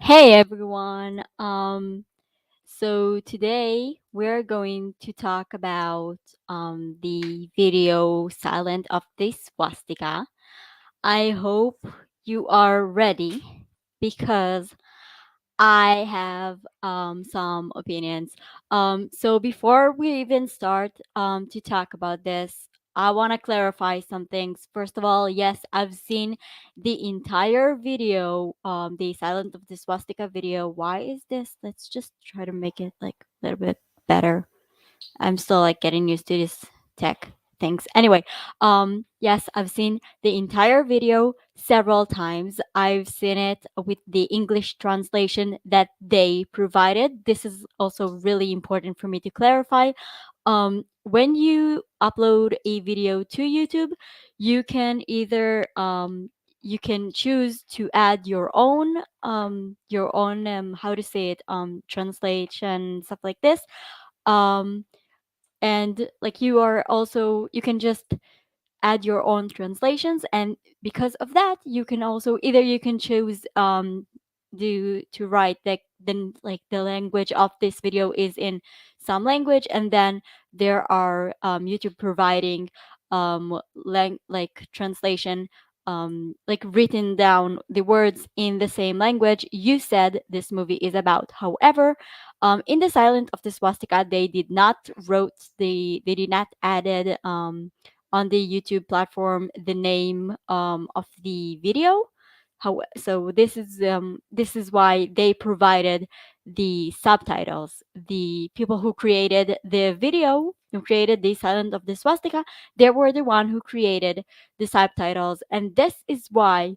Hey everyone. So today we're going to talk about the video Silent of the Swastika. I hope you are ready because I have some opinions. So before we even start to talk about this, I want to clarify some things. First of all, yes, I've seen the entire video, the Silent of the Swastika video. Why is this? Let's just try to make it like a little bit better. I'm still like getting used to this tech things. Anyway, yes, I've seen the entire video several times. I've seen it with the English translation that they provided. This is also really important for me to clarify. When you upload a video to YouTube, you can either you can choose to add your own how to say it translation stuff like this um and like you can just add your own translations, and because of that you can also either you can choose to write like like the language of this video is in some language, and then there are YouTube providing like translation, like written down the words in the same language you said this movie is about. However, in the Silent of the Swastika, they did not added on the YouTube platform the name of the video. So this is why they provided the subtitles. The people who created the video, who created the Silent of the Swastika, they were the one who created the subtitles, and this is why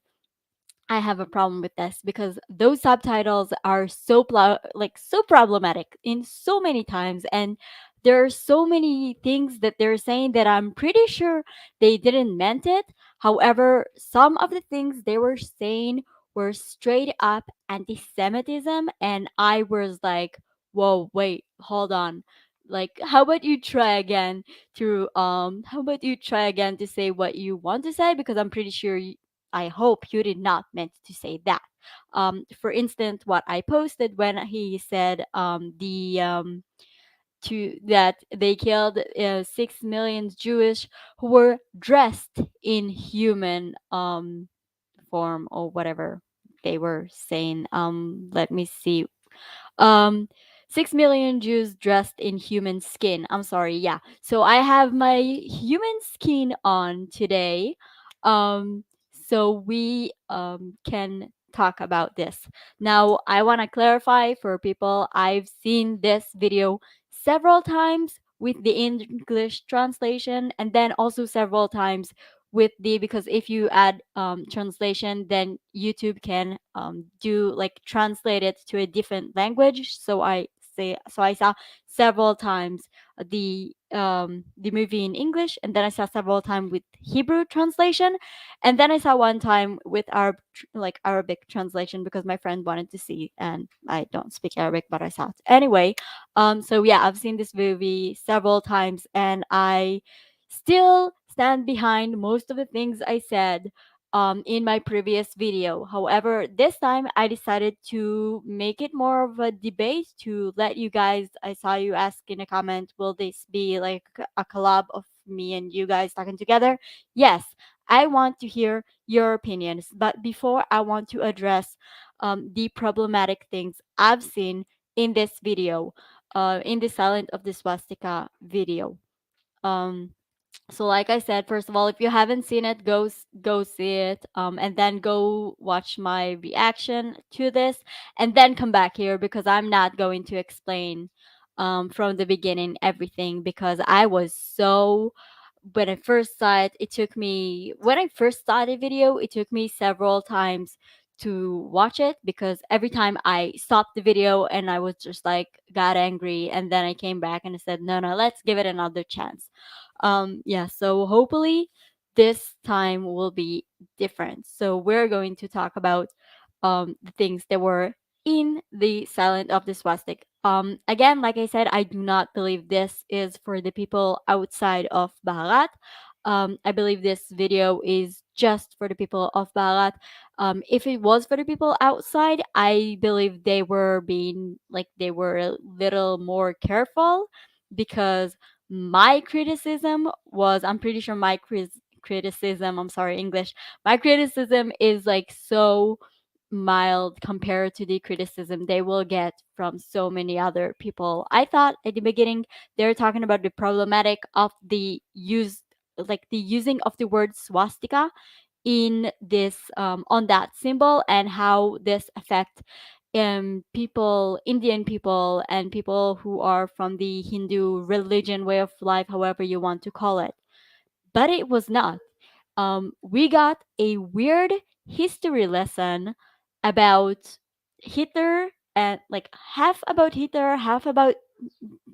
I have a problem with this, because those subtitles are so problematic in so many times, and there are so many things that they're saying that I'm pretty sure they didn't meant it. However, some of the things they were saying were straight up anti-Semitism, and I was like, "Whoa, wait, hold on. Like, how about you try again to say what you want to say, because I'm pretty sure I hope you did not meant to say that." For instance, what I posted when he said to that they killed 6 million Jewish who were dressed in human form or whatever they were saying. Let me see. um 6 million Jews dressed in human skin. I'm sorry, yeah. So I have my human skin on today. So we can talk about this. Now I want to clarify for people, I've seen this video several times with the English translation, and then also several times with the, because if you add translation, then YouTube can do like translate it to a different language. So I saw several times the movie in English, and then I saw several times with Hebrew translation, and then I saw one time with Arabic translation, because my friend wanted to see, and I don't speak Arabic, but I saw it anyway. So yeah, I've seen this movie several times, and I still stand behind most of the things I said in my previous video. However, this time I decided to make it more of a debate to let you guys. I saw you ask in a comment, will this be like a collab of me and you guys talking together? Yes, I want to hear your opinions. But before, I want to address the problematic things I've seen in this video, in the Silent of the Swastika video. Um, so like I said, first of all, if you haven't seen it, go see it, and then go watch my reaction to this, and then come back here, because I'm not going to explain from the beginning everything, because I was so when I first saw it, when I first saw the video, it took me several times to watch it, because every time I stopped the video and I was just like got angry, and then I came back and I said, no, no, let's give it another chance. Yeah, so hopefully this time will be different. So we're going to talk about the things that were in the Silent of the Swastik. Again, like I said, I do not believe this is for the people outside of Baharat. I believe this video is just for the people of Baharat. If it was for the people outside, I believe they were being like they were a little more careful, because my criticism was, I'm pretty sure my criticism, I'm sorry, English, my criticism is like so mild compared to the criticism they will get from so many other people. I thought at the beginning they were talking about the problematic of the use, like the using of the word swastika in this, on that symbol, and how this affect people, Indian people, and people who are from the Hindu religion, way of life, however you want to call it. But it was not. We got a weird history lesson about Hitler, and like half about Hitler, half about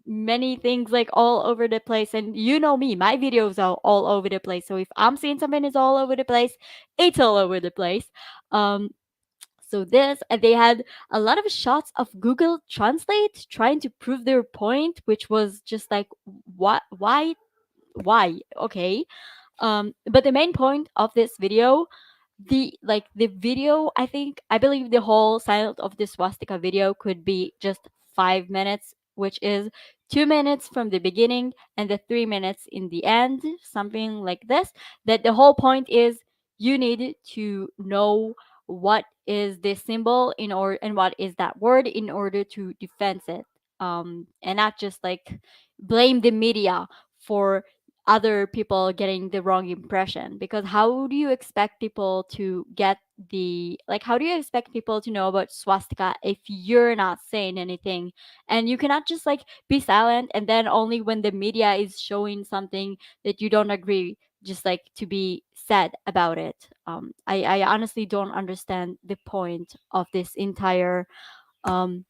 many things, like all over the place. And you know me, my videos are all over the place. So if I'm seeing something is all over the place, it's all over the place. Um, so this, and they had a lot of shots of Google Translate trying to prove their point, which was just like, what, why? Okay, but the main point of this video, the video, I believe the whole silent of the swastika video could be just 5 minutes, which is 2 minutes from the beginning and the 3 minutes in the end, something like this. That the whole point is, you need to know what is this symbol in order, and what is that word, in order to defend it, and not just like blame the media for other people getting the wrong impression. Because how do you expect people to get the, like, how do you expect people to know about swastika if you're not saying anything? And you cannot just like be silent, and then only when the media is showing something that you don't agree, just like to be said about it. I honestly don't understand the point of this entire um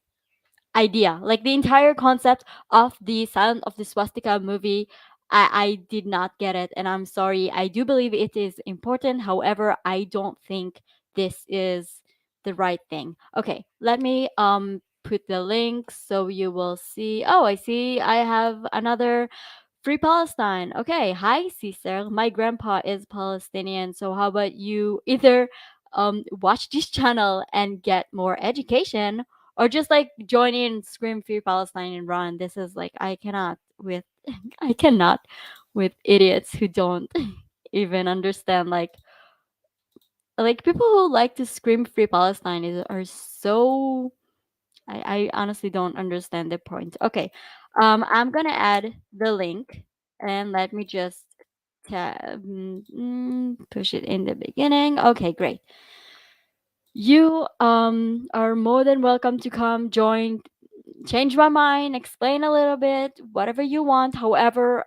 idea, like the entire concept of the silent of the swastika movie. I did not get it, and I'm sorry. I do believe it is important, however I don't think this is the right thing. Okay, let me put the link so you will see. Oh, I see I have another Free Palestine. Okay, hi Caesar. My grandpa is Palestinian, so how about you either watch this channel and get more education, or just like join in, scream Free Palestine and run. This is like, I cannot with I cannot with idiots who don't even understand, like people who like to scream Free Palestine are so, I honestly don't understand the point. Okay, I'm gonna add the link, and let me just push it in the beginning. Okay, great. You are more than welcome to come join, change my mind, explain a little bit, whatever you want. However,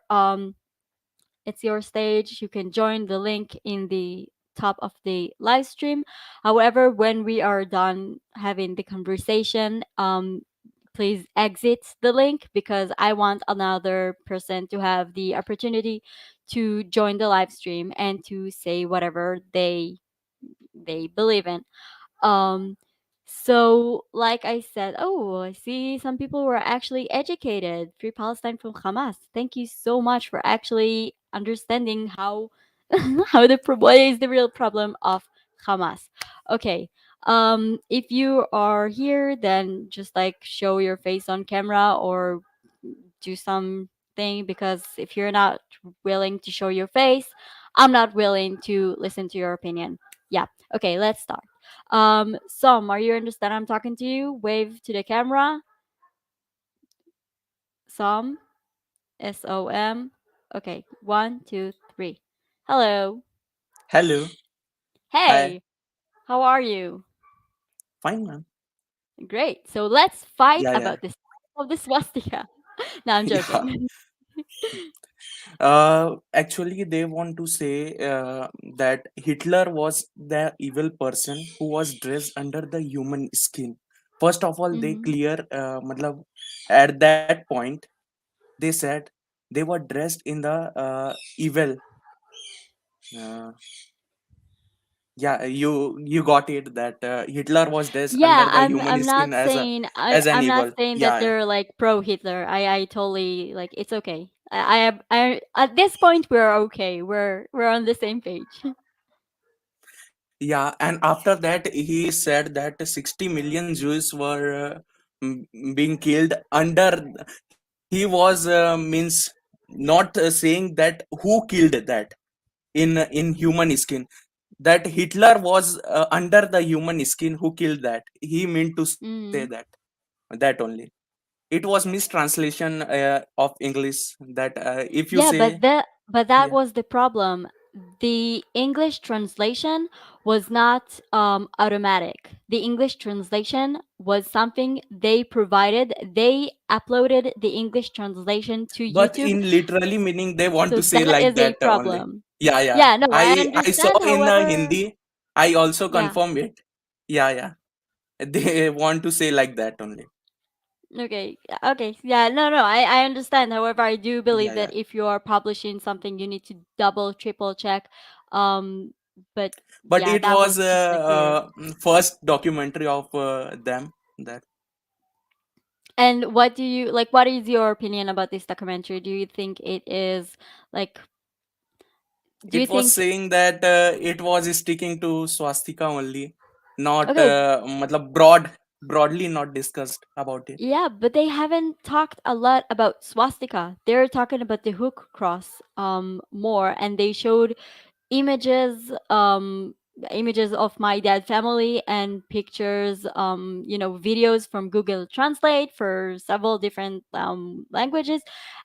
it's your stage. You can join the link in the top of the live stream. However, when we are done having the conversation, please exit the link, because I want another person to have the opportunity to join the live stream and to say whatever they believe in. um, so like I said, oh, I see some people were actually educated. Free Palestine from Hamas. Thank you so much for actually understanding how how what is the real problem of Hamas. Okay. If you are here, then just like show your face on camera, or do something, because if you're not willing to show your face, I'm not willing to listen to your opinion. Yeah. Okay, let's start. Som, are you understand I'm talking to you? Wave to the camera. Som, SOM. Okay, one, two, three. Hello. Hello. Hi. Hey, how are you? Fine, ma'am. Great. So let's fight Yeah, yeah. about this of the swastika. No, I'm Yeah. joking. Actually, they want to say that Hitler was the evil person who was dressed under the human skin. First of all, they Mhm. clear, matlab, at that point, they said they were dressed in the evil. Uh, yeah, you got it that Hitler was dressed under Yeah, the human I'm skin not saying, as an I'm not evil. saying that Yeah, they're like pro Hitler. I totally, like, it's okay. I at this point we're okay. We're on the same page. Yeah, and after that, he said that 60 million Jews were being killed under. He was means not saying that who killed that in human skin. That Hitler was under the human skin who killed that. He meant to say Mm. that only. It was mistranslation of English. That if you Yeah, say but that yeah, was the problem. The English translation was not automatic. The English translation was something they provided. They uploaded the English translation to but YouTube. in literally meaning they want So to say that like is a that only. problem. Yeah, yeah. Yeah, no, I I saw understand. in However, Hindi. I also yeah. confirm it. Yeah, yeah. They want to say like that only. Okay. Okay. Yeah. No. No. I understand. However, I do Yeah, believe yeah. that if you are publishing something, you need to double, triple check. But But yeah, it that was was just like weird. first documentary of them that And what do you like? What is your opinion about this documentary? Do you think it is like? Do you it was think? saying that it was sticking to swastika only, not Okay. matlab broadly not discussed about it. Yeah, but they haven't talked a lot about swastika. They're talking about the hook cross more, and they showed images images of my dad family and pictures, videos from Google Translate for several different languages.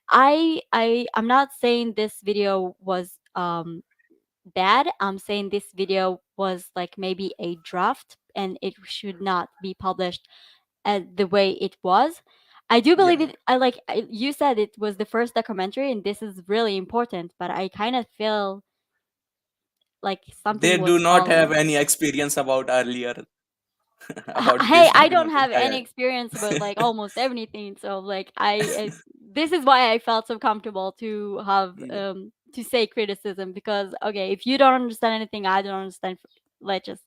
I'm not saying this video was bad. I'm saying this video was like maybe a draft and it should not be published the way it was. I do Yeah, believe it. You said it was the first documentary, and this is really important. But I kind of feel like they something do was not have falling. any experience about earlier about Hey, this I don't documentary. have Yeah, any experience about like almost everything, so like this is why I felt so comfortable to have yeah. to say criticism, because okay, if you don't understand anything, I don't understand. Let's just,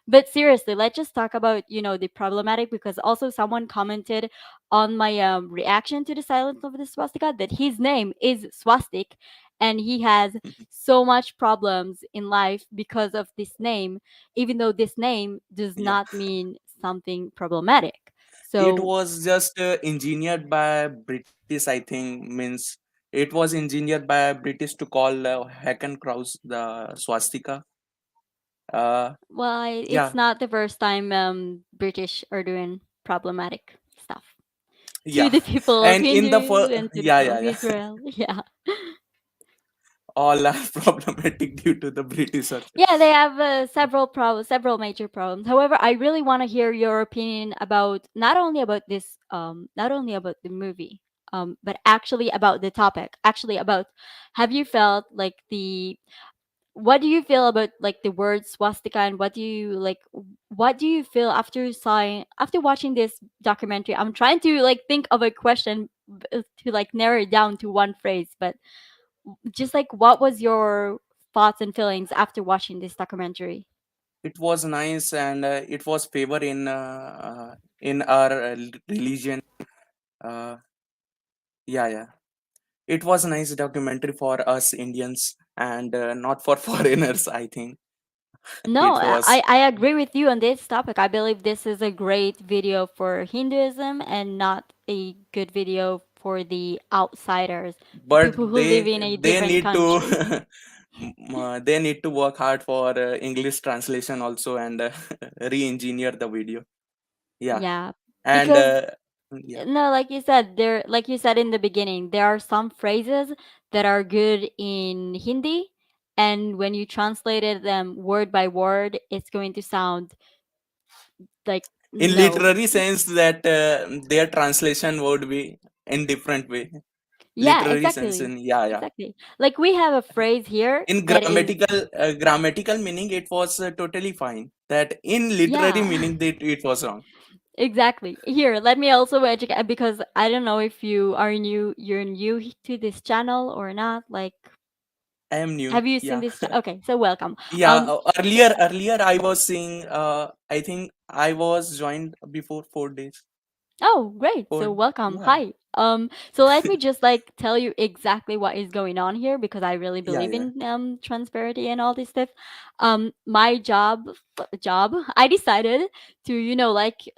but seriously, let's just talk about the problematic, because also someone commented on my reaction to the silence of the swastika that his name is swastik, and he has so much problems in life because of this name, even though this name does Yeah. not mean something problematic. It So, was just engineered by British, I think, means it was engineered by British to call Haken the swastika. well, it's Yeah, not the first time British are doing problematic stuff to yeah. the people of And in the Hindu first, and to the yeah, people yeah, of yeah. Israel. Yeah. All are problematic due to the Britishers. Yeah, they have several major problems. However, I really want to hear your opinion about not only about the movie, but actually about the topic. Actually, about have you felt like the what do you feel about like the word swastika, and what do you feel after watching this documentary? I'm trying to like think of a question to like narrow it down to one phrase, but just like what was your thoughts and feelings after watching this documentary? It was nice and it was favor in our religion. Uh, yeah, yeah. It was a nice documentary for us Indians and not for foreigners, I think. No, It was, I agree with you on this topic. I believe this is a great video for Hinduism and not a good video for the outsiders, the but people who live they in a they different need to country. they need to work hard for English translation also and re-engineer the video. Yeah, Yeah, and because yeah, no, like you said in the beginning, there are some phrases that are good in Hindi, and when you translated them word by word, it's going to sound like in no. literary sense that their translation would be in different way. Yeah, Literary sense exactly. in yeah, yeah. Exactly. Like we have a phrase here In that is grammatical meaning it was totally fine. That in literary yeah. meaning that it was wrong. Exactly. Here, let me also educate, because I don't know if you're new to this channel or not. Like, I am new. have you seen Yeah. this? Okay, so welcome. Yeah, earlier I was seeing I think I was joined before 4 days. Oh, great. So Or welcome. yeah, Hi. So let me just like tell you exactly what is going on here because I really yeah, believe yeah. in transparency and all this stuff. My job, I decided to,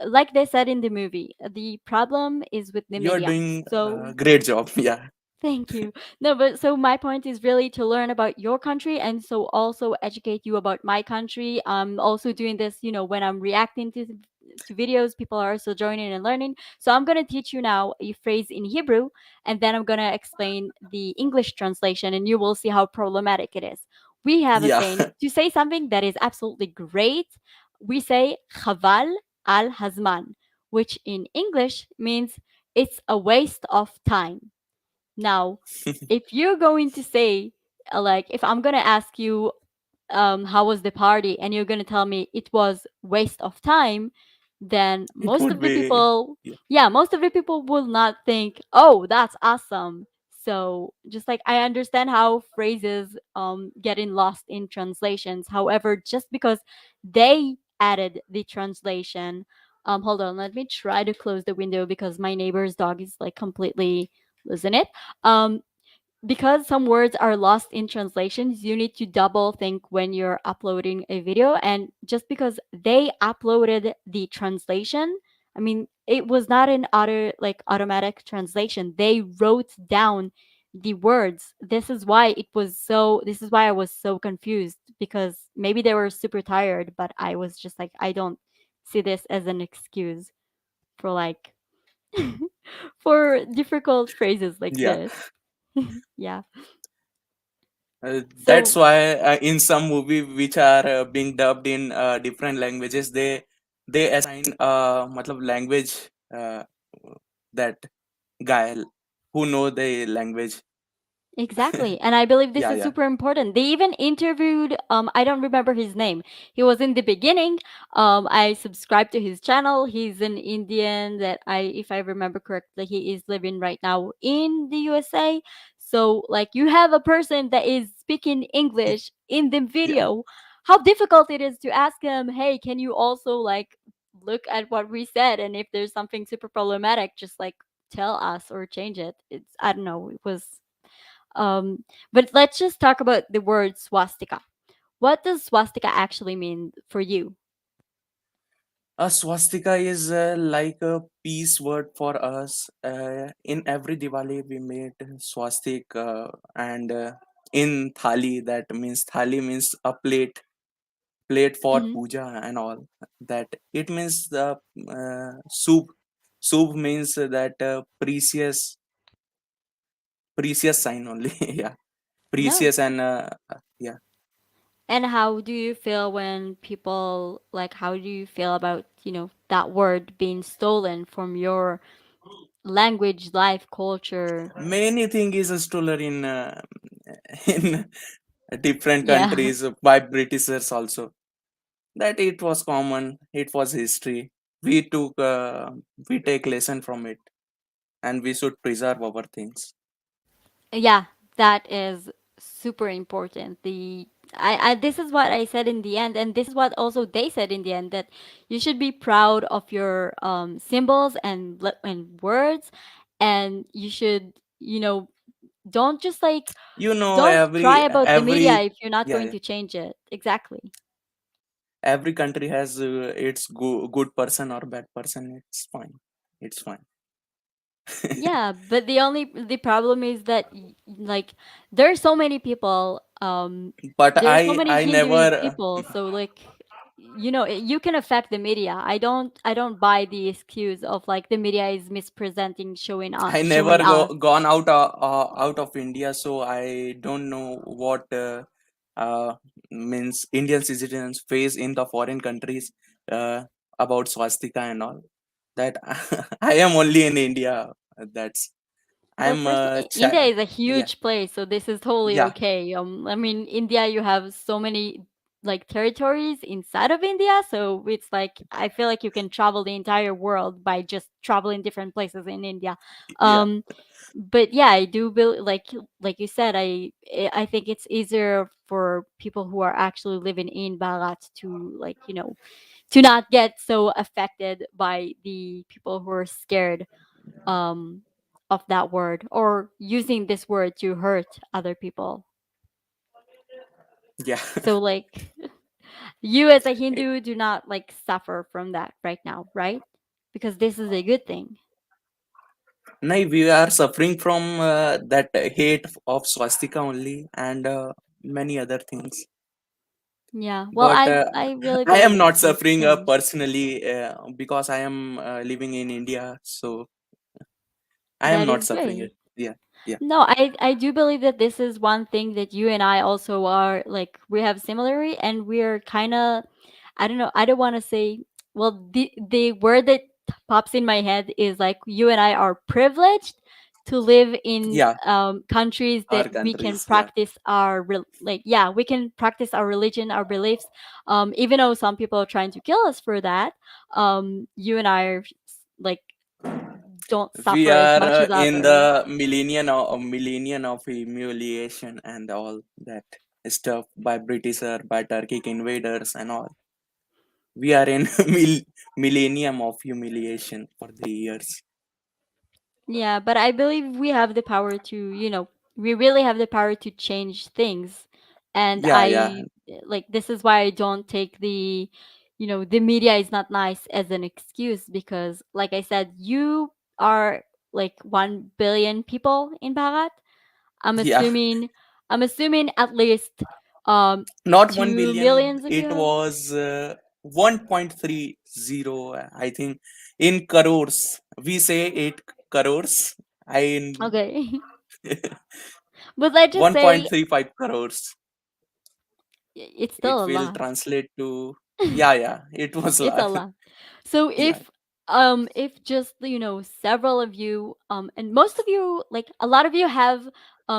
like they said in the movie, the problem is with the You are media. doing So a great job. Yeah, thank you. No, but so my point is really to learn about your country and so also educate you about my country. I'm also doing this, when I'm reacting to videos, people are also joining and learning. So I'm going to teach you now a phrase in Hebrew and then I'm going to explain the English translation and you will see how problematic it is. We have a yeah. saying to say something that is absolutely great. We say chaval al hazman, which in English means it's a waste of time. Now, if you're going to say, like, if I'm going to ask you, how was the party, and you're going to tell me it was waste of time, then It most would of the be. people, Yeah, yeah, most of the people will not think, oh, that's awesome. So just like I understand how phrases getting lost in translations. However, just because they added the translation, hold on, let me try to close the window because my neighbor's dog is like completely losing it. Um, because some words are lost in translations, you need to double think when you're uploading a video. And just because they uploaded the translation, I mean, it was not an automatic translation. They wrote down the words. This is why I was so confused because maybe they were super tired, but I was just like, I don't see this as an excuse for like for difficult phrases like yeah. this. Yeah. That's So why in some movie which are being dubbed in different languages, they assign matlab language uh, that guy who know the language. exactly. And I believe this Yeah, is yeah, super important. They even interviewed I don't remember his name. He was in the beginning. I subscribed to his channel. He's an Indian that I if I remember correctly, he is living right now in the USA. So like you have a person that is speaking English in the yeah, video. How difficult it is to ask him, "Hey, can you also like look at what we said and if there's something super problematic, just like tell us or change it." It's I don't know. It was um, but let's just talk about the word swastika. What does swastika actually mean for you? a swastika is like a peace word for us. In every Diwali, we made swastik, and in thali, thali means a plate for Hmm. puja and all. That it means the soup. Soup means that precious sign only. Yeah, No. precious and yeah. And how do you feel when people like? How do you feel about that word being stolen from your language, life, culture? Many thing is stolen in in different Yeah. countries by Britishers also. That it was common. It was history. We took we take lesson from it, and we should preserve our things. Yeah, that is super important. I this is what I said in the end, and this is what also they said in the end that you should be proud of your symbols and and words, and you should don't just like You know, don't cry about the media every if you're not yeah, going yeah. to change it. Exactly. Every country has its good person or bad person. It's fine. It's fine. Yeah, but the problem is that like there's so many people But there's so many I hindering never people so like you can affect the media. I don't buy the excuse of like the media is mispresenting I never showing us. gone out of India, so I don't know what uh, means Indian citizens face in the foreign countries uh, about swastika and all. That I am only in India. That's Well, I'm first, India is a yeah, huge place, so this is totally yeah, okay. I mean, India, you have so many like territories inside of India, so it's like I feel like you can travel the entire world by just traveling different places in India. yeah. Um, but yeah, I do believe, like you said, I think it's easier for people who are actually living in Bharat to like to not get so affected by the people who are scared um of that word or using this word to hurt other people. Yeah. So like you as a Hindu do not like suffer from that right now, right? Because this is a good thing. No, we are suffering from that hate of swastika only, and many other things. Yeah. Well, But I really I am believe not this will suffering change. personally because I am living in India, so I am That not is suffering it. great. Yeah, yeah, No, I do believe that this is one thing that you and I also are like we have similarly and we're kind of I don't know, I don't want to say well the word that pops in my head is like you and I are privileged to live in yeah. countries that Our we can countries, yeah, practice our like yeah, we can practice our religion, our beliefs even though some people are trying to kill us for that. You and I are like don't we suffer as are much as in others. the millennium of humiliation and all that stuff by British or by Turkic invaders and all. We are in millennium of humiliation for the years. Yeah, but I believe we have the power to, we really have the power to change things. And Yeah, yeah, like, this is why I don't take the media is not nice as an excuse because, like I said, you are like 1 billion people in Bharat. I'm yeah. assuming, I'm assuming at least Not 1 2 billion. millions of you It have. was 1.30, I think, in crores. We say 8 crores. I Okay. But let's just say 1.35 crores. it's still It a will lot. translate to, yeah, yeah. It was It's a lot. So yeah, if just several of you and most of you like a lot of you have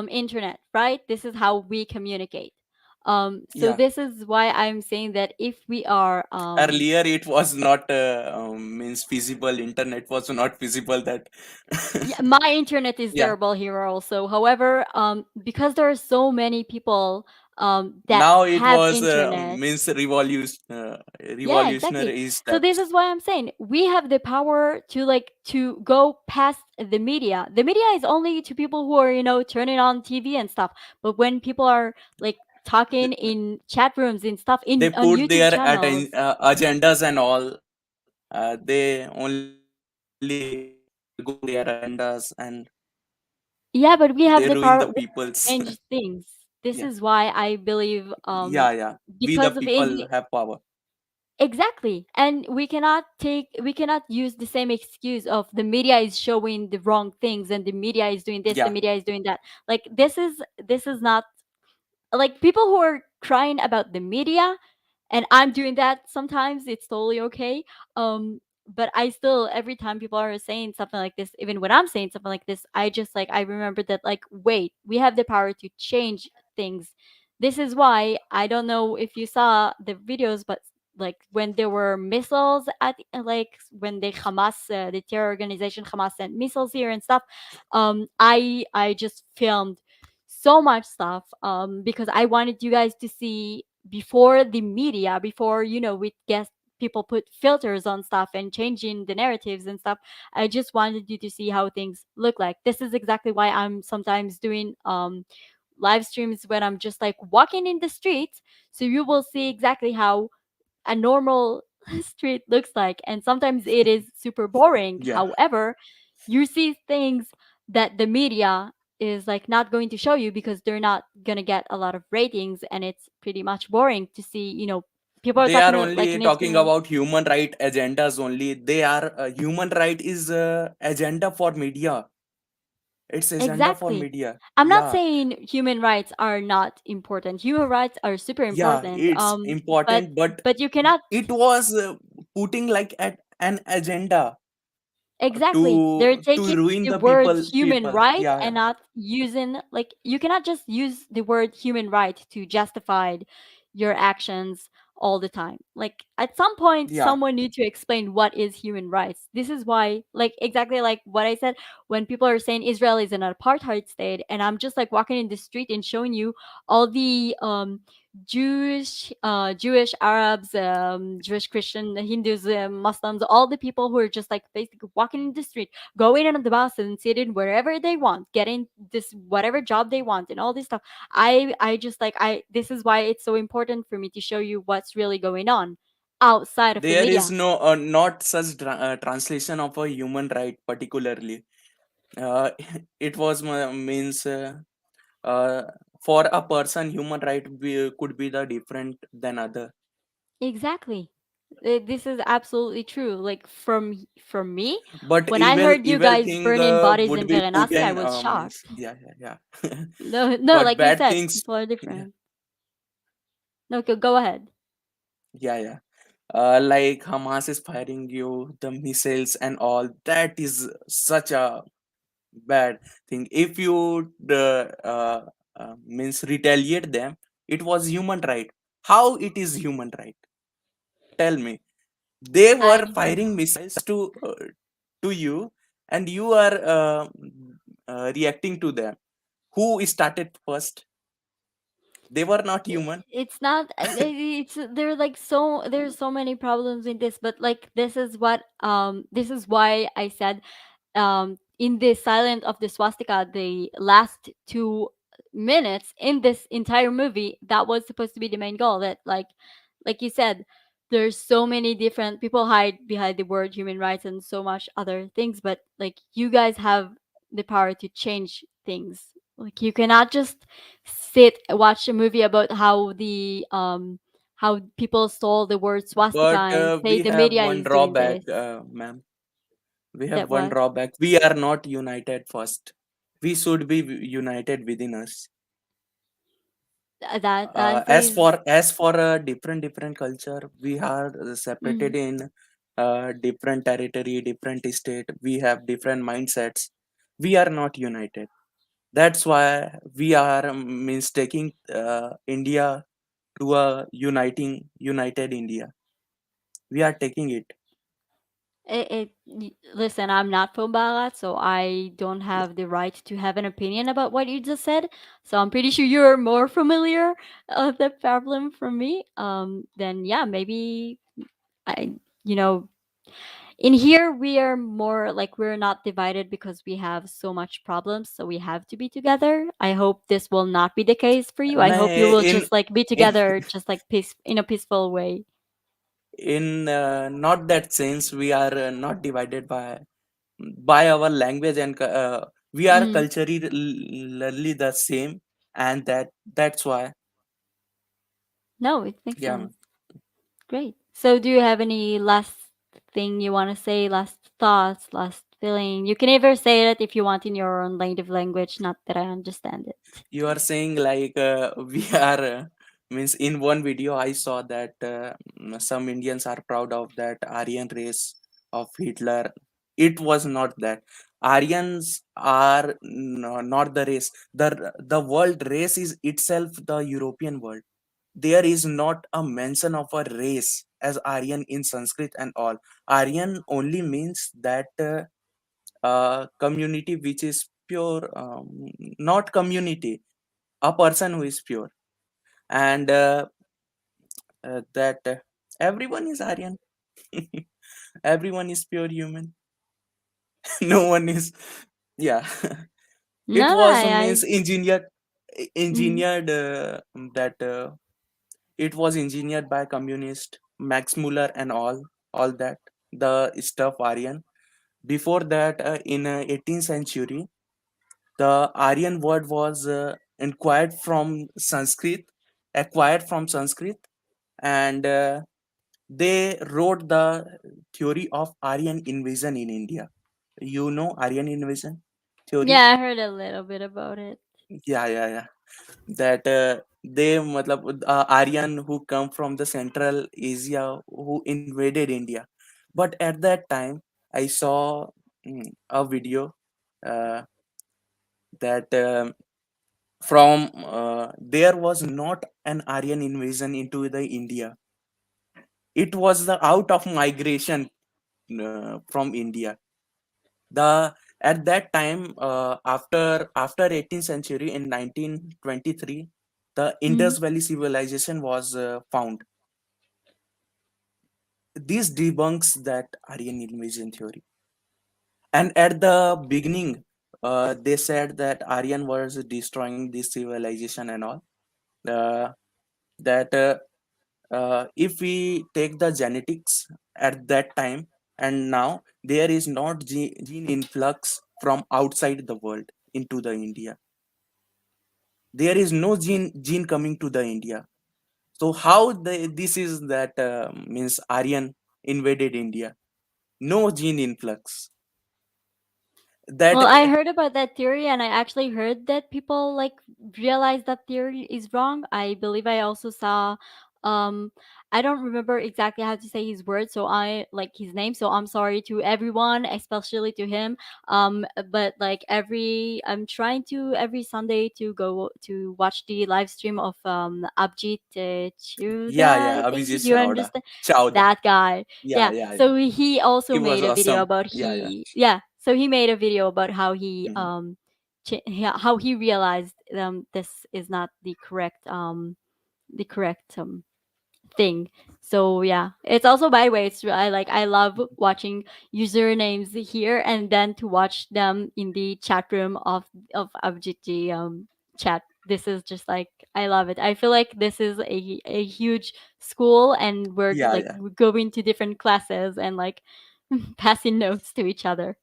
internet, right? This is how we communicate. So yeah. this is why I'm saying that if we are Earlier, it was not means feasible. Internet was not feasible. That yeah, my internet is yeah. terrible here also. However, because there are so many people that Now it have was internet. means Yeah, exactly. revolutionary So this steps. is why I'm saying we have the power to like to go past the media. The media is only to people who are, turning on TV and stuff. But when people are like talking in chat rooms and stuff They in on put YouTube their channels. agendas and all. They only go their agendas and Yeah, but we they have the ruin the power to people's. change things. This Yeah, is why I believe yeah, yeah. We the because of people have power. exactly. And we cannot use the same excuse of the media is showing the wrong things and the media is doing this, the Yeah, media is doing that. Like this is not like people who are crying about the media and I'm doing that sometimes. It's totally okay. But I still every time people are saying something like this, even when I'm saying something like this, I just like I remember that like wait, we have the power to change things. This is why I don't know if you saw the videos, but like when there were missiles at like when the terror organization Hamas sent missiles here and stuff, I just filmed so much stuff because I wanted you guys to see before the media, before we guess people put filters on stuff and changing the narratives and stuff. I just wanted you to see how things look like. This is exactly why I'm sometimes doing live streams when I'm just like walking in the streets, so you will see exactly how a normal street looks like. And sometimes it is super boring. yeah. However, you see things that the media is like not going to show you because they're not going to get a lot of ratings and it's pretty much boring to see, people are They talking are like only an talking Instagram. about human right agendas only. They are human right is agenda for media. It's agenda for Exactly. media. I'm not Yeah, saying human rights are not important. Human rights are super yeah. important. It's But important, but but you cannot. it was putting like at an agenda Exactly. They're to taking ruin the the word people. human People. right Yeah, and yeah, not using like you cannot just use the word human right to justify your actions all the time. Like at some point yeah. someone needs to explain what is human rights. This is why like exactly like what I said when people are saying Israel is an apartheid state and I'm just like walking in the street and showing you all the Jewish Arabs, Jewish Christian, Hindus, Muslims, all the people who are just like basically walking in the street, going on the bus and sitting wherever they want, getting this whatever job they want, and all this stuff. I just like I. This is why it's so important for me to show you what's really going on outside of the There is media. no not such translation of a human right particularly. uh, it was means uh, for a person human right could be the different than other, Exactly. This is absolutely true. Like from me, but when I evil heard you evil guys thing burning bodies would in be put Varanasi, I in was means shocked. yeah. No, no, But like you bad said, things, people are yeah, different. No, go ahead. yeah. Like Hamas is firing you the missiles and all, that is such a bad thing. If you means retaliate them, it was human right. How it is human right, tell me? They I were firing missiles to you, and you are reacting to them. Who started first? They were not human. it's not it's there like so there's so many problems in this, but like this is why I said in the silent of the swastika, the last 2 minutes in this entire movie, that was supposed to be the main goal. That like you said, there's so many different people hide behind the word human rights and so much other things, but like you guys have the power to change things. Like you cannot just sit watch a movie about how people stole the word swastika But and say we the have media one is doing drawback, this. ma'am. We have That one what? drawback. We are not united first. We should be united within us. That honestly is. As for a different culture, we are separated Mhm. in different territory, different state. We have different mindsets. We are not united. That's why we are means taking India to a united India. We are taking it. Listen, I'm not from Barat, so I don't have the right to have an opinion about what you just said. So I'm pretty sure you're more familiar of the problem from me. Then yeah, maybe I, you know, in here we are more like we're not divided because we have so much problems, so we have to be together. I hope this will not be the case for you. I hope you Nahi, will just like be in together, just like peace in a peaceful way. in not that sense, we are not divided by our language, and we are Mhm. culturally the same, and that's why. No, it makes Yeah, sense. Great. So, do you have any last thing you want to say? Last thoughts, last feeling? You can either say it if you want in your own native language, not that I understand it. you are saying like we are means in one video I saw that some Indians are proud of that Aryan race of Hitler. It was not that. Aryans are not the race. The world race is itself the European world. There is not a mention of a race as Aryan in Sanskrit and all. Aryan only means that community which is pure, not community, a person who is pure, and that everyone is Aryan. Everyone is pure human. No one is, yeah. It No, was I means engineered, mhm. engineered that it was engineered by communist Max Muller and all that the stuff Aryan. Before that, in 18th century, the Aryan word was acquired from Sanskrit, and they wrote the theory of Aryan invasion in India. You know Aryan invasion theory? Yeah, I heard a little bit about it. Yeah. That they matlab, Aryan who come from the Central Asia who invaded India. But at that time, I saw a video uh, that from there was not an Aryan invasion into the India. It was the out of migration from India. The At that time, after 18th century in 1923, the Mhm. Indus Valley civilization was found. This debunks that Aryan invasion theory. And at the beginning, they said that Aryan was destroying this civilization and all. Uh, that if we take the genetics at that time and now, there is not gene influx from outside the world into the India. There is no gene coming to the India. So how this is that means Aryan invaded India? No gene influx. That Well, I heard about that theory, and I actually heard that people like realize that theory is wrong. I believe I also saw, um, I don't remember exactly how to say his word, so I like his name. So I'm sorry to everyone, especially to him. But like I'm trying to every Sunday to go to watch the live stream of Abjit yeah, Chuda. I yeah, think. Do Abhijit you Chauda. understand Chauda. that guy? Yeah, Yeah, yeah, yeah. so he also He was made a video awesome. about Yeah, yeah. so he made a video about how he Mhm. how he realized this is not the correct thing. So yeah, it's also, by the way, I love watching usernames here and then to watch them in the chat room of Abjiti chat. This is just like, I love it. I feel like this is a huge school, and we're Yeah, like yeah. we going to different classes and like passing notes to each other.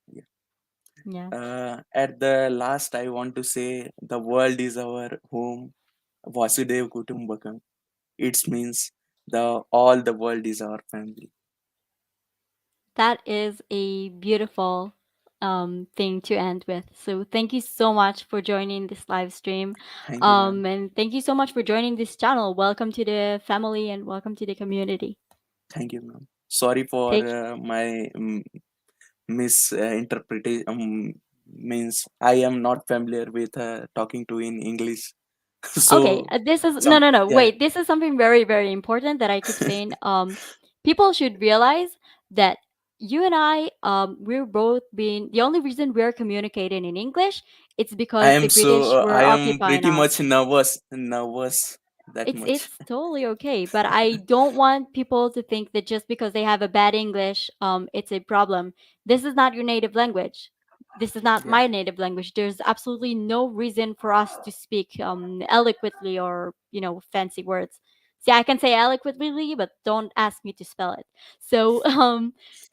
Yeah. Yeah. At the last, I want to say the world is our home. Vasudev Kutumbakam. It means the all the world is our family. That is a beautiful thing to end with. So thank you so much for joining this live stream. Thank you, ma'am. And thank you so much for joining this channel. Welcome to the family and welcome to the community. Thank you, ma'am. Sorry for Take my misinterpretation. Means I am not familiar with talking to in English. Okay, So this is no, some no, no. yeah, Wait, this is something very, very important that I keep saying. People should realize that you and I, we're both being the only reason we're communicating in English. It's I because the am British so were I am occupying pretty us. much nervous that much. It's totally okay, but I don't want people to think that just because they have a bad English, it's a problem. This is not your native language. This is not Yeah, my native language. There's absolutely no reason for us to speak eloquently or fancy words. See, I can say eloquently, but don't ask me to spell it. So,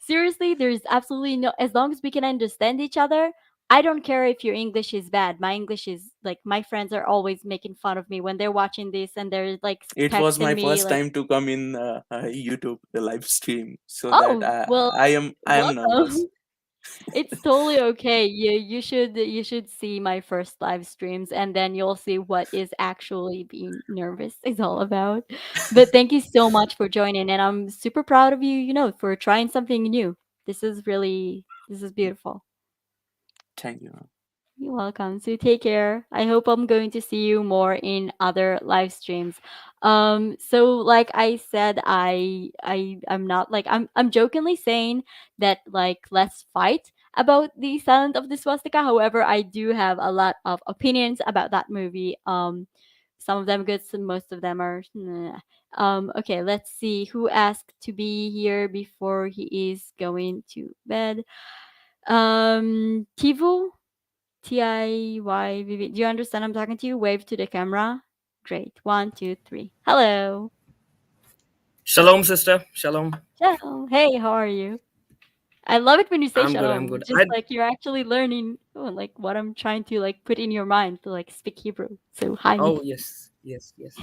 seriously, there's absolutely no. As long as we can understand each other, I don't care if your English is bad. My English is like, my friends are always making fun of me when they're watching this and they're like it was texting my me first like, time to come in YouTube the live stream, so that "Oh, well, I am nervous. welcome." It's totally okay. You should see my first live streams and then you'll see what is actually being nervous is all about. But thank you so much for joining, and I'm super proud of you, for trying something new. This is beautiful. Thank you, ma'am. You're welcome. So take care. I hope I'm going to see you more in other live streams. So like I said, I'm not like I'm jokingly saying that like let's fight about the silent of the swastika. However, I do have a lot of opinions about that movie. Some of them good, some most of them are nah. Okay, let's see who asked to be here before he is going to bed. Tivu, TIYVV. Do you understand I'm talking to you? Wave to the camera. Great. One, two, three. Hello. Shalom, sister. Shalom. Shalom. Hey, how are you? I love it when you say I'm good. I'm shalom. good. Just like you're actually learning like what I'm trying to like put in your mind to like speak Hebrew. So hi. Oh yes, yes, yes.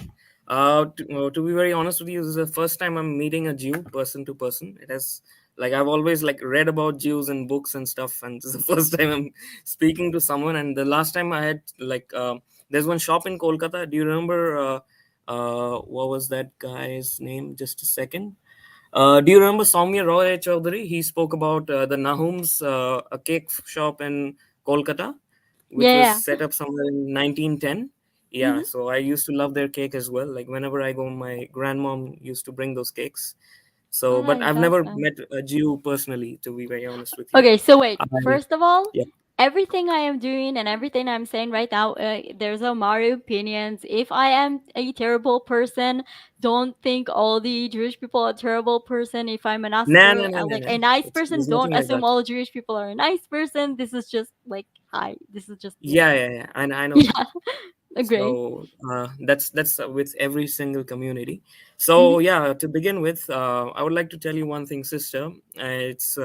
To be very honest with you, this is the first time I'm meeting a Jew person to person. It has like I've always like read about Jews in books and stuff, and this is the first time I'm speaking to someone. And the last time I had there's one shop in Kolkata. Do you remember? What was that guy's name? Just a second. Do you remember Soumya Roy Chaudhary? He spoke about the Nahum's, a cake shop in Kolkata, which was Yeah, set up somewhere in 1910. yeah. Yeah, so I used to love their cake as well. Like whenever I go, my grandmom used to bring those cakes. Oh, So, but nice. I've never Awesome. met a Jew personally, to be very honest with you. Okay, so wait. I, First of all, yeah. everything I am doing and everything I'm saying right now, there's a my opinions. If I am a terrible person, don't think all the Jewish people are terrible person. If I'm a nice, Nah, nah, nah, nah, like nah. a nice person, There's don't nothing like assume that. all Jewish people are a nice person. This is just like hi. This is just me. Yeah, yeah, yeah. I know that. Yeah, agree. So that's with every single community. Hmm. So yeah, to begin with, I would like to tell you one thing, sister. It's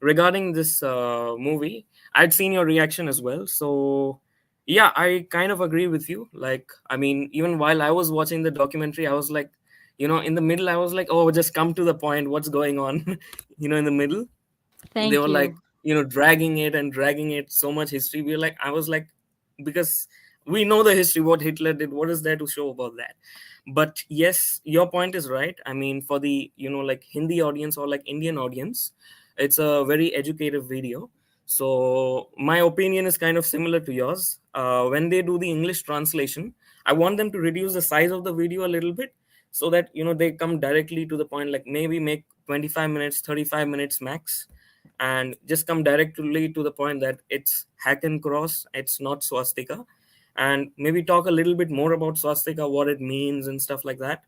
regarding this movie. I'd seen your reaction as well. So yeah, I kind of agree with you. Like, I mean, even while I was watching the documentary, I was like, in the middle, I was like, oh, just come to the point. What's going on? In the middle, they Thank were like, you. dragging it and dragging it, so much history. We were like, I was like, because we know the history, what Hitler did, what is there to show about that? But yes, your point is right. I mean, for the like Hindi audience or like Indian audience, it's a very educative video. So my opinion is kind of similar to yours. When they do the English translation, I want them to reduce the size of the video a little bit, so that they come directly to the point, like maybe make 25 minutes, 35 minutes max, and just come directly to the point that it's hack and cross, it's not swastika, and maybe talk a little bit more about swastika, what it means and stuff like that,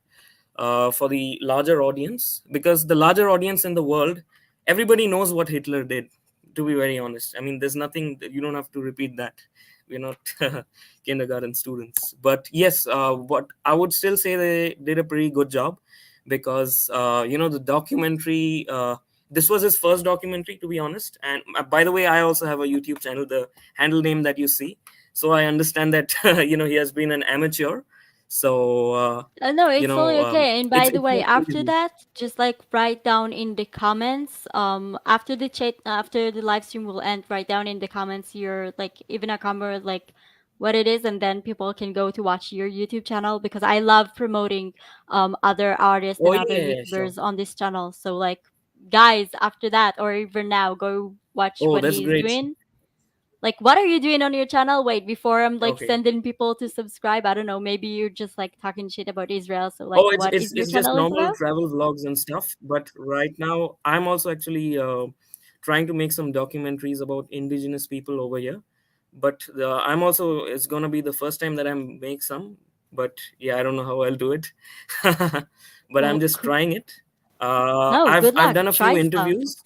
for the larger audience, because the larger audience in the world, everybody knows what Hitler did. To be very honest, I mean, there's nothing that you don't have to repeat that. We're not kindergarten students. But yes, what I would still say, they did a pretty good job, because the documentary. This was his first documentary, to be honest. And by the way, I also have a YouTube channel, the handle name that you see. So I understand that he has been an amateur. So No, it's totally okay. And by the it's way, not after easy. that, just like write down in the comments. After the chat, after the live stream will end, write down in the comments your like even a comment like what it is, and then people can go to watch your YouTube channel because I love promoting other artists Oh and yeah, other yeah, yeah, sure. YouTubers on this channel. So like guys, after that or even now, go watch Oh, what that's he's great. doing. Like, what are you doing on your channel? Wait, before I'm like Okay. sending people to subscribe, I don't know, maybe you're just like talking shit about Israel. So, like, Oh, it's what it's is your it's just channel is normal about? travel vlogs and stuff. But right now, I'm also actually trying to make some documentaries about indigenous people over here. But I'm also, it's gonna be the first time that I make some. But yeah, I don't know how I'll do it. But I'm Well, just trying it. no, I've good I've luck. done a few Try stuff. interviews.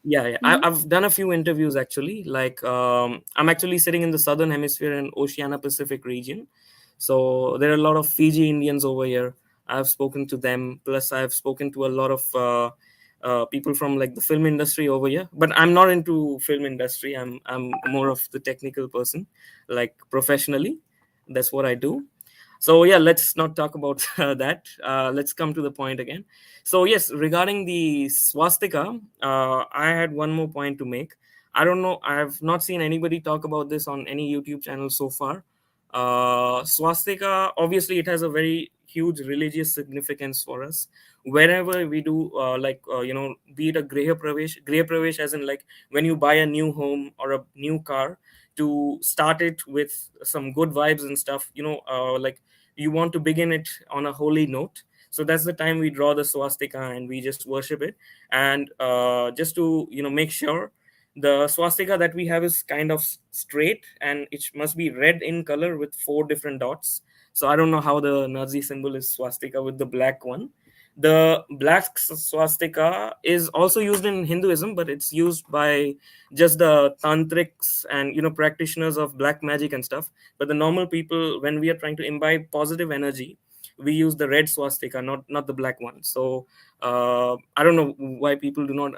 Yeah, yeah. Hmm. I've done a few interviews actually. Like, I'm actually sitting in the southern hemisphere in Oceania Pacific region. So there are a lot of Fiji Indians over here. I've spoken to them. Plus, I've spoken to a lot of people from like the film industry over here. But I'm not into film industry. I'm more of the technical person, like professionally. That's what I do. So yeah, let's not talk about that. Let's come to the point again. So yes, regarding the swastika, I had one more point to make. I don't know, I have not seen anybody talk about this on any YouTube channel so far. Swastika, obviously it has a very huge religious significance for us. Wherever we do be it a griha pravesh as in like when you buy a new home or a new car, to start it with some good vibes and stuff, like you want to begin it on a holy note. So that's the time we draw the swastika and we just worship it. And just to make sure, the swastika that we have is kind of straight, and it must be red in color with four different dots. So I don't know how the Nazi symbol is swastika with the black one. The black swastika is also used in Hinduism, but it's used by just the tantrics and practitioners of black magic and stuff. But the normal people, when we are trying to imbibe positive energy, we use the red swastika, not the black one. So I don't know why people do not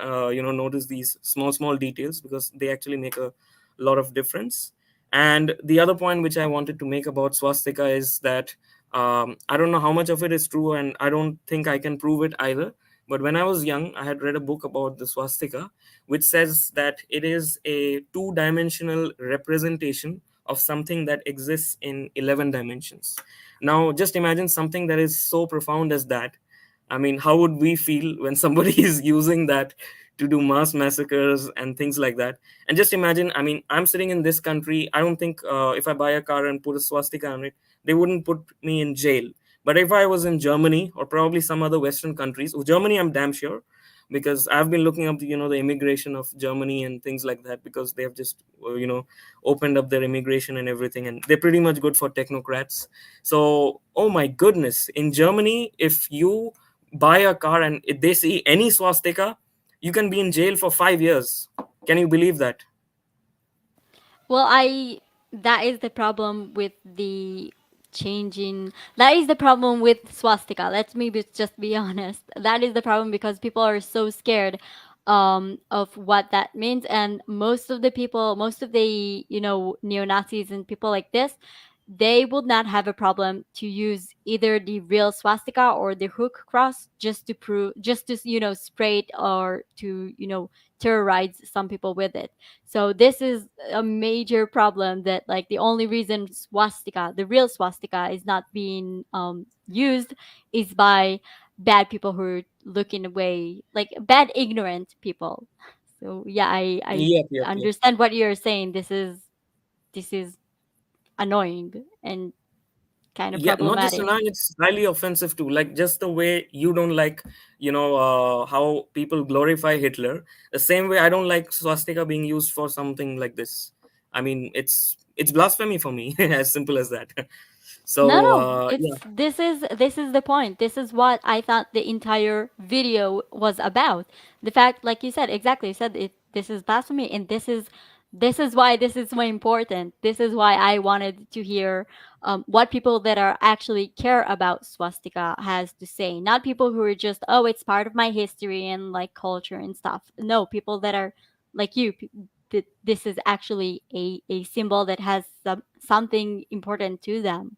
notice these small details, because they actually make a lot of difference. And the other point which I wanted to make about swastika is that I don't know how much of it is true, and I don't think I can prove it either. But when I was young, I had read a book about the swastika, which says that it is a two-dimensional representation of something that exists in 11 dimensions. Now, just imagine something that is so profound as that. I mean, how would we feel when somebody is using that to do mass massacres and things like that? And just imagine, I mean, I'm sitting in this country. I don't think if I buy a car and put a swastika on it, they wouldn't put me in jail. But if I was in Germany or probably some other Western countries, Germany, I'm damn sure. because I've been looking up the immigration of Germany and things like that, because they have just opened up their immigration and everything, and they're pretty much good for technocrats. So, oh my goodness, in Germany, if you buy a car and if they see any swastika, you can be in jail for 5 years. Can you believe that? Well, I that is the problem with the changing. That is the problem with swastika. Let me just be honest. That is the problem because people are so scared of what that means, and most of the people, most of the neo Nazis and people like this, they would not have a problem to use either the real swastika or the hook cross just to prove, just to spray it or to terrorize some people with it. So this is a major problem, that like the only reason swastika, the real swastika, is not being used is by bad people who are looking away, like bad ignorant people. So yeah, I Yep, yep, yep. understand what you're saying. This is annoying and kind of Yeah, not just problematic. annoying, it's highly offensive too. Like, just the way you don't like how people glorify Hitler, the same way I don't like swastika being used for something like this. I mean, it's blasphemy for me. As simple as that. No, So no, it's yeah. this is the point. This is what I thought the entire video was about. The fact, like you said, exactly, you said it. This is blasphemy, and this is why this is so important. This is why I wanted to hear what people that are actually care about swastika has to say. Not people who are just, oh, it's part of my history and like culture and stuff. No, people that are like you. That this is actually a symbol that has something important to them.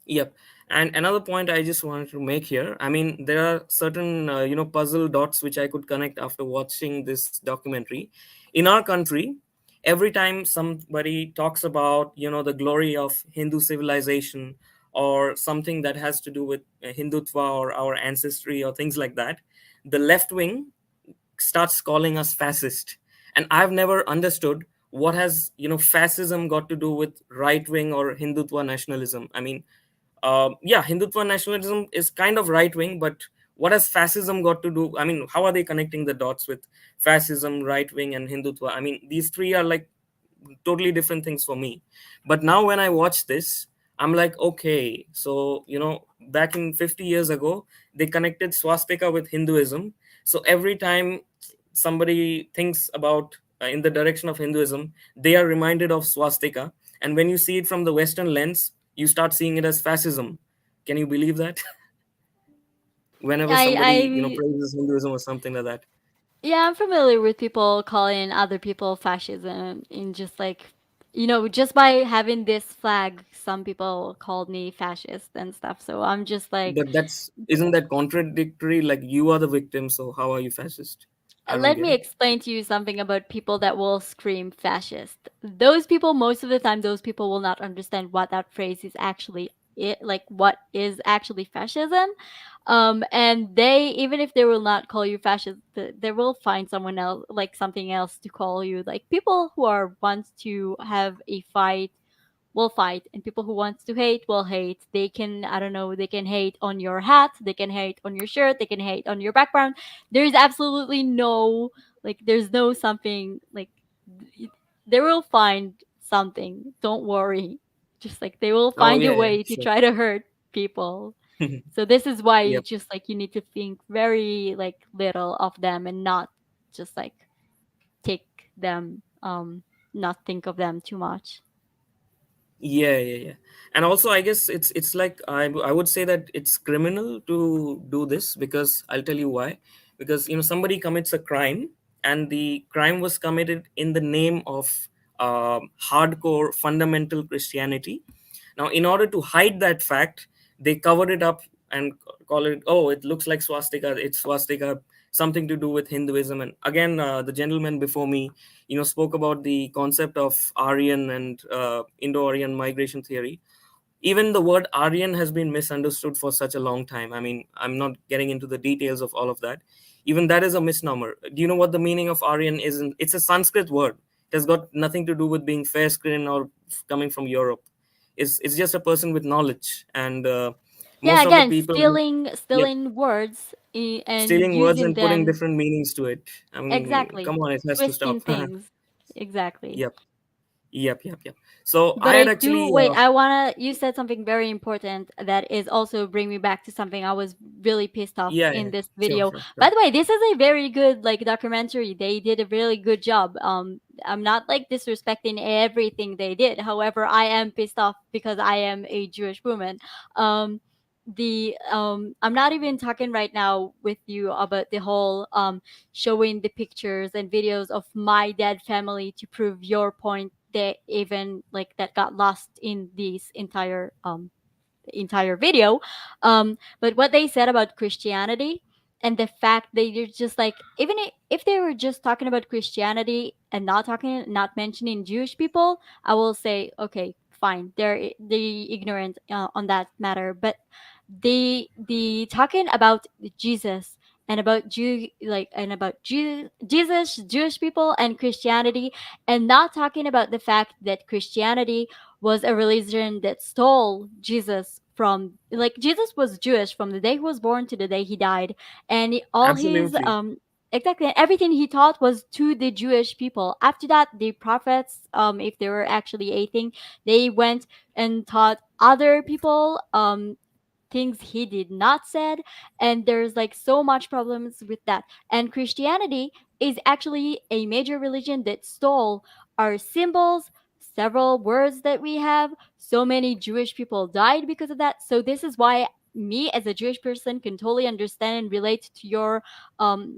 Yep. And another point I just wanted to make here, I mean, there are certain, puzzle dots which I could connect after watching this documentary. In our country, every time somebody talks about, the glory of Hindu civilization, or something that has to do with Hindutva or our ancestry or things like that, the left wing starts calling us fascist. And I've never understood what has, fascism got to do with right wing or Hindutva nationalism. I mean, yeah, Hindutva nationalism is kind of right wing, but what has fascism got to do? I mean, how are they connecting the dots with fascism, right wing, and Hindutva? I mean, these three are like totally different things for me. But now when I watch this, I'm like, okay, so back in 50 years ago, they connected swastika with Hinduism. So every time somebody thinks about in the direction of Hinduism, they are reminded of swastika. And when you see it from the Western lens, you start seeing it as fascism. Can you believe that? Whenever I somebody I praises Hinduism or something like that. Yeah, I'm familiar with people calling other people fascism, and just like, just by having this flag, some people called me fascist and stuff. So I'm just like, But that's isn't that contradictory? Like, you are the victim, so how are you fascist? I don't let get me it. explain to you something about people that will scream fascist. Those people, most of the time, those people will not understand what that phrase is actually, like what is actually fascism. And they, even if they will not call you fascist, they will find someone else, like something else to call you. Like people who are wants to have a fight will fight, and people who wants to hate will hate. They can, I don't know, they can hate on your hat, they can hate on your shirt, they can hate on your background. There's absolutely no, like there's no something like th- they will find something, don't worry. Just like they will Oh find yeah, a yeah, way to sure. try to hurt people. So this is why you Yep. just like you need to think very like little of them, and not just like take them, not think of them too much. Yeah, yeah, yeah. And also, I guess it's like I would say that it's criminal to do this, because I'll tell you why. Because somebody commits a crime, and the crime was committed in the name of hardcore fundamental Christianity. Now, in order to hide that fact, they covered it up and call it, oh, it looks like swastika. It's swastika, something to do with Hinduism. And again, the gentleman before me, spoke about the concept of Aryan and Indo-Aryan migration theory. Even the word Aryan has been misunderstood for such a long time. I mean, I'm not getting into the details of all of that. Even that is a misnomer. Do you know what the meaning of Aryan is? It's a Sanskrit word. It has got nothing to do with being fair skinned or coming from Europe. It's just a person with knowledge and Yeah, most of the again, people, yep, stealing words and stealing words using and putting them. different meanings to it. I mean, Exactly. come on, it has to stop. Twisting things. Exactly. Yep, yep. So But I had I do actually, wait. I wanna. You said something very important that is also bring me back to something I was really pissed off yeah, in this sure, video. sure, By sure. the way, this is a very good like documentary. They did a really good job. I'm not like disrespecting everything they did. However, I am pissed off because I am a Jewish woman. Um, I'm not even talking right now with you about the whole showing the pictures and videos of my dead family to prove your point, that even like that got lost in this entire video. But what they said about Christianity and the fact that you're just like, even if they were just talking about Christianity and not mentioning Jewish people, I will say okay, fine, they ignorant on that matter. But the talking about Jesus and about Jesus, Jewish people, and Christianity, and not talking about the fact that Christianity was a religion that stole Jesus from, like, Jesus was Jewish from the day he was born to the day he died, and all his Absolutely. exactly, and everything he taught was to the Jewish people. After that, the prophets, if they were actually a thing, they went and taught other people things he did not said, and there's like so much problems with that. And Christianity is actually a major religion that stole our symbols, several words that we have. So many Jewish people died because of that. So this is why me as a Jewish person can totally understand and relate to your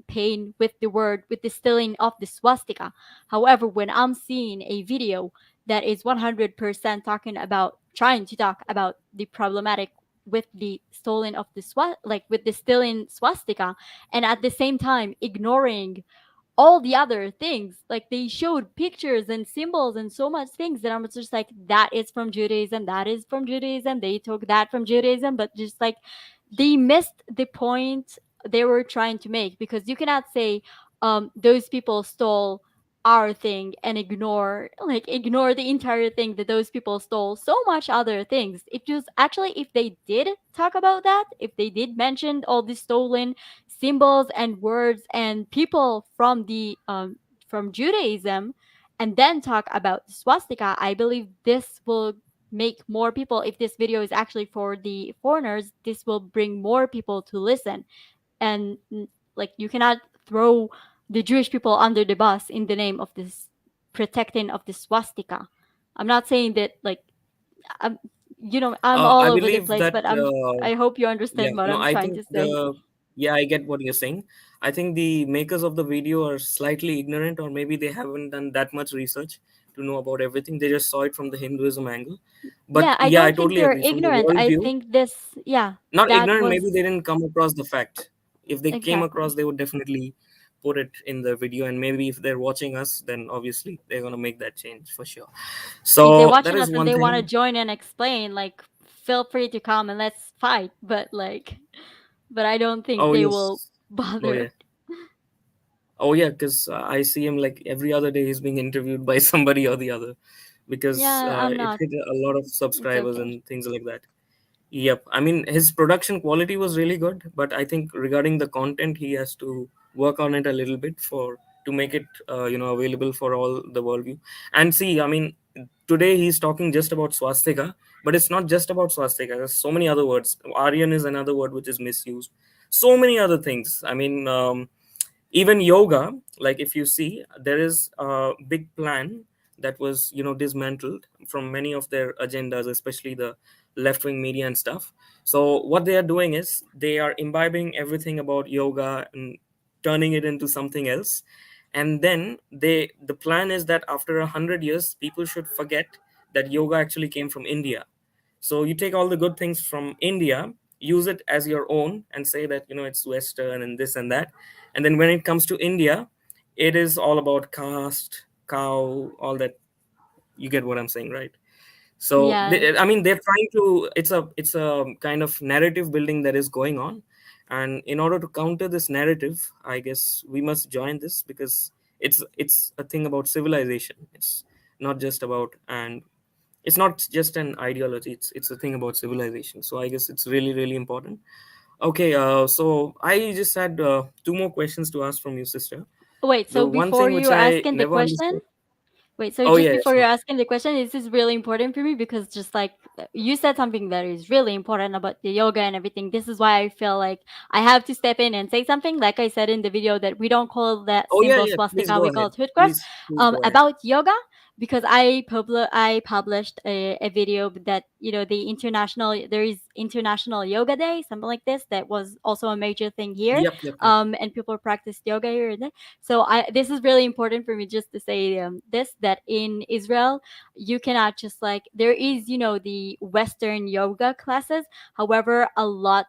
pain with the word, with the stealing of the swastika. However, when I'm seeing a video that is 100% talking about, trying to talk about the problematic with the stolen of the like with the stealing swastika, and at the same time ignoring all the other things, like they showed pictures and symbols and so much things that I'm just like, that is from Judaism, that is from Judaism, they took that from Judaism, but just like they missed the point they were trying to make, because you cannot say those people stole our thing and ignore the entire thing that those people stole so much other things. It just actually, if they did talk about that, if they did mention all the stolen symbols and words and people from Judaism, and then talk about the swastika, I believe this will make more people. If this video is actually for the foreigners, this will bring more people to listen. And like, you cannot throw the Jewish people under the bus in the name of this protecting of the swastika. I'm not saying that like I'm, I'm all I over the believe place, that, but I hope you yeah, understand what no, I'm I trying think to say. yeah, I get what you're saying. I think the makers of the video are slightly ignorant, or maybe they haven't done that much research to know about everything. They just saw it from the Hinduism angle. But Yeah, I yeah, I don't think totally they're agree. From the ignorant. I worldview, think this, yeah, not that ignorant, maybe was they didn't come across the fact. If they came exactly. across, they would definitely put it in the video. And maybe if they're watching us, then obviously they're going to make that change for sure. If they're So that watching is us and one they want to thing. join and explain, like, feel free to come and let's fight. But like, but I don't think Oh, they will yes. Oh, bother. yeah. Oh yeah, because I see him like every other day. He's being interviewed by somebody or the other, because Yeah, I'm it not. hit a lot of It's subscribers okay. and things like that. Yep, I mean his production quality was really good, but I think regarding the content, he has to work on it a little bit for to make it available for all the worldview. And see, I mean, today he's talking just about swastika, but it's not just about swastika. There's so many other words. Aryan is another word which is misused. So many other things. I mean, even yoga, like if you see, there is a big plan that was dismantled from many of their agendas, especially the left-wing media and stuff. So what they are doing is they are imbibing everything about yoga and turning it into something else. And then the plan is that after 100 years people should forget that yoga actually came from India. So you take all the good things from India, use it as your own, and say that it's Western and this and that. And then when it comes to India, it is all about caste, cow, all that. You get what I'm saying, right? So Yeah. I mean, they're trying to. It's a kind of narrative building that is going on, and in order to counter this narrative, I guess we must join this, because it's a thing about civilization. It's not just about, and it's not just an ideology, it's a thing about civilization. So I guess it's really really important. Okay, so I just had two more questions to ask from you, sister. Wait, The so one before thing which you I asking the never question, understood. wait, so Oh just yeah, yeah, before you're sure. asking the question, this is really important for me because just like you said something that is really important about the yoga and everything. This is why I feel like I have to step in and say something. Like I said in the video, that we don't call that Oh yeah, symbol yeah. Please swastika, go we call ahead. it hood cross. Please go ahead. About yoga, because I published a video that, you know, there is International Yoga Day, something like this, that was also a major thing here, Yep, yep, yep. and people practice yoga here and there. So I this is really important for me just to say this, that in Israel you cannot just like, there is, you know, the Western yoga classes. However, a lot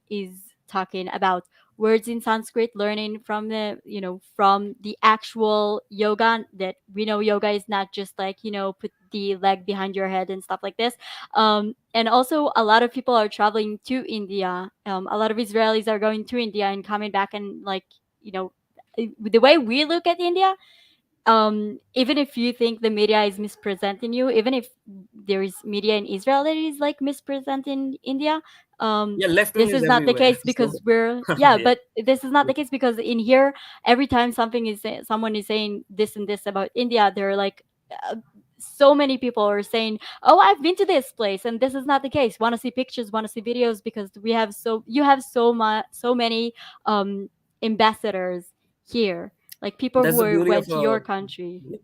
is talking about words in Sanskrit, learning from the, you know, from the actual yoga, that we know yoga is not just like, you know, put the leg behind your head and stuff like this. And also a lot of people are traveling to India. A lot of Israelis are going to India and coming back, and like, you know, the way we look at India, even if you think the media is misrepresenting you, even if there is media in Israel that is like misrepresenting India, um Yeah, left wing this is is not the everywhere. case So because we're, yeah, yeah, but this is not yeah. the case because in here, every time someone is saying this and this about India, they're like, uh, so many people are saying, oh, I've been to this place, and this is not the case. Want to see pictures, want to see videos, because we have so you have so much so many um ambassadors here, like people That's who the beauty of went to a your country. yeah,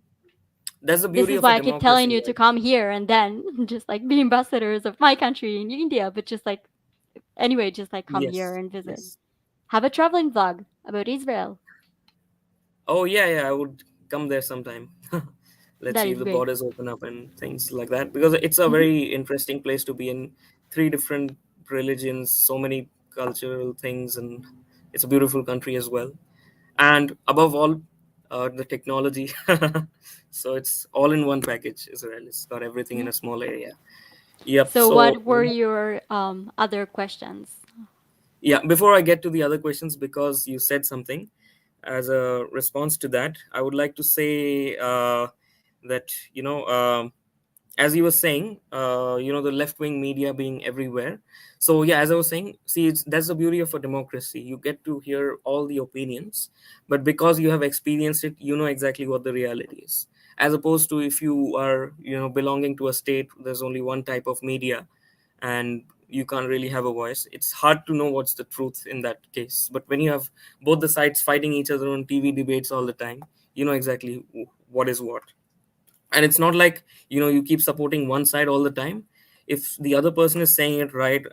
that's the This beauty is of a why I keep telling democracy, you to right? come here and then just like be ambassadors of my country in India, but just like, anyway, just like come here Yes, and visit. yes. Have a traveling vlog about Israel. Oh yeah, yeah. I would come there sometime. Let's That see is if the great. borders open up and things like that, because it's a Hmm. very interesting place to be in. Three different religions, so many cultural things, and it's a beautiful country as well. And above all, the technology. So it's all in one package. Israel, it's got everything in Yeah. a small area. Yep. So So what were your other questions? yeah, before I get to the other questions, because you said something as a response to that, I would like to say that as you were saying, the left wing media being everywhere. So yeah, as I was saying, see, that's the beauty of a democracy. You get to hear all the opinions, but because you have experienced it, you know exactly what the reality is. As opposed to if you are, belonging to a state, there's only one type of media, and you can't really have a voice. It's hard to know what's the truth in that case. But when you have both the sides fighting each other on TV debates all the time, you know exactly what is what. And it's not like you keep supporting one side all the time. If the other person is saying it right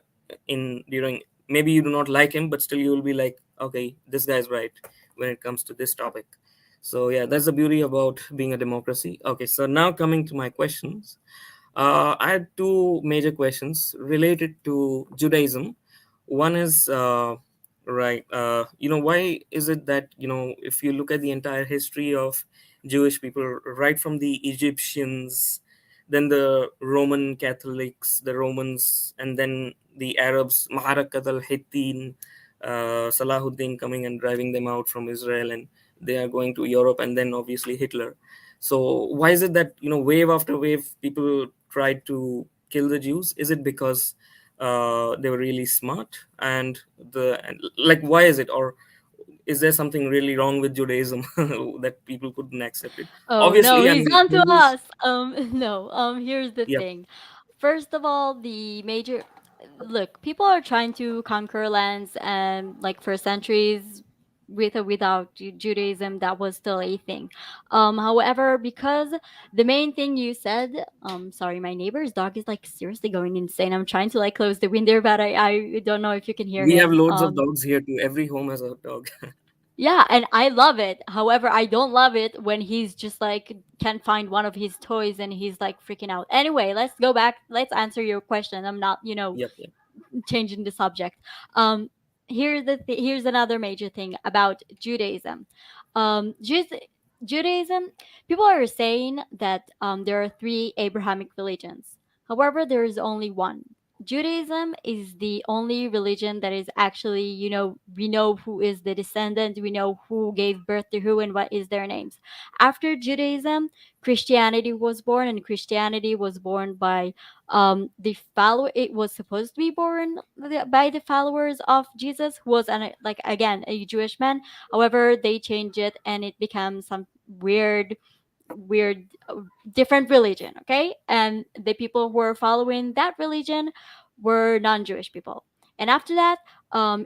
in during, maybe you do not like him, but still you will be like, okay, this guy's right when it comes to this topic. So yeah, that's the beauty about being a democracy. Okay, so now coming to my questions. I had two major questions related to Judaism. One is right. Why is it that if you look at the entire history of Jewish people, right from the Egyptians, then the Roman Catholics, the Romans, and then the Arabs, Maharakat al-Hittin, Salahuddin coming and driving them out from Israel, and they are going to Europe, and then obviously Hitler. So why is it that wave after wave people tried to kill the Jews? Is it because they were really smart, and like, why is it, or is there something really wrong with Judaism that people couldn't accept it? Oh no, Obviously, I he's mean, on to Hindus. us. No. Here's the Yeah, thing. First of all, the major look, people are trying to conquer lands, and like for centuries, with or without Judaism, that was still a thing. However, because the main thing you said, sorry, my neighbor's dog is like seriously going insane. I'm trying to like close the window, but I don't know if you can hear we have him. loads of dogs here too. Every home has a dog. Yeah, and I love it. However, I don't love it when he's just like can't find one of his toys and he's like freaking out. Anyway, let's go back. Let's answer your question. I'm not, Yep, yep. changing the subject. Um, here's another major thing about Judaism. Judaism, people are saying that there are three Abrahamic religions. However, there is only one. Judaism is the only religion that is actually, we know who is the descendant, we know who gave birth to who and what is their names. After Judaism, Christianity was born, and Christianity was born by the follow. It was supposed to be born by the followers of Jesus, who was like again a Jewish man. However, they changed it, and it became some weird different religion, okay, and the people who were following that religion were non-Jewish people. And after that,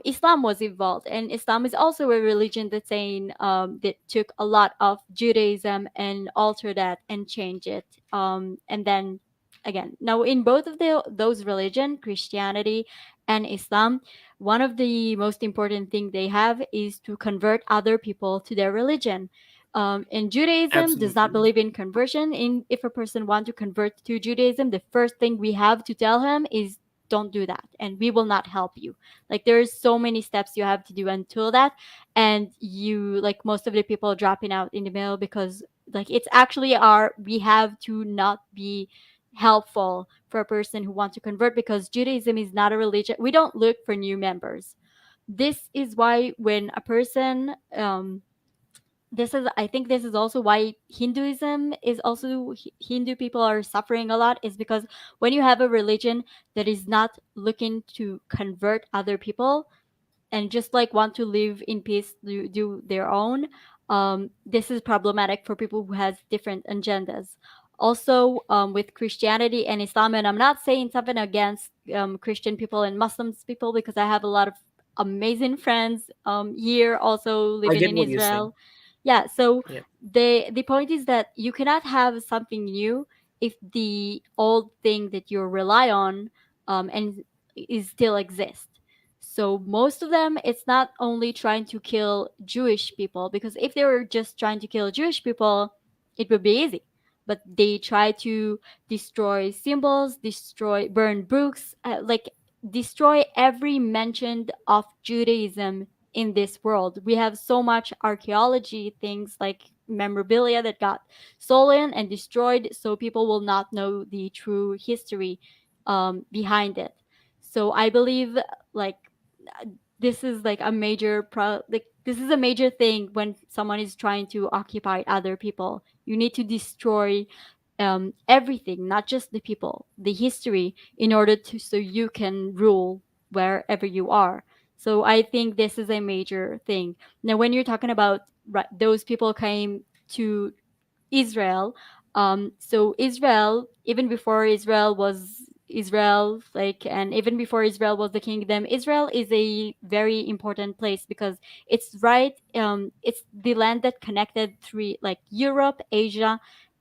Islam was evolved, and Islam is also a religion that's saying that took a lot of Judaism and altered that and changed it, and then again, now in both of those religion, Christianity and Islam, one of the most important thing they have is to convert other people to their religion. And Judaism does not Absolutely. believe in conversion. In If a person wants to convert to Judaism, the first thing we have to tell him is don't do that, and we will not help you. Like there's so many steps you have to do until that, and you like most of the people dropping out in the middle because like it's actually our we have to not be helpful for a person who wants to convert because Judaism is not a religion. We don't look for new members. This is why when a person this is I think this is also why Hinduism is also Hindu people are suffering a lot, is because when you have a religion that is not looking to convert other people and just like want to live in peace, do their own, this is problematic for people who has different agendas. Also, with Christianity and Islam, and I'm not saying something against Christian people and Muslims people because I have a lot of amazing friends here also I living get in what you're saying. Israel. Yeah, so Yeah. the point is that you cannot have something new if the old thing that you rely on and is still exist. So most of them, it's not only trying to kill Jewish people, because if they were just trying to kill Jewish people, it would be easy. But they try to destroy symbols, burn books, like destroy every mention of Judaism in this world. We have so much archaeology things like memorabilia that got stolen and destroyed, so people will not know the true history behind it. So I believe like this is like a like this is a major thing when someone is trying to occupy other people. You need to destroy everything, not just the people, the history, in order to so you can rule wherever you are. So I think this is a major thing. Now, when you're talking about right, those people came to Israel. So Israel, even before Israel was Israel, like, and even before Israel was the kingdom, Israel is a very important place because it's right. It's the land that connected three, like Europe, Asia,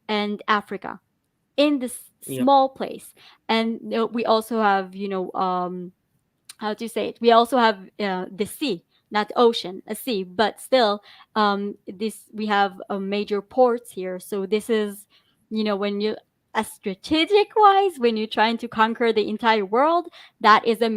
and Africa, in this Yeah. small place. And we also have, how to say it, we also have the sea, not ocean, a sea, but still this we have major ports here. So this is, when you, a strategic wise, when you're trying to conquer the entire world, that is a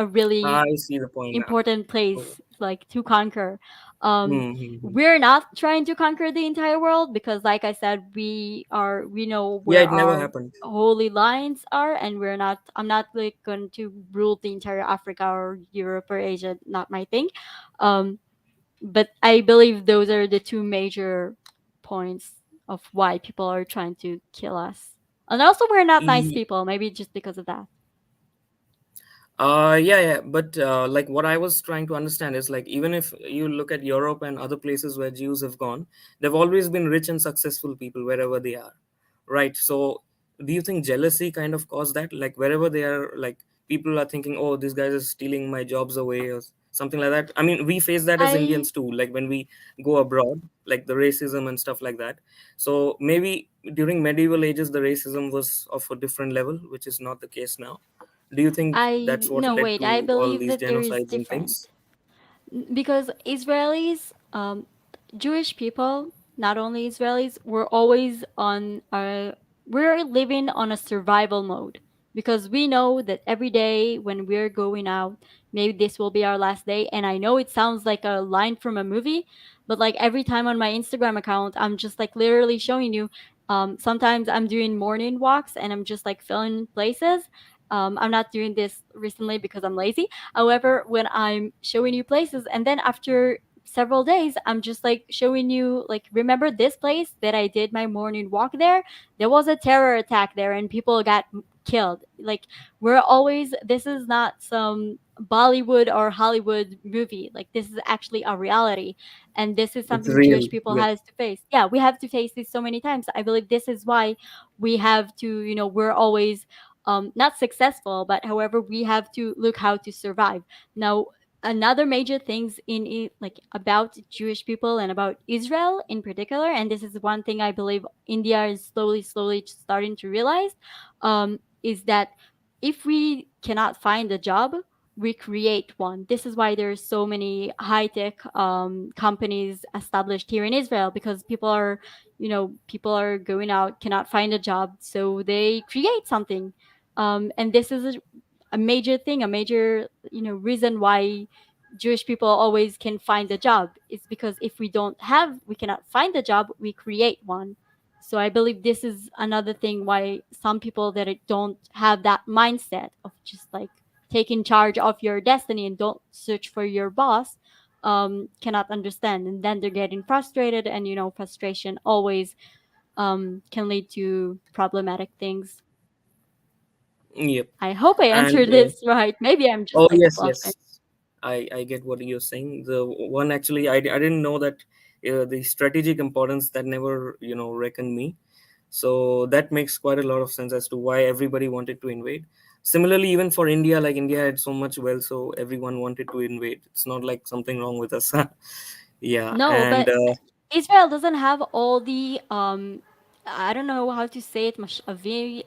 really I see the point now. important Oh. place like to conquer. um Mm-hmm. we're not trying to conquer the entire world because like I said, we know Yeah, where it never our happened. holy lines are, and I'm not like going to rule the entire Africa or Europe or Asia, not my thing. But I believe those are the two major points of why people are trying to kill us. And also we're not nice E- people, maybe just because of that. Yeah, yeah, but like what I was trying to understand is like even if you look at Europe and other places where Jews have gone, they've always been rich and successful people wherever they are, right? So do you think jealousy kind of caused that? Like wherever they are, like people are thinking, oh, this guy is stealing my jobs away or something like that. I mean, we face that as I Indians too, like when we go abroad, like the racism and stuff like that. So maybe during medieval ages, the racism was of a different level, which is not the case now. Do you think I that's what no led wait, I to all believe these that there is genocides and different. things? Because Israelis, Jewish people, not only Israelis, we're always on we're living on a survival mode because we know that every day when we're going out, maybe this will be our last day. And I know it sounds like a line from a movie, but like every time on my Instagram account, I'm just like literally showing you. Sometimes I'm doing morning walks and I'm just like filling places, I'm not doing this recently because I'm lazy. However, when I'm showing you places, and then after several days, I'm just like showing you, like, remember this place that I did my morning walk there? There was a terror attack there, and people got killed. Like, we're always, this is not some Bollywood or Hollywood movie. Like, this is actually a reality, and this is It's something real. Jewish people Yep. has to face. Yeah, we have to face this so many times. I believe this is why we have to, we're always not successful, but however, we have to look how to survive. Now, another major things like about Jewish people and about Israel in particular, and this is one thing I believe India is slowly starting to realize, is that if we cannot find a job, we create one. This is why there's so many high tech companies established here in Israel, because people are going out, cannot find a job, so they create something. And this is a major thing, a major reason why Jewish people always can find a job, is because if we cannot find a job, we create one. So I believe this is another thing why some people that don't have that mindset of just like taking charge of your destiny and don't search for your boss, cannot understand, and then they're getting frustrated, and frustration always can lead to problematic things. Yep. I hope I And answered this right. Maybe I'm just oh like yes, bluffing. yes. I get what you're saying. The one actually I didn't know that the strategic importance that never reckoned me. So that makes quite a lot of sense as to why everybody wanted to invade. Similarly, even for India, like India had so much wealth, so everyone wanted to invade. It's not like something wrong with us. Yeah, No, and but Israel doesn't have all the I don't know how to say it.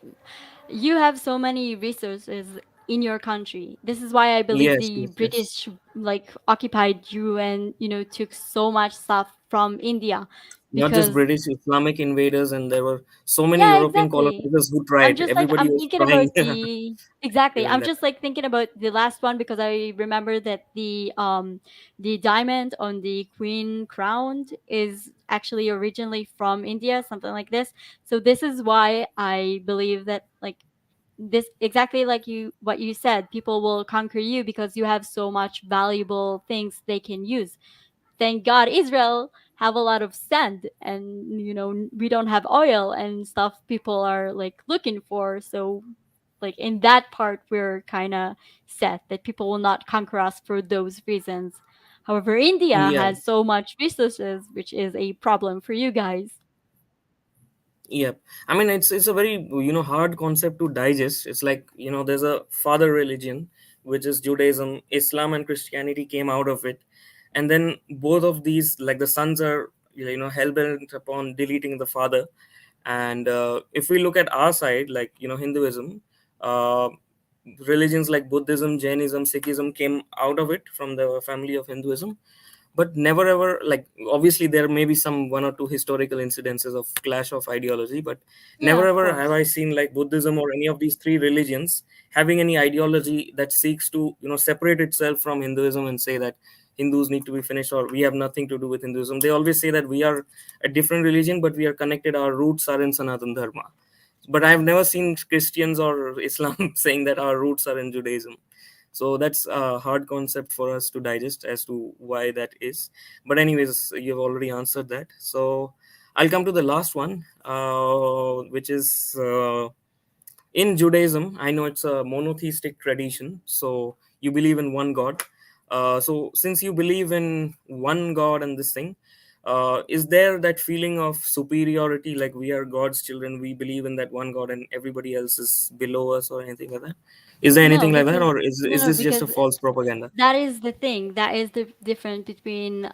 You have so many resources in your country. This is why I believe yes, the yes, yes. British like occupied you and took so much stuff from India, Not just because British, Islamic invaders, and there were so many yeah, European exactly. colonizers who tried. Everybody I'm was thinking about trying the exactly. during I'm that just like thinking about the last one because I remember that the diamond on the queen crown is actually originally from India, something like this. So this is why I believe that, like, this exactly like what you said, people will conquer you because you have so much valuable things they can use. Thank God Israel have a lot of sand, and we don't have oil and stuff people are like looking for. So like in that part we're kind of set that people will not conquer us for those reasons. However, India yeah. has so much resources, which is a problem for you guys. Yeah, I mean it's a very hard concept to digest. It's like there's a father religion, which is Judaism. Islam and Christianity came out of it, and then both of these, like, the sons are hell bent upon deleting the father. And if we look at our side, like Hinduism, uh, religions like Buddhism, Jainism, Sikhism came out of it from the family of Hinduism, but never ever, like, obviously there may be some one or two historical incidences of clash of ideology, but Yeah, never of ever have I course. seen like Buddhism or any of these three religions having any ideology that seeks to separate itself from Hinduism and say that Hindus need to be finished or we have nothing to do with Hinduism. They always say that we are a different religion but we are connected, our roots are in Sanatan Dharma. But I've never seen Christians or Islam saying that our roots are in Judaism. So that's a hard concept for us to digest as to why that is. But anyways, you've already answered that. So I'll come to the last one, which is in Judaism. I know it's a monotheistic tradition, so you believe in one God. So since you believe in one God and this thing, is there that feeling of superiority, like we are God's children, we believe in that one God, and everybody else is below us, or anything like that? Is there No, anything like that, because or is no, is no, this just a because false propaganda? that is the thing. That is the difference between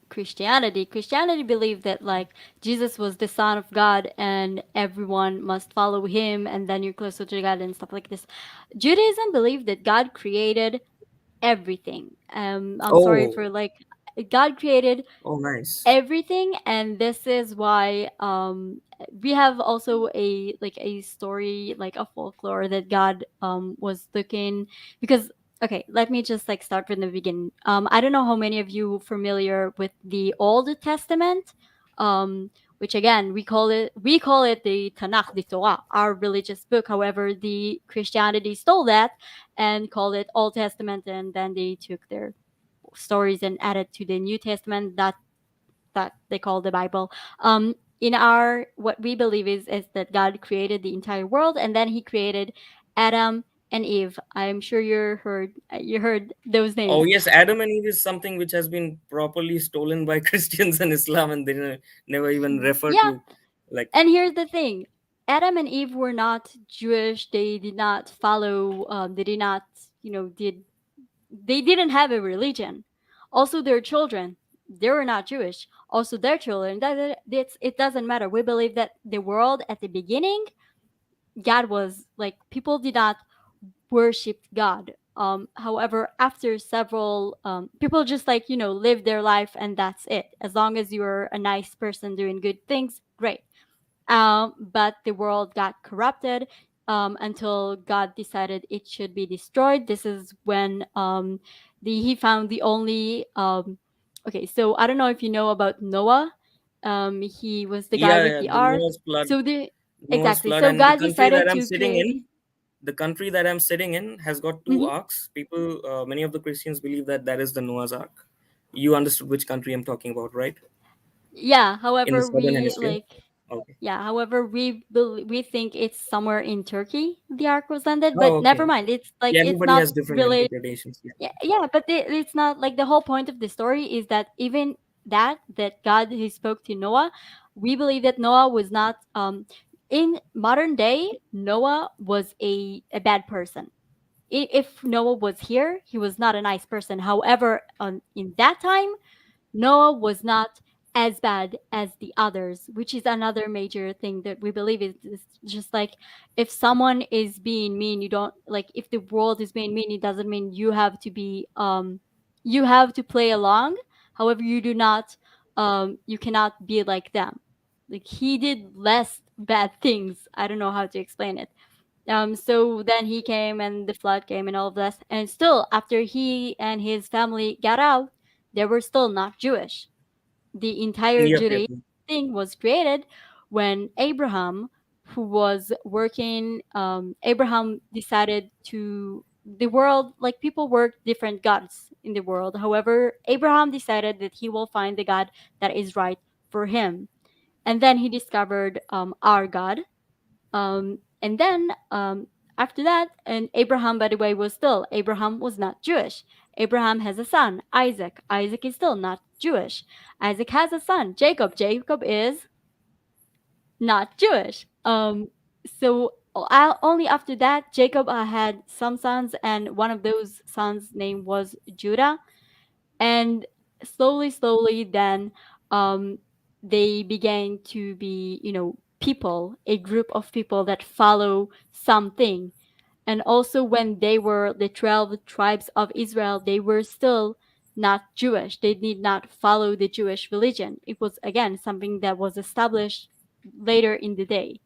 Christianity. Christianity believed that like Jesus was the Son of God and everyone must follow him, and then you're closer to God and stuff like this. Judaism believed that God created everything. I'm sorry Oh, for like, God created oh, nice. everything, and this is why we have also a like a story, like a folklore, that God was looking, because okay, let me just like start from the beginning. I don't know how many of you familiar with the Old Testament, um which again we call it the Tanakh, the Torah, our religious book. However, the Christianity stole that and called it Old Testament, and then they took their stories and added to the New Testament that they call the Bible. In our what we believe is that God created the entire world, and then He created Adam and Eve. I'm sure you heard those Oh names. yes, Adam and Eve is something which has been properly stolen by Christians and Islam, and they never even refer Yeah, to, like. and here's the thing: Adam and Eve were not Jewish. They did not follow. They did not, did they didn't have a religion. Also, their children, they were not Jewish. Also, their children, it doesn't matter. We believe that the world at the beginning, God was like, people did not worship God. However, after several, people just like, live their life and that's it. As long as you're a nice person doing good things, great. But the world got corrupted until God decided it should be destroyed. This is when he found the only. Okay, so I don't know if you know about Noah. He was the guy Yeah, with yeah, the the ark. So Noah's exactly. flood, So and the God country that decided I'm to sitting create. in, the country that I'm sitting in has got two Mhm. arcs. People, many of the Christians believe that that is the Noah's Ark. You understood which country I'm talking about, right? Yeah. In the However, southern we hemisphere. like. Okay. Yeah. However, we think it's somewhere in Turkey the ark was landed, Oh, but never okay. mind. It's like Yeah, it's everybody not has different related. interpretations. Yeah. Yeah, yeah, but it's not like the whole point of the story is that even that God he spoke to Noah, we believe that Noah was not in modern day Noah was a bad person. If Noah was here, he was not a nice person. However, in that time, Noah was not as bad as the others, which is another major thing that we believe is just like if someone is being mean, you don't like if the world is being mean, it doesn't mean you have to play along. However, you cannot be like them. Like he did less bad things. I don't know how to explain it. So then he came and the flood came and all of this. And still, after he and his family got out, they were still not Jewish. The entire Yep, yep. Judaism thing was created when Abraham, who was working, Abraham decided to, the world, like people work different gods in the world. However, Abraham decided that he will find the God that is right for him. And then he discovered our God, and then after that, and Abraham, by the way, Abraham was not Jewish. Abraham has a son, Isaac. Isaac is still not Jewish. Isaac has a son, Jacob. Jacob is not Jewish. So only after that, Jacob had some sons, and one of those sons' name was Judah. And slowly then um they began to be, people, a group of people that follow something. And also when they were the 12 tribes of Israel, they were still not Jewish. They did not follow the Jewish religion. It was again something that was established later in the day.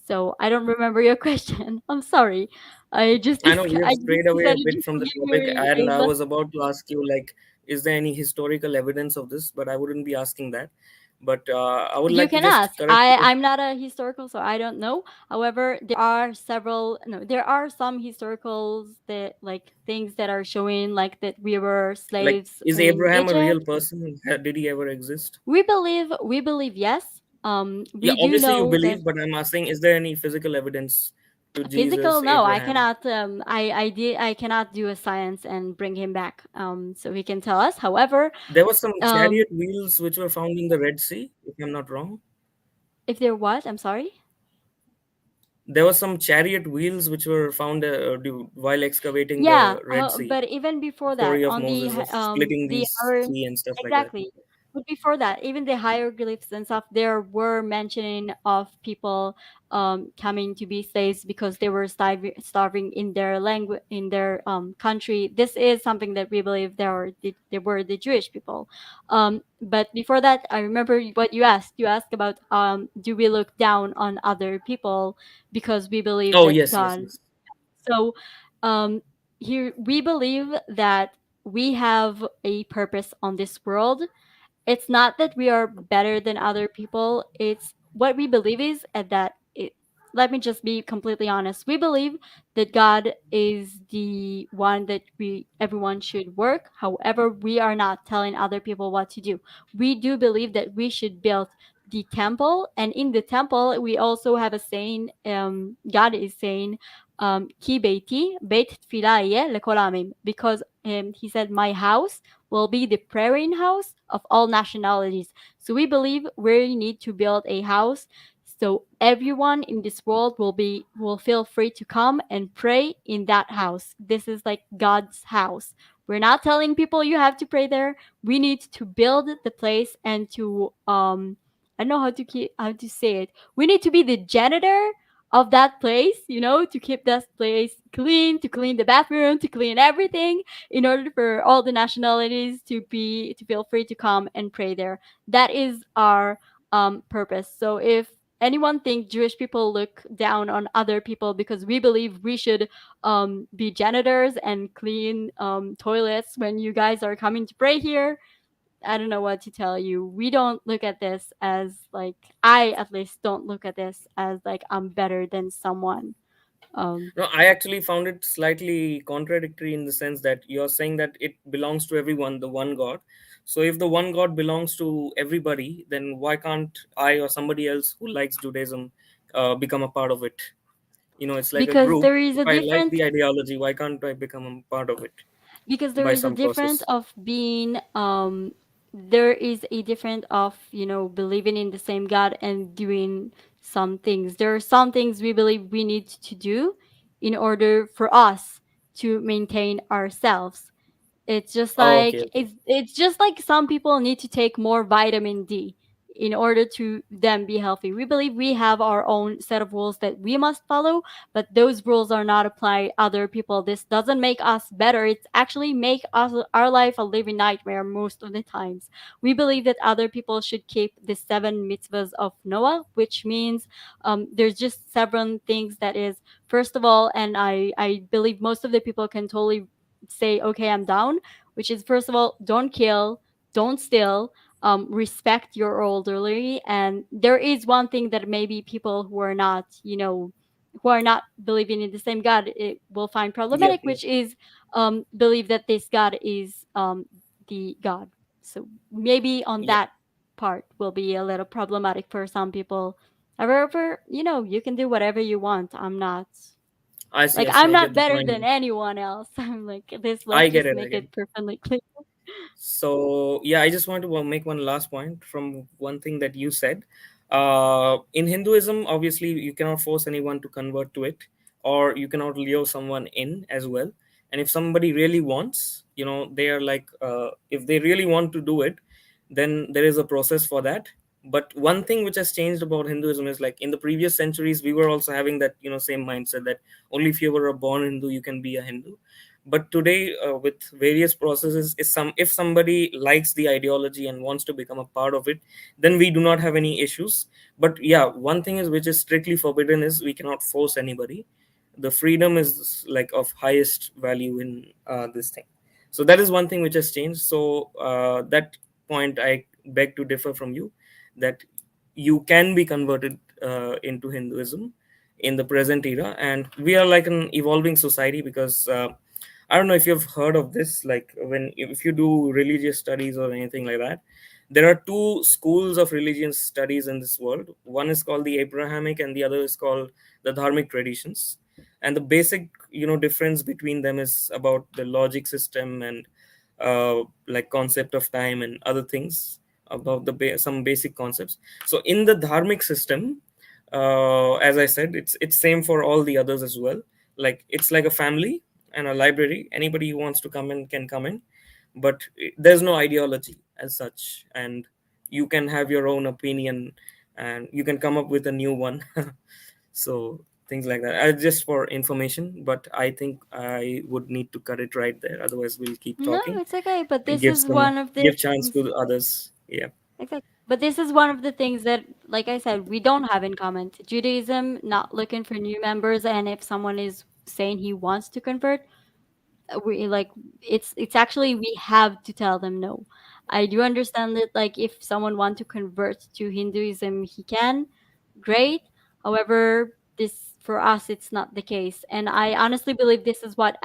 So I don't remember your question. I'm sorry. I know we have I just strayed away a decided bit just from to the give topic, you and a I lesson. was about to ask you, like, is there any historical evidence of this? But I wouldn't be asking that. But I would You like to can just ask. correct you. I'm not a historical, so I don't know. However, there are several. No, there are some historicals that like things that are showing like that we were Like, slaves is in Abraham a real Egypt. person? Did he ever exist? We believe yes. Yeah, We do obviously you know that believe, but I'm asking, is there any physical evidence to physical. Jesus, No, I Abraham? cannot. I cannot do a science and bring him back. So he can tell us. However, There was some um, chariot wheels which were found in the Red Sea, if I'm not wrong. if there was, I'm sorry. There was some chariot wheels which were found while excavating Yeah, the Red Sea. but even The before that, story of on Moses of splitting the these sea and stuff like that. exactly. But before that, even the hieroglyphs and stuff, there were mentioning of people coming to be slaves because they were starving in their language, in their country. This is something that we believe there were the Jewish people. But before that, I remember what you asked. You asked about do we look down on other people because we believe Oh that yes, yes, God. yes. So um, here we believe that we have a purpose on this world, it's not that we are better than other people. It's what we believe is that it, let me just be completely honest. We believe that God is the one that we everyone should work. However, we are not telling other people what to do. We do believe that we should build the temple, and in the temple we also have a saying. God is saying, "Ki beiti beit tfilaye lekolamim," because he said, "My house will be the praying house of all nationalities." So we believe we need to build a house so everyone in this world will feel free to come and pray in that house. This is like God's house. We're not telling people you have to pray there. We need to build the place and to I don't know how to say it. We need to be the janitor of that place, to keep that place clean, to clean the bathroom, to clean everything in order for all the nationalities to feel free to come and pray there. That is our purpose. So if anyone think Jewish people look down on other people because we believe we should be janitors and clean toilets when you guys are coming to pray here, I don't know what to tell you. We don't look at this as like, I at least don't look at this as like I'm better than someone. Um, No, I actually found it slightly contradictory in the sense that you're saying that it belongs to everyone, the one God. So if the one God belongs to everybody, then why can't I or somebody else who likes Judaism become a part of it? It's like a because group. there is If a I like difference the ideology, why can't I become a part of it because there by is a some difference process? of being there is a difference of believing in the same God and doing some things. There are some things we believe we need to do in order for us to maintain ourselves. Oh, okay, okay. It's just like some people need to take more vitamin D in order to them be healthy. We believe we have our own set of rules that we must follow, but those rules are not applied other people. This doesn't make us better. It's actually make us our life a living nightmare most of the times. We believe that other people should keep the 7 mitzvahs of Noah, which means there's just several things that is first of all, and I believe most of the people can totally say, okay, I'm down, which is first of all, don't kill, don't steal, respect your elderly. And there is one thing that maybe people who are not believing in the same God, it will find Yep, problematic, yep. which is believe that this God is the God. So maybe on Yeah, that part will be a little problematic for some people. However, you can do whatever you want. I'm not I see, like I see. I'm I get not the better point. than anyone else. I'm like this. I Let's get just it. I make get it. it perfectly clear. So yeah, I just want to make one last point from one thing that you said. In Hinduism, obviously, you cannot force anyone to convert to it, or you cannot lure someone in as well. And if somebody really wants, they are like, if they really want to do it, then there is a process for that. But one thing which has changed about Hinduism is, like, in the previous centuries, we were also having that same mindset that only if you were a born Hindu, you can be a Hindu. But today, with various processes, if somebody likes the ideology and wants to become a part of it, then we do not have any issues. But yeah, one thing is which is strictly forbidden is we cannot force anybody. The freedom is like of highest value in this thing. So that is one thing which has changed. So that point I beg to differ from you, that you can be converted into Hinduism in the present era, and we are like an evolving society, because I don't know if you've heard of this. Like, if you do religious studies or anything like that, there are two schools of religious studies in this world. One is called the Abrahamic, and the other is called the Dharmic traditions. And the basic, difference between them is about the logic system and like concept of time and other things about some basic concepts. So in the Dharmic system, as I said, it's same for all the others as well. Like, it's like a family and a library. Anybody who wants to come in can come in, but there's no ideology as such, and you can have your own opinion, and you can come up with a new one. So things like that. Just for information, but I think I would need to cut it right there. Otherwise, we'll keep No, talking it's okay. But and this is one of the give chance things. to the others. Yeah. Exactly. But this is one of the things that, like I said, we don't have in common. Judaism not looking for new members, and if someone is saying he wants to convert, we like it's actually we have to tell them no. I do understand that, like, if someone want to convert to Hinduism, he can. Great. However, this for us, it's not the case, and I honestly believe this is what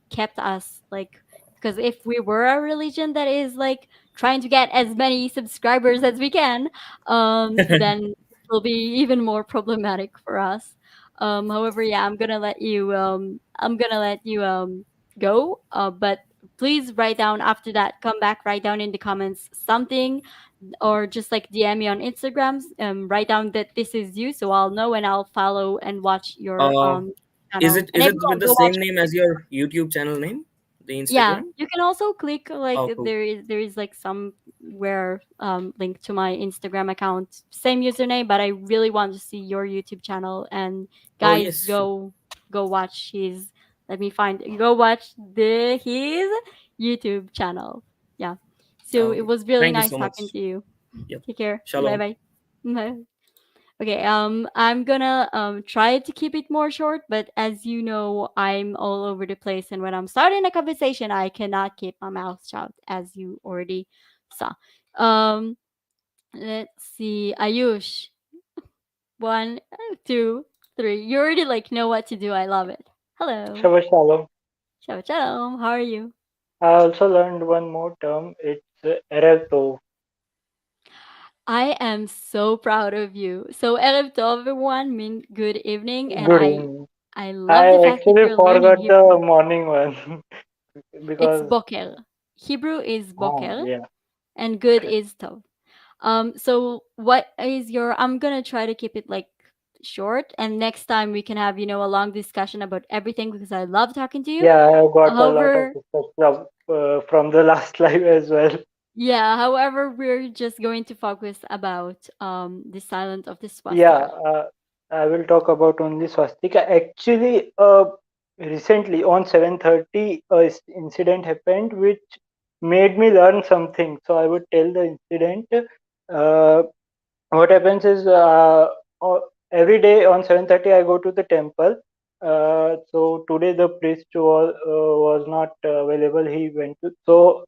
kept us like. Because if we were a religion that is like trying to get as many subscribers as we can, then it will be even more problematic for us. However, yeah, I'm gonna let you go. But please write down after that. Come back, write down in the comments something, or just like DM me on Instagram. Write down that this is you, so I'll know and I'll follow and watch your Uh, channel. And is it everyone, with the go watch. same name as your YouTube channel name, the Yeah, Instagram? you can also click like Oh, cool. there is like somewhere link to my Instagram account, same username, but I really want to see your YouTube channel. And Oh, guys, yes, sure. go watch his. Let me find. Go watch the his YouTube channel. Yeah. So it Okay. was really Thank you nice so talking much. to you. Yep. Take care. Bye Shalom. bye. Bye. Okay, I'm gonna try to keep it more short, but as you know, I'm all over the place, and when I'm starting a conversation, I cannot keep my mouth shut, as you already saw. Um, let's see, Ayush, one, two, three. You already like know what to do. I love it. Hello, Shabbat Shalom. shalom, shalom. How are you? I also learned one more term. It's Erev Tov, I am so proud of you. So, Erev Tov, everyone, mean good evening, and good I evening. I love the I fact that actually you're learning forgot the Hebrew. morning one It's because, boker. Hebrew is boker yeah. and good is tov. So what is your? I'm gonna try to keep it like short, and next time we can have a long discussion about everything because I love talking to you. Yeah, I got a lot of However, stuff from the last live as well. yeah. However, we're just going to focus about the silent of the Yeah, swastika. I will talk about only swastika. Actually, recently on 7:30, incident happened which made me learn something. So I would tell the incident. Uh, what happens is every day on 7:30 I go to the temple. So today the priest was not available. He went to, so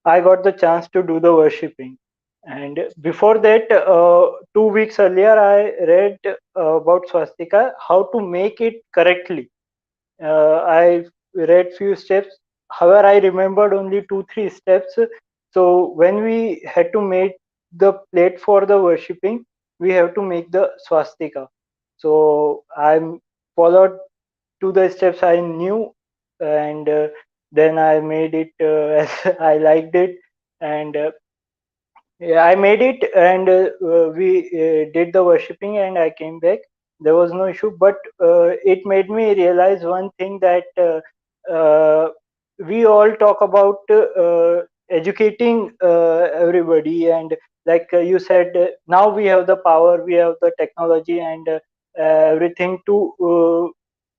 I got the chance to do the worshipping. And before that, 2 weeks earlier, I read about swastika, how to make it correctly. I read few steps. However, I remembered only 2 3 steps. So when we had to make the plate for the worshipping, we have to make the swastika. So I followed to the steps I knew, and then I made it as I liked it, and yeah, I made it, and we did the worshipping, and I came back. There was no issue, but it made me realize one thing that we all talk about educating everybody, and like you said, now we have the power, we have the technology, and everything to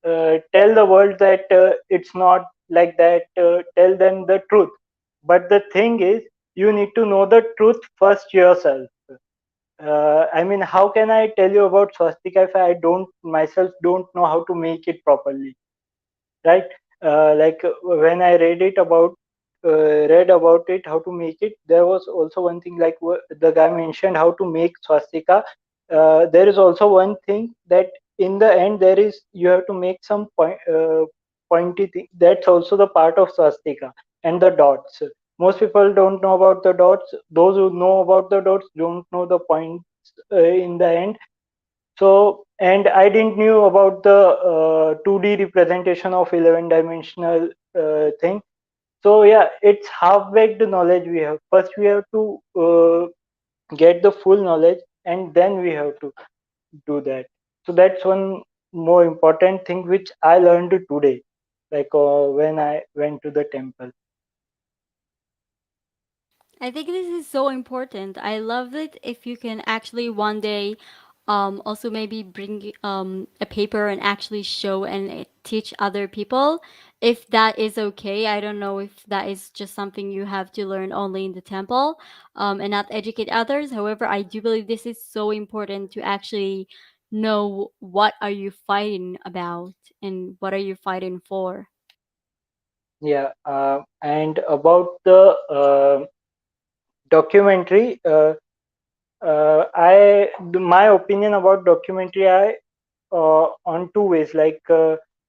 tell the world that it's not like that. Tell them the truth, but the thing is you need to know the truth first yourself. I mean, how can I tell you about swastika if I don't myself don't know how to make it properly, right? Like when I read about it, how to make it. There was also one thing like the guy mentioned how to make swastika. There is also one thing that in the end there is you have to make some pointy thing. That's also the part of swastika and the dots. Most people don't know about the dots. Those who know about the dots don't know the points in the end. So, and I didn't knew about the 2D representation of 11 dimensional thing. So yeah, it's half-baked knowledge we have. First, we have to get the full knowledge, and then we have to do that. So that's one more important thing which I learned today, like when I went to the temple. I think this is so important. I love it if you can actually one day also maybe bring a paper and actually show and teach other people. If that is okay, I don't know if that is just something you have to learn only in the temple and not educate others. However, I do believe this is so important to actually know what are you fighting about and what are you fighting for. Yeah, and about the documentary. My opinion about documentary, I on two ways. Like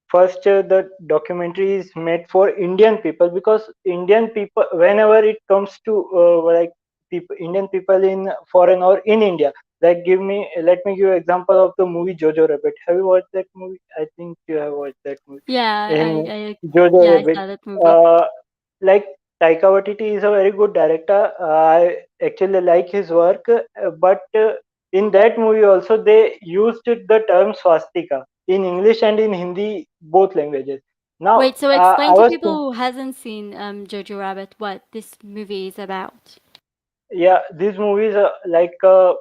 first, the documentary is made for Indian people, because Indian people, whenever it comes to like people, Indian people in foreign or in India, like let me give you example of the movie Jojo Rabbit. Have you watched that movie? I think you have watched that movie. Yeah, In I Jojo yeah, I Rabbit, saw that movie. uh, like Taika Waititi is a very good director. I actually like his work, but in that movie also they used the term swastika in English and in Hindi, both languages. Now, Wait, so I explain to was people who hasn't seen Jojo Rabbit what this movie is about. yeah, these movies are like uh,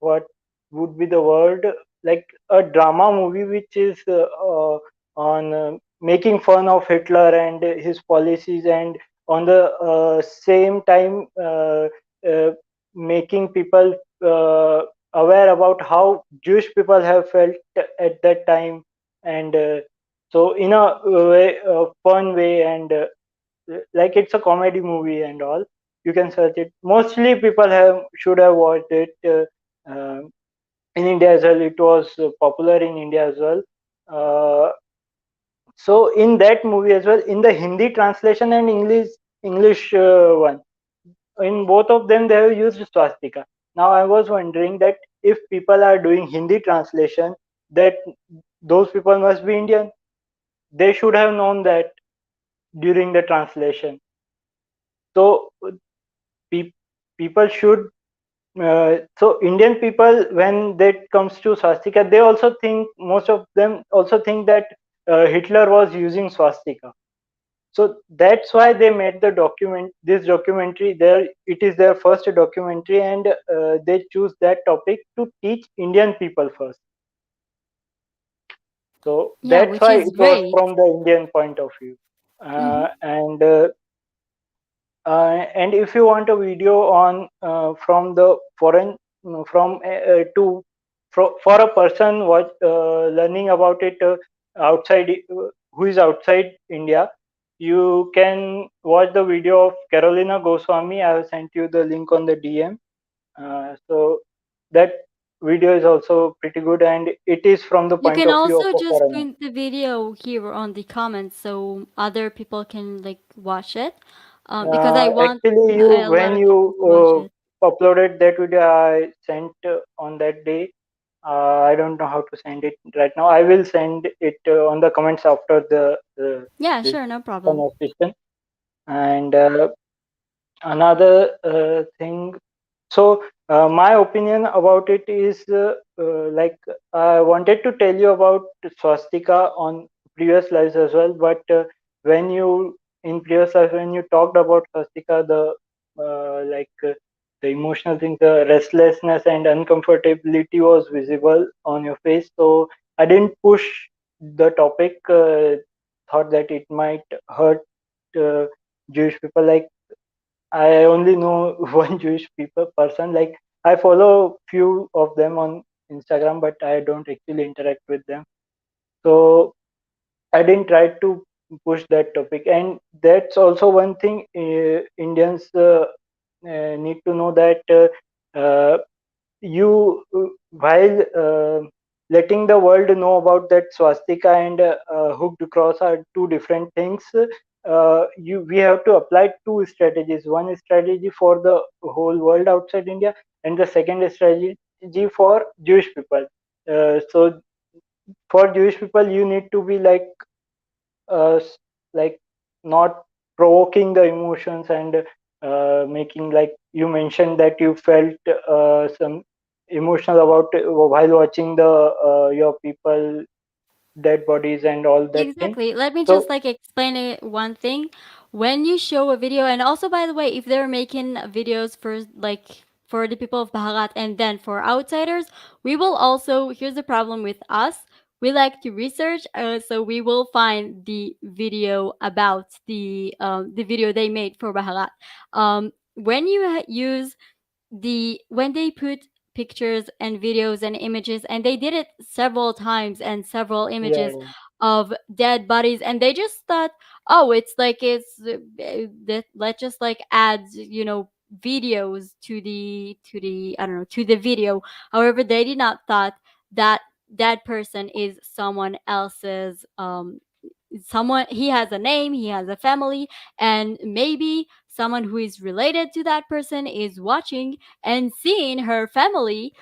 what would be the word, like a drama movie which is on making fun of Hitler and his policies, and on the same time making people aware about how Jewish people have felt at that time, and so in a way, a fun way, and like it's a comedy movie and all. You can search it. Mostly people have should have watched it. In India as well, it was popular in India as well. Uh, so in that movie as well, in the Hindi translation and English one, in both of them they have used swastika. Now I was wondering that if people are doing Hindi translation, that those people must be Indian. They should have known that during the translation. So pe- people should so Indian people, when that comes to swastika, they also think, most of them also think that Hitler was using swastika. So that's why they made this documentary. There, it is their first documentary, and they choose that topic to teach Indian people first. So Yeah, that's which why is it was great. from the Indian point of view. Hmm. And and if you want a video on from the foreign, from to for a person learning about it outside, who is outside India, you can watch the video of Carolina Goswami. I have sent you the link on the DM. So that video is also pretty good, and it is from the You point can of view of also a just foreigner. put the video here on the comments so other people can like watch it. Because I want Actually, a lot when of you people to watch it. uploaded that video, I sent on that day. I don't know how to send it right now. I will send it on the comments after Yeah, this sure, no problem. conversation. And another thing, so my opinion about it is like I wanted to tell you about swastika on previous lives as well, but when you in previous lives, when you talked about swastika, the emotional thing, the restlessness and uncomfortability was visible on your face. So I didn't push the topic. Thought that it might hurt uh, Jewish people. Like, I only know one Jewish person. Like, I follow few of them on Instagram, but I don't actually interact with them. So I didn't try to push that topic. And that's also one thing Indians need to know, that you while letting the world know about that swastika and hooked cross are two different things. You We have to apply two strategies. One is strategy for the whole world outside India, and the second is strategy for Jewish people. So for Jewish people, you need to be like not provoking the emotions, and making, like you mentioned that you felt some emotional about while watching the your people dead bodies and all that thing. Exactly. Let me just So like explain it one thing. When you show a video, and also by the way, if they're making videos for like for the people of Baharat and then for outsiders, we will also, here's the problem with us. We like to research, so we will find the video about the video they made for Baharat. When you use when they put pictures and videos and images, and they did it several times and several yeah, images, yeah. of dead bodies, and they just thought, oh, it's like let's just like add, videos to the I don't know, to the video. However, they did not thought that that person is someone else's, someone, he has a name, he has a family, and maybe someone who is related to that person is watching and seeing her family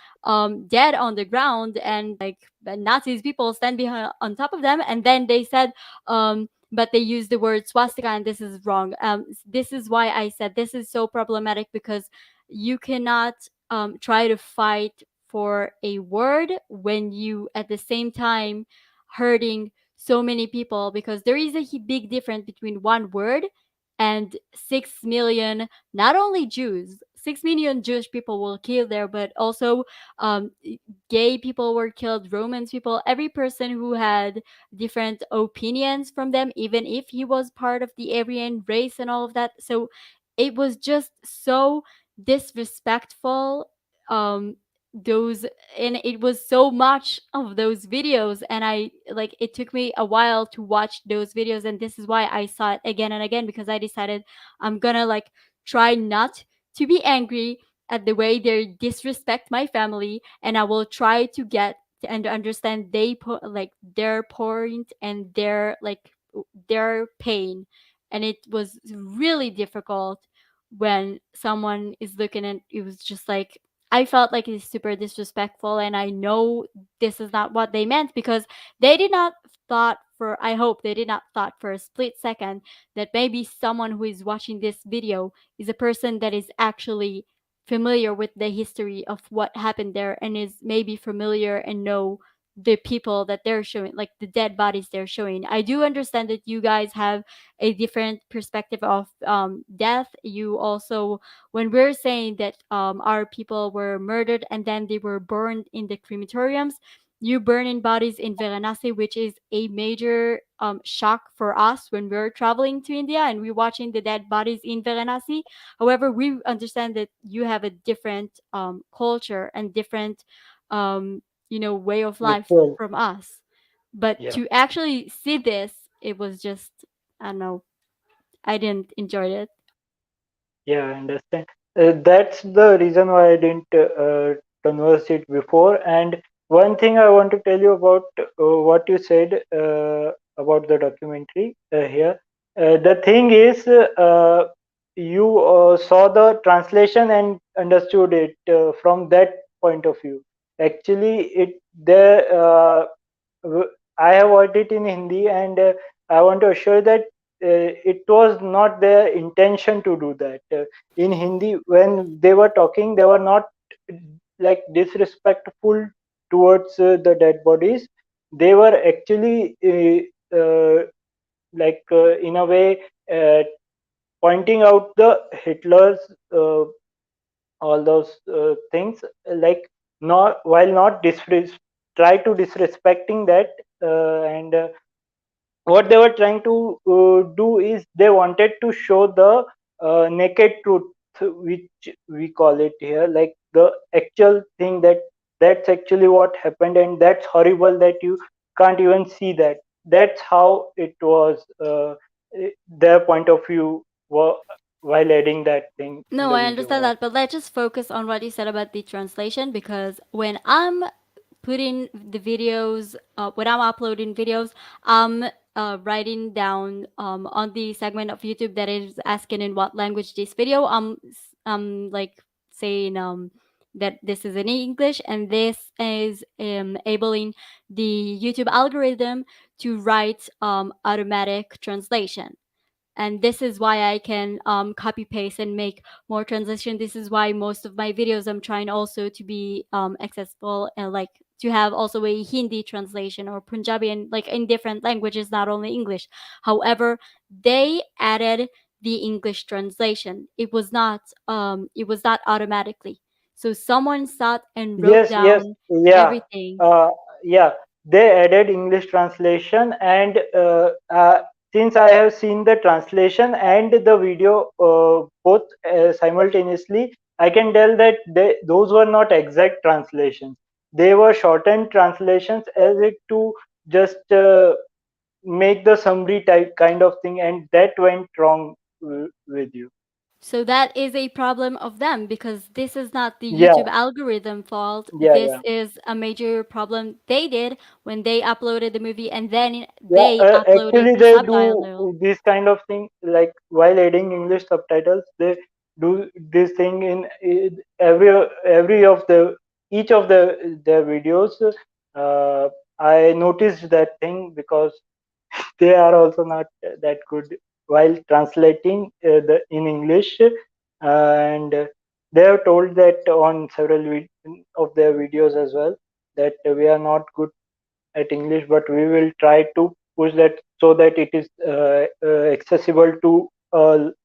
dead on the ground, and like the Nazis people stand behind on top of them, and then they said, but they use the word swastika, and this is wrong. This is why I said this is so problematic, because you cannot try to fight for a word when you at the same time hurting so many people, because there is a big difference between one word and 6 million, not only Jews, 6 million Jewish people were killed there, but also um, gay people were killed, Romans people, every person who had different opinions from them, even if he was part of the Aryan race and all of that. So it was just so disrespectful. Those, and it was so much of those videos, and I like, it took me a while to watch those videos, and this is why I saw it again and again, because I decided I'm gonna like try not to be angry at the way they disrespect my family, and I will try to get and understand they put like their point and their like their pain. And it was really difficult when someone is looking at it, was just like, I felt like it's super disrespectful, and I know this is not what they meant, because they did not thought for, I hope they did not thought for a split second that maybe someone who is watching this video is a person that is actually familiar with the history of what happened there, and is maybe familiar and know the people that they're showing, like the dead bodies they're showing. I do understand that you guys have a different perspective of death. You also, when we're saying that our people were murdered and then they were burned in the crematoriums, you burning bodies in Varanasi, which is a major shock for us when we're traveling to India and we're watching the dead bodies in Varanasi. However, we understand that you have a different culture and different, way of life Ritual. from us. But Yeah. to actually see this, it was just, I don't know, I didn't enjoy it. Yeah, I understand. That's the reason why I didn't converse it before. And one thing I want to tell you about what you said about the documentary here. The thing is, you saw the translation and understood it from that point of view. Actually, I have watched it in Hindi, and I want to assure that it was not their intention to do that. In Hindi, when they were talking, they were not like disrespectful towards the dead bodies. They were actually in a way uh, pointing out the Hitler's all those things, like not while not try to disrespecting that, and what they were trying to do is they wanted to show the naked truth, which we call it here, like the actual thing, that's actually what happened, and that's horrible that you can't even see that. That's how it was, their point of view while adding that thing in No, the I video. understand that, but let's just focus on what you said about the translation, because when I'm putting the videos, when I'm uploading videos, I'm writing down on the segment of YouTube that is asking in what language this video. I'm like saying that this is in English, and this is enabling the YouTube algorithm to write automatic translation. And this is why I can copy paste and make more translation. This is why most of my videos I'm trying also to be accessible, and like to have also a Hindi translation or Punjabi, and like in different languages, not only English. However, they added the English translation. It was not automatically. So someone sat and wrote Yes, yes, down yeah, everything. uh, yeah. They added English translation, and since I have seen the translation and the video both simultaneously, I can tell that those were not exact translations. They were shortened translations as it to just make the summary type kind of thing, and that went wrong with you. So that is a problem of them because this is not the Yeah, YouTube algorithm fault. yeah, This yeah, is a major problem they did when they uploaded the movie and then yeah. they uploaded Actually, the they do subtitle. this kind of thing, like while adding English subtitles, they do this thing in every of the each of their videos. Uh, I noticed that thing because they are also not that good while translating in English, and they have told that on several of their videos as well, that we are not good at English, but we will try to push that so that it is accessible to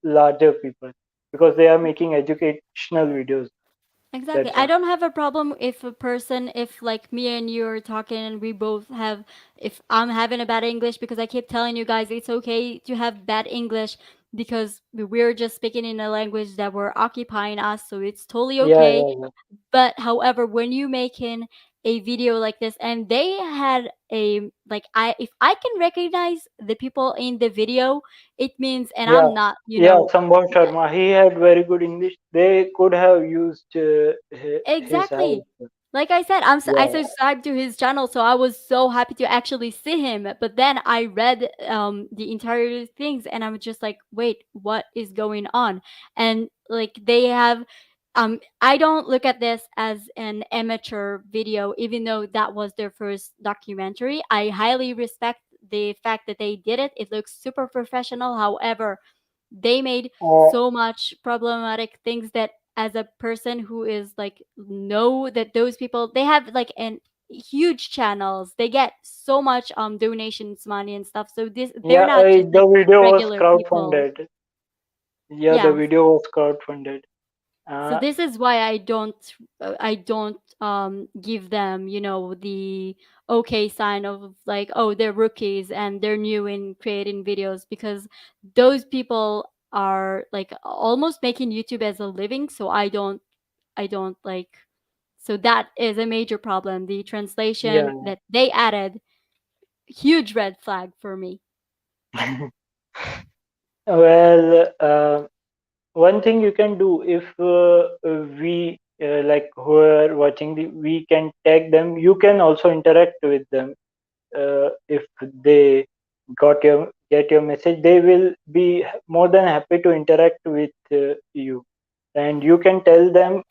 larger people, because they are making educational videos. Exactly. That's I why. don't have a problem if a person, if like me and you are talking and we both have, if I'm having a bad English because I keep telling you guys it's okay to have bad English because we're just speaking in a language that we're occupying us. So it's totally Yeah, okay. yeah, But however, when you making a video like this and they had a like I if I can recognize the people in the video, it means and yeah, I'm not, yeah. Sambhav Sharma, he had very good English. They could have used his exactly. help. Like I said, I Yeah, subscribed to his channel, so I was so happy to actually see him. But then I read the entire things, and I'm just like, wait, what is going on? And like they have, I don't look at this as an amateur video, even though that was their first documentary. I highly respect the fact that they did it. It looks super professional. However, they made uh, so much problematic things that as a person who is like know that those people they have like an huge channels, they get so much donations money and stuff, so this they're yeah. not just The like video was regular people. crowdfunded. Yeah, the Yeah, video was crowdfunded. so Uh, this is why I don't give them, the okay sign of like, oh, they're rookies and they're new in creating videos, because those people are like almost making YouTube as a living, so I don't like, so that is a major problem. The yeah. translation that they added, huge red flag for me. Well, one thing you can do, if we like who are watching we can tag them. You can also interact with them. If they get your message, they will be more than happy to interact with you, and you can tell them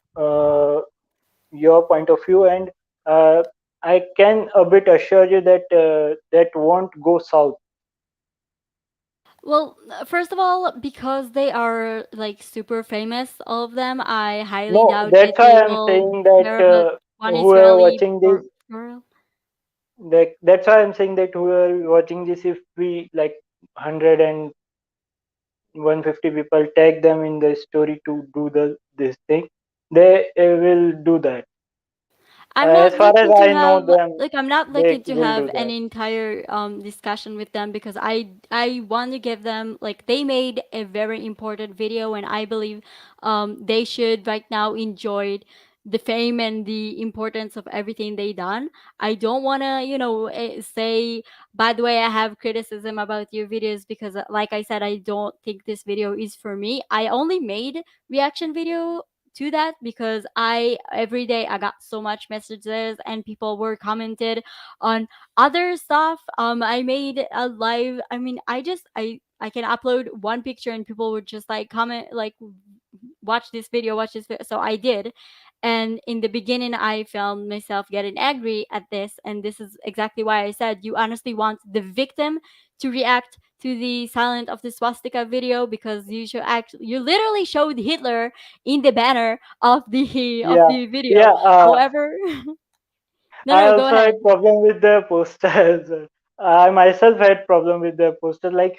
your point of view, and uh, I can a bit assure you that that won't go south. Well, first of all, because they are like super famous, all of them, I highly No, doubt that that's why they I'm will saying that care about one whoever Israeli watching this, girl. that's why I'm saying that whoever watching this, if we like 100 and 150 people tag them in the story to do this thing, they will do that. I'm not As far as looking to I know have them, like I'm not they looking to will have do an that. entire discussion with them, because I want to give them, like, they made a very important video and I believe they should right now enjoy the fame and the importance of everything they done. I don't want to, say, by the way, I have criticism about your videos because like I said, I don't think this video is for me. I only made reaction video to that because I every day I got so much messages and people were commented on other stuff. I made a live, I mean, I can upload one picture and people would just like comment like, watch this video, watch this video. So I did. And in the beginning, I found myself getting angry at this. And this is exactly why I said, you honestly want the victim to react to the silent of the swastika video, because you literally showed Hitler in the banner of the of Yeah, the video. yeah. However, no, I no, go also ahead. had problem with the posters. I myself had problem with the poster. Like,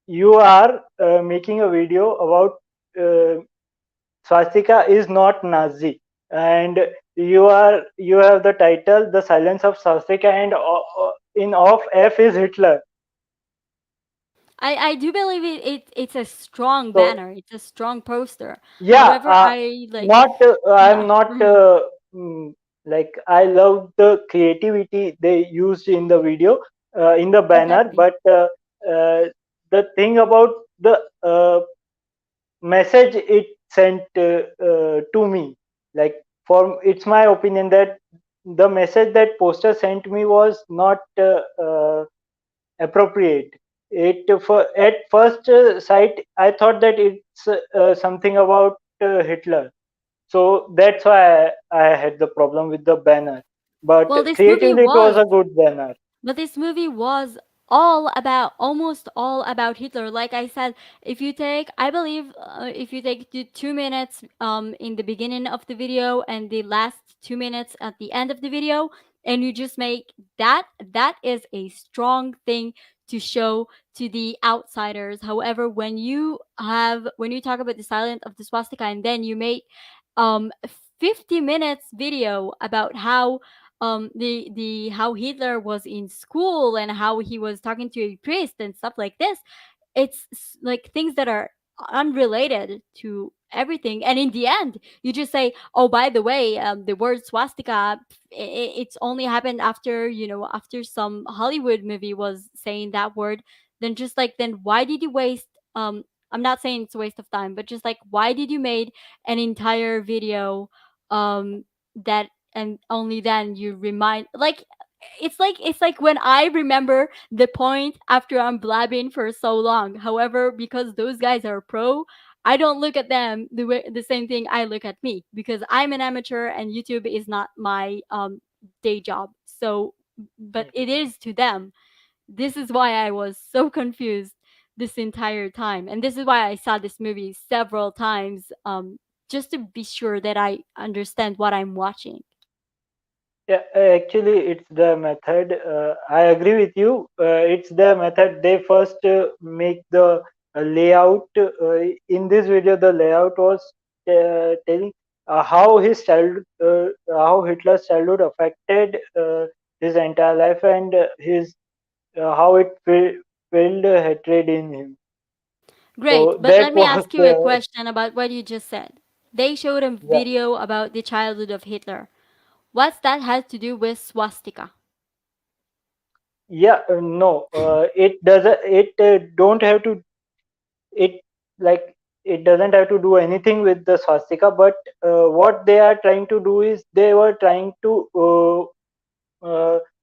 you are making a video about uh, swastika is not Nazi, and you have the title "The Silence of Swastika," and in off F is Hitler. I do believe it's a strong So banner. It's a strong poster. yeah, However, I like, not I'm yeah. not like, I love the creativity they used in the video, in the banner, Exactly. but the thing about the message it sent to me, like, for it's my opinion that the message that poster sent me was not appropriate. It for at first sight I thought that it's something about Hitler, so that's why I had the problem with the banner. But Well, this movie creatively, it was was a good banner. But this movie was all about, almost all about Hitler. Like I said, if you take, I believe, if you take the 2 minutes in the beginning of the video and the last 2 minutes at the end of the video, and you just make that, that is a strong thing to show to the outsiders. However, when you talk about the silent of the swastika, and then you make 50 minutes video about how the how Hitler was in school and how he was talking to a priest and stuff like this. Like things that are unrelated to everything, and in the end you just say, oh, by the way, the word swastika, it's only happened after, after some Hollywood movie was saying that word. Then just like, then why did you waste, I'm not saying it's a waste of time, but just like, why did you made an entire video that, and only then you remind, like, it's like when I remember the point after I'm blabbing for so long. However, because those guys are pro, I don't look at them the same thing I look at me, because I'm an amateur and YouTube is not my day job. So, but it is to them. This is why I was so confused this entire time, and this is why I saw this movie several times, just to be sure that I understand what I'm watching. Yeah, actually, it's the method. I agree with you. It's the method. They first make the layout. In this video, the layout was telling how his how Hitler's childhood affected his entire life, and his how it filled hatred in him. Great, So but that let me was ask you a the question about what you just said. They showed a yeah. video about the childhood of Hitler. What's that has to do with swastika? Yeah, no, it doesn't. It don't have to. It like it doesn't have to do anything with the swastika. But what they are trying to do is they were trying to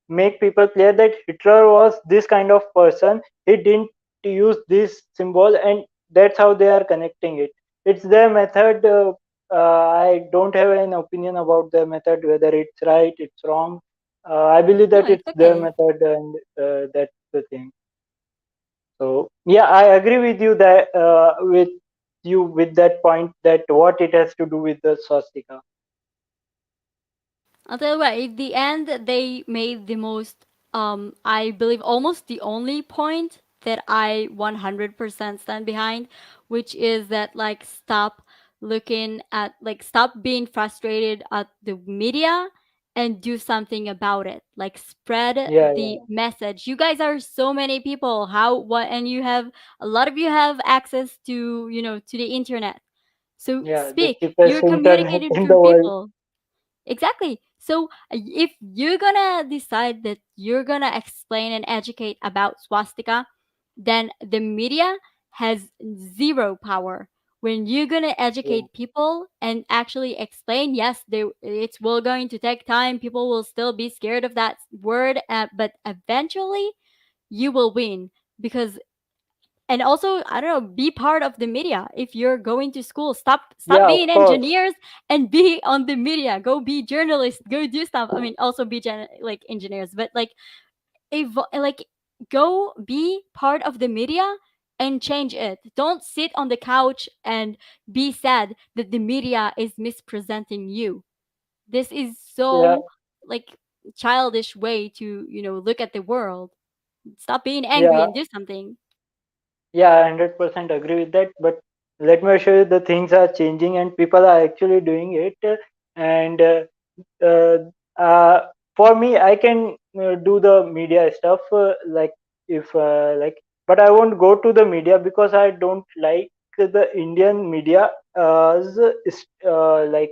make people clear that Hitler was this kind of person. He didn't use this symbol, and that's how they are connecting it. It's their method. I don't have an opinion about their method, whether it's right, it's wrong. I believe No, that it's it's their okay. method, and that's the thing. So yeah, I agree with you that with that point that what it has to do with the swastika. I'll tell you what, at the end they made the most, I believe almost the only point that I 100% stand behind, which is that, like, stop looking at, like, stop being frustrated at the media and do something about it. Like, spread Yeah, the message. You guys are so many people. How, what, and you have, a lot of you have access to, to the internet. So yeah, the speak. cheapest You're internet communicating in the through world. people. Exactly. So if you're gonna decide that you're gonna explain and educate about swastika, then the media has zero power. When you're gonna Yeah, educate people and actually explain, yes, it's will going to take time. People will still be scared of that word, but eventually you will win, because, and also, I don't know, be part of the media. If you're going to school, stop yeah, of being course. engineers and be on the media. Go be journalists, go do stuff. I mean, also be like engineers, but like, like, go be part of the media and change it. Don't sit on the couch and be sad that the media is mispresenting you. This is Yeah, so, like, childish way to, look at the world. Stop being angry yeah, and do something. yeah. I 100% agree with that. But let me assure you, the things are changing, and people are actually doing it. And uh, uh, for me, I can do the media stuff, like if like, but I won't go to the media because I don't like the Indian media as like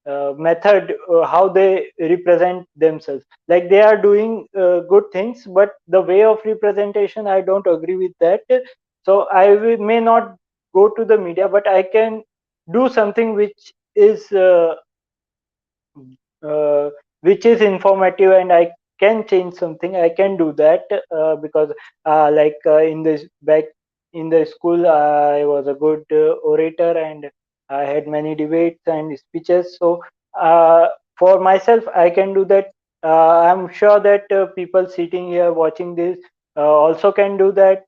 method, how they represent themselves. Like they are doing good things, but the way of representation, I don't agree with that. So may not go to the media, but I can do something uh, which is informative, and I can change something. I can do that, because in this back in the school, I was a good orator, and I had many debates and speeches. So uh, for myself, I can do that. I'm sure that people sitting here watching this also can do that.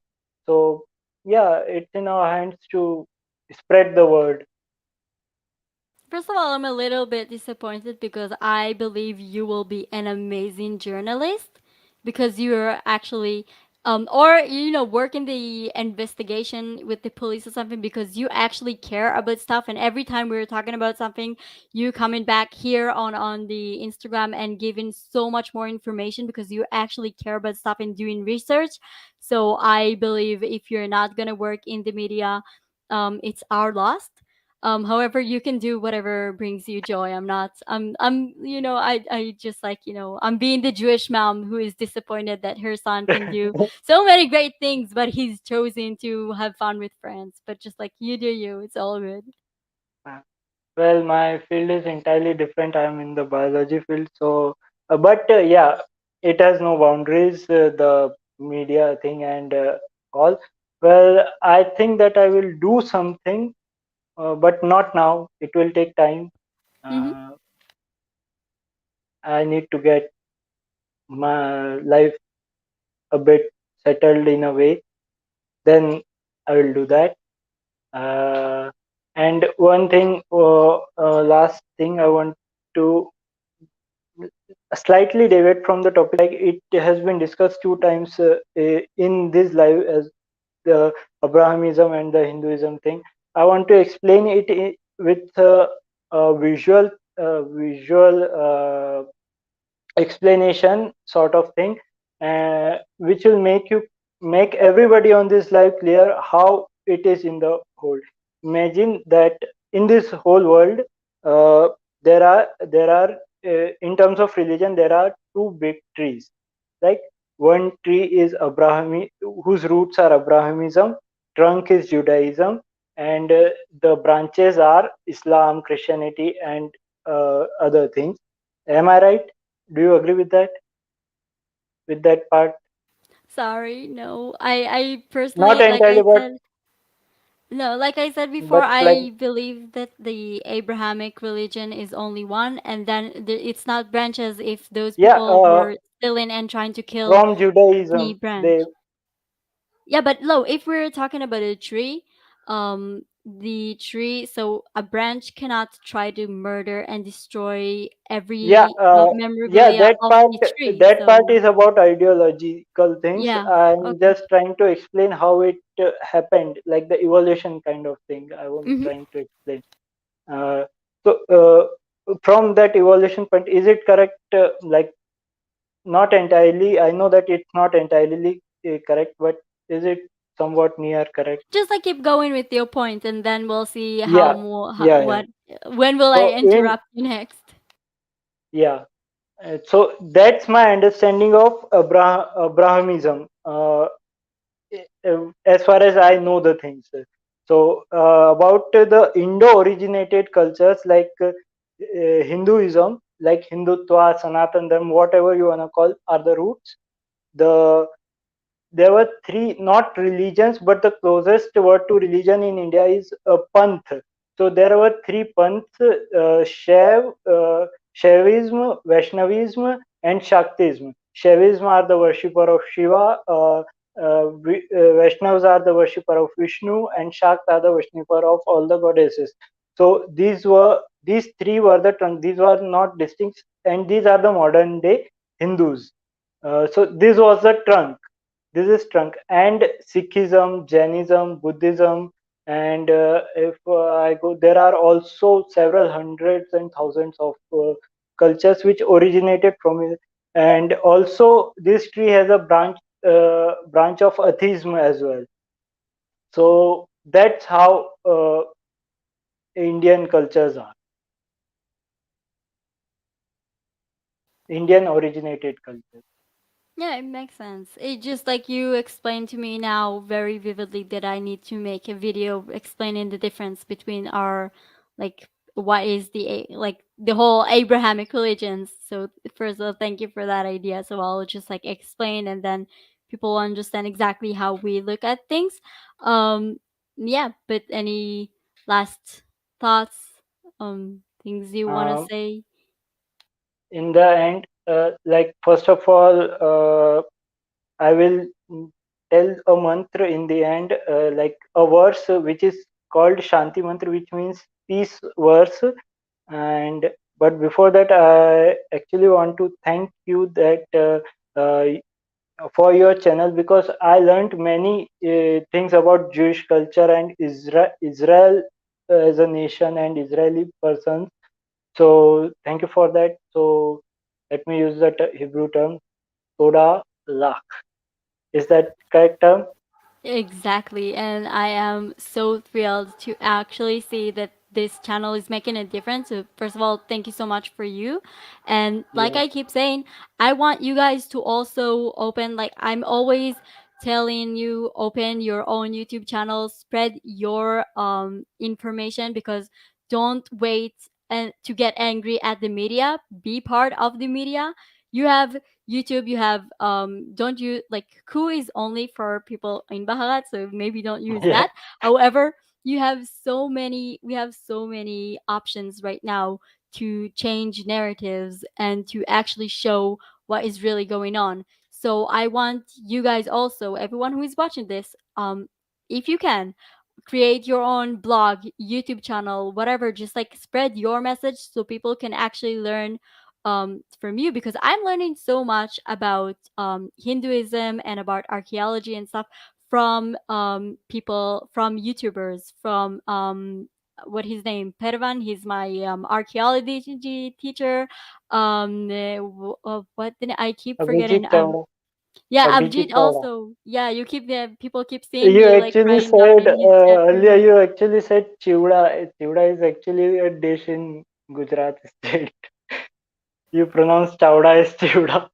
So yeah, it's in our hands to spread the word. First of all, I'm a little bit disappointed because I believe you will be an amazing journalist because you're actually or work in the investigation with the police or something because you actually care about stuff, and every time we're talking about something you coming back here on the Instagram and giving so much more information because you actually care about stuff and doing research. So I believe if you're not going to work in the media, it's our loss. However, you can do whatever brings you joy. I just like, I'm being the Jewish mom who is disappointed that her son can do so many great things, but he's chosen to have fun with friends. But just like you do you, it's all good. Well, my field is entirely different. I'm in the biology field, so but yeah, it has no boundaries. The media thing and all. Well, I think that I will do something, but not now. It will take time. Mm-hmm. Uh, I need to get my life a bit settled in a way. Then I will do that. Uh, and one thing, last thing I want to slightly deviate from the topic. Like it has been discussed two times in this live as the Abrahamism and the Hinduism thing. I want to explain it with a visual explanation sort of thing, which will make everybody on this live clear how it is in the whole. Imagine that in this whole world, uh, there are in terms of religion, there are two big trees. Like one tree is Abrahami, whose roots are Abrahamism, trunk is Judaism, and the branches are Islam, Christianity, and other things. Am I right? Do you agree with that part? Sorry, no. I Not personally, like entirely, I said, no, like I said before, but like I believe that the Abrahamic religion is only one, and then it's not branches if those yeah, people were stealing and trying to kill from the Judaism, they branch. Yeah, but Lo, if we're talking about a tree, the tree, so a branch cannot try to murder and destroy yeah every yeah memorabilia that of part the tree. that part So is about ideological things. yeah, I'm okay. just trying to explain how it happened, like the evolution kind of thing I'm Mm-hmm. trying to explain. uh, so from that evolution point, is it correct? Like not entirely, I know that it's not entirely correct, but is it somewhat near correct? Just like keep going with your point, and then we'll see Yeah, yeah. what when will I So in interrupt you next. yeah, so that's my understanding of Abrahamism, as far as I know the things. So about the Indo-originated cultures like Hinduism, like Hindutva, Sanatan Dharma, whatever you wanna call, are the roots. The There were three, not religions, but the closest word to religion in India is panth. So there were three panths: Shaivism, Vaishnavism, and Shaktism. Shaivism are the worshipper of Shiva, Vaishnavas are the worshipper of Vishnu, and Shakt are the worshipper of all the goddesses. So these three were the trunk. These were not distinct, and these are the modern day Hindus. So this was the trunk. This is trunk. And Sikhism, Jainism, Buddhism, and if I go, there are also several hundreds and thousands of cultures which originated from it. And also this tree has a branch of atheism as well. So that's how Indian cultures are. Indian originated culture. Yeah, it makes sense. It just like you explained to me now very vividly that I need to make a video explaining the difference between our, like, what is like the whole Abrahamic religions. So first of all, thank you for that idea. So I'll just like explain, and then people will understand exactly how we look at things. Um yeah, but any last thoughts, things you want to Um, say? in the end, like first of all, I will tell a mantra in the end, like a verse which is called Shanti mantra, which means peace verse. And but before that, I actually want to thank you that for your channel, because I learned many things about Jewish culture and Israel as a nation and Israeli persons. So thank you for that. So let me use that Hebrew term, Toda Lach. Is that correct term? Exactly, and I am so thrilled to actually see that this channel is making a difference. So first of all, thank you so much for you. And like Yes. I keep saying, I want you guys to also open, like I'm always telling you, open your own YouTube channel, spread your information, because don't wait and to get angry at the media. Be part of the media. You have YouTube, you have don't you like Ku is only for people in Baharat, so maybe don't use Yeah. that. However, you have so many we have so many options right now to change narratives and to actually show what is really going on. So I want you guys also, everyone who is watching this, if you can, create your own blog, YouTube channel, whatever, just like spread your message so people can actually learn from you, because I'm learning so much about Hinduism and about archaeology and stuff from people, from YouTubers, from what his name, Pervan. He's my archaeology teacher. What did I keep forgetting? Abhijit Chawda. Yeah, Abhijit Abjit Chawda. also. Yeah, you keep the people keep seeing You me like actually writing down said in his earlier. chapters. You actually said Chivda. Chivda is actually a dish in Gujarat state. You pronounce Chowda as Chivda.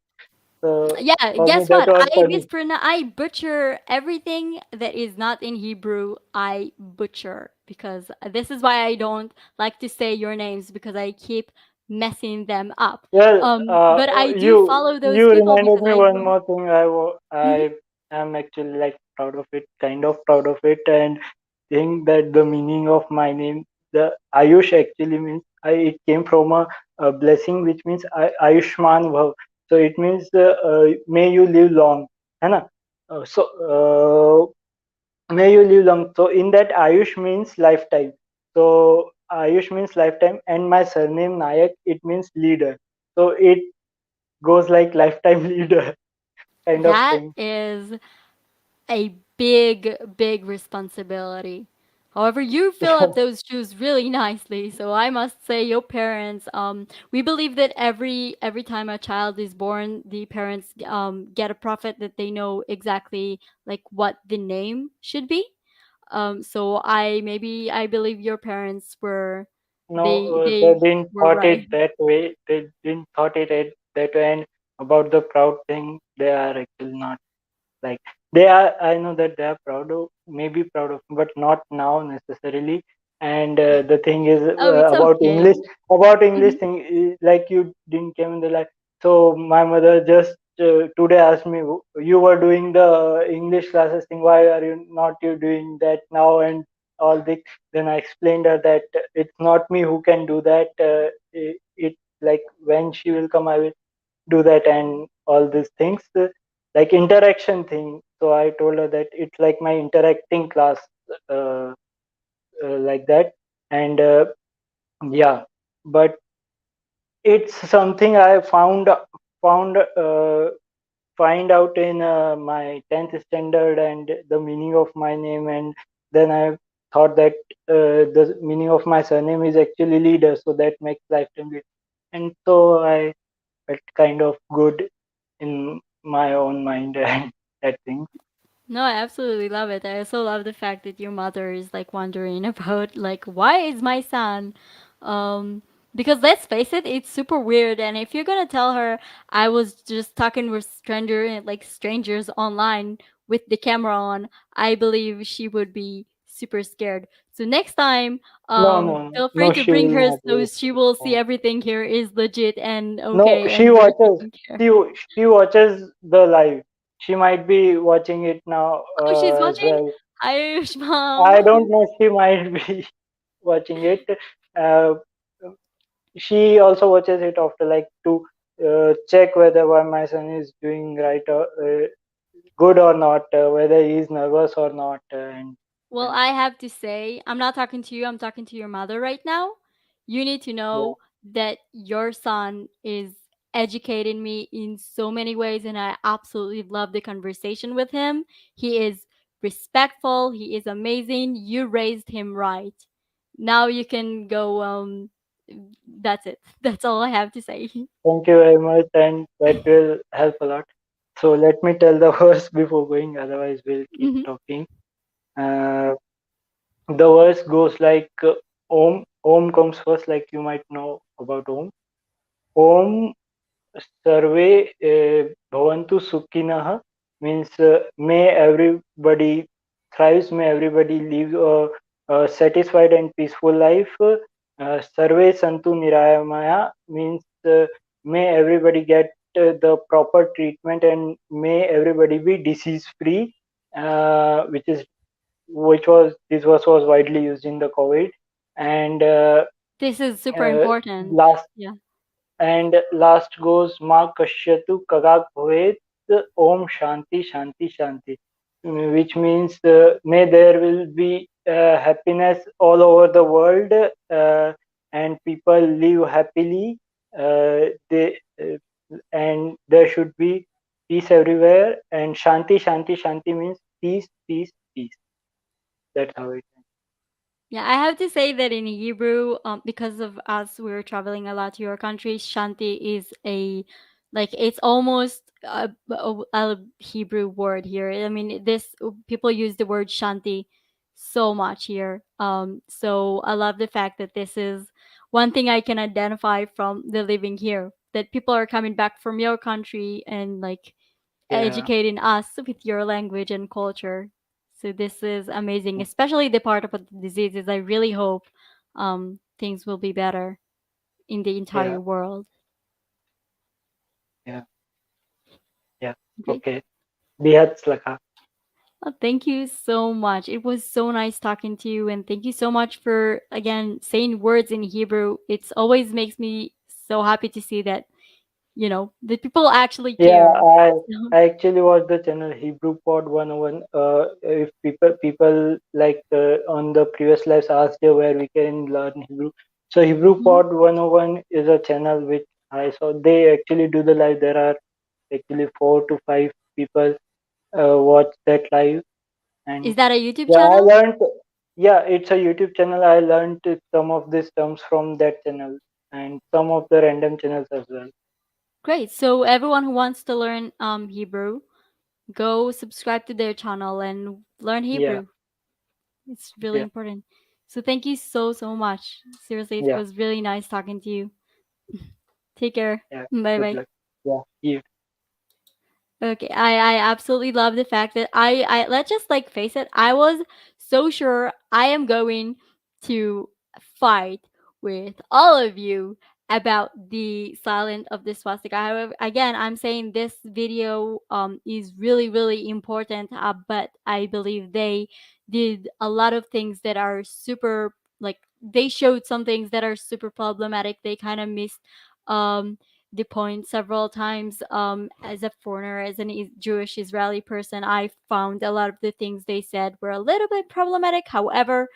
So Yeah, for me guess that what? was funny. I butcher everything that is not in Hebrew. I butcher, because this is why I don't like to say your names, because I keep messing them up. Well, But I do you follow those people reminded because me I one go. more thing. Mhm. I am actually like proud of it, kind of proud of it, and think that the meaning of my name, the Ayush, actually means it came from a blessing which means Ayushman Bhav. So it means may you live long, है ना? May you live long. So in that Ayush means lifetime. So Ayush means lifetime, and my surname Nayak, it means leader. So it goes like lifetime leader kind of That thing. is a big, big responsibility. However, you fill up those shoes really nicely. So I must say, your parents. We believe that every time a child is born, the parents get a prophet that they know exactly like what the name should be. So I believe your parents were No, they they didn't were thought right. it that way. They didn't thought it at that way. And about the proud thing, they are actually not. Like they are, I know that they are proud of, maybe proud of, but not now necessarily. And the thing is Oh, it's okay. about English thing, like you didn't came in the life. So my mother just today asked me, you were doing the English classes thing, why are you doing that now and all this. Then I explained her that it's not me who can do that. It like when she will come, I will do that and all these things, like interaction thing. So I told her that it's like my interacting class, uh, like that. And yeah, but it's something I found find out in my 10th standard, and the meaning of my name. And then I thought that the meaning of my surname is actually leader, so that makes lifetime leader. And so I felt kind of good in my own mind and that thing. No, I absolutely love it. I also love the fact that your mother is like wondering about like why is my son Because let's face it, it's super weird. And if you're gonna tell her I was just talking with like strangers online with the camera on, I believe she would be super scared. So next time, No, no, no, feel free no. to She bring will her not so use she it. will see Oh. everything here is legit and No, okay, she and we're watches. taking care. She watches the live. She might be watching it now Oh, she's as watching. well. Ayush, I mom. don't know. She might be watching it. Uh, she also watches it after, like, to check whether my son is doing right or good or not, whether he is nervous or not, and Well, then I have to say, I'm not talking to you, I'm talking to your mother right now. You need to yeah. know that your son is educating me in so many ways, and I absolutely love the conversation with him. He is respectful, he is amazing. You raised him right. Now you can go. That's it. That's all I have to say. Thank you very much, and that will help a lot. So let me tell the verse before going, otherwise we'll keep Mhm. talking. Uh, the verse goes like, Om. Om comes first, like you might know about Om. Om Sarve Bhavantu Sukhinah means, may everybody thrives, may everybody live a satisfied and peaceful life. Sarve Santu Nirayamaya means, may everybody get the proper treatment, and may everybody be disease free, which was this was widely used in the COVID. And This is super uh, important. last Yeah. and last goes Ma Kashyatu Kagak Bhavet Om Shanti Shanti Shanti, which means, may there will be happiness all over the world, and people live happily. And there should be peace everywhere. And Shanti Shanti Shanti means peace, peace, peace. That's how it is. Yeah, I have to say that in Hebrew, because of us, we're traveling a lot to your country. Shanti is like it's almost a Hebrew word here. I mean, this people use the word Shanti so much here. So I love the fact that this is one thing I can identify from the living here. That people are coming back from your country and like Yeah, educating us with your language and culture. So this is amazing, especially the part about the diseases. I really hope things will be better in the yeah, entire world. yeah, yeah. Okay. Okay. Bihat Slaka. Well, thank you so much. It was so nice talking to you, and thank you so much for again saying words in Hebrew. It's always makes me so happy to see that the people actually Yeah, care. So, I actually watched the channel Hebrew Pod 101. If people like, on the previous lives asked where we can learn Hebrew. So Hebrew mhm. Pod 101 is a channel which I saw. They actually do the live. There are actually 4 to 5 people watch that live, and Is that a YouTube yeah, I channel? learned. Yeah, it's a YouTube channel. I learned some of these terms from that channel and some of the random channels as well. Great. So everyone who wants to learn Hebrew, go subscribe to their channel and learn Yeah, Hebrew. It's really yeah, important. So thank you so so much. Seriously, it yeah, was really nice talking to you. Take care. yeah. Bye Good bye. luck. Yeah, you. Okay, I absolutely love the fact that I let's just like face it. I was so sure I am going to fight with all of you about the silent of the swastika. However, again, I'm saying this video is really really important. But I believe they did a lot of things that are super like they showed some things that are super problematic. They kind of missed um the point several times. As a foreigner, as an Jewish Israeli person, I found a lot of the things they said were a little bit problematic. However,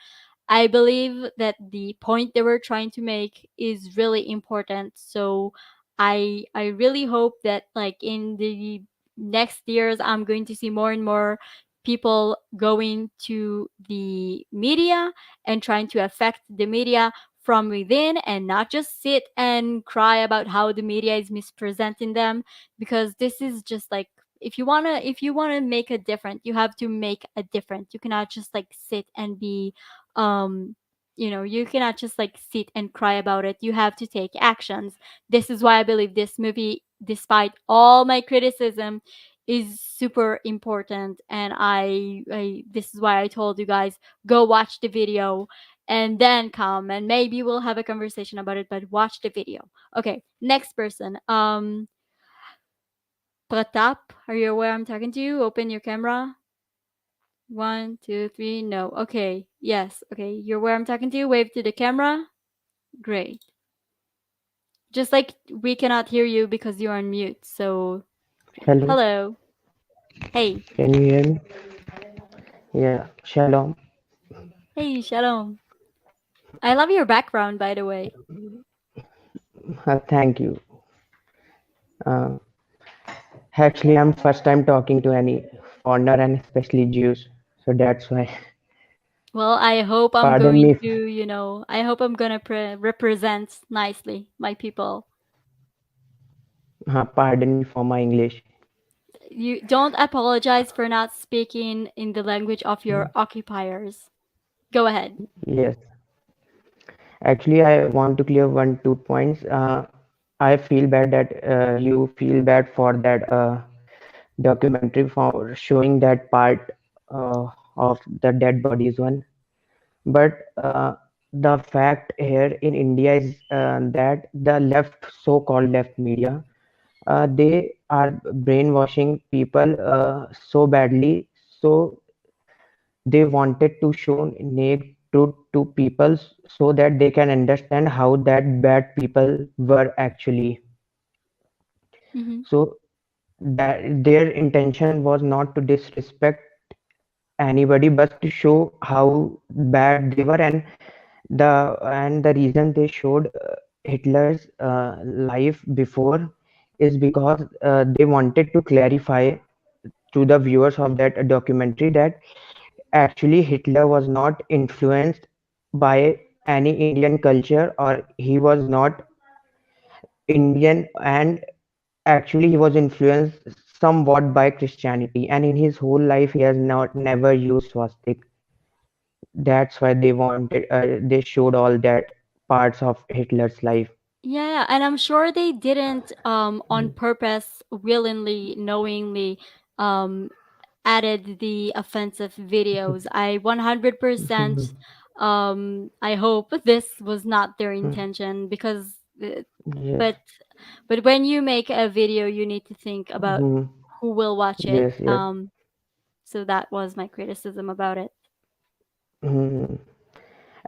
I believe that the point they were trying to make is really important. So I really hope that like in the next years I'm going to see more and more people going to the media and trying to affect the media from within and not just sit and cry about how the media is misrepresenting them, because this is just like if you want to make a difference, you have to make a difference. You cannot just like sit and be um You cannot just like sit and cry about it. You have to take actions. This is why I believe this movie, despite all my criticism, is super important. And I this is why I told you guys, go watch the video and then come and maybe we'll have a conversation about it, but watch the video. Okay, next person. Pratap, are you aware I'm talking to you? Open your camera. One, two, three. No. Okay. Yes. Okay. You're where I'm talking to you. Wave to the camera. Great. Just like we cannot hear you because you're on mute. So, Hello, hello. Hey. can you hear me? Yeah, shalom. Hey, Shalom. I love your background, by the way. Thank you. Uh, Actually, I'm first time talking to any foreigner and especially Jews, so that's why. Well, I hope I'm Pardon going me, to, I hope I'm gonna represent nicely my people. pardon me for my English. You don't apologize for not speaking in the language of your occupiers. Go ahead. Yes, actually, I want to clear 1 2 points. I feel bad that you feel bad for that documentary for showing that part of the dead bodies one. But the fact here in India is that the left, so-called left media, they are brainwashing people so badly. So they wanted to show naked truth to people so that they can understand how that bad people were actually. Mm-hmm. So that their intention was not to disrespect anybody, but to show how bad they were, and the reason they showed Hitler's life before is because they wanted to clarify to the viewers of that documentary that actually Hitler was not influenced by any Indian culture, or he was not Indian, and actually he was influenced somewhat by Christianity, and in his whole life he has not never used swastik. That's why they showed all that parts of Hitler's life. Yeah, and I'm sure they didn't on purpose, willingly, knowingly um added the offensive videos. I 100% I hope this was not their intention because Yes. but when you make a video you need to think about Mhm. who will watch it. Yes, yes. So that was my criticism about it. Mhm.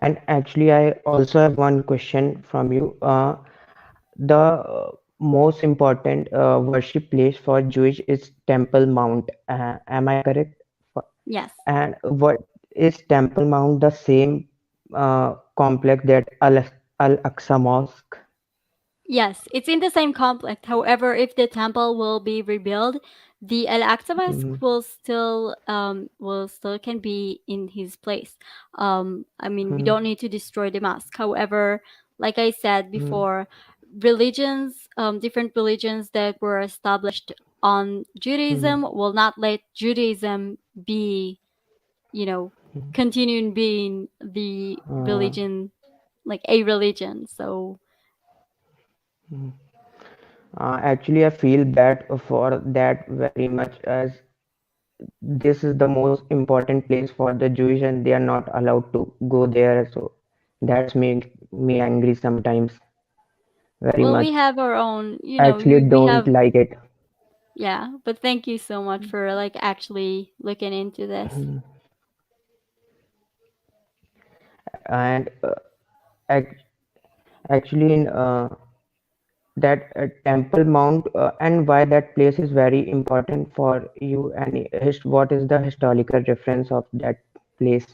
And actually, I also have one question from you. The most important worship place for Jewish is Temple Mount. Am I correct? Yes. And what is Temple Mount the same complex that Al-Aqsa Mosque? Yes, it's in the same complex. However, if the temple will be rebuilt, the Al-Aqsa Mhm. Mosque will still can be in his place. I mean, we Mhm. don't need to destroy the mosque. However, like I said Mhm. before, different religions that were established on Mhm. Judaism will not let Judaism be, you know, continuing being the Uh, religion, like a religion. So, Actually, I feel bad for that very much, as this is the most important place for the Jewish and they are not allowed to go there. So that's make me angry sometimes very well, we much. have our own, Actually, we don't have, like it. yeah, but thank you so much for like actually looking into this. And ac- actually, in that Temple Mount and why that place is very important for you, and what is the historical reference of that place?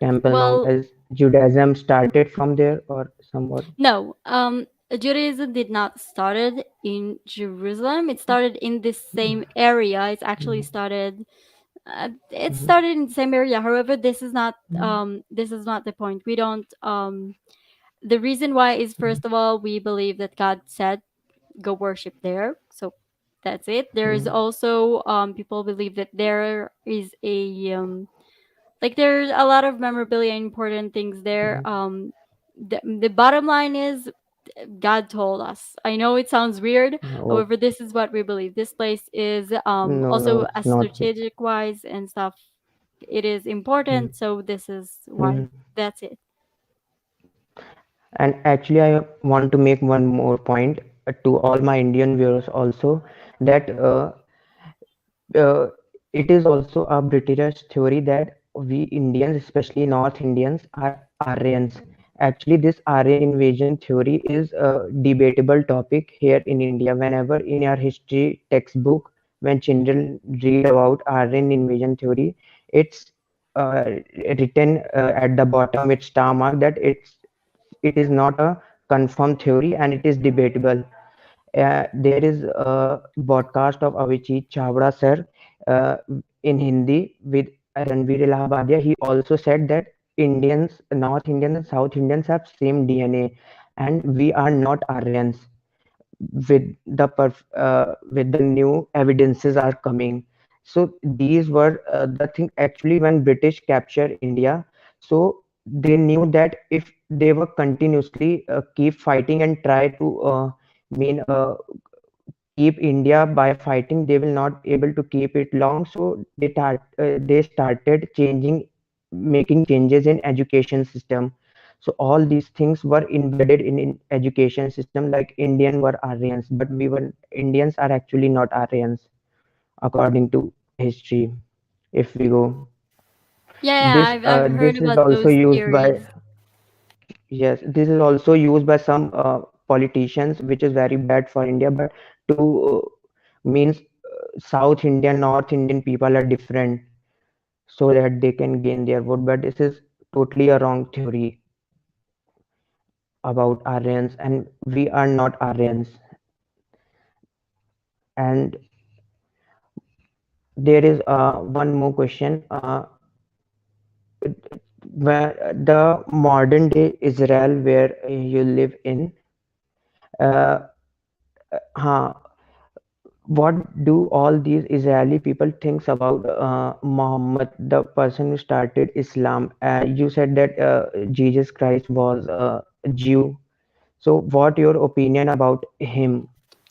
Temple Mount, Well, as Judaism started from there or somewhat? no, Judaism did not started in Jerusalem. It started in this same area. It started in the same area. However, this is not the point. We don't the reason why is, first of all, we believe that God said go worship there. So that's it. There is also people believe that there is a like there's a lot of memorabilia, important things there. The bottom line is God told us. I know it sounds weird, Oh, however, this is what we believe. This place is no, no, also it's a not. strategic wise and stuff. It is Mm, important, so this is why. mm. That's it. And actually, I want to make one more point to all my Indian viewers also, that uh, it is also a British theory that we Indians, especially North Indians, are Aryans. Actually, this Aryan invasion theory is a debatable topic here in India. Whenever in our history textbook, when children read about Aryan invasion theory, it's uh, written at the bottom with star mark that it is not a confirmed theory and it is debatable. There is a podcast of Avijit Chavda sir uh, in Hindi with Ranveer Allahabadia. He also said that Indians, North Indians and South Indians have same DNA, and we are not Aryans. With the new evidences are coming. So these were the thing. Actually, when British captured India, so they knew that if they were continuously keep fighting and try to mean keep India by fighting, they will not able to keep it long. So they started making changes in education system. So all these things were embedded in education system. Like Indian were Aryans, but we were Indians are actually not Aryans according to history. If we go, Yeah, yeah, I've heard this is about also those used by theories. yes, this is also used by some politicians, which is very bad for India. But to means South Indian, North Indian people are different, so that they can gain their vote. But this is totally a wrong theory about Aryans, and we are not Aryans. And there is one more question. Where the modern day Israel, where you live in, uh, huh, what do all these Israeli people thinks about Muhammad, the person who started Islam? You said that Jesus Christ was a Jew. So, what your opinion about him?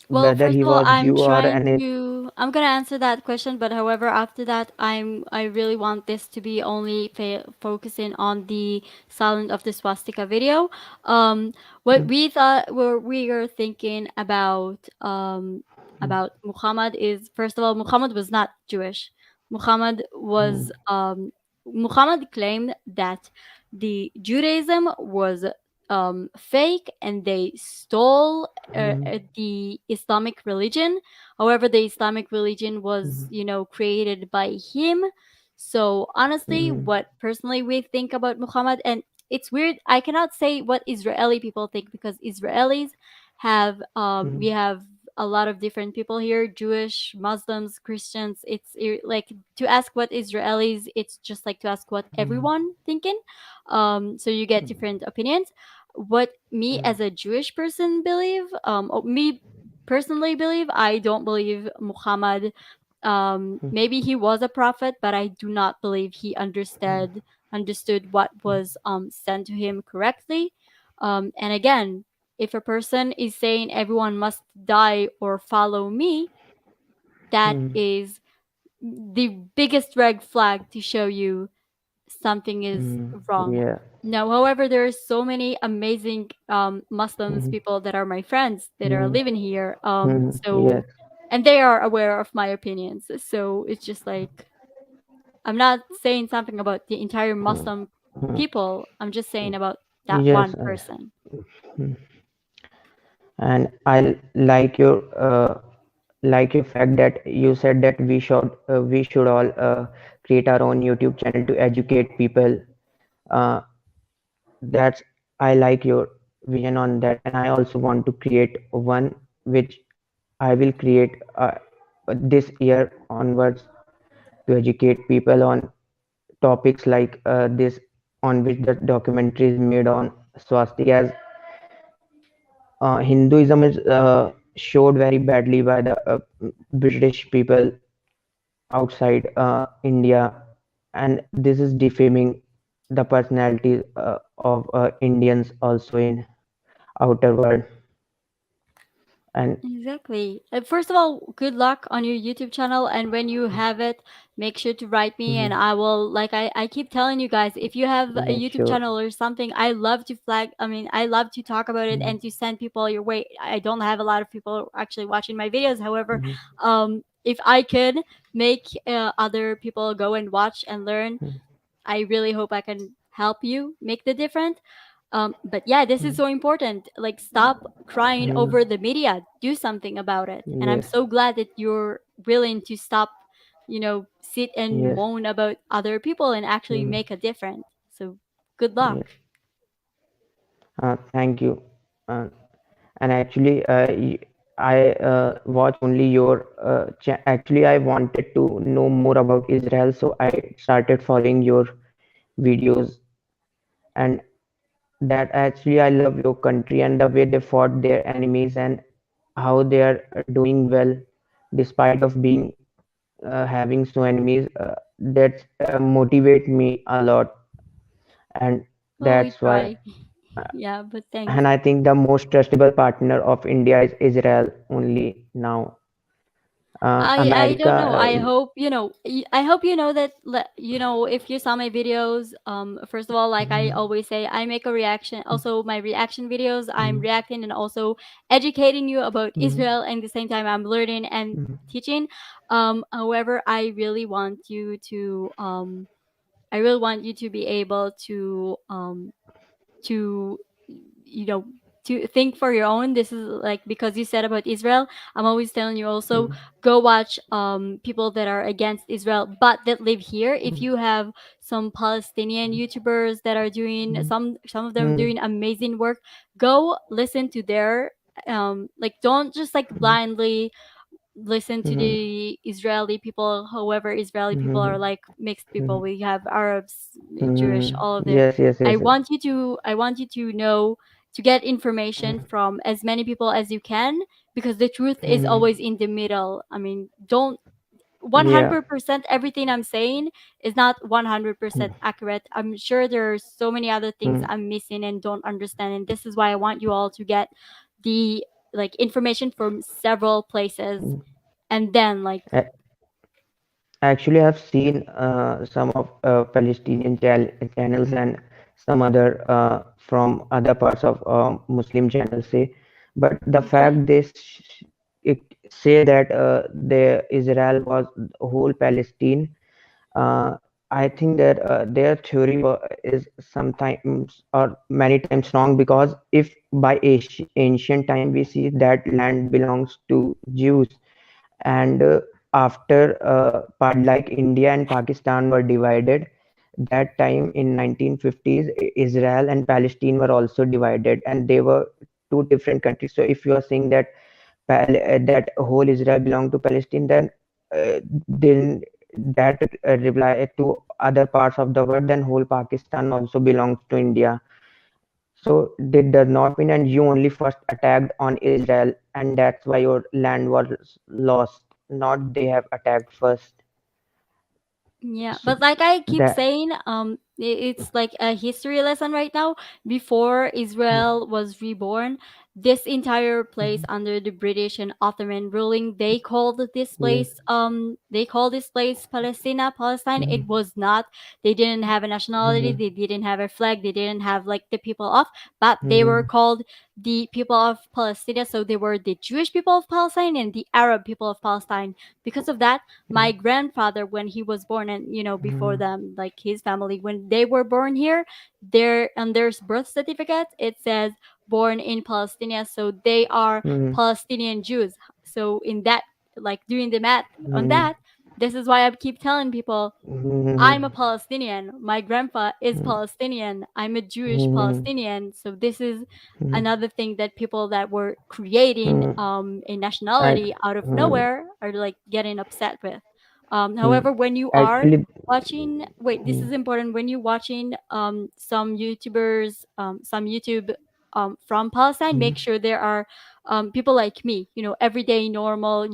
Well, Whether first he of all, was I'm Jew or trying any? to. I'm gonna answer that question, but however, after that, I really want this to be only focusing on the silent of the swastika video. What we thought, what we are thinking about Muhammad is, first of all, Muhammad was not Jewish. Muhammad was Muhammad claimed that the Judaism was fake and they stole the Islamic religion. However, the Islamic religion was, created by him. So honestly, what personally we think about Muhammad, and it's weird, I cannot say what Israeli people think because Israelis have we have a lot of different people here, Jewish, Muslims, Christians. Like to ask what Israelis, it's just like to ask what everyone thinking. So you get different opinions. What me as a Jewish person believe, me personally believe, I don't believe Muhammad. Maybe he was a prophet, but I do not believe he understood what was sent to him correctly. And again, if a person is saying everyone must die or follow me, that is the biggest red flag to show you something is wrong. Yeah. Now, however, there are so many amazing Muslims people that are my friends that are living here. Yes. And they are aware of my opinions. So it's just like I'm not saying something about the entire Muslim people. I'm just saying about that Yes. one person. And I like your fact that you said that we should all create our own YouTube channel to educate people. Uh, that's I like your vision on that, and I also want to create one which I will create this year onwards to educate people on topics like this, on which the documentary is made on swastika. As Hinduism is showed very badly by the British people outside India. and this is defaming the personality of Indians also in outer world. And Exactly. First of all, good luck on your YouTube channel. And when you have it, make sure to write me and mhm, I will, like I keep telling you guys, if you have a yeah, YouTube sure. channel or something, I love to flag, I mean, I love to talk about it and Mhm, to send people your way. I don't have a lot of people actually watching my videos. However, mhm, if I could make other people go and watch and learn, mhm, I really hope I can help you make the difference. But yeah, this is mhm, so important. Like, stop crying mhm, over the media. Do something about it. And I'm yes, so glad that you're willing to stop, sit and yes, moan about other people and actually mhm, make a difference. So, good luck. yes. Thank you. Uh, and actually, I watch only your. Actually, I wanted to know more about Israel, so I started following your videos, and that actually I love your country and the way they fought their enemies and how they are doing well despite of being having so enemies. That motivate me a lot, and Well, we that's why. try. Yeah, but thanks. And I think the most trustable partner of India is Israel only now. I America, don't know. I hope I hope you know that if you saw my videos, first of all, like I mhm, always say, I make a reaction. Also, my reaction videos, I'm mhm, reacting and also educating you about mhm, Israel, and at the same time I'm learning and mhm, teaching. However, I really want you to be able to you know to think for your own. This is like, because you said about Israel, I'm always telling you also, mhm, go watch people that are against Israel but that live here. If mhm, you have some Palestinian YouTubers that are doing, mhm, some of them mhm, doing amazing work, go listen to their like, don't just like mhm, blindly listen to mhm, the Israeli people. However, Israeli people are mhm, like mixed people. mhm, We have Arabs, Jewish, mhm. all of it. Yes, yes, yes, yes. I want you to know, to get information Mhm, from as many people as you can, because the truth is mhm. always in the middle. I mean, don't Yeah. 100% everything I'm saying is not 100% accurate. I'm sure there are so many other things Mhm, I'm missing and don't understand, and this is why I want you all to get the like information from several places, mhm. and then like, A- Actually, I've seen some of Palestinian channels and some other from other parts of Muslim channels say, but the okay. fact they it say that the Israel was whole Palestine. Uh, I think that their theory is sometimes or many times wrong, because if by ancient time we see that land belongs to Jews, and after part like India and Pakistan were divided, that time in 1950s, Israel and Palestine were also divided, and they were two different countries. So if you are saying that that whole Israel belonged to Palestine, then that reply to other parts of the world, then whole Pakistan also belongs to India. So that does not mean, and you only first attacked on Israel, and that's why your land was lost. Not they have attacked first. Yeah, So but like I keep that. saying, it's like a history lesson right now. Before Israel was reborn, this entire place Mhm, under the British and Ottoman ruling, yes. they called this place Palestine. Mhm, It was not. They didn't have a nationality. mhm, They didn't have a flag. They didn't have like the people of, but they were mhm, called the people of Palestine. So they were the Jewish people of Palestine and the Arab people of Palestine. Because of that, my grandfather, when he was born, and before mhm, them, like his family, when they were born here, there on their birth certificate it says born in Palestine, so they are mhm, Palestinian Jews. So in that, like doing the math on mhm, that, this is why I keep telling people, I'm a mhm, Palestinian. My grandpa is mhm, Palestinian. I'm a Jewish mhm, Palestinian. So this is mhm, another thing that people that were creating mhm. a Ac- nationality out of mhm, nowhere are like getting upset with. mhm. However, when you are Actually, watching, wait, this mhm, is important. When you're watching some YouTubers, some YouTube from Palestine, mhm, make sure there are people like me, everyday normal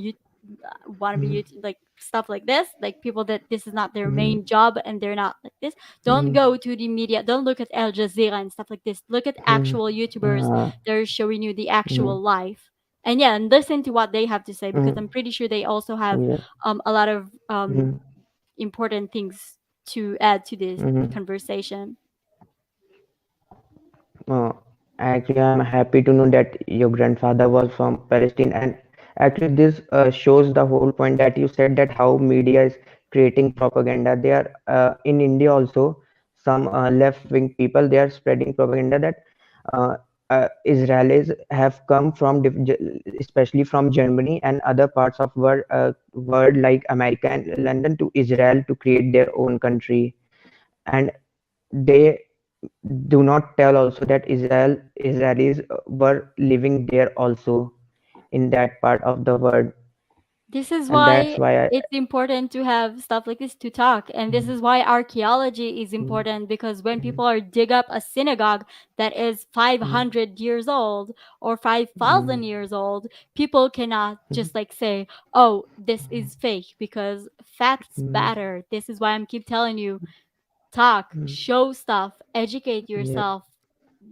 want to be like stuff like this, like people that this is not their mm, main job and they're not like this, don't mm, go to the media, don't look at Al Jazeera and stuff like this. Look at mm, actual YouTubers that are showing you the actual mm, life. And yeah, and listen to what they have to say, because mm, I'm pretty sure they also have yes, a lot of mm, important things to add to this mm. conversation. Uh, Actually, I'm happy to know that your grandfather was from Palestine, and actually, this shows the whole point that you said that how media is creating propaganda. They are in India also. Some left-wing people they are spreading propaganda that uh, Israelis have come from, especially from Germany and other parts of world like America and London to Israel to create their own country, and they do not tell also that Israelis were living there also in that part of the world, This is and that's why why I it's important to have stuff like this to talk. And this is why archaeology is mm, important, because when mm, people are dig up a synagogue that is mm, 500 years old or 5,000 mm, years old, people cannot mm, just like say, oh, this is fake, because facts mm, matter. This is why I'm keep telling you, talk, mm, show stuff, educate yes, yourself.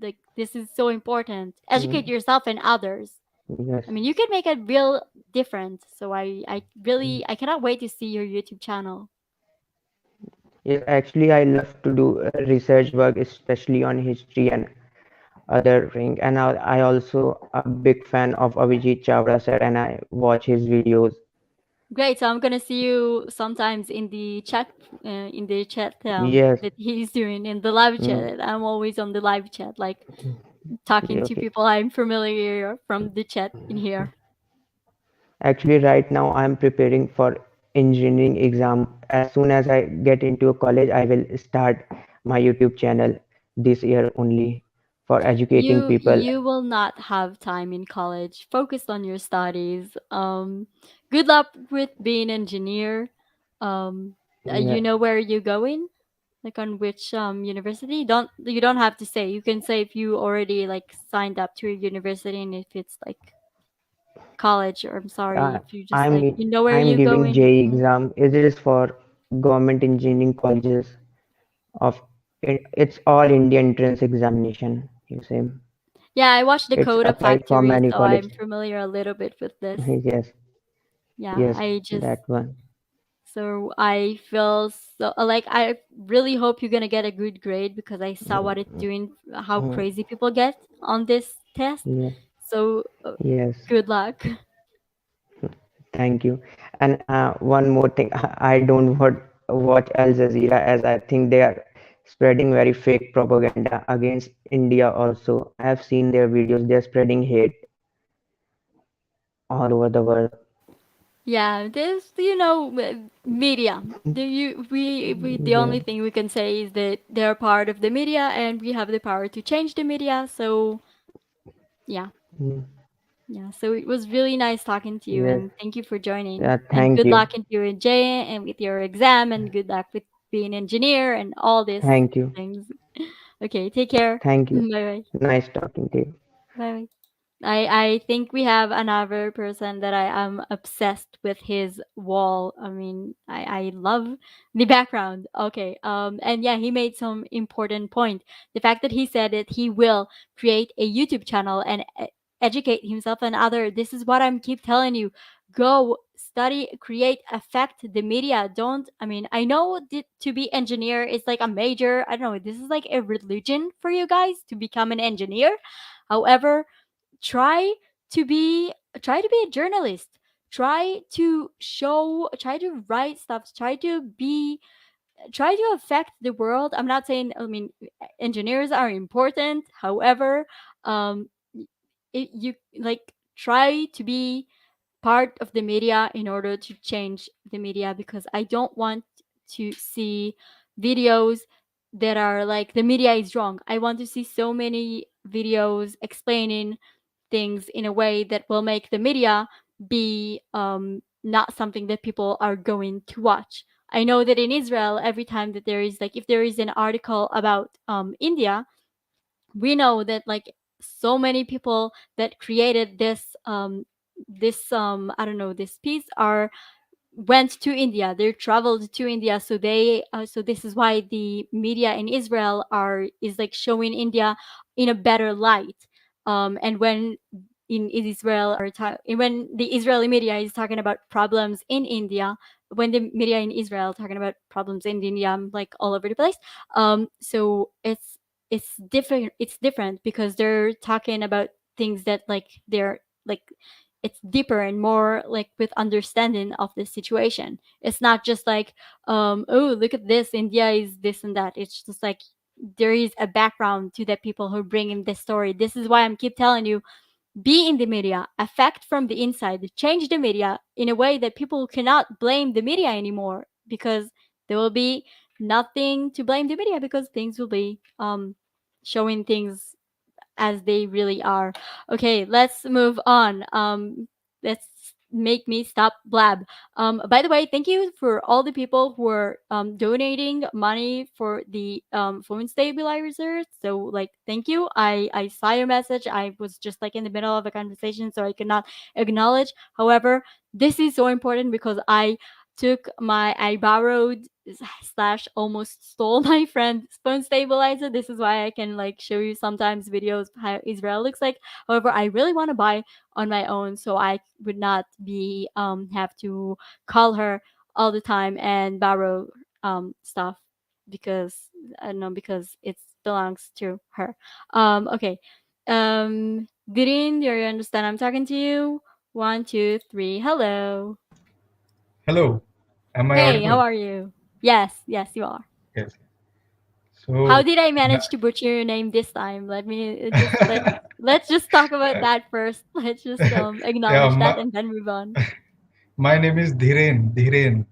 Like this is so important. Educate mm, yourself and others. yes, I mean, you can make a real difference. So I mm, really, I cannot wait to see your YouTube channel. yes. Actually, I love to do research work, especially on history and other thing. And I also a big fan of Avijit Chavra sir, and I watch his videos. Great. So I'm gonna see you sometimes in the chat Yes, that he's doing in the live mm, chat. I'm always on the live chat, like talking yeah, to okay. people I'm familiar from the chat in here. Actually, right now I'm preparing for engineering exam. As soon as I get into a college, I will start my YouTube channel this year only for educating people. You will not have time in college. Focus on your studies. Good luck with being engineer. Um, Yeah, you know where you're going, like on which university. Don't You don't have to say. You can say if you already like signed up to a university, and if it's like college, or I'm sorry, uh, if you just like I'm you know where I'm you're giving going. JEE Mhm. exam. It is for government engineering colleges of it's all India entrance examination. You say Yeah, I watched the it's Coda applied for Factory, many so I'm colleges. familiar a little bit with this. Yes, Yeah, yes, I just that one. so I feel so like I really hope you're gonna get a good grade, because I saw what it's doing, how Mm, crazy people get on this test. yeah, So yes. good luck. Thank you. And one more thing, I don't watch Al Jazeera as I think they are spreading very fake propaganda against India also. I have seen their videos, they're spreading hate all over the world. Yeah, this media. The Yeah. only thing we can say is that they're part of the media, and we have the power to change the media. So yeah, Mm, yeah. So it was really nice talking to you, yes. and thank you for joining. Yeah, And thank good you. luck into your J and with your exam, and good luck with being an engineer and all these Thank you. things. Okay, take care. Thank you. Bye bye. Nice talking to you. Bye bye. I think we have another person that I am obsessed with his wall. I mean, I love the background. Okay. And yeah, he made some important point. The fact that he said that he will create a YouTube channel and educate himself and other. This is what I'm keep telling you. Go study, create, affect the media. Don't. I mean, I know that to be engineer is like a major. I don't know. This is like a religion for you guys to become an engineer. However, try try to be a journalist, try to write stuff, try to affect the world. I'm not saying, I mean, engineers are important. However, um you like try to be part of the media in order to change the media, because I don't want to see videos that are like the media is wrong. I want to see so many videos explaining things in a way that will make the media be not something that people are going to watch. I know that in Israel, every time that there is like if there is an article about India, we know that like so many people that created this I don't know, this piece are went to India. They traveled to India, so so this is why the media in Israel are is like showing India in a better light. And when in Israel when the Israeli media is talking about problems in India, when the media in Israel talking about problems in India, I'm like all over the place. So it's different. It's different because they're talking about things that like they're like it's deeper and more like with understanding of the situation. It's not just like oh, look at this, India is this and that. It's just like there is a background to the people who bring in this story. This is why I'm keep telling you, be in the media, affect from the inside, change the media in a way that people cannot blame the media anymore, because there will be nothing to blame the media, because things will be showing things as they really are. Okay, let's move on. Let's make me stop blab. By the way, thank you for all the people who are donating money for the phone stabilizers. So like, thank you. I saw your message. I was just like in the middle of a conversation, so I could not acknowledge. However, this is so important because I borrowed slash almost stole my friend's phone stabilizer. This is why I can like show you sometimes videos how Israel looks like. However, I really want to buy on my own, so I would not be have to call her all the time and borrow stuff, because I don't know, because it belongs to her. Okay. Green, do you understand I'm talking to you? One, two, three. Hello. Hello, am I Hey, how audible? are you? Yes, yes, you are. Yes. How So, did I na- manage to butcher your name this time? Let me just let's just talk about that first. Let's just yeah, acknowledge that and then move on. my name is Dhiren. Dhiren.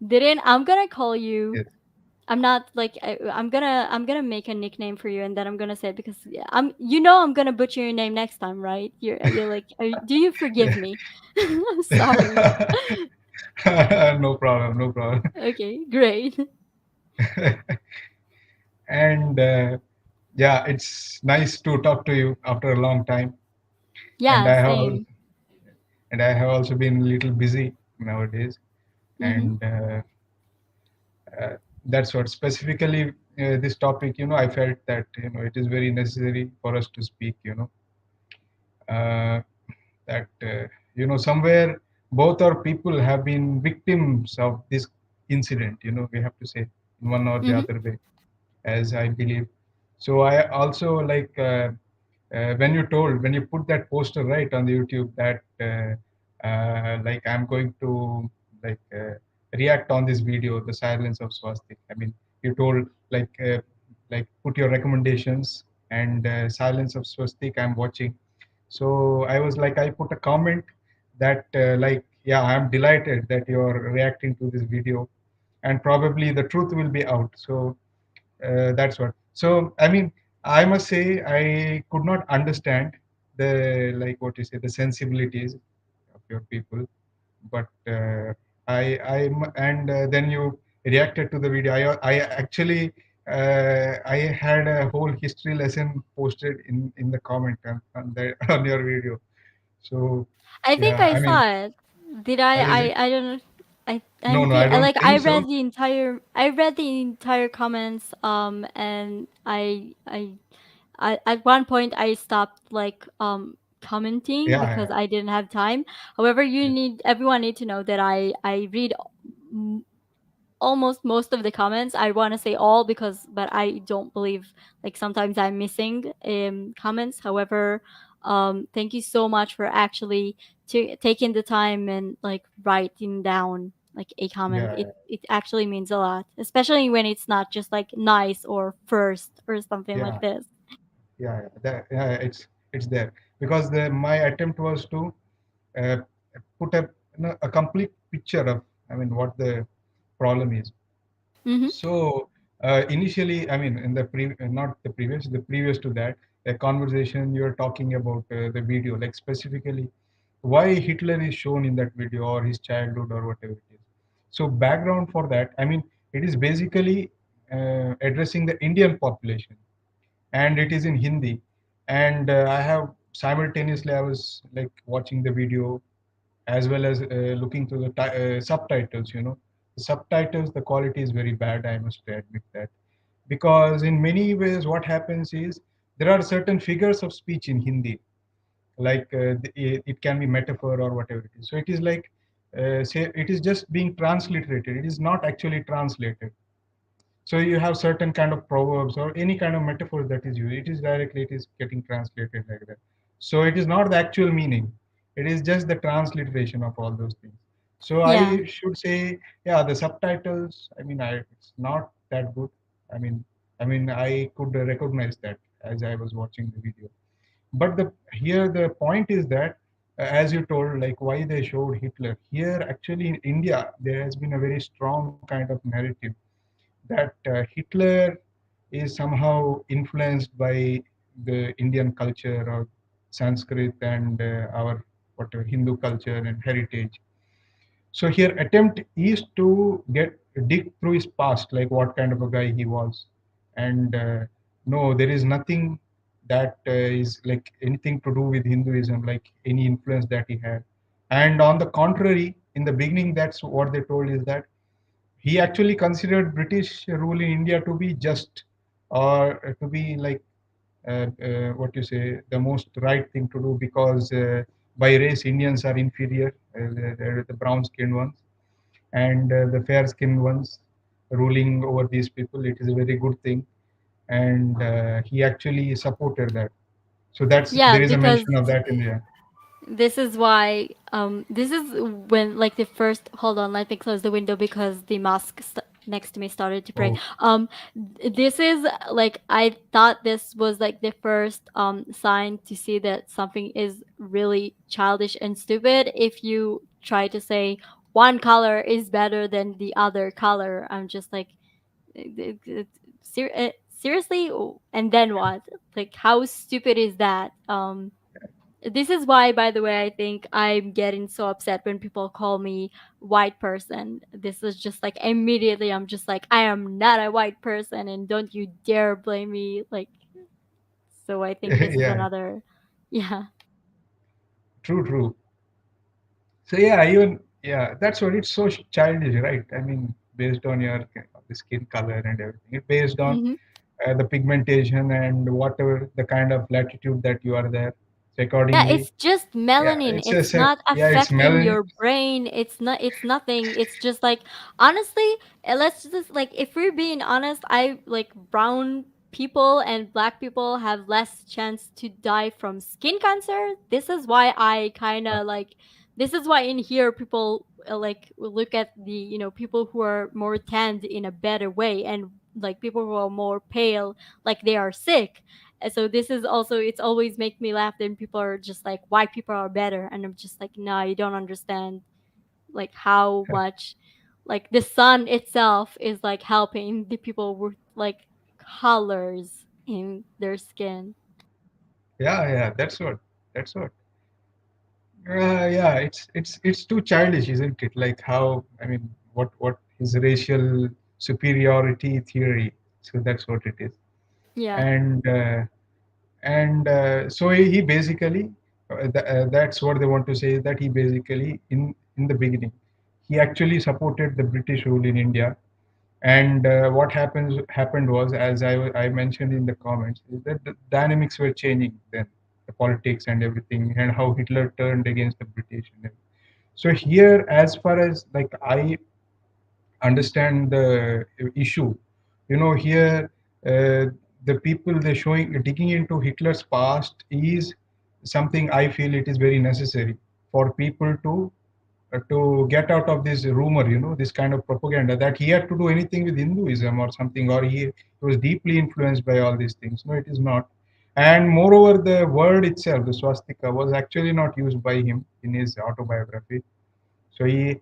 Didn't I'm gonna call you. Yes. I'm not like I'm gonna make a nickname for you, and then I'm gonna say it because yeah, I'm gonna butcher your name next time, right? You're like do you forgive me? I'm sorry. No problem, no problem. Okay, great. And yeah, it's nice to talk to you after a long time. And Yeah, same. I have also been a little busy nowadays. Mhm. And uh, that's what specifically this topic. I felt that it is very necessary for us to speak. Uh, that somewhere both our people have been victims of this incident, we have to say, in one or the Mhm. other way, as I believe. So I also like when you put that poster right on the YouTube, that like I'm going to like react on this video, the silence of swastik. I mean, you told like put your recommendations, and silence of swastik I'm watching. So I was like, I put a comment that like, yeah, I'm delighted that you're reacting to this video, and probably the truth will be out. So that's what. So I mean, I must say I could not understand the, like, what you say, the sensibilities of your people, but and then you reacted to the video. I actually I had a whole history lesson posted in the comment on the on your video. So I think yeah, I I mean, saw it. Did I? is it? I don't know. No, I'm no, I don't like think so. I read the entire comments and at one point I stopped like commenting Yeah, because yeah, I didn't have time. However, yeah, everyone need to know that I read almost most of the comments. I want to say all because, but I don't believe like sometimes I'm missing comments. However, thank you so much for actually taking the time and like writing down like a comment. yeah, It actually means a lot, especially when it's not just like nice or first or something yeah, like this. yeah. Yeah, it's there because my attempt was to uh, put a complete picture of, I mean, what the problem is. Mm-hmm. So initially, I mean, in the not the previous to that, a conversation you're talking about the video, like specifically why Hitler is shown in that video, or his childhood, or whatever it is. So background for that, I mean, it is basically addressing the Indian population, and it is in Hindi. And I have simultaneously I was like watching the video as well as looking through the subtitles. The subtitles, the quality is very bad, I must admit that, because in many ways what happens is there are certain figures of speech in Hindi, like it can be metaphor or whatever it is. So it is like, say it is just being transliterated, it is not actually translated. So you have certain kind of proverbs or any kind of metaphor that is used, it is directly, it is getting translated like that. So it is not the actual meaning, it is just the transliteration of all those things. So Yeah. I should say, yeah, the subtitles, it's not that good. I mean i mean i could recognize that as I was watching the video. But the point is that, as you told, like why they showed Hitler here, actually in India there has been a very strong kind of narrative that Hitler is somehow influenced by the Indian culture or Sanskrit and our whatever Hindu culture and heritage. So here attempt is to get dig through his past, like what kind of a guy he was, and no, there is nothing that is like anything to do with Hinduism, like any influence that he had. And on the contrary, in the beginning, that's what they told is that he actually considered British rule in India to be just, or to be like what you say, the most right thing to do, because by race Indians are inferior, they're the brown skinned ones, and the fair skinned ones ruling over these people. It is a very good thing, and he actually supported that. So that's Yeah, there is a because mention of that in there. this is why this is when like the first, hold on, let me close the window because the mosque next to me started to pray. Oh, This is like, I thought this was like the first sign to see that something is really childish and stupid if you try to say one color is better than the other color. I'm just like, seriously. And then what? Like, how stupid is that? This is why, by the way, I think I'm getting so upset when people call me white person. This is just like, immediately I'm just like, I am not a white person and don't you dare blame me. Like, so I think this is yeah, another, yeah. true, true. So yeah, even yeah, that's what it's so childish, right? I mean, based on your the skin color and everything, it's based on Hmm. the pigmentation and whatever the kind of latitude that you are there. So Yeah, accordingly, it's just yeah, melanin. it's a It's not yeah, it's affecting melanin. your brain. It's not, it's nothing. It's just like, honestly, let's just like, if we're being honest, I like brown people and black people have less chance to die from skin cancer. This is why I kind of like, this is why in here people like look at the, people who are more tanned in a better way, and like people who are more pale like they are sick. And so this is also, it's always make me laugh when people are just like, white people are better, and I'm just like, no, you don't understand like how much like the sun itself is like helping the people with like colors in their skin. Yeah, yeah, that's what. Yeah, it's too childish, isn't it? Like how, I mean, what is racial superiority theory? So that's what it is. Yeah. And so he basically that's what they want to say, that he basically in the beginning he actually supported the British rule in India. And what happened was, as I mentioned in the comments, is that the dynamics were changing then, the politics and everything, and how Hitler turned against the British and everything. So here, as far as like I understand the issue, here the people they're showing digging into Hitler's past is something I feel it is very necessary for people to get out of this rumor, this kind of propaganda that he had to do anything with Hinduism or something, or he was deeply influenced by all these things. No, it is not. And moreover, the word itself, the swastika, was actually not used by him in his autobiography. So he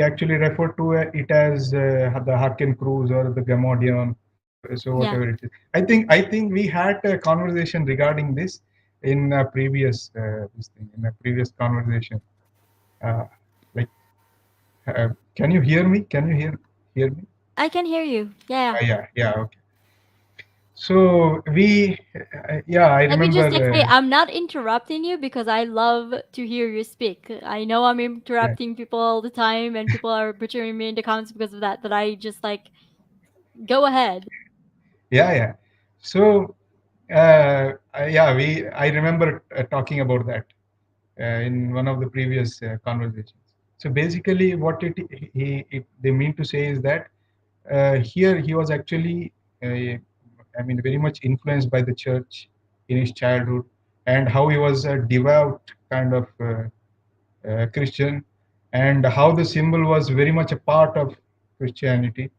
actually referred to it as the Harken Cruise or the Gamodion. So Yeah. whatever it is, I think we had a conversation regarding this in a previous this thing in a previous conversation. Uh, like, can you hear me? Can you hear me? I can hear you. Yeah. Yeah, yeah, okay. So we, yeah, I Let me remember. just like say, I'm not interrupting you because I love to hear you speak. I know I'm Yeah, interrupting people all the time and people are butchering me in the comments because of that, but I just like go ahead. yeah, yeah. So yeah, I remember talking about that in one of the previous conversations. So basically, what they mean to say is that here he was actually, I mean, very much influenced by the church in his childhood, and how he was a devout kind of Christian, and how the symbol was very much a part of Christianity,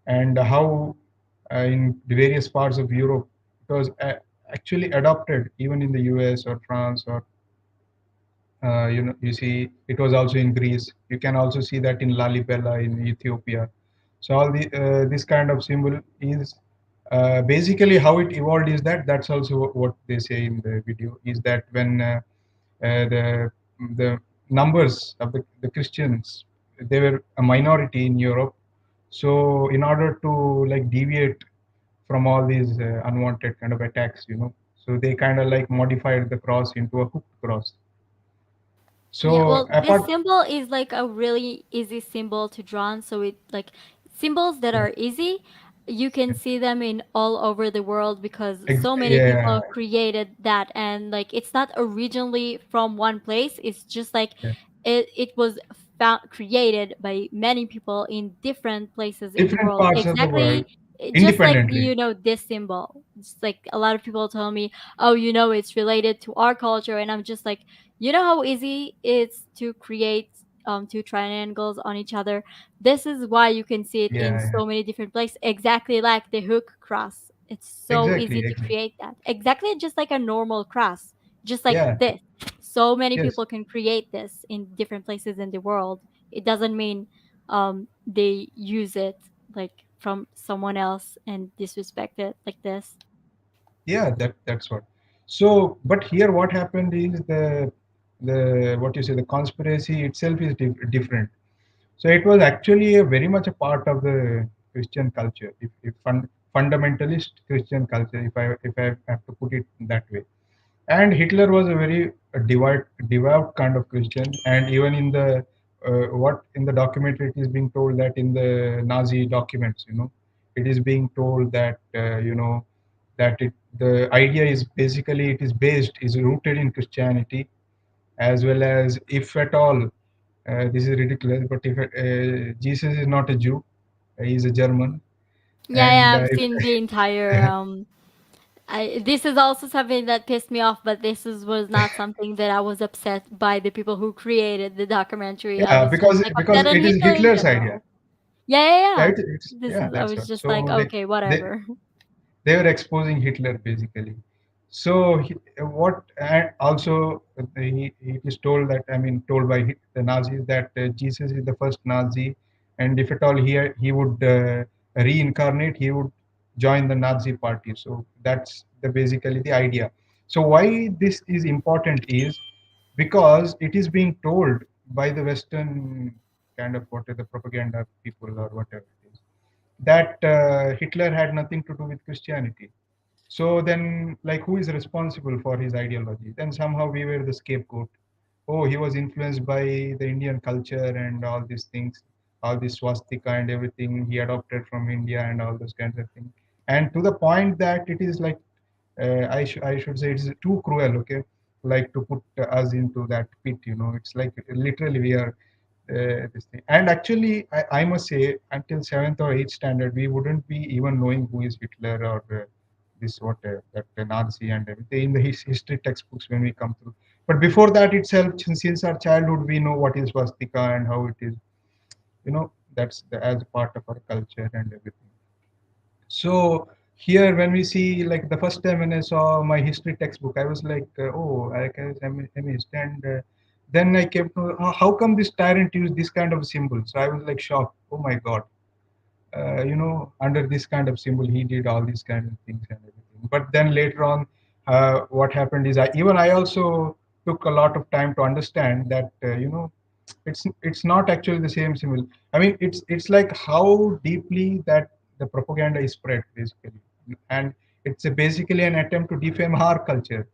and how in the various parts of Europe it was actually adopted, even in the US or France or you see it was also in Greece. You can also see that in Lalibela in Ethiopia. So all this kind of symbol is basically how it evolved. Is that that's also what they say in the video, is that when the numbers of the Christians, they were a minority in Europe. So in order to like deviate from all these unwanted kind of attacks, so they kind of like modified the cross into a hooked cross. Yeah, So well, this apart, symbol is like a really easy symbol to draw on. So it like symbols that yeah, are easy, you can yeah, see them in all over the world because so many yeah, people created that, and like it's not originally from one place. It's just like yeah. it was found created by many people in different places in the Different world. parts of the world Exactly, just like independently. this symbol. It's like a lot of people tell me, "Oh, it's related to our culture," and I'm just like, how easy it's to create two triangles on each other. This is why you can see it in Yeah, yeah. so many different places, exactly like the hook cross. It's so easy Exactly, to exactly. create that. Exactly just like a normal cross, just like Yeah, this. So many yes. people can create this in different places in the world. It doesn't mean they use it like from someone else and disrespect it like this. Yeah, that's what. So, but here what happened is the what you say, the conspiracy itself is different. So it was actually a very much a part of the Christian culture, if fundamentalist Christian culture, if I have to put it that way. And Hitler was a very devout kind of Christian, and even in the what in the documentary it is being told that in the Nazi documents, it is being told that that the idea is basically it is rooted in Christianity, as well as if at all this is ridiculous, but if Jesus is not a Jew, he is a German, Yeah, and yeah, I've if seen the entire this is also something that pissed me off, but was not something that I was upset by the people who created the documentary. I yeah, was just like because upset on it is Hitler in Hitler's idea. general. Yeah, yeah, Yeah, yeah. yeah, I that's was what. just like, So okay, they whatever. they were exposing Hitler basically. So what, and also it is told that, I mean, told by the Nazis that Jesus is the first Nazi, and if at all he would reincarnate, he would join the Nazi party. So that's basically the idea. So why this is important is because it is being told by the Western kind of what are the propaganda people or whatever it is, that Hitler had nothing to do with Christianity. So then, like, who is responsible for his ideology? Then somehow we were the scapegoat. Oh, he was influenced by the Indian culture and all these things, all this swastika and everything he adopted from India and all those kinds of things. And to the point that it is like, I should say it is too cruel, okay? Like to put us into that pit, it's like literally we are this thing. And actually, I must say, until seventh or eighth standard, we wouldn't be even knowing who is Hitler or this what that Nazi and everything in the history textbooks when we come through. But before that itself, since our childhood, we know what is swastika and how it is. That's as part of our culture and everything. So here, when we see, like, the first time when I saw my history textbook, I was like, oh, I guess I'm amazed. And then I came to, how come this tyrant used this kind of symbol? So I was like shocked. Oh my God. Under this kind of symbol, he did all these kind of things and everything. But then later on, what happened is I also took a lot of time to understand that, it's not actually the same symbol. I mean, it's like how deeply that the propaganda is spread basically. and it's basically an attempt to defame our culture.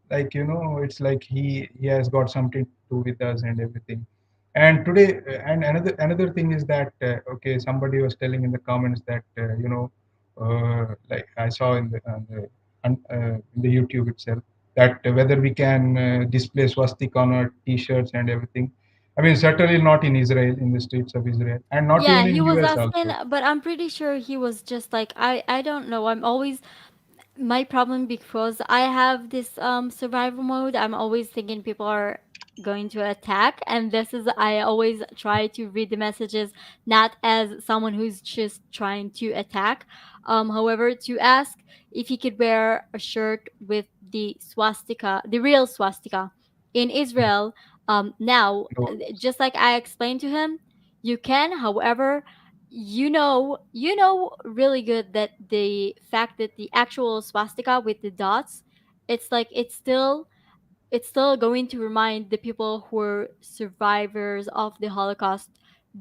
Like, it's like he has got something to do with us and everything. And today, and another thing is that, okay, somebody was telling in the comments that, like I saw in the YouTube itself, that whether we can display swastika on our t-shirts and everything. I mean, certainly not in Israel, in the streets of Israel, and not Yeah, even he in was US asking, also. but I'm pretty sure he was just like, I don't know. I'm always my problem because I have this survival mode. I'm always thinking people are going to attack, and this is I always try to read the messages not as someone who's just trying to attack. However, to ask if he could wear a shirt with the swastika, the real swastika in Israel. Now, No. just like I explained to him, you can. However, you know really good that the fact that the actual swastika with the dots, it's like it's still going to remind the people who were survivors of the Holocaust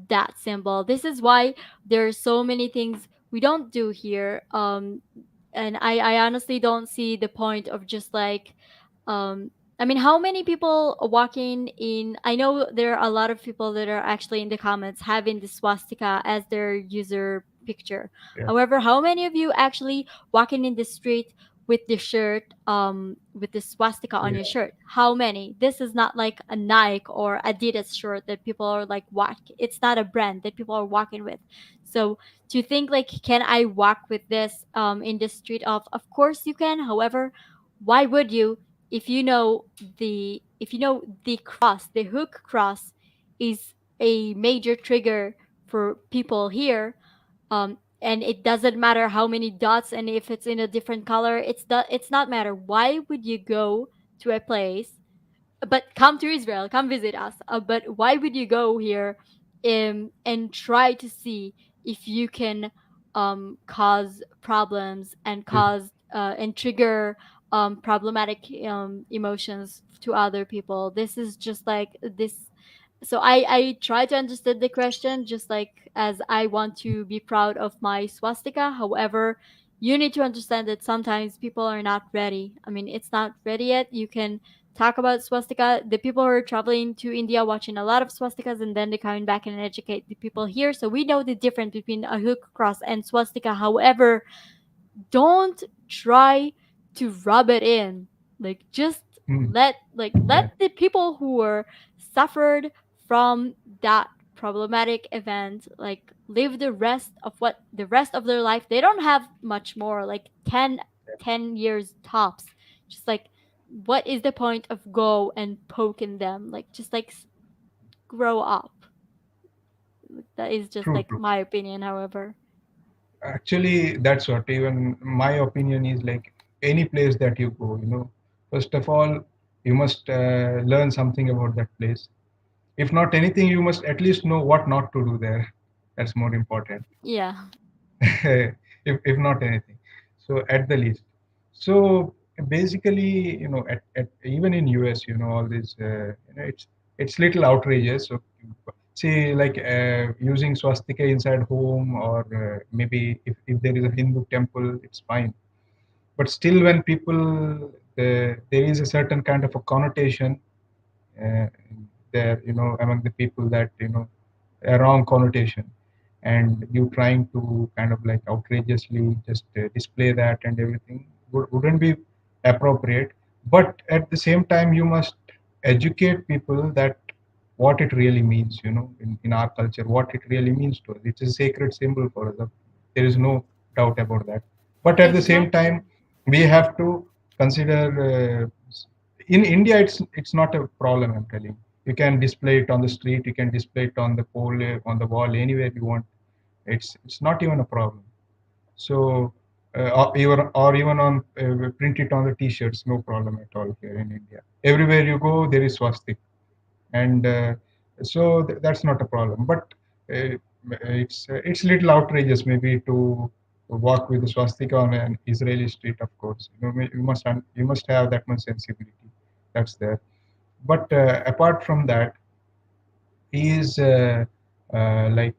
that symbol. This is why there are so many things we don't do here. And I honestly don't see the point of just like, um, I mean, how many people walking in? I know there are a lot of people that are actually in the comments having the swastika as their user picture. Yeah. However, how many of you actually walking in the street with the shirt with the swastika on your Yeah. shirt? How many? This is not like a Nike or Adidas shirt that people are like walk, it's not a brand that people are walking with. So to think like, can I walk with this in the street? Of course you can. However, why would you, if you know the cross, the hook cross is a major trigger for people here. And it doesn't matter how many dots, and if it's in a different color, it's not matter. Why would you go to a place, but come to Israel, come visit us, but why would you go here and try to see if you can cause problems and cause and trigger problematic emotions to other people? This is just like this. So I try to understand the question, just like as I want to be proud of my swastika. However, you need to understand that sometimes people are not ready. I mean, it's not ready yet. You can talk about swastika. The people who are traveling to India watching a lot of swastikas, and then they're coming back and educate the people here. So we know the difference between a hook cross and swastika. However, don't try to rub it in. Like, just Mm. let Yeah. the people who were suffered from that problematic event like live the rest of their life. They don't have much more, like 10 years tops. Just like, what is the point of go and poking them? Like, just like grow up. That is just True, like true. my opinion, however. Actually, that's what even my opinion is. Like, any place that you go, first of all, you must learn something about that place. If not anything, you must at least know what not to do there. That's more important. Yeah. If not anything, so at the least. So basically, even in US, all this, it's little outrageous. So see, like using swastika inside home, or maybe if there is a Hindu temple, it's fine. But still, when people, there is a certain kind of a connotation uh, there, among the people, that, a wrong connotation, and you trying to kind of like outrageously just display that and everything wouldn't be appropriate. But at the same time, you must educate people that what it really means, in our culture, what it really means to us. It's a sacred symbol for us. There is no doubt about that. But at the same time, Exactly. we have to consider, in India, it's not a problem, I'm telling you. You can display it on the street, you can display it on the pole, on the wall, anywhere you want. It's not even a problem. So or even on print it on the t-shirts, no problem at all here in India. Everywhere you go, there is swastik. And so that's not a problem. But it's little outrageous maybe to walk with the swastika on an Israeli street. Of course, you must have that much sensibility. That's there. But apart from that, is like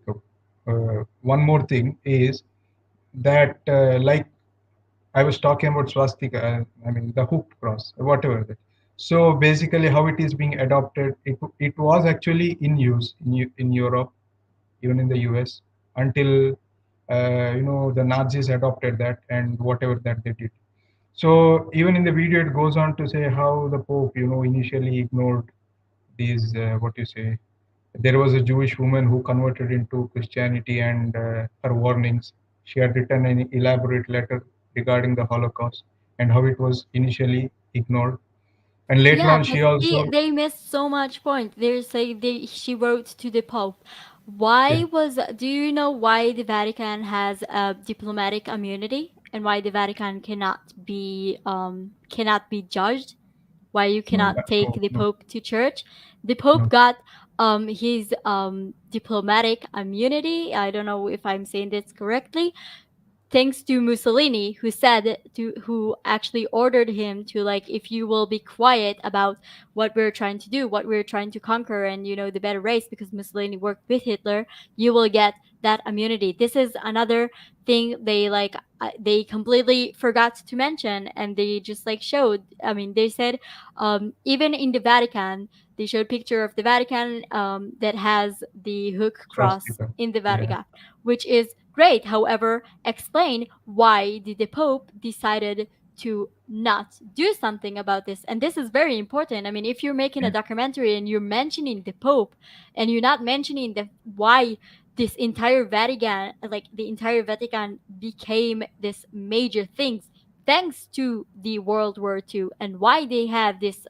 one more thing is that, like I was talking about swastika. I mean the hooked cross, whatever. So basically, how it is being adopted, it was actually in use in Europe, even in the US, until the Nazis adopted that and whatever that they did. So even in the video, it goes on to say how the Pope, initially ignored these what you say. There was a Jewish woman who converted into Christianity, and her warnings. She had written an elaborate letter regarding the Holocaust and how it was initially ignored. And later Yeah, on, but she see, also, they missed so much point. They say she wrote to the Pope. Why okay, was, do you know why the Vatican has a diplomatic immunity and why the Vatican cannot be judged? Why you no, cannot take no, the no, Pope to church? The Pope no, got his diplomatic immunity. I don't know if I'm saying this correctly, thanks to Mussolini, who actually ordered him to, like, if you will be quiet about what we're trying to do, what we're trying to conquer, and the better race, because Mussolini worked with Hitler, you will get that immunity. This is another thing they completely forgot to mention, and they just like showed. I mean, they said even in the Vatican, they showed picture of the Vatican that has the hook cross swastika. in the Yeah, Vatican, which is great. However, explain why did the Pope decided to not do something about this. And this is very important. I mean, if you're making a yeah, documentary and you're mentioning the Pope and you're not mentioning the why this entire Vatican, like the entire Vatican became this major things thanks to the World War II, and why they have this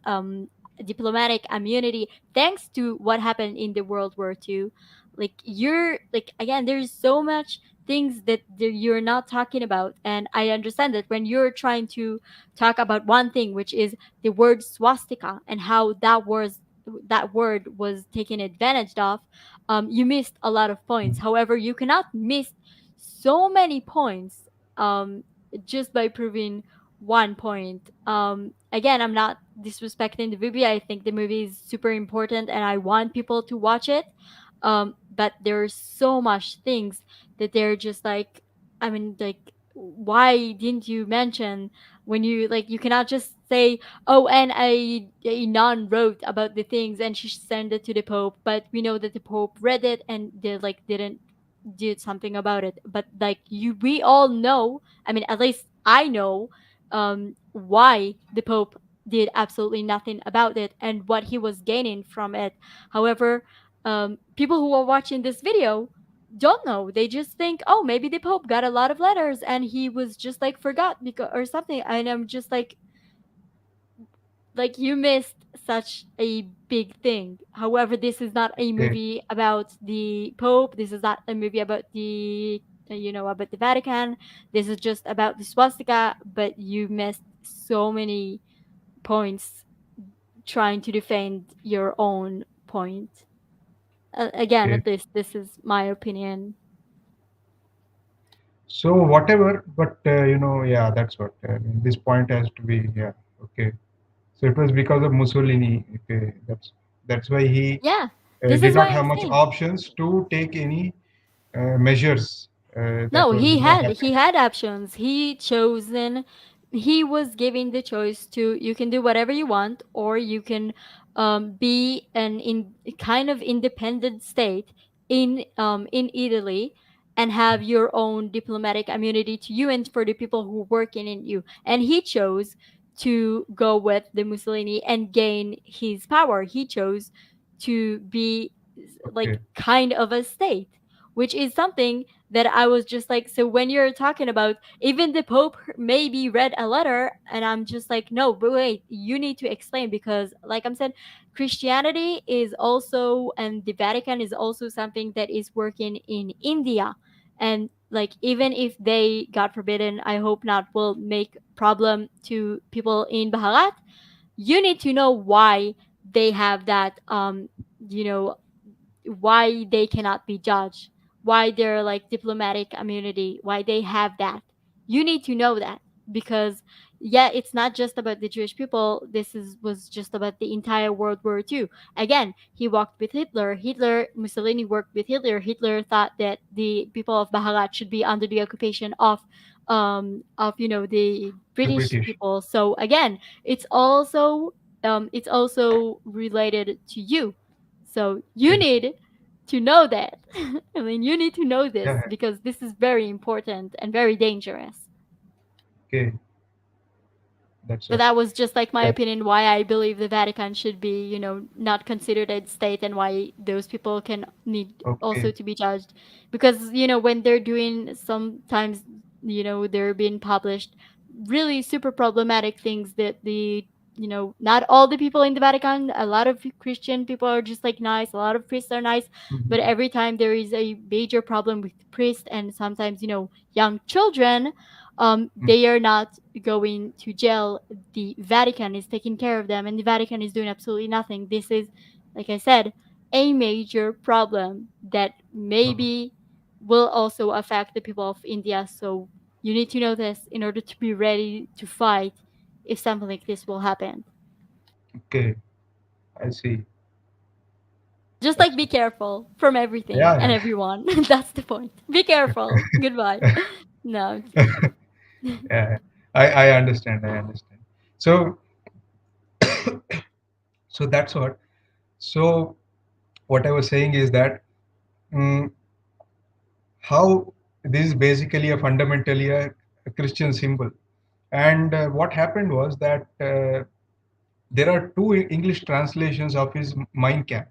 diplomatic immunity thanks to what happened in the World War II. Like, you're like, again, there's so much things that you're not talking about. And I understand that when you're trying to talk about one thing, which is the word swastika and how that word was taken advantage of, you missed a lot of points. However, you cannot miss so many points um, just by proving one point. Again, I'm not disrespecting the movie. I think the movie is super important and I want people to watch it. But there's so much things that they're just like, I mean, like, why didn't you mention, when you like, you cannot just say, oh, and a nun wrote about the things and she sent it to the Pope, but we know that the Pope read it and they like didn't did something about it. But like, we all know, I mean, at least I know why the Pope did absolutely nothing about it and what he was gaining from it. However, people who are watching this video don't know. They just think, oh, maybe the Pope got a lot of letters and he was just like forgot because or something. And I'm just like, you missed such a big thing. However, this is not a okay, movie about the Pope. This is not a movie about about the Vatican. This is just about the swastika. But you missed so many points trying to defend your own point. Again, okay. at least this is my opinion. So whatever, but yeah, that's what I mean. This point has to be, yeah, okay. So it was because of Mussolini. Okay, that's why he Yeah, this did is not why have I'm much saying. options to take any measures that No, were he had options. He was giving the choice to, you can do whatever you want, or you can be an in kind of independent state in Italy and have your own diplomatic immunity to you and for the people who working in you. And he chose to go with the Mussolini and gain his power. He chose to be like okay. kind of a state, which is something that I was just like, so when you're talking about even the Pope maybe read a letter, and I'm just like, no, but wait, you need to explain, because like I'm said, Christianity is also, and the Vatican is also something that is working in India. And like, even if they, God forbidden, I hope not, will make problem to people in Baharat, you need to know why they have that you know why they cannot be judged, why they're like diplomatic immunity, why they have that. You need to know that, because yeah, it's not just about the Jewish people. This is was just about the entire World War II. Again, he walked with Hitler. Mussolini worked with Hitler. Hitler thought that the people of Baharat should be under the occupation of of the The British British. people. So again, it's also related to you. So you Okay. need to know that. I mean, you need to know Yeah. this because this is very important and very dangerous. Okay. That's So a that was just like my that. opinion why I believe the Vatican should be, not considered a state, and why those people can need also Okay. to be judged. Because, when they're doing sometimes, they're being published really super problematic things that not all the people in the Vatican, a lot of Christian people are just like nice, a lot of priests are nice, but Mhm. every time there is a major problem with priests and sometimes, young children, Mhm. they are not going to jail. The Vatican is taking care of them, and the Vatican is doing absolutely nothing. This is, like I said, a major problem that Oh, maybe will also affect the people of India. So you need to know this in order to be ready to fight if something like this will happen. okay. I see. Just like That's be careful from everything and yeah. everyone. That's the point. Be careful. Goodbye. No, I'm Yeah. kidding. Yeah. I understand. I understand. So so that's what. So what I was saying is that mm, how this is basically a fundamentally a Christian symbol. And what happened was that there are two English translations of his Mein Kampf.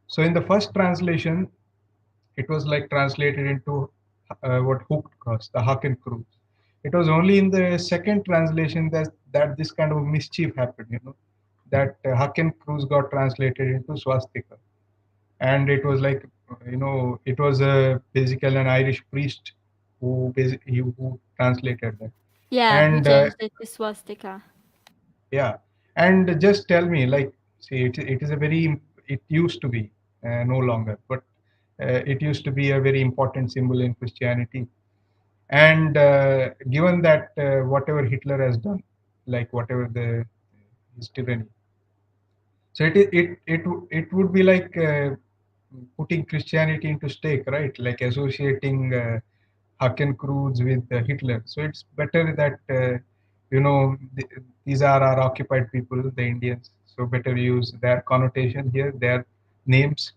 So in the first translation, it was like translated into what hooked cross, the Haken Cruz. It was only in the second translation that this kind of mischief happened, that Haken Cruz got translated into swastika. And it was like, it was basically an Irish priest who translated that. Yeah, who And changed it to swastika? yeah, and just tell me, like, see, it is a very, it used to be, no longer, but it used to be a very important symbol in Christianity. And given that whatever Hitler has done, like whatever the his tyranny, so it would be like putting Christianity into stake, right? Like associating Hakenkreuz with Hitler. So it's better that these are our occupied people, the Indians. So better use their connotation here, their names,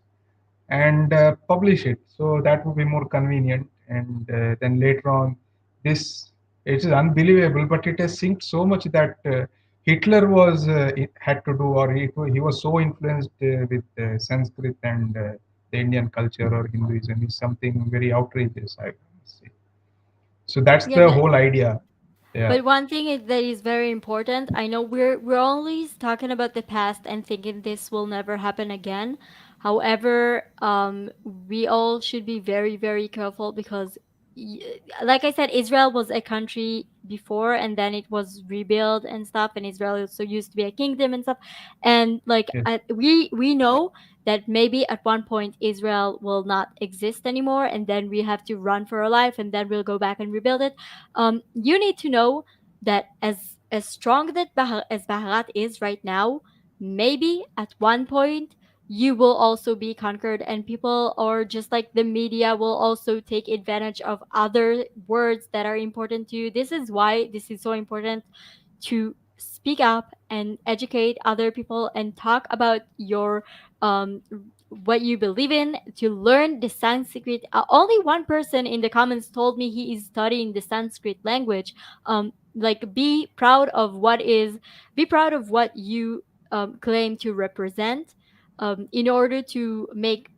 and publish it. So that would be more convenient. And then later on, this it is unbelievable, but it has synced so much that Hitler it had to do, or he was so influenced with Sanskrit and the Indian culture or Hinduism is something very outrageous, I must say. So that's Yeah, the whole idea. Yeah. but one thing that is very important, I know we're always talking about the past and thinking this will never happen again. However, we all should be very, very careful because, like I said, Israel was a country before, and then it was rebuilt and stuff. And Israel also used to be a kingdom and stuff. And like Yes. we know that maybe at one point Israel will not exist anymore, and then we have to run for our life, and then we'll go back and rebuild it. You need to know that as strong that as Baharat is right now, maybe at one point you will also be conquered, and people, or just like the media, will also take advantage of other words that are important to you. This is why this is so important to speak up and educate other people and talk about your um what you believe in, to learn the Sanskrit. Only one person in the comments told me he is studying the Sanskrit language. Like, be proud of what you claim to represent, in order to make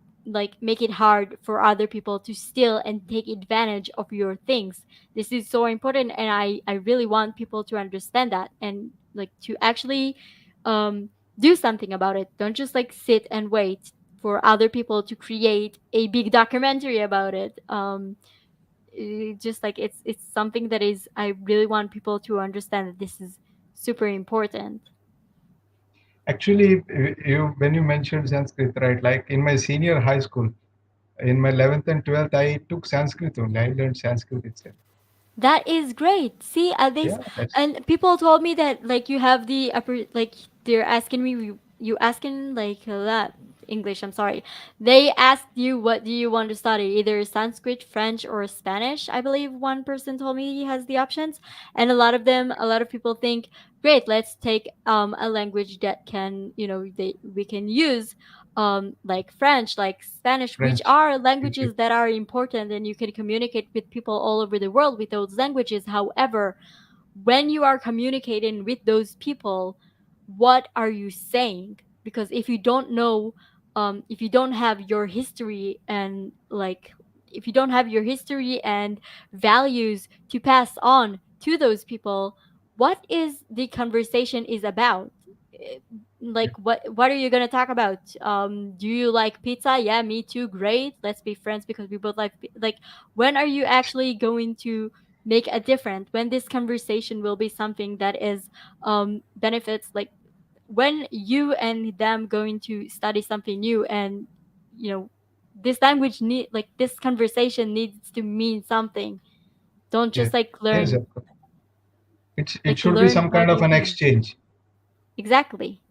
it hard for other people to steal and take advantage of your things. This is so important, and I really want people to understand that, and like to actually um do something about it. Don't just like sit and wait for other people to create a big documentary about it. Just like it's something that is, I really want people to understand that this is super important. Actually, when you mentioned Sanskrit, right? Like in my senior high school, in my 11th and 12th, I took Sanskrit only. I learned Sanskrit itself. That is great. See, Yeah, that's and people told me that like you have the upper, like they're asking me you asking like that English, I'm sorry. They asked you what do you want to study, either Sanskrit, French, or Spanish. I believe one person told me he has the options, and a lot of people think, great, let's take a language that can, we can use, like French, like Spanish, which French. are Yes, yes. languages that are important, and you can communicate with people all over the world with those languages. However, when you are communicating with those people, what are you saying? Because if you don't know, if you don't have your history and like, if you don't have your history and values to pass on to those people, what is the conversation is about? Eh, like, what are you gonna talk about? Do you like pizza? Yeah, me too, great, let's be friends because we both like, when are you actually going to make a difference, when this conversation will be something that is benefits, like when you and them going to study something new, and you know this language need, like this conversation needs to mean something. Don't Yes, just like yes, learn, of course. It like should be learn some how kind of they an think. exchange. Exactly.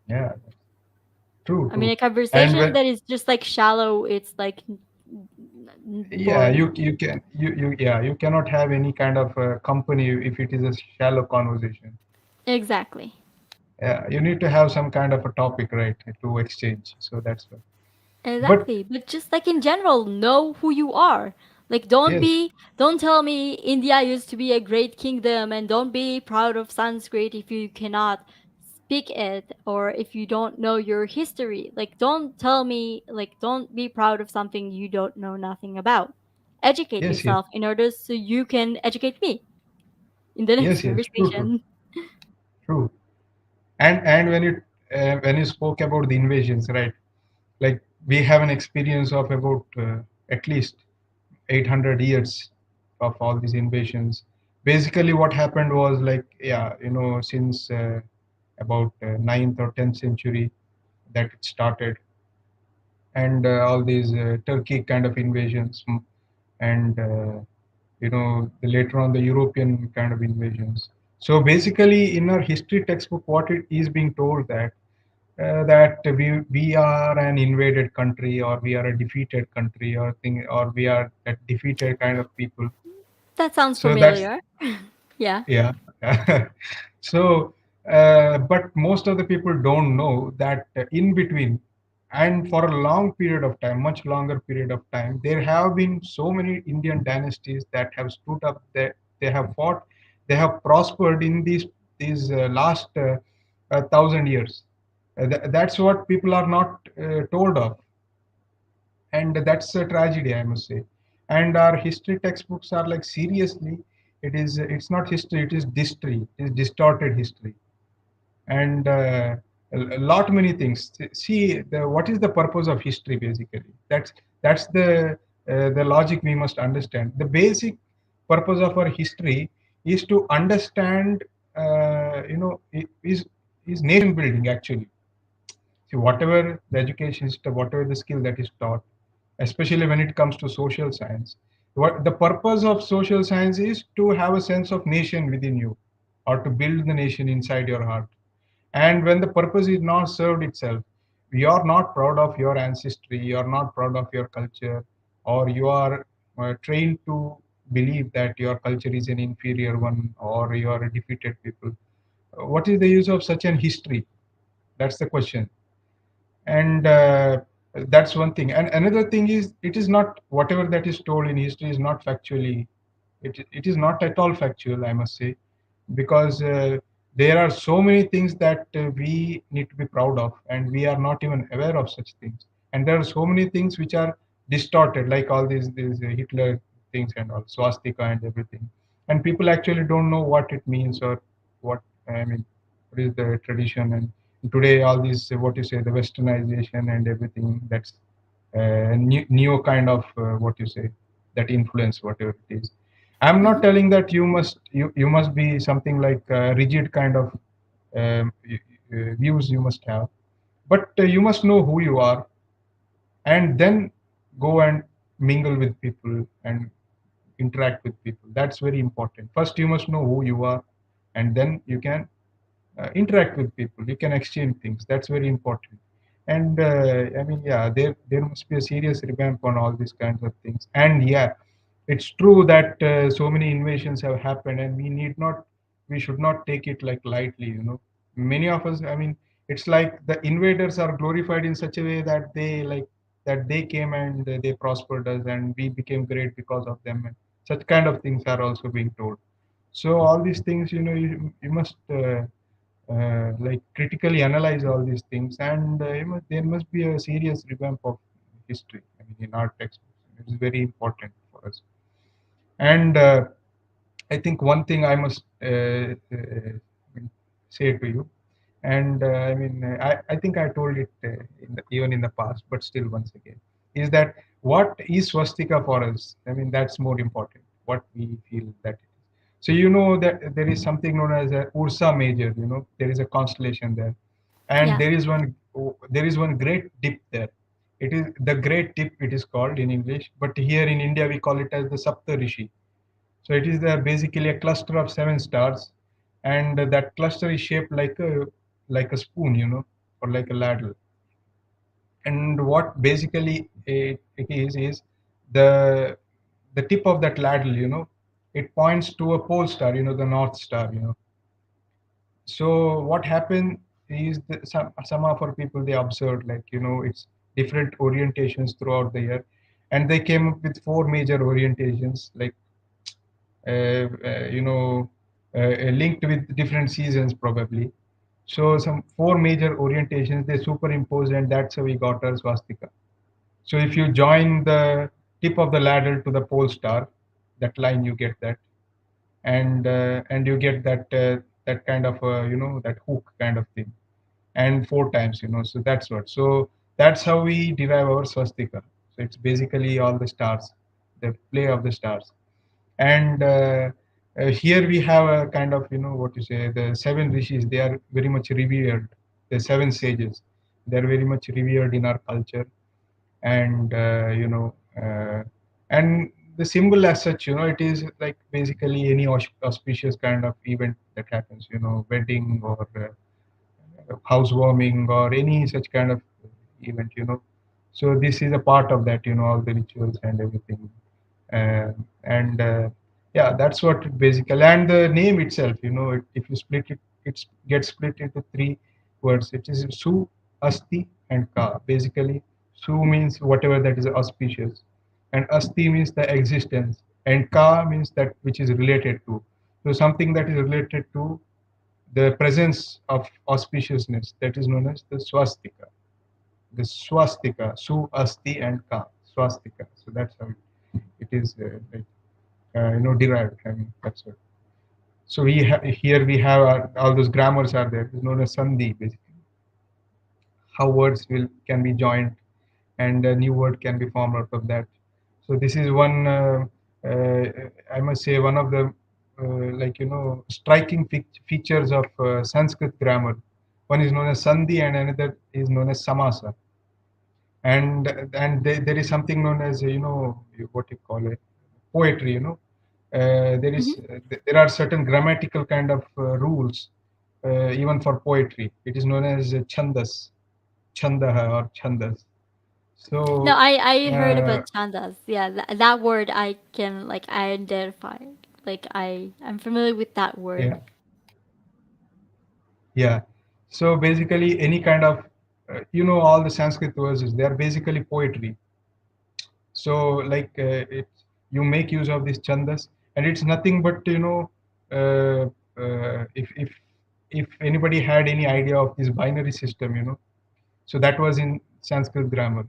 Yeah, true, I mean, true. a And conversation when, that is just like shallow, it's like yeah, boring. you cannot have any kind of company if it is a shallow conversation. Exactly. Yeah, you need to have some kind of a topic, right, to exchange. So that's what. But Exactly. But just like in general, know who you are. Like yes, don't tell me India used to be a great kingdom, and don't be proud of Sanskrit if you cannot speak it, or if you don't know your history. Like don't tell me, like don't be proud of something you don't know nothing about. Educate yes, yes, yourself in order so you can educate me in the next yes, yes, true, true, conversation. true. And when you spoke about the invasions, right? Like we have an experience of about at least 800 years of all these invasions. Basically what happened was like, yeah, since about 9th or 10th century that it started, and all these Turkey kind of invasions, and later on the European kind of invasions. So basically in our history textbook what it is being told that we are an invaded country, or we are a defeated country, or thing, or we are a defeated kind of people. That sounds So that's, familiar. Yeah. yeah. So but most of the people don't know that in between, and for a long period of time, much longer period of time, there have been so many Indian dynasties that have stood up, that they have fought, they have prospered in these last 1,000 years. That's what people are not told of, and that's a tragedy, I must say. And our history textbooks are like, seriously, it's not history, it is history, it is distorted history. And a lot many things. See, what is the purpose of history? Basically, that's the logic we must understand. The basic purpose of our history is to understand, is nation building actually. See, whatever the education system, whatever the skill that is taught, especially when it comes to social science, what the purpose of social science is to have a sense of nation within you, or to build the nation inside your heart. And when the purpose is not served itself, you are not proud of your ancestry, you are not proud of your culture, or you are trained to believe that your culture is an inferior one, or you are a defeated people. What is the use of such an history? That's the question. And that's one thing. And another thing is, it is not, whatever that is told in history is not factually, it is not at all factual, I must say, because there are so many things that we need to be proud of, and we are not even aware of such things. And there are so many things which are distorted, like all these Hitler things and all, swastika and everything. And people actually don't know what it means, or what, I mean, what is the tradition. And today all these, what you say, the westernization and everything, that's new kind of, what you say, that influence, whatever it is. I'm not Hmm. telling that you must be something like rigid kind of views you must have, but you must know who you are, and then go and mingle with people and interact with people. That's very important. First you must know who you are, and then you can interact with people, you can exchange things. That's very important. And I mean, yeah, there must be a serious revamp on all these kinds of things. And yeah, it's true that so many invasions have happened, and we should not take it like lightly. Many of us, I mean, it's like the invaders are glorified in such a way that they came and they prospered us, and we became great because of them. And such kind of things are also being told. So all these things, you must like critically analyze all these things, and there must be a serious revamp of history. I mean, in our textbooks, it's very important for us. And I think one thing I must say to you, and I mean, I think I told it even in the past, but still once again, is that what is swastika for us? I mean, that's more important. What we feel that it is. So you know that there is something known as a Ursa Major. There is a constellation there, and Yeah. there is one great dip there. It is the great dip. It is called in English, but here in India we call it as the Sapta Rishi. So it is basically a cluster of 7 stars, and that cluster is shaped like a spoon, or like a ladle. And what basically it is the the tip of that ladle, it points to a pole star, the North Star. So what happened is some of our people, they observed, like, it's different orientations throughout the year, and they came up with 4 major orientations, like you know, linked with different seasons probably. So some 4 major orientations they superimposed, and that's how we got our swastika. So if you join the tip of the ladder to the pole star, that line you get that, and you get that kind of that hook kind of thing, and 4 times, so that's what. So that's how we derive our swastika. So it's basically all the stars, the play of the stars. And here we have a kind of, what you say, the 7 rishis. They are very much revered. The 7 sages, they are very much revered in our culture. And and the symbol as such, it is like basically any auspicious kind of event that happens, wedding, or housewarming, or any such kind of event. So this is a part of that, all the rituals and everything. And yeah, that's what it basically. And the name itself, if you split it, it gets split into 3 words. It is su, asti, and ka. Basically, su means whatever that is auspicious, and asti means the existence, and ka means that which is related to. So something that is related to the presence of auspiciousness, that is known as the swastika. The swastika, su, asti, and ka, swastika. So that's how it is like, derived. I mean, that's what. So here we have all those grammars are there. It's known as sandhi, basically, how words will can be joined, and a new word can be formed out of that. So this is one, uh, I must say, one of the like, striking features of Sanskrit grammar. One is known as sandhi, and another is known as samasa. And there is something known as, what you call it, poetry. Hmm. There are certain grammatical kind of rules, even for poetry. It is known as chandas, chandaha, or chandas. No, So I heard uh, about chandas. Yeah, that word I can like identify. Like I'm familiar with that word. yeah, yeah. So basically, any kind of all the Sanskrit verses, they are basically poetry. So like you make use of these chandas, and it's nothing but, uh, if anybody had any idea of this binary system, so that was in Sanskrit grammar.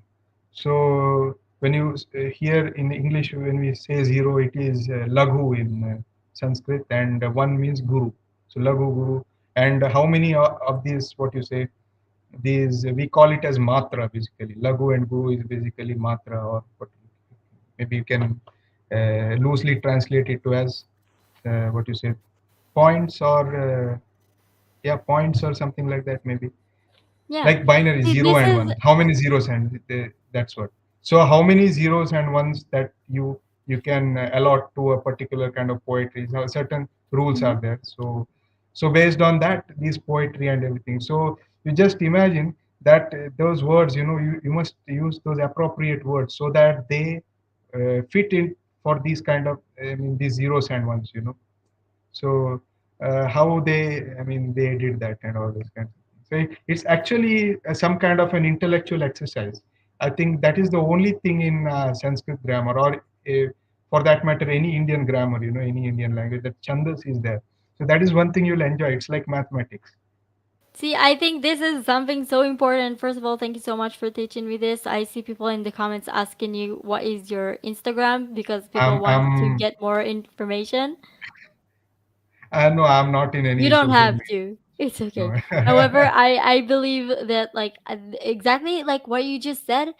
So when you hear in English, when we say zero, it is laghu in Sanskrit, and one means guru. So laghu, guru. And how many of these, what you say, these we call it as matra, basically. Laghu and guru is basically matra, or what maybe you can loosely translate it to as what you say, points, or yeah, points or something like that, maybe. Yeah. Like binary, See, 0 this and is 1. How many zeros and that's what. So how many zeros and ones that you can allot to a particular kind of poetry. So certain rules mhm. are there. So So based on that, these poetry and everything. So you just imagine that those words, you must use those appropriate words so that they fit in for these kind of, I mean, these zeros and ones. So how they did that and all those kinds of things. So it's actually some kind of an intellectual exercise. I think that is the only thing in Sanskrit grammar, or for that matter any Indian grammar, any Indian language, that chandas is there. So that is one thing you'll enjoy. It's like mathematics. See, I think this is something so important. First of all, thank you so much for teaching me this. I see people in the comments asking you what is your Instagram because people want to I'm get more information. no, I'm not in You any don't social have media. to. It's okay. No. However, I believe that like exactly like what you just said,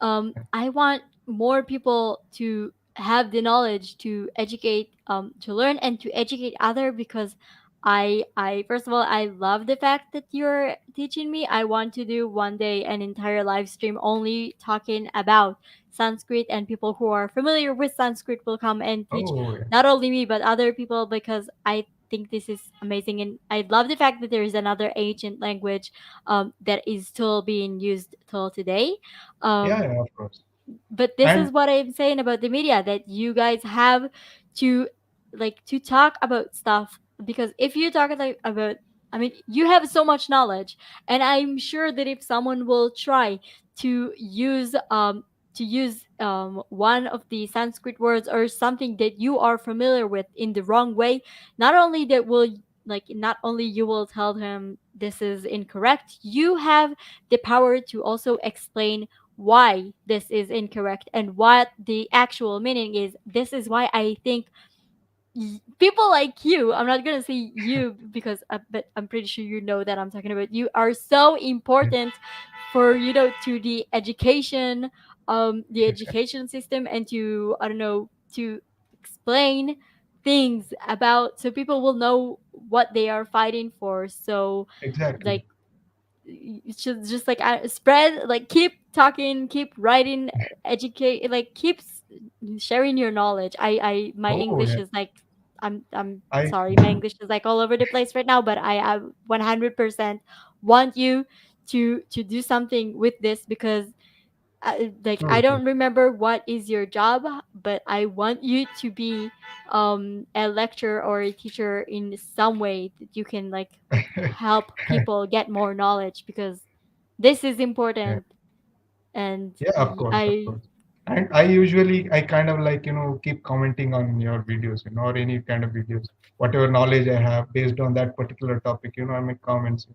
I want more people to have the knowledge to educate to learn and to educate other because I first of all I love the fact that you're teaching me. I want to do one day an entire live stream only talking about Sanskrit, and people who are familiar with Sanskrit will come and teach Oh, yeah. not only me but other people because I think this is amazing, and I love the fact that there is another ancient language that is still being used till today. Yeah, Um, yeah, of course. but this And is what I'm saying about the media, that you guys have to to talk about stuff, because if you talk about, I mean, you have so much knowledge, and I'm sure that if someone will try to use one of the Sanskrit words or something that you are familiar with in the wrong way, not only that will not only you will tell him this is incorrect, you have the power to also explain why this is incorrect and what the actual meaning is. This is why I think people like you, I'm not gonna say you because but I'm pretty sure you know that I'm talking about you, are so important for to the education system, and to, I don't know, to explain things about, so people will know what they are fighting for. So exactly. like you should just spread, keep talking, keep writing, educate, keep sharing your knowledge. I my Oh, English yeah. is I'm I sorry, my English is all over the place right now, but I 100% want you to do something with this, because I true, true. don't remember what is your job, but I want you to be a lecturer or a teacher in some way that you can help people get more knowledge, because this is Yeah, important. And yeah, of course, of I course. And I kind of like, keep commenting on your videos, or any kind of videos, whatever knowledge I have based on that particular topic, I make comments.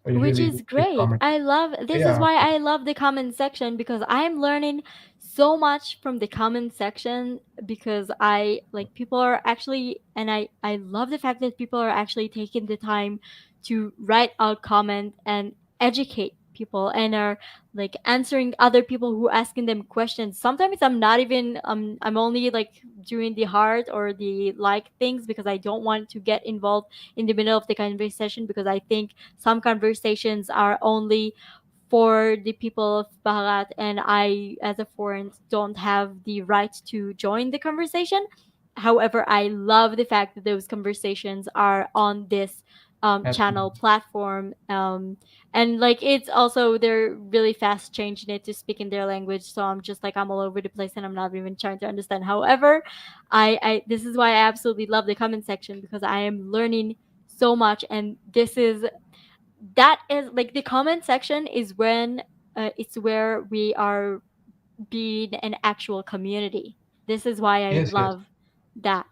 I Which usually is keep great. commenting. I love this is Yeah, of why course. I love the comment section, because I'm learning so much from the comment section, because I like people are actually, and I love the fact that people are actually taking the time to write out comment and educate people, and are answering other people who asking them questions. Sometimes I'm not even I'm only doing the heart or the things, because I don't want to get involved in the middle of the conversation, because I think some conversations are only for the people of Baharat, and I, as a foreign, don't have the right to join the conversation. However, I love the fact that those conversations are on this channel Absolutely. platform, and it's also they're really fast changing it to speak in their language. So I'm just I'm all over the place, and I'm not even trying to understand. However, I this is why I absolutely love the comment section, because I am learning so much, and this is that is the comment section is when it's where we are being an actual community. This is why I Yes, yes. love that.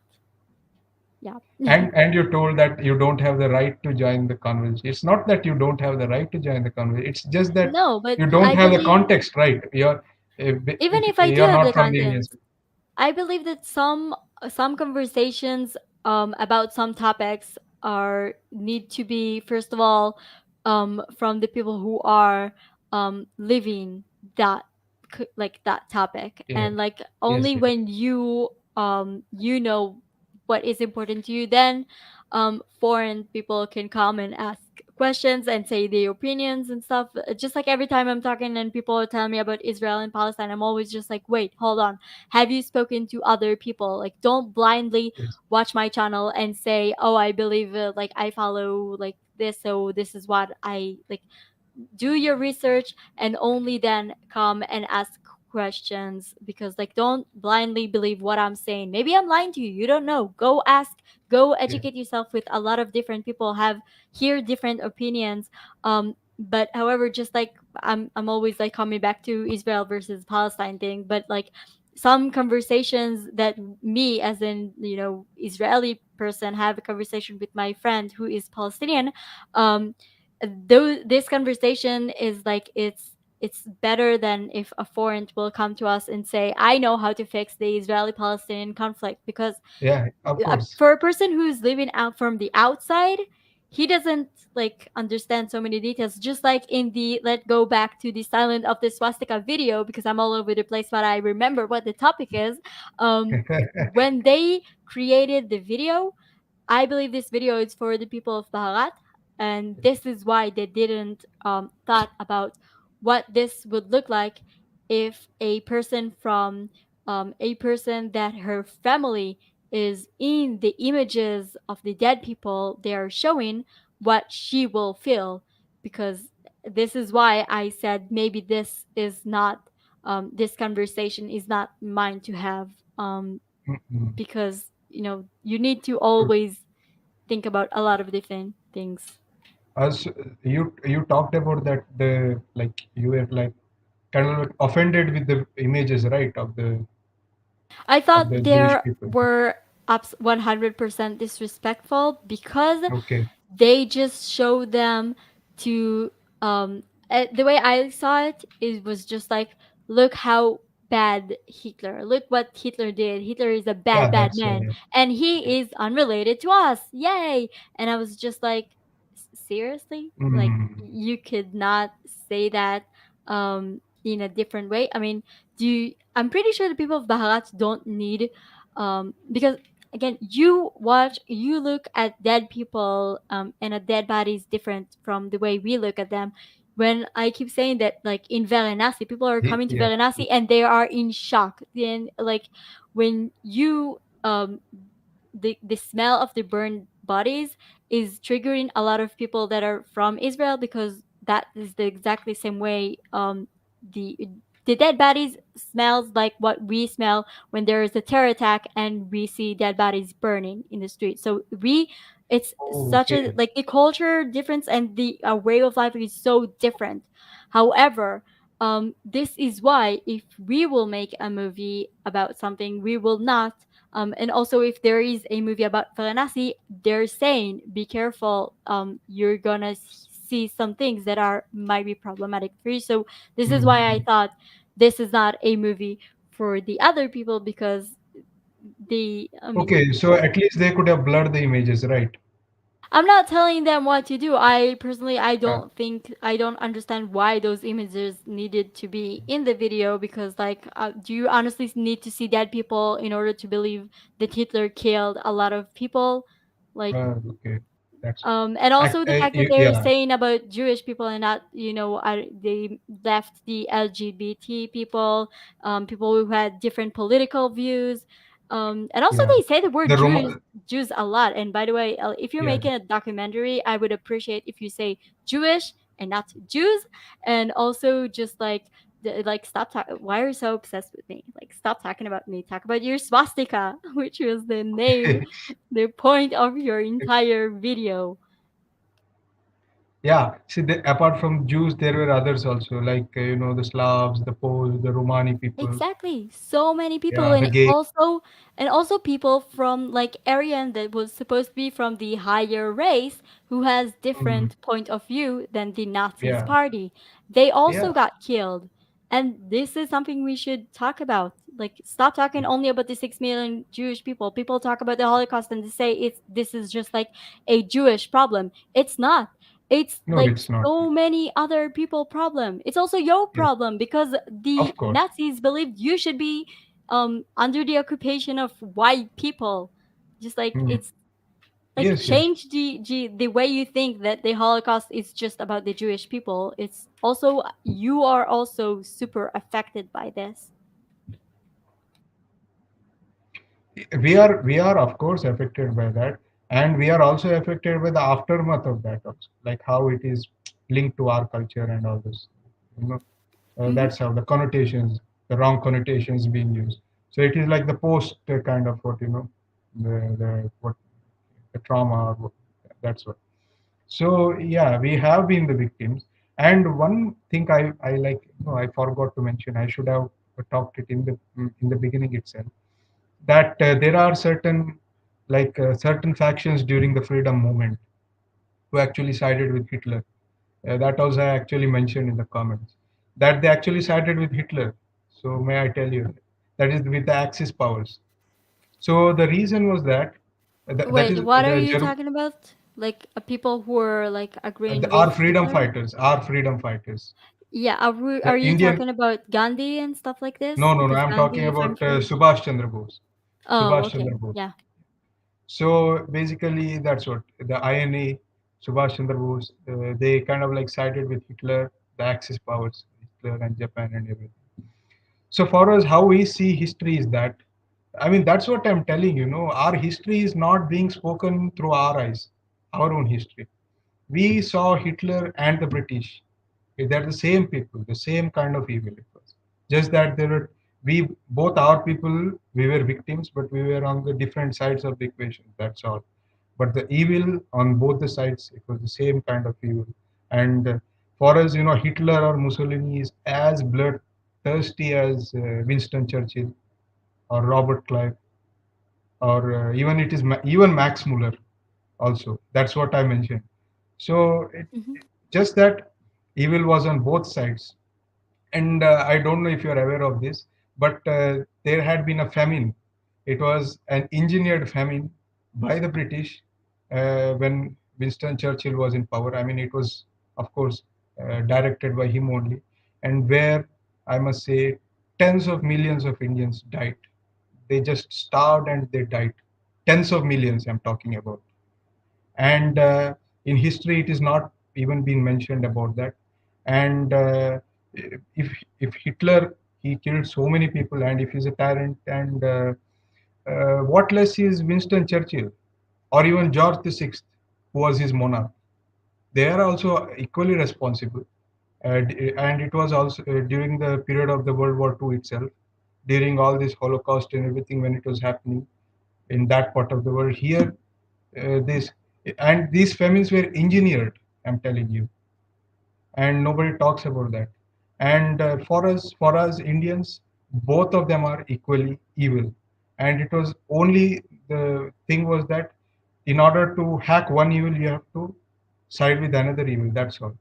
Yeah. And you told that you don't have the right to join the conversation. It's not that you don't have the right to join the conversation. It's just that No, but you don't I have the believe context, right? even if I do You're have the not from the Indian content, side. I believe that some conversations about some topics are need to be, first of all, from the people who are living that that topic, Yeah. and Yes, only yes. when you know what is important to you, then foreign people can come and ask questions and say their opinions and stuff. Just like every time I'm talking and people are telling me about Israel and Palestine, I'm always just like, wait, hold on. Have you spoken to other people? Like, don't blindly Yes. watch my channel and say, oh, I believe like I follow like this, so this is what I like. Do your research and only then come and ask questions, because like don't blindly believe what I'm saying. Maybe I'm lying to you, you don't know. Go ask, go Yeah. educate yourself with a lot of different people, have hear different opinions. But however, just like I'm always like coming back to Israel versus Palestine thing, but like some conversations that me as in Israeli person have a conversation with my friend who is Palestinian, um though this conversation is like it's better than if a foreign will come to us and say, I know how to fix the Israeli Palestinian conflict, because Yeah, of course. for a person who's living out from the outside, he doesn't like understand so many details. Just like in the let go back to the silent of the swastika video, because I'm all over the place, but I remember what the topic is. When they created the video, I believe this video is for the people of Baharat, and this is why they didn't thought about what this would look like if a person that her family is in the images of the dead people they are showing, what she will feel. Because this is why I said maybe this is not this conversation is not mine to have, Mm-mm. because you need to always think about a lot of different things. As you talked about that, the like you were like kind of like offended with the images, right, I of the thought Jewish there people. were 100% disrespectful, because Okay. they just show them to the way I saw it, it was just like, look how bad Hitler, look what Hitler did. Hitler is a Yeah, bad that's man, yeah. and he is unrelated to us, yay. And I was just like, Seriously, like Mm. you could not say that in a different way? I mean, I'm pretty sure the people of Baharat don't need, because again, you look at dead people, and a dead body is different from the way we look at them. When I keep saying that, like in Varanasi, people are coming to Yeah. Varanasi and they are in shock. Then, like when you the smell of the burned bodies is triggering a lot of people that are from Israel, because that is the exactly same way the the dead bodies smells like what we smell when there is a terror attack and we see dead bodies burning in the street. So it's Oh, such a okay. like a culture difference, and the way of life is so different. However, this is why if we will make a movie about something, we will not and also, if there is a movie about Varanasi, they're saying, be careful. You're gonna see some things that are might be problematic for you. So this is why I Mm. thought this is not a movie for the other people, because I mean, Okay, so at least they could have blurred the images, right? I'm not telling them what to do. I personally, Uh, I don't understand why those images needed to be in the video, because like, do you honestly need to see dead people in order to believe that Hitler killed a lot of people? Like, okay, that's and also the fact that they're yeah, saying about Jewish people and not, they left the LGBT people, people who had different political views, and also yeah. they say the word The Jews a lot. And by the way, if you're yeah. making a documentary, I would appreciate if you say Jewish and not Jews, and also just like. Like stop talking. Why are you so obsessed with me? Like stop talking about me. Talk about your swastika, which was the name, the point of your entire video. Yeah, see, apart from Jews, there were others also, like the Slavs, the Poles, the Romani people, Exactly. So many people, yeah, the and gay, also people from like Aryan that was supposed to be from the higher race, who has mm, different point of view than the Nazis yeah, party. They also yeah, got killed. And this is something we should talk about. Like stop talking only about the 6 million Jewish people. People talk about the Holocaust and they say this is just like a Jewish problem. It's not. It's no, like it's not. so many other people problem. It's also your Yes, problem, because of the course. Nazis believed you should be under the occupation of white people. Just like Mm. like Yes, yes. change the way you think that the Holocaust is just about the Jewish people. It's also, you are also super affected by this. We are of course affected by that, and we are also affected by the aftermath of that also, like how it is linked to our culture and all this. You know, Hmm. that's how the connotations, the wrong connotations being used. So it is like the post kind of what the what the trauma or that's what. So yeah, we have been the victims. And one thing I like, I forgot to mention. I should have talked it in the beginning itself, that there are certain factions during the freedom movement who actually sided with Hitler. That was I actually mentioned in the comments, that they actually sided with Hitler. So may I tell you, that is with the Axis powers. So the reason was that that Wait, is what are you talking about? Like people who are like agreeing our with freedom Hitler? fighters, our freedom fighters, Yeah, the are you Indian. talking about Gandhi and stuff like No, this? no, no. Because I'm talking Gandhi, if I'm about sure. Subhash Chandra Bose. Oh, Subhash okay. Chandra Bose. Yeah. So basically, that's what the INA, Subhash Chandra Bose, they kind of like sided with Hitler, the Axis powers, Hitler and Japan and everything. So for us, how we see history is that, I mean, that's what I'm telling you. No, our history is not being spoken through our eyes, our own history. We saw Hitler and the British. They're the same people, the same kind of evil it was. Just that there were we both our people, we were victims, but we were on the different sides of the equation. That's all. But the evil on both the sides, it was the same kind of evil. And for us, Hitler or Mussolini is as bloodthirsty as Winston Churchill or Robert Clive, or even it is even Max Muller also. That's what I mentioned. So Hmm. just that evil was on both sides. And I don't know if you're aware of this, but there had been a famine. It was an engineered famine by the British when Winston Churchill was in power. I mean, it was, of course, directed by him only, and where I must say tens of millions of Indians died. They just starved and they died. Tens of millions, I'm talking about. And in history it is not even been mentioned about that. And if Hitler, he killed so many people, and if he's a tyrant, and what less is Winston Churchill or even George VI, who was his monarch? They are also equally responsible. And it was also during the period of the World War II itself, during all this Holocaust and everything, when it was happening in that part of the world. Here, this and these famines were engineered. I'm telling you, and nobody talks about that. And for us Indians, both of them are equally evil. And it was only the thing was that in order to hack one evil, you have to side with another evil. That's all.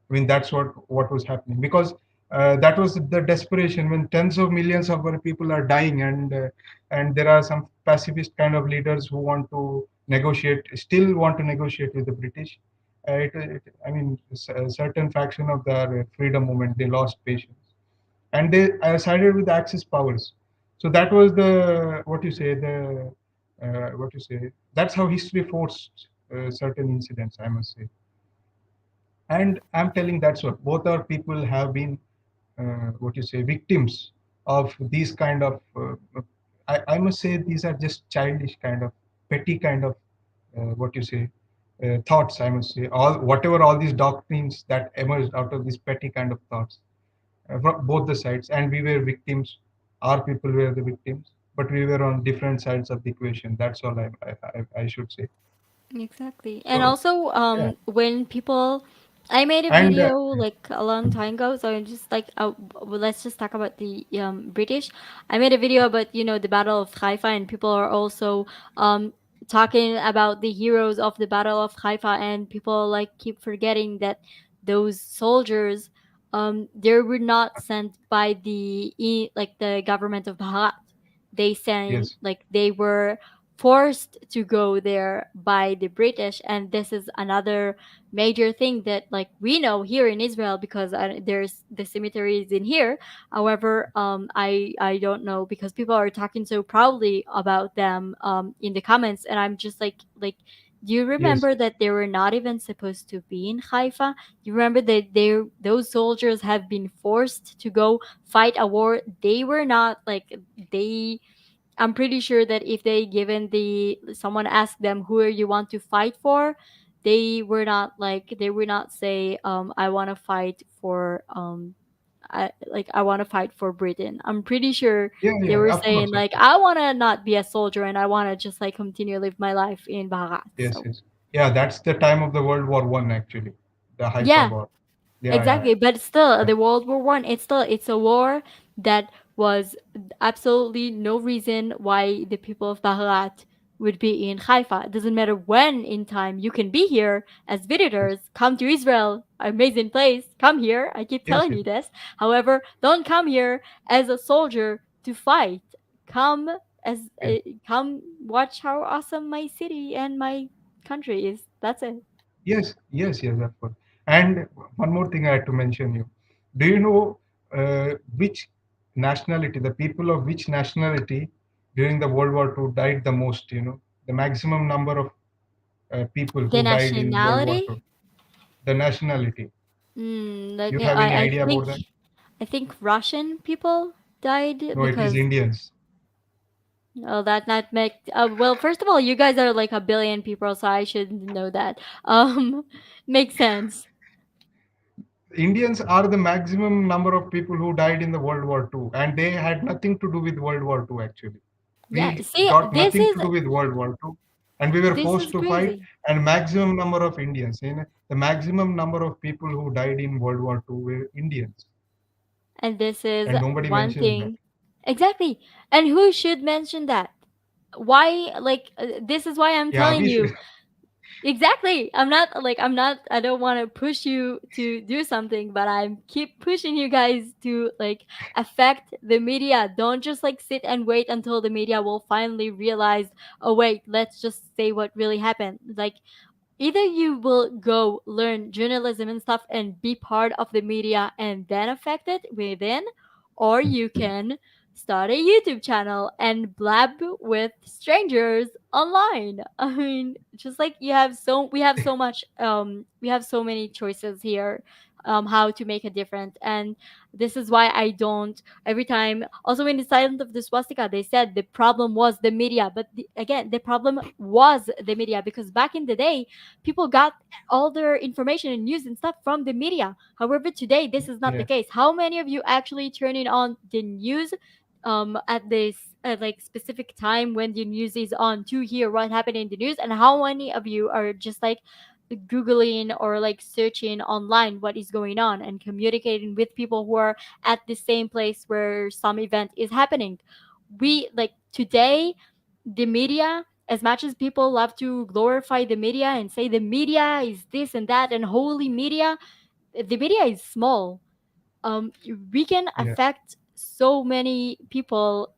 I mean, that's what was happening, because that was the desperation when tens of millions of our people are dying, and there are some pacifist kind of leaders who want to negotiate, still want to negotiate with the British. I mean, a certain faction of the freedom movement, they lost patience, and they sided with the Axis powers. So that was the what you say. That's how history forced certain incidents, I must say. And I'm telling that's what both our people have been what you say victims of these kind of I must say these are just childish kind of petty kind of what you say thoughts. I must say all these doctrines that emerged out of these petty kind of thoughts from both the sides, and we were victims. Our people were the victims, but we were on different sides of the equation. That's all I should say. Exactly. And So also, yeah. when people, I made a And video like a long time ago, so I'm just like, well, let's just talk about the British. I made a video about, the Battle of Haifa, and people are also um talking about the heroes of the Battle of Haifa, and people like keep forgetting that those soldiers, they were not sent by like the government of Bharat. They sent, yes, like, they were forced to go there by the British. And this is another major thing that, like, we know here in Israel, because there's the cemeteries in here. However, I don't know, because people are talking so proudly about them in the comments, and I'm just like, Do you Yes, remember that they were not even supposed to be in Haifa? You remember that those soldiers have been forced to go fight a war they were not like they I'm pretty sure that if they given the someone asked them who are you want to fight for, they would not say I want to fight for I want to fight for Britain. I'm pretty sure yeah, they yeah, were of course, saying of like course. I want to not be a soldier and I want to just like continue to live my life in Barat. Yes, So yes. Yeah, that's the time of the World War One actually, the Haifa yeah, war. Yeah, yeah, exactly, but still, yeah. the World War One. It's a war that was absolutely no reason why the people of Bahrat would be in Haifa. It doesn't matter when in time you can be here as Yes, visitors. Come to Israel, amazing place. Come here. I keep yes, telling yes. you this. However, don't come here as a soldier to fight. Come as Yes. come watch how awesome my city and my country is. That's it. Yes, yes, yes, of course. And one more thing I had to mention you. Do you know which nationality, the people of which nationality during the World War II died the most? You know, the maximum number of people The who died in World War II. nationality. The nationality. Let You me. have any I idea about think that? Russian people died No, it is because Indians. oh that not make. Well, first of all, you guys are like a billion people, so I should know that. Makes sense. Indians are the maximum number of people who died in the World War II, and they had nothing to do with World War II actually. Yeah. We See, got nothing to do with World War II, and we were this forced is to fight. crazy, And maximum number of Indians, you know, the maximum number of people who died in World War II were Indians, and this is and nobody one mentions that. thing exactly. And who should mention that? Why? Like this is why I'm Yeah, telling we should. you. Exactly. I don't want to push you to do something, but I keep pushing you guys to like affect the media. Don't just like sit and wait until the media will finally realize, oh wait, let's just say what really happened. Like either you will go learn journalism and stuff and be part of the media and then affect it within, or you can start a YouTube channel and blab with strangers online. I mean, just like we have so much we have so many choices here how to make a difference. And this is why I don't every time also in the silent of the swastika they said the problem was the media, but again the problem was the media because back in the day people got all their information and news and stuff from the media. However, today this is not the Yeah, case. How many of you actually turning on the news at this like specific time when the news is on to hear what happened in the news, and how many of you are just like googling or like searching online what is going on and communicating with people who are at the same place where some event is happening? We like today the media, as much as people love to glorify the media and say the media is this and that and holy media, the media is small. We can yeah, affect so many people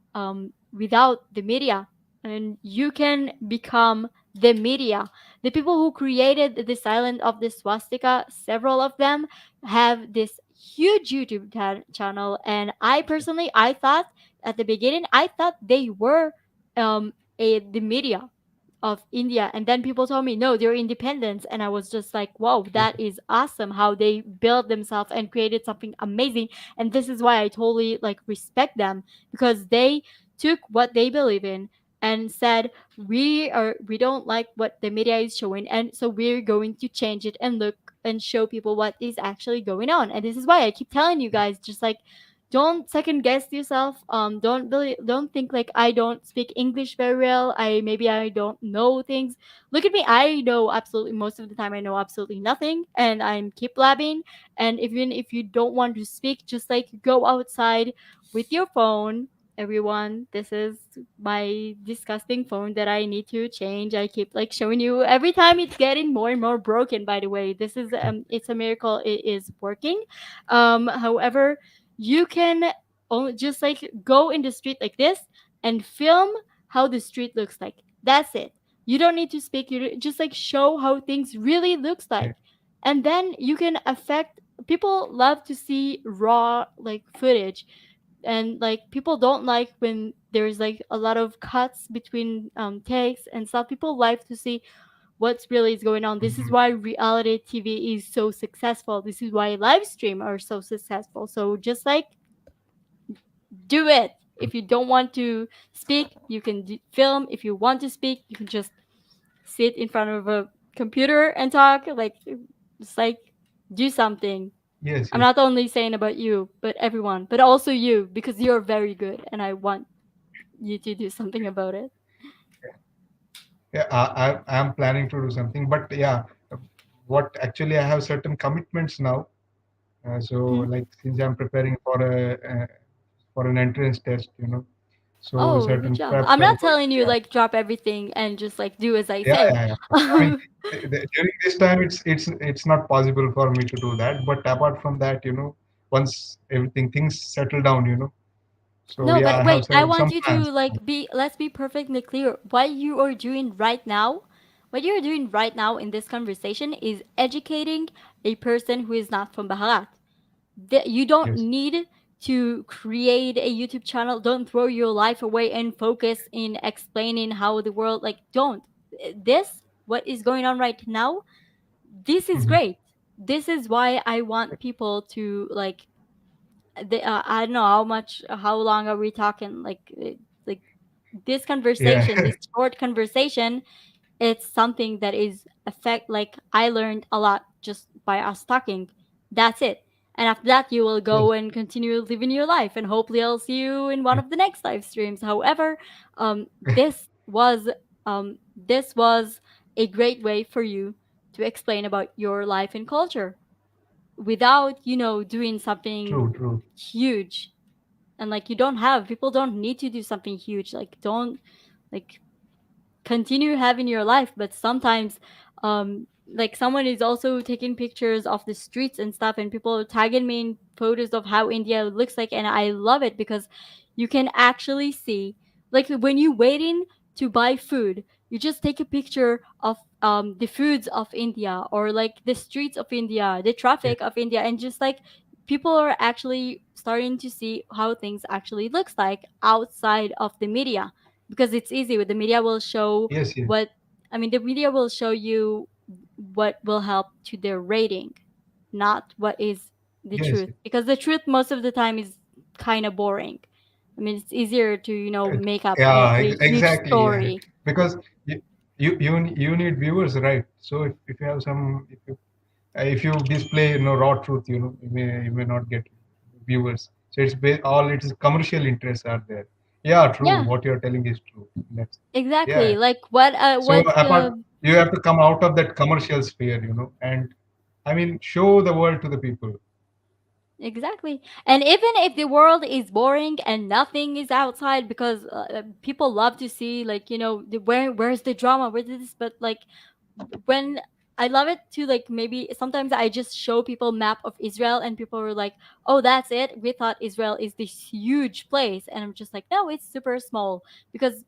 without the media, and you can become the media. The people who created the silent of the swastika, several of them have this huge YouTube channel, and I personally I thought at the beginning I thought they were the media of India. And then people told me, no, they're independent. And I was just like, whoa, yeah, that is awesome how they built themselves and created something amazing. And this is why I totally like respect them because they took what they believe in and said, we don't like what the media is showing. And so we're going to change it and look and show people what is actually going on. And this is why I keep telling you guys, just like, don't second guess yourself. Don't think like I don't speak English very well. I don't know things. Look at me. I know absolutely most of the time I know absolutely nothing and I'm keep blabbing. And even if you don't want to speak, just like go outside with your phone. Everyone, this is my disgusting phone that I need to change. I keep like showing you every time it's getting more and more broken, by the way. This is it's a miracle it is working. However, you can only just like go in the street like this and film how the street looks like. That's it. You don't need to speak. Just like show how things really looks yeah, like, and then you can affect. People love to see raw like footage, and like people don't like when there's like a lot of cuts between takes and stuff. People like to see what's really is going on. This is Mhm. why reality TV is so successful. This is why live stream are so successful. So just like do it. If you don't want to speak, you can film. If you want to speak, you can just sit in front of a computer and talk. Like, it's like, do something. Yes, I'm yes. not only saying about you, but everyone, but also you, because you're very good, and I want you to do something about it. Yeah, I am planning to do something, but yeah, uh, what actually I have certain commitments now. So Mhm. like since I'm preparing for an entrance test, so Oh, good certain job. preps I'm are not going. telling you Yeah, like drop everything and just like do as I yeah, say. yeah, yeah. I mean, during this time, it's not possible for me to do that. But apart from that, once everything things settle down, so No, yeah, but I wait, have I some want you plans. to like be, let's be perfectly clear. What you are doing right now, what you're doing right now in this conversation is educating a person who is not from Baharat. You don't Yes, need to create a YouTube channel. Don't throw your life away and focus in explaining how the world, like, don't. This, what is going on right now, this is hmm, great. This is why I want people to like, I don't know how much, how long are we talking? Like this yeah, conversation, this short conversation, it's something that is affect, like I learned a lot just by us talking. That's it. And after that you will yes, go and continue living your life, and hopefully I'll see you in one yeah, of the next live streams. However, this was a great way for you to explain about your life and culture without, doing something true, true. huge. And like, you don't have, people don't need to do something huge. Like, don't, like, continue having your life. But sometimes like someone is also taking pictures of the streets and stuff, and people are tagging me in photos of how India looks like, and I love it because you can actually see, like, when you waiting to buy food, you just take a picture of the foods of India, or like the streets of India, the Yeah, traffic of India, and just like people are actually starting to see how things actually looks like outside of the media, because it's easy with the media will show yes, yes, what, I mean, the media will show you what will help to their rating, not what is the yes, truth, because the truth most of the time is kind of boring. I mean, it's easier to, yes. make up Yeah, a huge exactly. Yeah, story. because you need viewers, right? So if you have some if you display raw truth, you may not get viewers. So all its commercial interests are there. Yeah, true. Yeah, What you're telling is true. That's exactly. yeah. Like So what apart, you have to come out of that commercial sphere, and I mean, show the world to the people. Exactly. And even if the world is boring and nothing is outside, because people love to see, like, where's the drama, where's this, but like, when I love it too, like, maybe sometimes I just show people map of Israel, and people are like, "Oh, that's it. We thought Israel is this huge place," and I'm just like, "No, it's super small." Because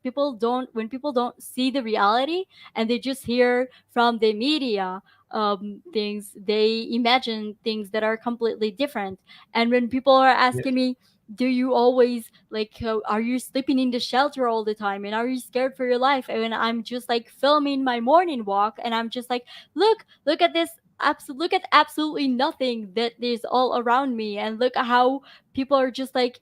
when people don't see the reality and they just hear from the media things, they imagine things that are completely different. And when people are Yes. asking me, do you always like are you sleeping in the shelter all the time, and are you scared for your life, and I'm just like filming my morning walk, and I'm just like, look at this, look at absolutely nothing that is all around me, and look at how people are just like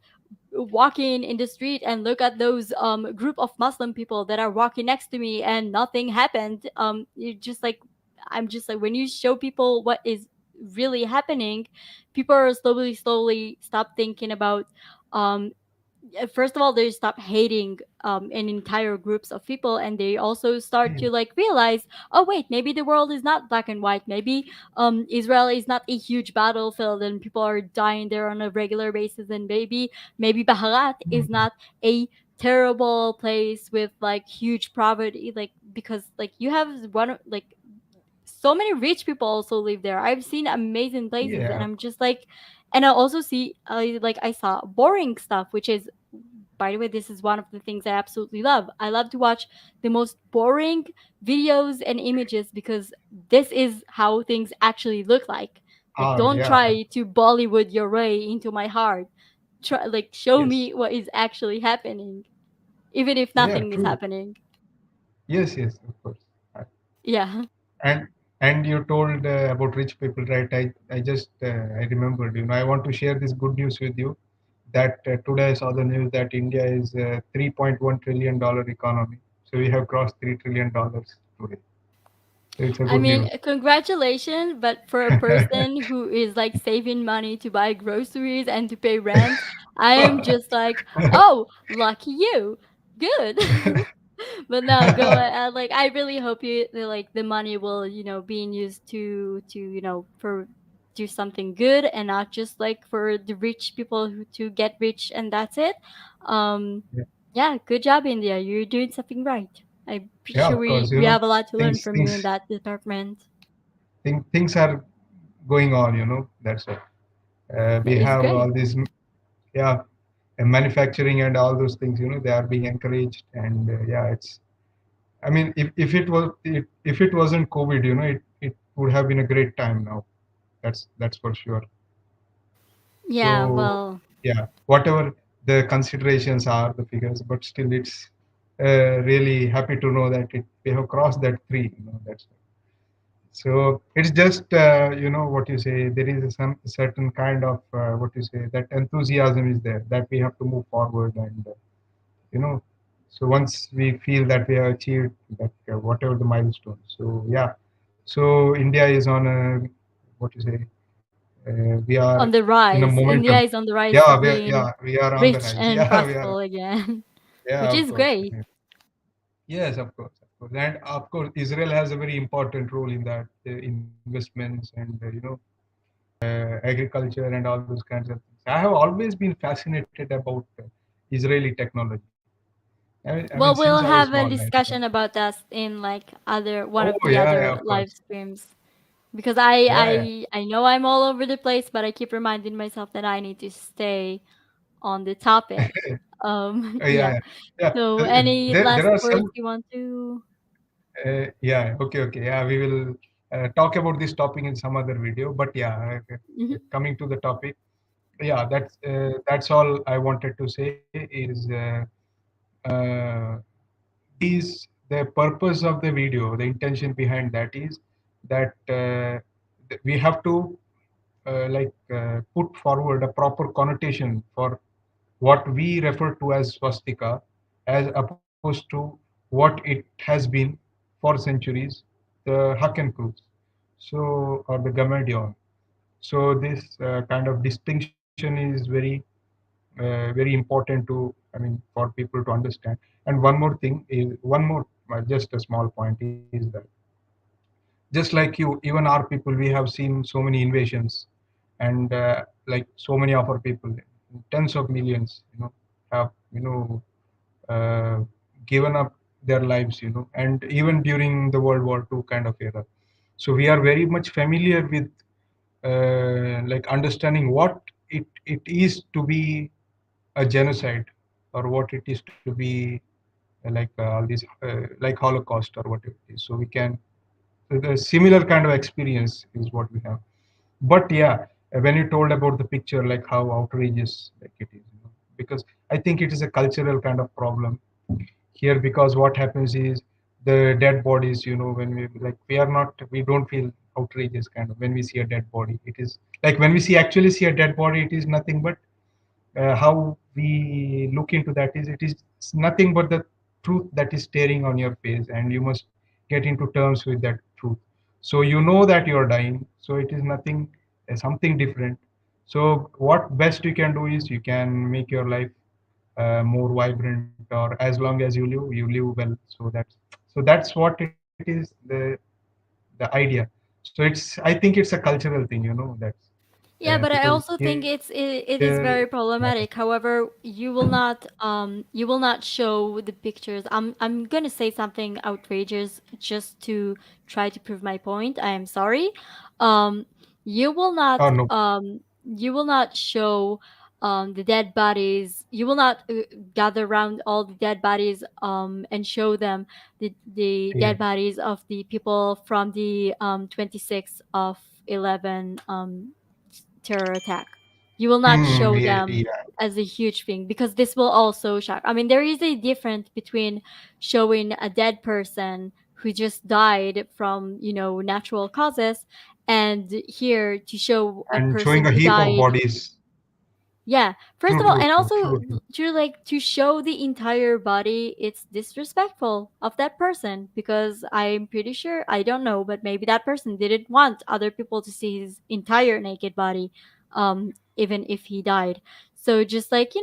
walking in the street, and look at those group of Muslim people that are walking next to me, and nothing happened. You just like, I'm just like, when you show people what is really happening, people are slowly stop thinking about um first of all, they stop hating an entire groups of people, and they also start Yeah. to like realize, oh wait, maybe the world is not black and white, maybe Israel is not a huge battlefield and people are dying there on a regular basis, and maybe Baharat is Mhm. not a terrible place with like huge poverty, like, because like you have like so many rich people also live there. I've seen amazing places, and Yeah. I'm just like, and I also see like I saw boring stuff, which is, by the way, this is one of the things I absolutely love. I love to watch the most boring videos and images, because this is how things actually look like. Like, Ah, don't yeah. try to Bollywood your way into my heart. Try, like, show Yes. me what is actually happening, even if Yeah. nothing is True. happening. Yes. Yes. Of course. Right. Yeah. And you told about rich people, right? I just I remembered. I want to share this good news with you. That today I saw the news that India is a $3.1 trillion economy. So we have crossed $3 trillion today. So it's a I good mean, news. congratulations, but for a person who is like saving money to buy groceries and to pay rent, I am just like, oh, lucky you. Good. But no, go ahead. Like, I really hope like the money will, being used to, for do something good and not just like for the rich people who to get rich and that's it. Um, Yeah, yeah, good job, India. You're doing something right. I'm pretty yeah, sure of course. we have a lot to learn Things from you in things that department. things are going on. That's it. We That is have great. all these, yeah, manufacturing and all those things. They are being encouraged, and yeah, it's. I mean, if it wasn't COVID, it would have been a great time now. That's for sure. Yeah, So well, yeah, whatever the considerations are, the figures, but still, it's really happy to know that we have crossed that three. That's so. It's just what you say. There is some certain kind of what you say, that enthusiasm is there, that we have to move forward, and you know. So once we feel that we have achieved that whatever the milestone. So yeah. So India is on a, what you say. We are on the in a rise. India momentum. is on the rise to Yeah, being we are on the rich rise. and Yeah, we are. prosperous again, Yeah, which of is course. great. Yes, of course, of course. And of course, Israel has a very important role in that, investments and agriculture and all those kinds of things. I have always been fascinated about Israeli technology. I mean, Well, since I we'll was have small, a right? discussion about that in like other one Oh of the yeah, yeah, other of live course. streams because I Yeah, yeah. I I know I'm all over the place, but I keep reminding myself that I need to stay on the topic. Yeah, Yeah. yeah, yeah. So, any There last are words some. you want to? Yeah, okay, okay. Yeah, we will talk about this topic in some other video. But yeah, Mhm. coming to the topic, yeah, that's all I wanted to say is uh, is the purpose of the video, the intention behind that is that we have to put forward a proper connotation for what we refer to as swastika, as opposed to what it has been for centuries, the Hakenkreuz, so, or the Gamadion. So this kind of distinction is very important to, I mean, for people to understand. And one more thing is, one more, just a small point is that, just like you, even our people, we have seen so many invasions, and like so many of our people, tens of millions, have uh, given up their lives, and even during the World War II kind of era. So we are very much familiar with like understanding what it is to be a genocide, or what it is to be all these like Holocaust or whatever it is. So we can, so the similar kind of experience is what we have. But yeah, when you told about the picture, like how outrageous like it is, because I think it is a cultural kind of problem here, because what happens is the dead bodies, when we are not, we don't feel outrageous kind of when we see a dead body. It is like when we actually see a dead body, it is nothing but how we look into that is, it is nothing but the truth that is staring on your face, and you must get into terms with that truth. So you know that you are dying, so it is nothing, something different. So what best you can do is, you can make your life more vibrant, or as long as you live well. So that's what it is, the idea. So it's, I think it's a cultural thing, that's Yeah, but I because also think it is very problematic. However, you will not show the pictures. I'm gonna say something outrageous just to try to prove my point. I am sorry. Um, oh no. you will not show the dead bodies. You will not gather around all the dead bodies and show them the Yeah. dead bodies of the people from the 26th of 11 terror attack. You will not show them Yeah. as a huge thing because this will also shock. I mean, there is a difference between showing a dead person who just died from, natural causes, and here to show a And showing person a who heap of died. bodies. Yeah, first True, of all, true, and true, also true, true. to like to show the entire body, it's disrespectful of that person, because I'm pretty sure, I don't know, but maybe that person didn't want other people to see his entire naked body, even if he died. So just like,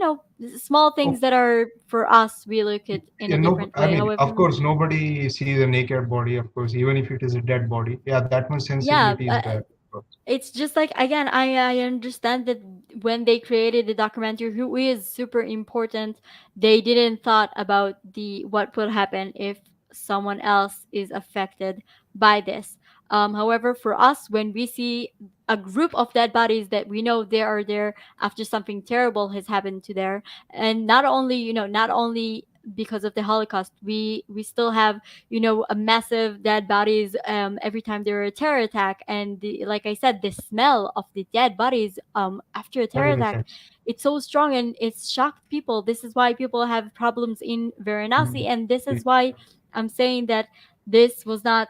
small things Oh, that are, for us, we look at in a no, different I way. mean, of However, course, nobody sees a naked body, of course, even if it is a dead body. Yeah, that much yeah, sensibility is there, of course. it's just like, again, I understand that when they created the documentary, who is super important, they didn't thought about the what will happen if someone else is affected by this. However, for us, when we see a group of dead bodies that we know they are there after something terrible has happened to there, and not only because of the Holocaust, we still have, a massive dead bodies, every time there are a terror attack, and like I said, the smell of the dead bodies, after a terror Very much attack, sense. it's so strong, and it's shocked people. This is why people have problems in Varanasi, Mm. and this is Yes. why I'm saying that this was not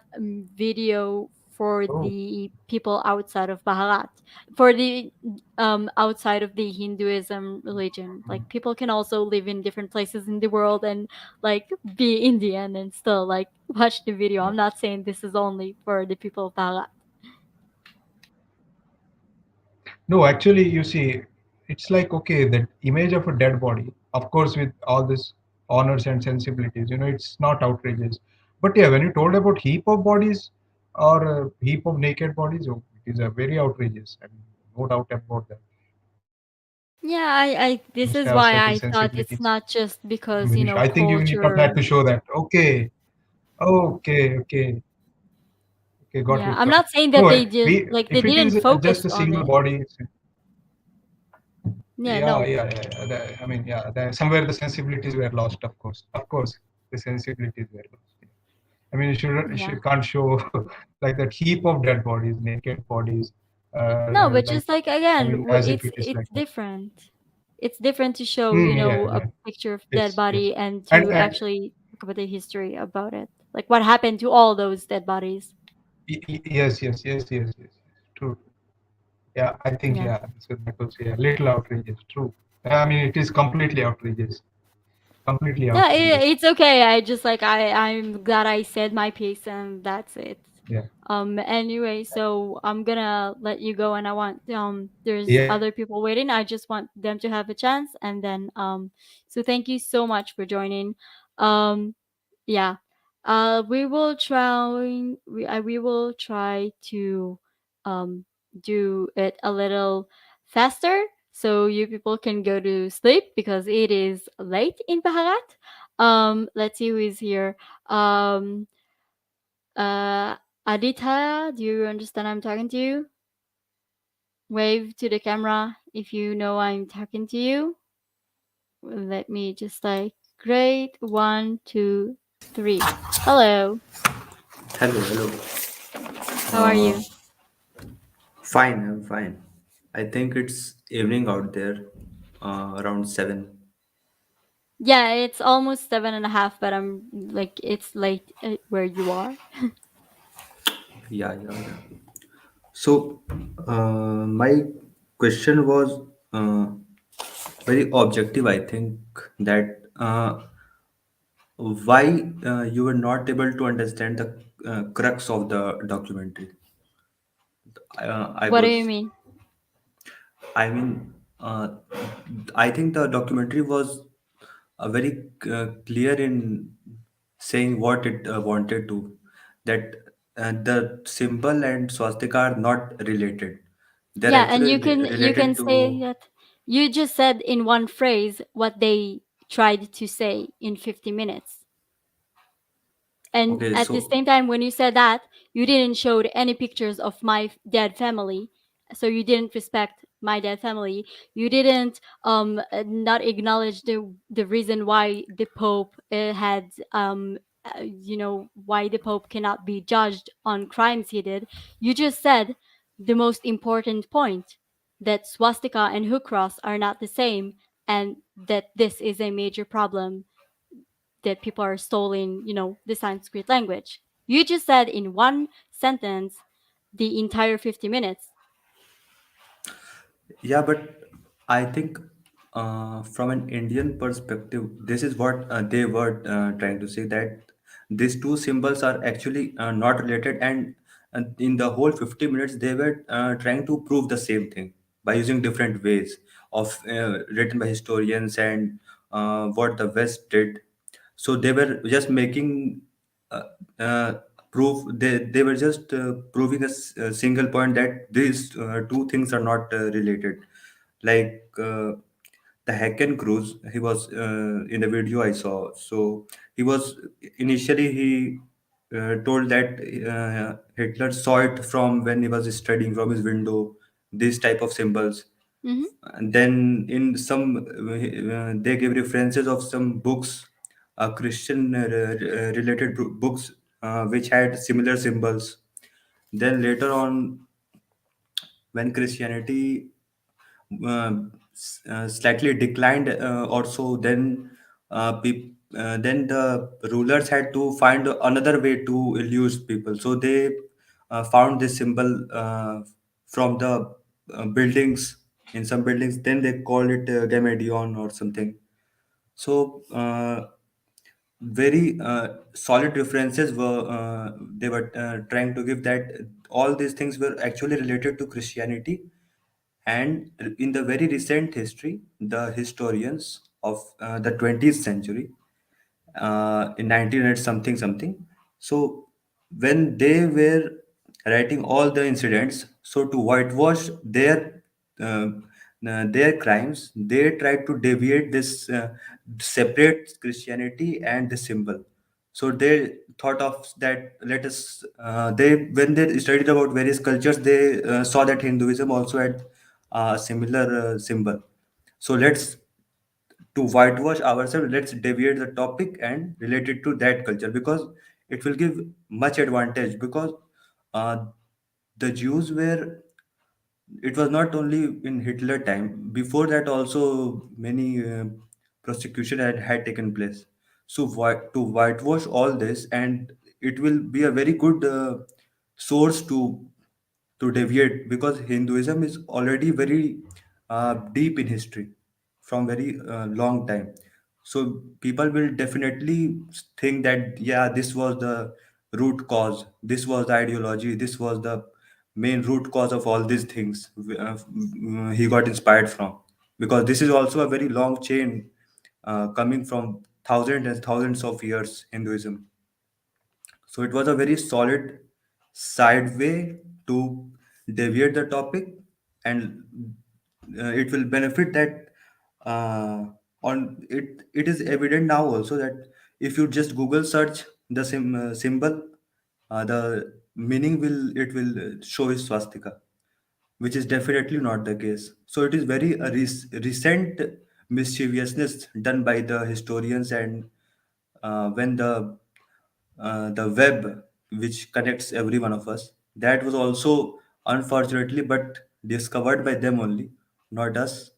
video for Oh, the people outside of Baharat, for the outside of the Hinduism religion. Like, people can also live in different places in the world and like be Indian and still like watch the video. I'm not saying this is only for the people of Bharat. no, actually, you see, it's like, okay, that image of a dead body, of course, with all this honors and sensibilities, it's not outrageous. But yeah, when you told about heap of bodies or a heap of naked bodies, oh, it is a very outrageous. I mean, no doubt about that. Yeah, I You this must is have why certain I thought it's sensibilities. not just because, I think you need of that culture. to show that. Okay, okay, okay, got Yeah, it, I'm got it. not saying that No, they just we like they if it didn't is focus just a on single it. body, Yeah, yeah, no. yeah, yeah, yeah. I mean, yeah, somewhere the sensibilities were lost, of course. Of course, the sensibilities were lost. I mean, Yeah. you can't show like that heap of dead bodies, naked bodies, No, but like, just like, I again, mean, as if it's it is like that. different. It's different to show, Yeah, a yeah, picture of dead yes, yes. body and And to actually talk about the history about it. Like what happened to all those dead bodies. yes. True. Yeah, I think, Yeah. yeah. So that was, yeah, little outrageous. True. I mean, it is completely outrageous. Completely Yeah, outrageous. it's okay. I just like I'm glad I said my piece and that's it. Yeah, Anyway, so I'm gonna let you go, and I want there's yeah. other people waiting. I just want them to have a chance, and then so thank you so much for joining. Um yeah. We will try we will try to um do it a little faster so you people can go to sleep because it is late in Baharat. Let's see who is here. Uh Aditya, do you understand I'm talking to you? Wave to the camera if you know I'm talking to you. Let me just like, great. One, two, three. Hello. Hello, hello. How are you? Fine, I'm fine. I think it's evening out there, around 7. Yeah, it's almost 7:30, but I'm like, it's late where you are. Yeah. So, my question was very objective. I think that why you were not able to understand the crux of the documentary. I What do you was mean? I mean, I think the documentary was very clear in saying what it wanted to. That the symbol and swastika are not related. They're Yeah, and actually you can related say to. that you just said in one phrase what they tried to say in 50 minutes. And Okay, at the so same time, when you said that, you didn't show any pictures of my dead family. So you didn't respect my dead family. You didn't not acknowledge the reason why the Pope had why the Pope cannot be judged on crimes he did. You just said the most important point, that swastika and hook cross are not the same, and that this is a major problem, that people are stealing, the Sanskrit language. You just said in one sentence the entire 50 minutes. Yeah, but I think from an Indian perspective, this is what they were trying to say, that these two symbols are actually not related, and in the whole 50 minutes, they were trying to prove the same thing by using different ways of written by historians and what the West did. So they were just making uh, uh, proof. They were just proving a single point that these two things are not related. Like the Hacken cruise, he was in the video I saw. So he was initially he told that Hitler saw it from when he was studying from his window. These type of symbols, Hmm. and then in some they give references of some books, Christian related books which had similar symbols. Then later on, when Christianity slightly declined or so, then the rulers had to find another way to illusion people. So they found this symbol from the buildings. In some buildings, then they call it Gamedion or something. So very solid references were they were trying to give that all these things were actually related to Christianity. And in the very recent history, the historians of the 20th century, in 1900 something something, so when they were writing all the incidents, so to whitewash uh, their crimes, they tried to deviate this separate Christianity and the symbol. So they thought of that, let us they when they studied about various cultures, they saw that Hinduism also had a similar symbol. So let's, to whitewash ourselves, let's deviate the topic and relate it to that culture, because it will give much advantage. Because uh, the Jews were, it was not only in Hitler time, before that also many prosecution had taken place. So to whitewash all this, and it will be a very good source to deviate, because Hinduism is already very deep in history from very long time. So people will definitely think that, yeah, this was the root cause, this was the ideology, this was the main root cause of all these things he got inspired from. Because this is also a very long chain coming from thousands and thousands of years Hinduism. So it was a very solid side way to deviate the topic, and it will benefit that on it. It is evident now also that if you just Google search the symbol, the meaning will show is swastika, which is definitely not the case. So it is very recent mischievousness done by the historians, and when the web which connects every one of us, that was also unfortunately but discovered by them only, not us.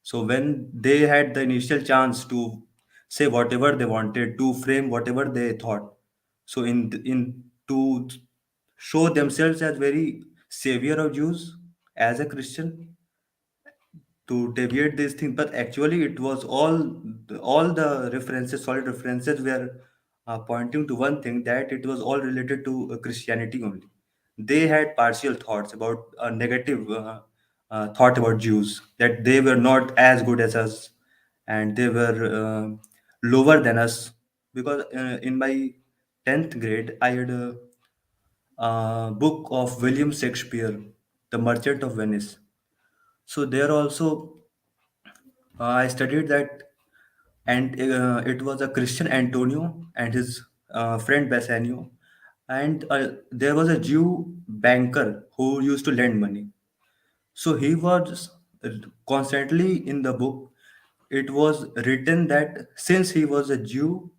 So when they had the initial chance to say whatever they wanted, to frame whatever they thought, so in to show themselves as very savior of Jews, as a Christian, to deviate these things. But actually it was all the references, solid references, were pointing to one thing, that it was all related to Christianity only. They had partial thoughts about a negative thought about Jews, that they were not as good as us, and they were lower than us. Because in my 10th grade I had a book of William Shakespeare, The Merchant of Venice. So there also I studied that, and it was a Christian Antonio and his friend Bassanio, and there was a Jew banker who used to lend money. So he was constantly in the book. It was written that since he was a Jew,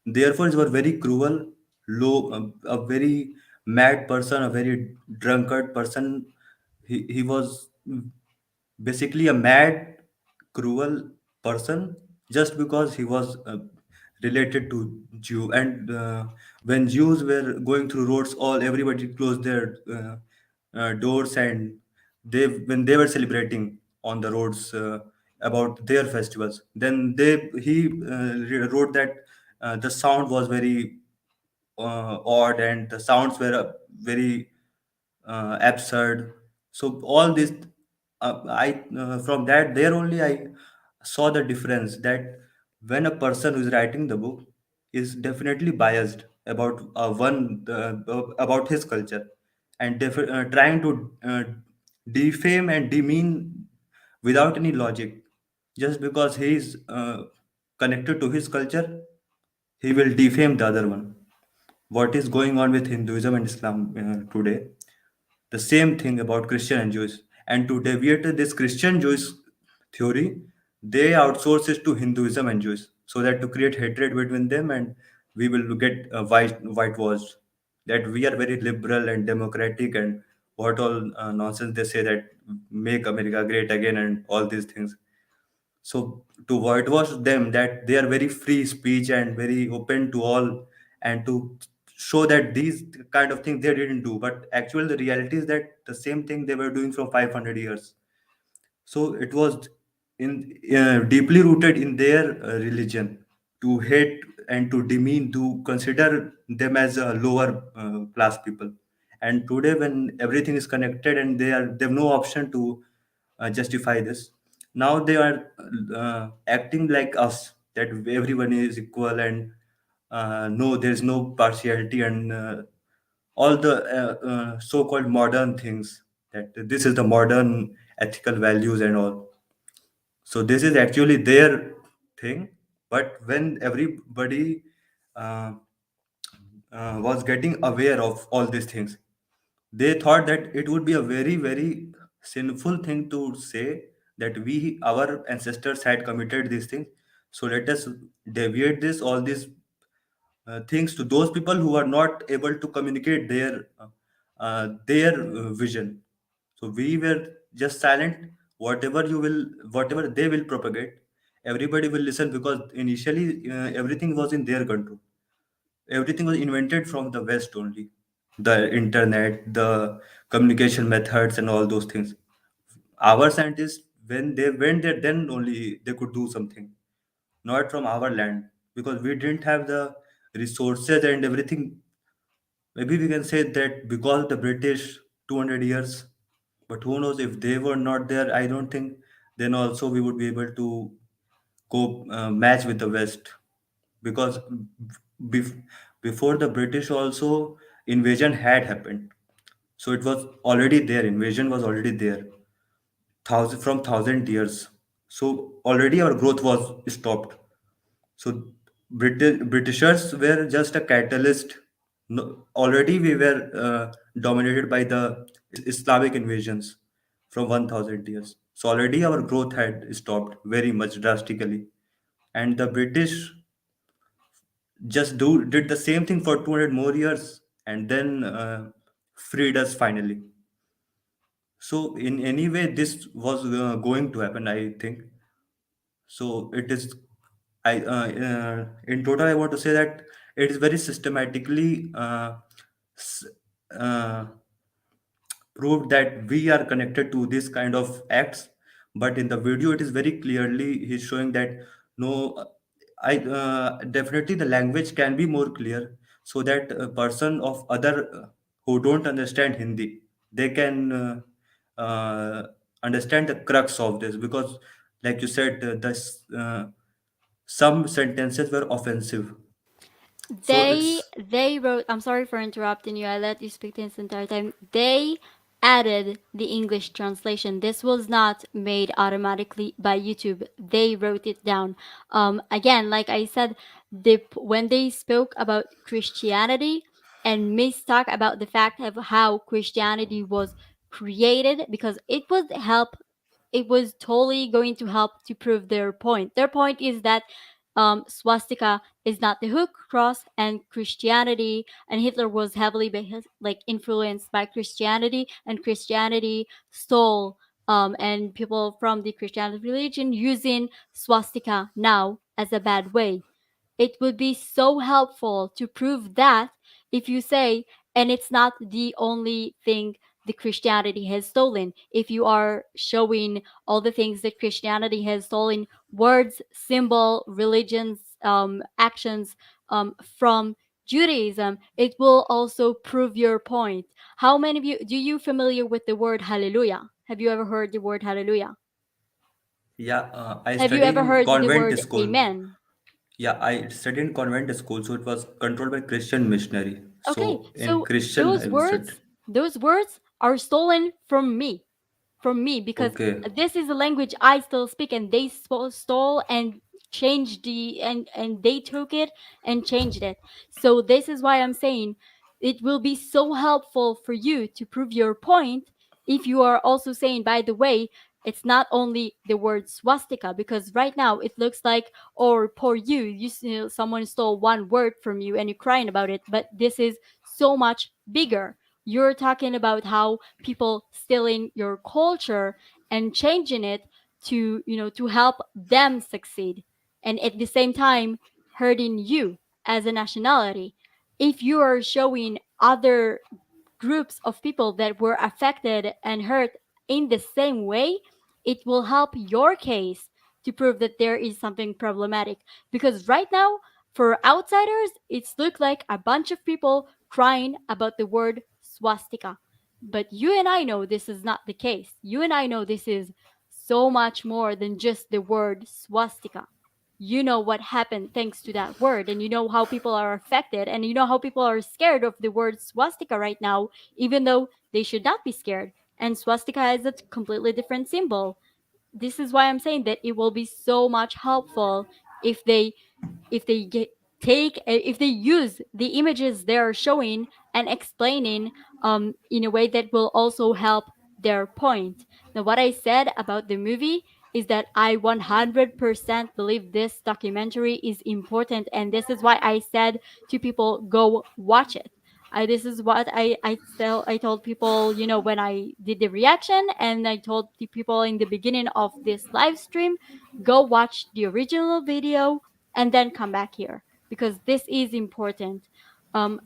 therefore he was very cruel, low, a very mad person, a very drunkard person. He was basically a mad, cruel person, just because he was related to Jew. And when Jews were going through roads, all everybody closed their doors, and they when they were celebrating on the roads about their festivals, then he wrote that the sound was very odd, and the sounds were very absurd. So all this, I from that there only I saw the difference that when a person who is writing the book is definitely biased about about his culture, and trying to defame and demean without any logic, just because he is connected to his culture, he will defame the other one. What is going on with Hinduism and Islam today? The same thing about Christian and Jewish. And to deviate this Christian Jewish theory, they outsource it to Hinduism and Jewish, so that to create hatred between them, and we will get whitewashed that we are very liberal and democratic, and what all nonsense they say, that make America great again and all these things. So to whitewash them, that they are very free speech and very open to all, and to show that these kind of things they didn't do, but actually the reality is that the same thing they were doing for 500 years. So it was in deeply rooted in their religion, to hate and to demean, to consider them as a lower class people. And today, when everything is connected and they have no option to justify this, now they are acting like us, that everyone is equal, and no, there is no partiality, and all the so-called modern things, that this is the modern ethical values and all. So this is actually their thing. But when everybody uh, was getting aware of all these things, they thought that it would be a very very sinful thing to say, that we our ancestors had committed these things, so let us deviate this all these things to those people who are not able to communicate their vision. So we were just silent. Whatever they will propagate, everybody will listen, because initially everything was in their control. Everything was invented from the West only. The internet, the communication methods, and all those things. Our scientists, when they went there, then only they could do something, not from our land, because we didn't have the resources and everything. Maybe we can say that because the British 200 years, but who knows, if they were not there, I don't think then also we would be able to go match with the West, because bef- before the British also invasion had happened. So it was already there. Invasion was already there, thousand years. So already our growth was stopped. So Britishers were just a catalyst. No, already we were dominated by the Islamic invasions from 1000 years. So already our growth had stopped very much drastically. And the British just did the same thing for 200 more years, and then freed us finally. So in any way, this was going to happen, I think. So it is. In total, I want to say that it is very systematically s- uh, proved that we are connected to this kind of acts. But in the video, it is very clearly he's showing that no, I definitely the language can be more clear, so that a person of other who don't understand Hindi, they can understand the crux of this, because like you said, some sentences were offensive. So it's They wrote, I'm sorry for interrupting you. I let you speak this entire time. They added the English translation. This was not made automatically by YouTube. They wrote it down. Again, like I said, when they spoke about Christianity and mistalk about the fact of how Christianity was created, because it was totally going to help to prove their point. Their point is that swastika is not the hook cross, and Christianity and Hitler was heavily like influenced by Christianity, and Christianity stole and people from the Christianity religion using swastika now as a bad way. it would be so helpful to prove that if you say, and it's not the only thing the Christianity has stolen. If you are showing all the things that Christianity has stolen, words, symbol, religions, actions, from Judaism, it will also prove your point. How many of you do you familiar with the word hallelujah? Have you ever heard the word hallelujah? Yeah, I Have you studied ever in heard the convent word school. amen? Yeah, I studied in convent school, so it was controlled by Christian missionary. Okay, So in so Christian, I visited. those words are stolen from me because Okay. this is a language I still speak, and they stole and changed and they took it and changed it. So this is why I'm saying it will be so helpful for you to prove your point if you are also saying, by the way, it's not only the word swastika, because right now it looks like, or poor you, someone stole one word from you and you're crying about it, but this is so much bigger. You're talking about how people stealing your culture and changing it to, to help them succeed, and at the same time hurting you as a nationality. If you are showing other groups of people that were affected and hurt in the same way, it will help your case to prove that there is something problematic. Because right now, for outsiders, it's look like a bunch of people crying about the word swastika. But you and I know this is not the case. You and I know this is so much more than just the word swastika. You know what happened thanks to that word, and you know how people are affected, and you know how people are scared of the word swastika right now, even though they should not be scared. And swastika is a completely different symbol. This is why I'm saying that it will be so much helpful if they if they use the images they're showing and explaining, in a way that will also help their point. Now, what I said about the movie is that I 100% believe this documentary is important, and this is why I said to people, go watch it. This is what I told people, when I did the reaction, and I told the people in the beginning of this live stream, go watch the original video and then come back here, because this is important.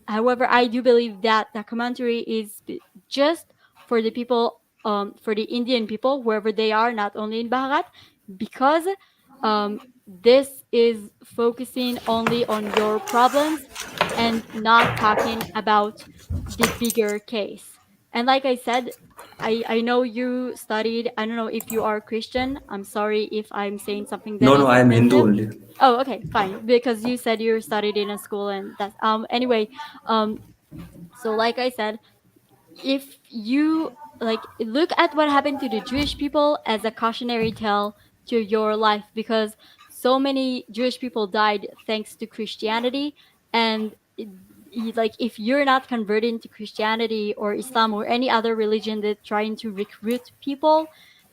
However, I do believe that documentary is just for the people, for the Indian people, wherever they are, not only in Bharat, because this is focusing only on your problems and not talking about the bigger case. And like I said, I know you studied, I don't know if you are Christian. I'm sorry if I'm saying something that No, no, is I am Hindu offensive. only. Oh, okay, fine. Because you said you studied in a school, and that's anyway. Um so like I said, if you like look at what happened to the Jewish people as a cautionary tale to your life, because so many Jewish people died thanks to Christianity. And like if you're not converting to Christianity or Islam or any other religion that trying to recruit people,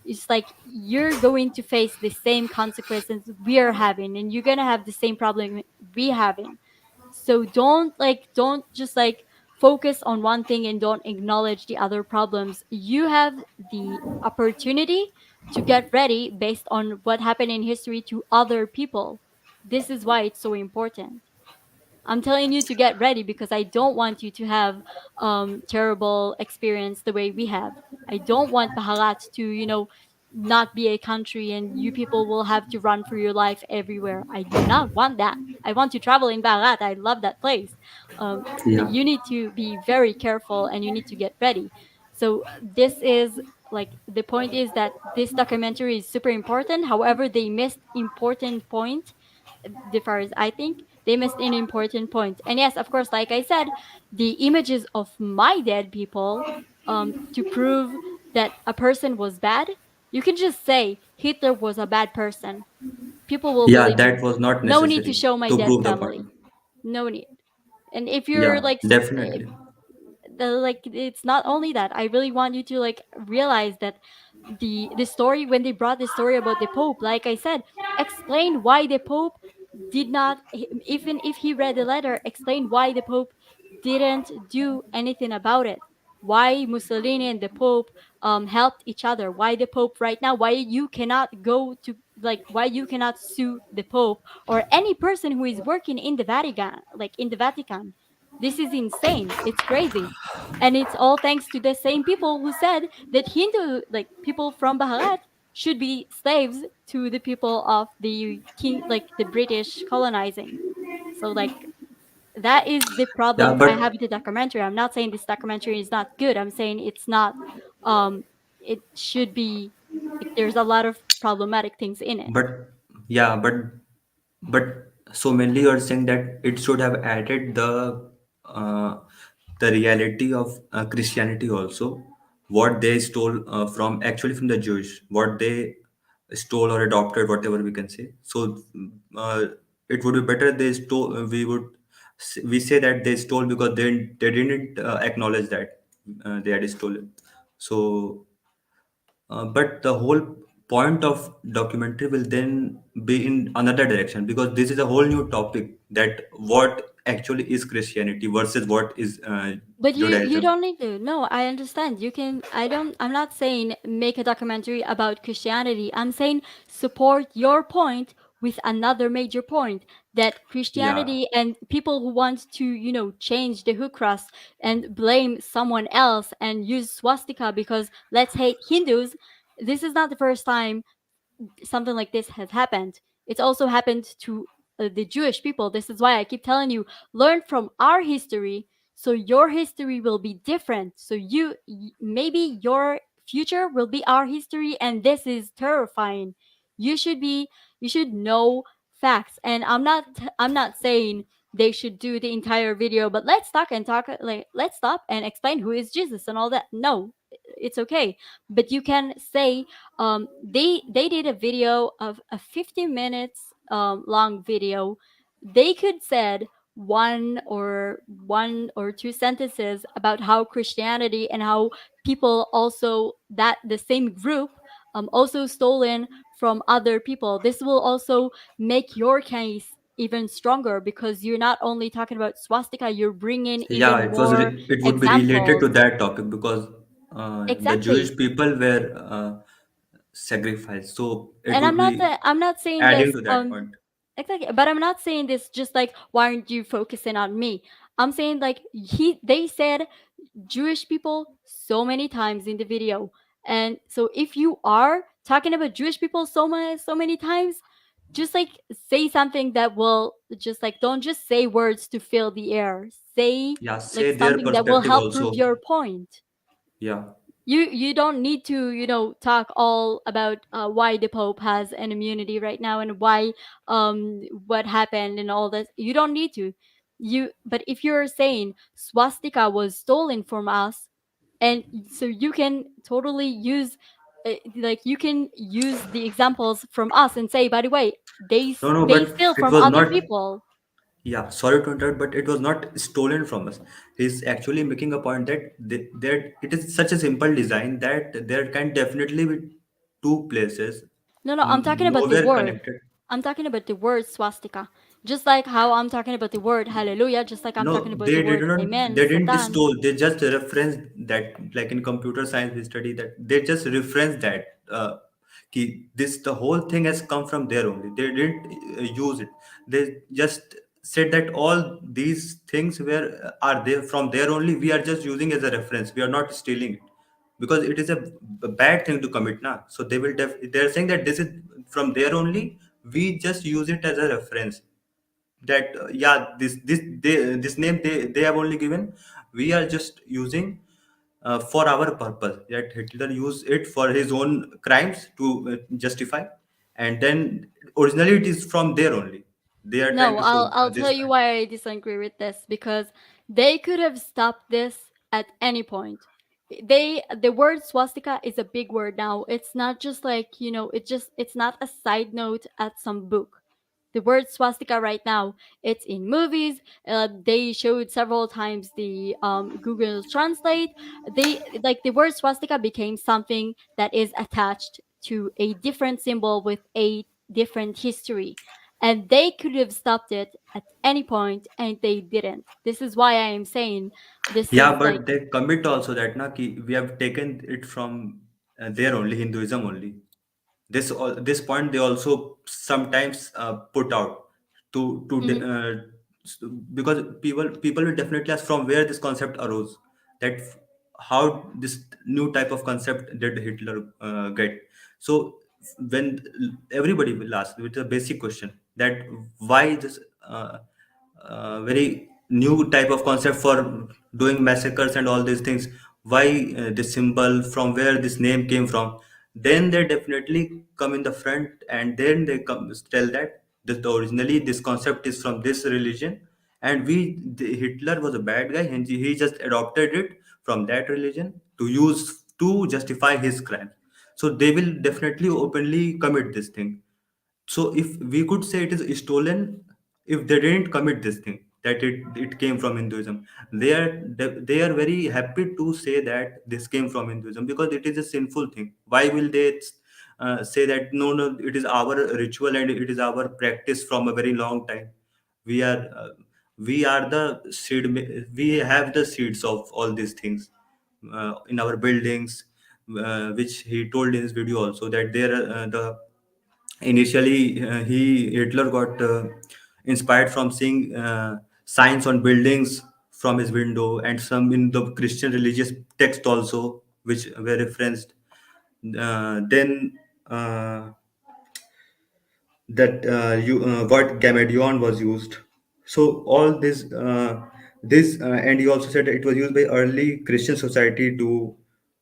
it's like you're going to face the same consequences we are having, and you're gonna have the same problem we having. So don't just like focus on one thing and don't acknowledge the other problems. You have the opportunity to get ready based on what happened in history to other people. This is why it's so important. I'm telling you to get ready because I don't want you to have terrible experience the way we have. I don't want Baharat to, not be a country and you people will have to run for your life everywhere. I do not want that. I want to travel in Baharat. I love that place. But Yeah. you need to be very careful and you need to get ready. So this is like the point is that this documentary is super important. However, they missed important point. The far as I think they missed an important point. And yes, of course, like I said, the images of my dead people, to prove that a person was bad, you can just say Hitler was a bad person. People will Yeah, believe you. that was not No need to necessary show my to dead prove the point. family. No need. And if you're Yeah, like, definitely. like it's not only that. I really want you to like realize that the story, when they brought the story about the Pope, like I said, explain why the Pope did not, even if he read the letter, explain why the Pope didn't do anything about it. Why Mussolini and the Pope helped each other. Why the Pope right now? Why you cannot go like why you cannot sue the Pope or any person who is working in the Vatican, like in the Vatican. This is insane. It's crazy. And it's all thanks to the same people who said that Hindu, like people from Bharat, should be slaves to the people of the king, like the British colonizing. So like that is the Yeah, problem I have but with the documentary. I'm not saying this documentary is not good. I'm saying it's not. Um, it should be like there's a lot of problematic things in it. but yeah, but so mainly you're saying that it should have added uh, the reality of Christianity also, what they stole from, actually from the Jewish, what they stole or adopted, whatever we can say. So uh, it would be better they stole. We say that they stole because they didn't acknowledge that they had stolen. So but the whole point of documentary will then be in another direction, because this is a whole new topic, that what actually is Christianity versus what is But you Judaism. don't need to. No, I understand. You can. I'm not saying make a documentary about Christianity. I'm saying support your point with another major point that Yeah, Christianity and people who want to, change the hook cross and blame someone else and use swastika because let's hate Hindus. This is not the first time something like this has happened. It's also happened to the Jewish people. This is why I keep telling you, learn from our history so your history will be different. So maybe your future will be our history and this is terrifying. You should be you should know facts. And I'm not saying they should do the entire video, but let's talk and talk like let's stop and explain who is Jesus and all that. No, it's okay. But you can say they did a video of a 50 minutes long video. They could said one or two sentences about how Christianity and how people also that the same group also stolen from other people. This will also make your case even stronger because you're not only talking about swastika, you're bringing yeah, even more it would be related to examples. that topic, because the Jewish Exactly. people were sacrificed, so it And would be I'm not saying adding this to that point. exactly, but I'm not saying this just like why aren't you focusing on me? I'm saying like they said Jewish people so many times in the video. And so if you are talking about Jewish people so many times, just like say something that will just like don't just say words to fill the air. Say Yeah, like say their something that will perspective help prove also. your point. Yeah. You don't need to talk all about why the Pope has an immunity right now and why what happened and all this. You don't need to. But if you're saying swastika was stolen from us, and so you can totally use like you can use the examples from us and say, by the way, No, no, they but steal it from was other not. people. Yeah, sorry to interrupt, but it was not stolen from us. He's actually making a point that that it is such a simple design that there can definitely be two places, No, no, I'm talking about the nowhere word. connected. I'm talking about the word swastika. Just like how I'm talking about the word hallelujah, just like I'm No, talking about the they word didn't. amen, They didn't satan. stole. They just reference that, like in computer science, we study that. They just reference that. This the whole thing has come from there only. They didn't use it. They just said that all these things were are there from there only. We are just using as a reference. We are not stealing it, because it is a bad thing to commit now. So they will. They're saying that this is from there only. We just use it as a reference, that yeah, this name they have only given, we are just using for our purpose, that Hitler used it for his own crimes to justify, and then originally it is from there only. They are trying No, to show I'll this tell you point. why I disagree with this because they could have stopped this at any point. The word swastika is a big word now. It's not just like, it's not a side note at some book. The word swastika right now, it's in movies. They showed several times the Google Translate. They like the word swastika became something that is attached to a different symbol with a different history, and they could have stopped it at any point and they didn't. This is why I am saying this Yeah, is like but they commit also that na, ki we have taken it from there only, Hinduism only. This point they also sometimes put out Mhm. s- because people will definitely ask from where this concept arose, that how this new type of concept did Hitler get. So when everybody will ask with a basic question, that why this very new type of concept for doing massacres and all these things, why this symbol, from where this name came from, then they definitely come in the front and then they come tell that originally this concept is from this religion, and Hitler was a bad guy and he just adopted it from that religion to use to justify his crime. So they will definitely openly commit this thing. So if we could say it is stolen, if they didn't commit this thing, that it came from Hinduism, they are very happy to say that this came from Hinduism because it is a sinful thing. Why will they say that no, it is our ritual and it is our practice from a very long time. We are we are the we have the seeds of all these things in our buildings, which he told in his video also, that there the initially he Hitler got inspired from seeing signs on buildings from his window, and some in the Christian religious text also which were referenced. Then that word gamadion was used. So all this, and he also said that it was used by early Christian society to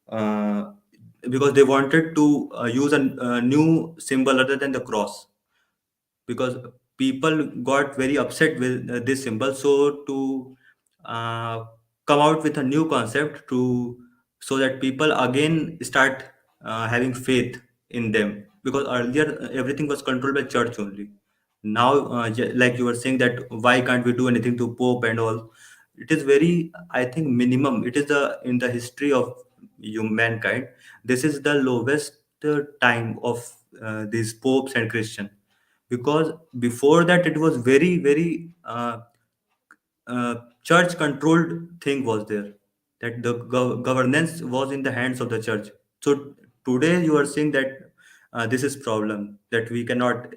uh, because they wanted to use a new symbol other than the cross, because people got very upset with this symbol. So to uh, come out with a new concept to, so that people again start having faith in them, because earlier everything was controlled by church only. Now like you were saying, that why can't we do anything to pope and all, it is very, I think, minimum. It is the in the history of mankind, this is the lowest time of these popes and Christian, because before that it was very church controlled thing was there, that the governance was in the hands of the church. So today you are saying that this is problem, that we cannot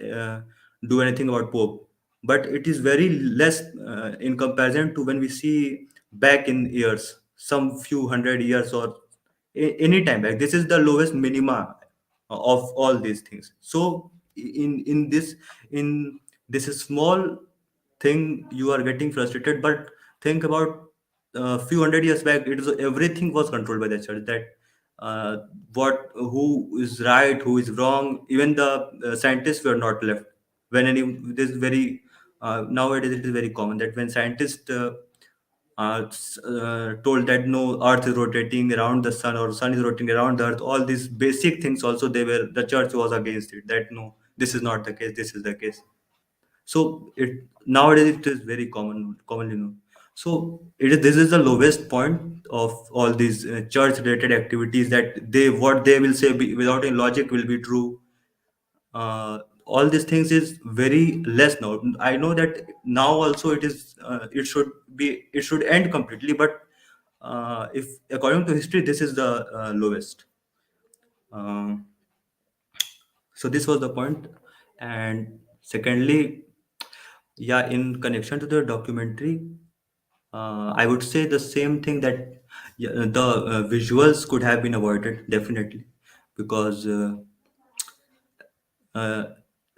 do anything about pope, but it is very less in comparison to when we see back in years, some few hundred years, or any time back. This is the lowest minima of all these things. So in this small thing you are getting frustrated, but think about a few hundred years back, it was everything was controlled by the church, that uh, what who is right, who is wrong, even the scientists were not left. When any this very nowadays it is very common that when scientists told that no, earth is rotating around the sun or sun is rotating around the earth, all these basic things also, the church was against it, that no, this is not the case, this is the case. So it nowadays it is very commonly known. So this is the lowest point of all these church related activities, that what they will say without any logic will be true. All these things is very less now. I know that now also it should end completely, but if according to history this is the lowest. Um so this was the point. And secondly, yeah, in connection to the documentary, I would say the same thing, that yeah, the visuals could have been avoided definitely, because uh,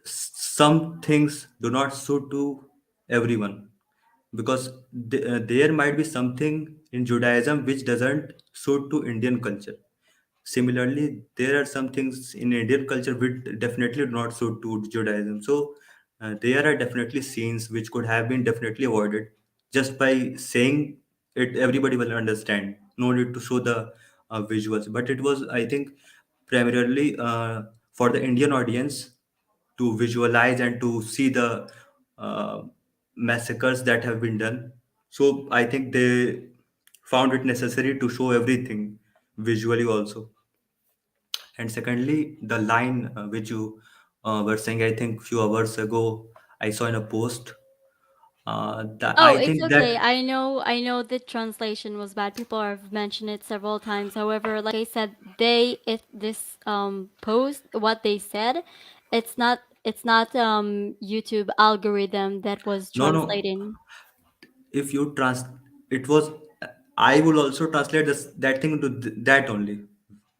some things do not suit to everyone, because there might be something in Judaism which doesn't suit to Indian culture. Similarly, there are some things in Indian culture which definitely do not suit to Judaism. So there are definitely scenes which could have been definitely avoided. Just by saying it, everybody will understand. No need to show the visuals. But it was, I think, primarily for the Indian audience to visualize and to see the uh, massacres that have been done. So I think they found it necessary to show everything visually also. And secondly, the line which you were saying, I think few hours ago, I saw in a post, Oh, I it's think that okay. I know the translation was bad. People have mentioned it several times. However, like I said, they if this post what they said, it's not YouTube algorithm that was no, no. translating. If you trans, it was. I will also translate that thing to that only,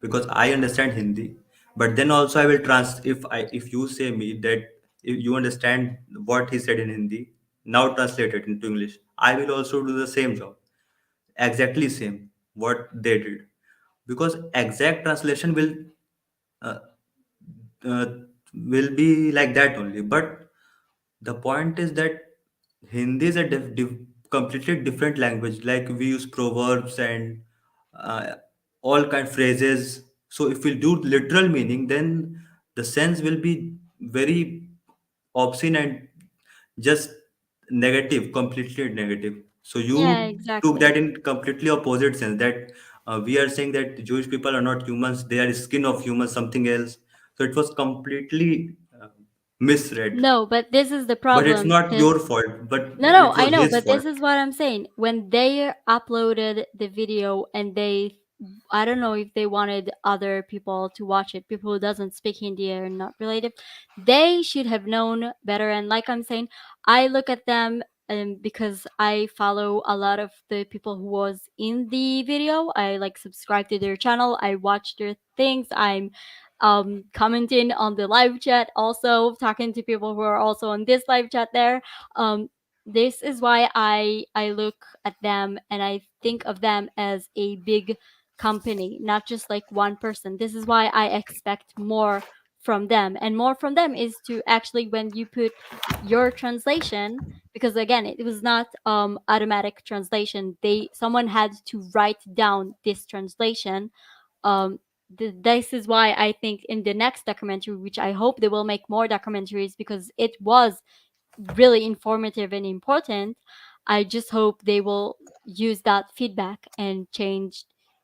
because I understand Hindi. But then also I will if you say me that if you understand what he said in Hindi, now translate it into English. I will also do the same job, exactly same what they did, because exact translation uh, uh, will be like that only. But the point is that Hindi is a completely different language. Like we use proverbs and uh, all kind phrases. So if we do literal meaning, then the sense will be very obscene and just negative, completely negative. So Yeah, you took exactly. that in completely opposite sense, that we are saying that Jewish people are not humans; they are skin of humans, something else. So it was completely misread. No, but this is the But it's problem not because your fault, but no, no, it I was know, his but fault. this is what I'm saying. When they uploaded the video and I don't know if they wanted other people to watch it, people who doesn't speak Hindi or not related, they should have known better. And like I'm saying, I look at them because I follow a lot of the people who was in the video. I like subscribe to their channel. I watch their things. I'm commenting on the live chat, also talking to people who are also on this live chat there. um this is why I look at them and I think of them as a big company, not just like one person. This is why I expect more from them, and more from them is to actually when you put your translation, because again it was not automatic translation, they someone had to write down this translation. um this is why I think in the next documentary, which I hope they will make more documentaries because it was really informative and important. I just hope they will use that feedback and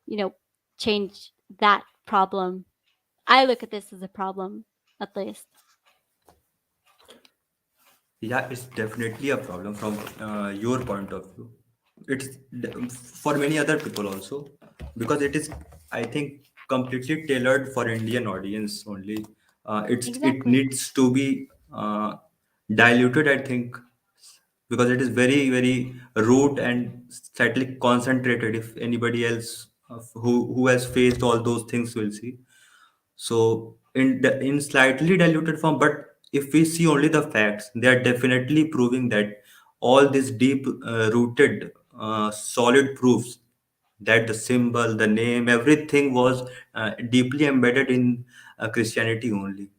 you know, change that problem. I look at this as a problem, at least. Yeah, it's definitely a problem from your point of view. It's for many other people also, because it is, I think, completely tailored for Indian audience only. It Exactly. needs to be diluted, I think, because it is very very root and slightly concentrated. If anybody else who has faced all those things will see. So in slightly diluted form, but if we see only the facts, they are definitely proving that all these deep rooted solid proofs that the symbol, the name, everything was deeply embedded in Christianity only,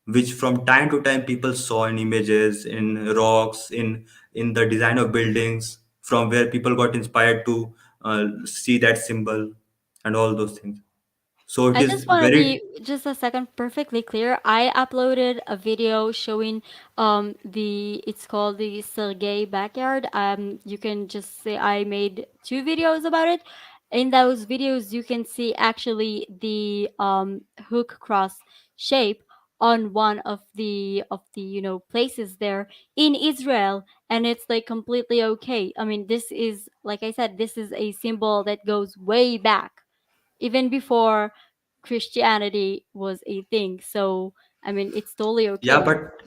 which from time to time people saw in images, in rocks, in the design of buildings, from where people got inspired to see that symbol and all those things. So it I is just want to very. be just a second perfectly clear. I uploaded a video showing the it's called the Sergei backyard. You can just say I made two videos about it. In those videos you can see actually the hook cross shape on one of the places there in Israel, and it's like completely okay. I mean, this is like I said, this is a symbol that goes way back even before Christianity was a thing. So, I mean, it's totally Yeah, okay. but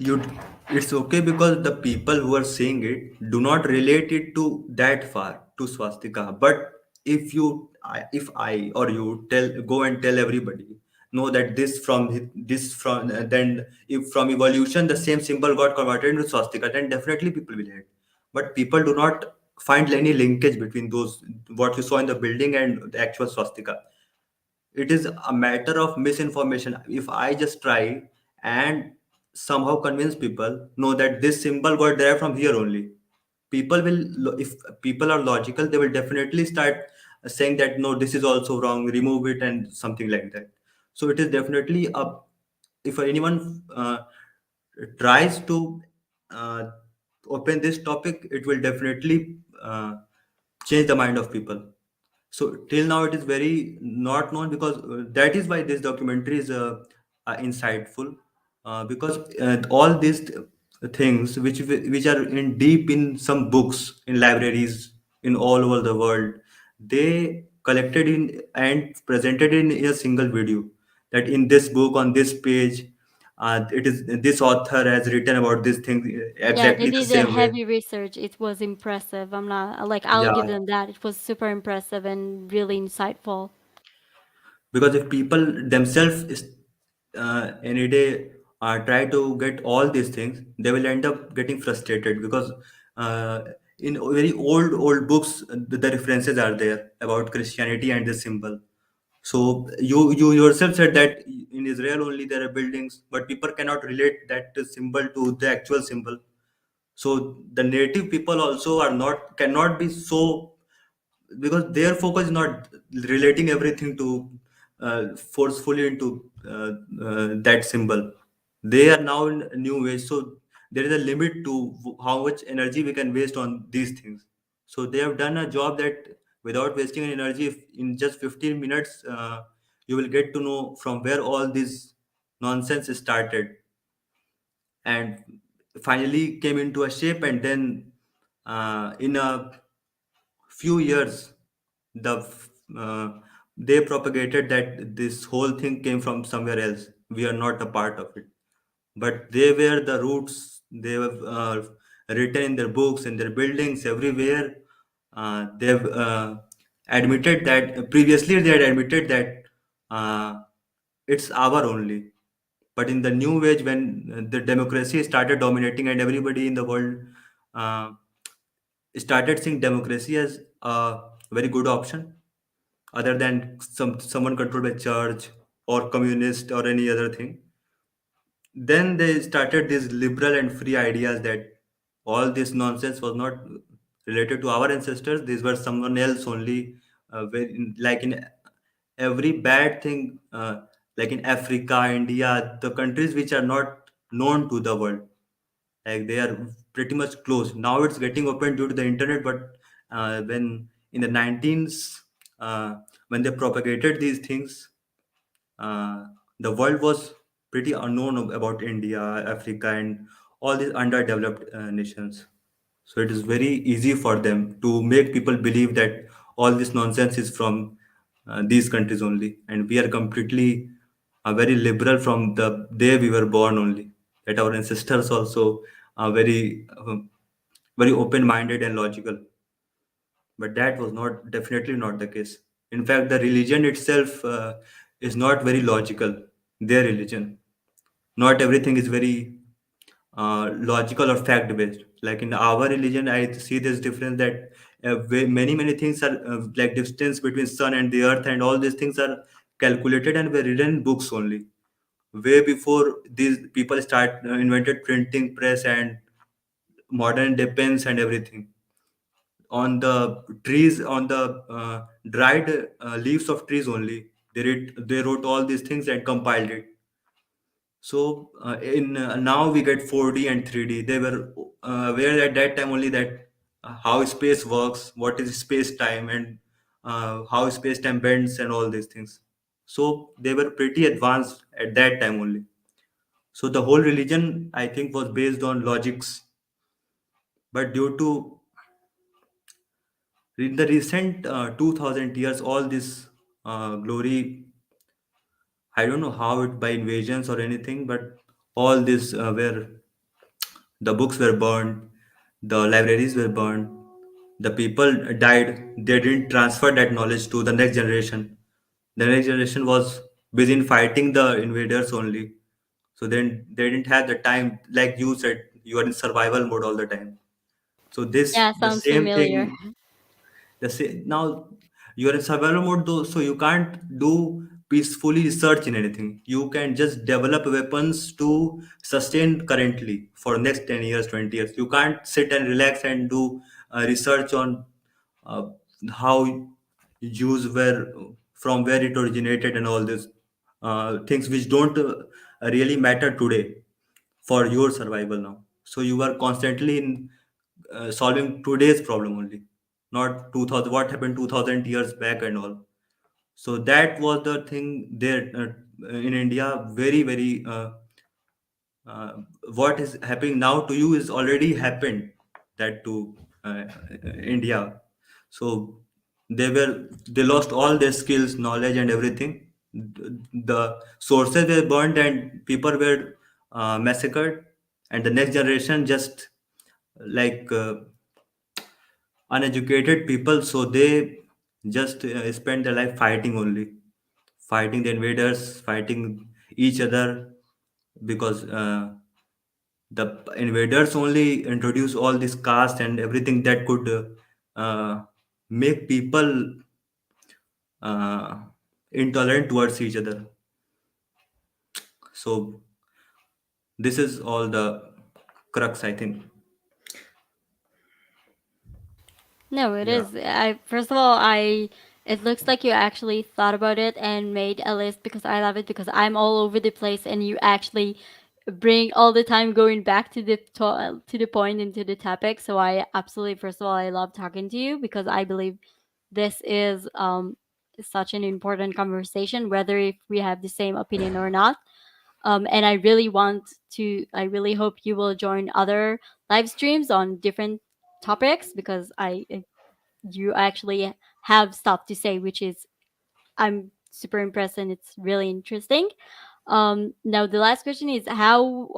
it's okay because the people who are saying it do not relate it to that far to swastika. But if I or you go and tell everybody, know that then if from evolution the same symbol got converted into swastika, then definitely people will hate. But people do not find any linkage between those what you saw in the building and the actual swastika. It is a matter of misinformation. If I just try and somehow convince people, no, that this symbol got derived from here only, people will if people are logical, they will definitely start saying that no, this is also wrong, remove it and something like that. So it is definitely a, if anyone tries to uh, open this topic, it will definitely change the mind of people. So till now it is very not known, because that is why this documentary is insightful, because all these things which are in deep in some books in libraries in all over the world. They collected in and presented in a single video, that in this book on this page, it is this author has written about this thing Yeah, they exactly the did a same way. heavy research. It was impressive. I'm not like, I'll Yeah, give them that. It was super impressive and really insightful. because if people themselves any day try to get all these things, they will end up getting frustrated, because uh, in very old books the references are there about Christianity and this symbol. So you yourself said that in Israel only there are buildings, but people cannot relate that symbol to the actual symbol. So the native people also are not cannot be so, because their focus is not relating everything to forcefully into that symbol. They are now in a new ways, so there is a limit to how much energy we can waste on these things. So they have done a job that without wasting any energy, if in just 15 minutes you will get to know from where all this nonsense started and finally came into a shape, and then in a few years the uh, they propagated that this whole thing came from somewhere else, we are not a part of it, but they were the roots. They were written in their books, in their buildings, everywhere. They've admitted that previously they had admitted that it's our only, but in the new age when the democracy started dominating and everybody in the world uh, started seeing democracy as a very good option other than someone controlled by church or communist or any other thing, then they started these liberal and free ideas that all this nonsense was not related to our ancestors, these were someone else only. Like in every bad thing, like in Africa, India, the countries which are not known to the world, like they are pretty much closed. Now it's getting open due to the internet, but when in the 19s, when they propagated these things, uh, the world was pretty unknown about India, Africa, and all these underdeveloped nations. So it is very easy for them to make people believe that all this nonsense is from these countries only, and we are completely very liberal from the day we were born only. That our ancestors also are very open-minded and logical, but that was not definitely not the case. In fact, the religion itself is not very logical. Their religion, not everything is very logical or fact based. Like in our religion, I see this difference that many things are like distance between sun and the earth, and all these things are calculated and were written in books only, way before these people start invented printing press and modern day pens and everything. On the trees, on the dried leaves of trees only, they wrote all these things and compiled it. So in now we get 4D and 3D. They were aware at that time only that how space works, what is space time, and how space time bends, and all these things. So they were pretty advanced at that time only. So the whole religion, I think, was based on logics. But due to in the recent 2000 years, all this glory, I don't know how it by invasions or anything, but all this where the books were burned, the libraries were burned, the people died. They didn't transfer that knowledge to the next generation. The next generation was busy in fighting the invaders only. So then they didn't have the time, like you said, you are in survival mode all the time. So this Yeah, the sounds same familiar. thing. Now you're in survival mode though, so you can't do peacefully research in anything. You can just develop weapons to sustain currently for next 10 years, 20 years. You can't sit and relax and do research on uh, how Jews were, from where it originated, and all these things which don't really matter today for your survival now. So you are constantly in solving today's problem only, not 2000 what happened 2000 years back and all. So that was the thing there in India, very uh, what is happening now to you is already happened that to uh, India. So they lost all their skills, knowledge, and everything. The sources were burned and people were massacred, and the next generation just like uneducated people, so they just spend their life fighting only, fighting the invaders, fighting each other, because the invaders only introduce all this caste and everything that could make people uh, intolerant towards each other. So this is all the crux, I think. No, it Yeah. is. I first of all, I it looks like you actually thought about it and made a list because I love it because I'm all over the place and you actually bring all the time going back to to the point and to the topic. So I absolutely first of all I love talking to you because I believe this is such an important conversation whether if we have the same opinion or not. And I really hope you will join other live streams on different topics because you actually have stuff to say, which is I'm super impressed and it's really interesting. Now the last question is how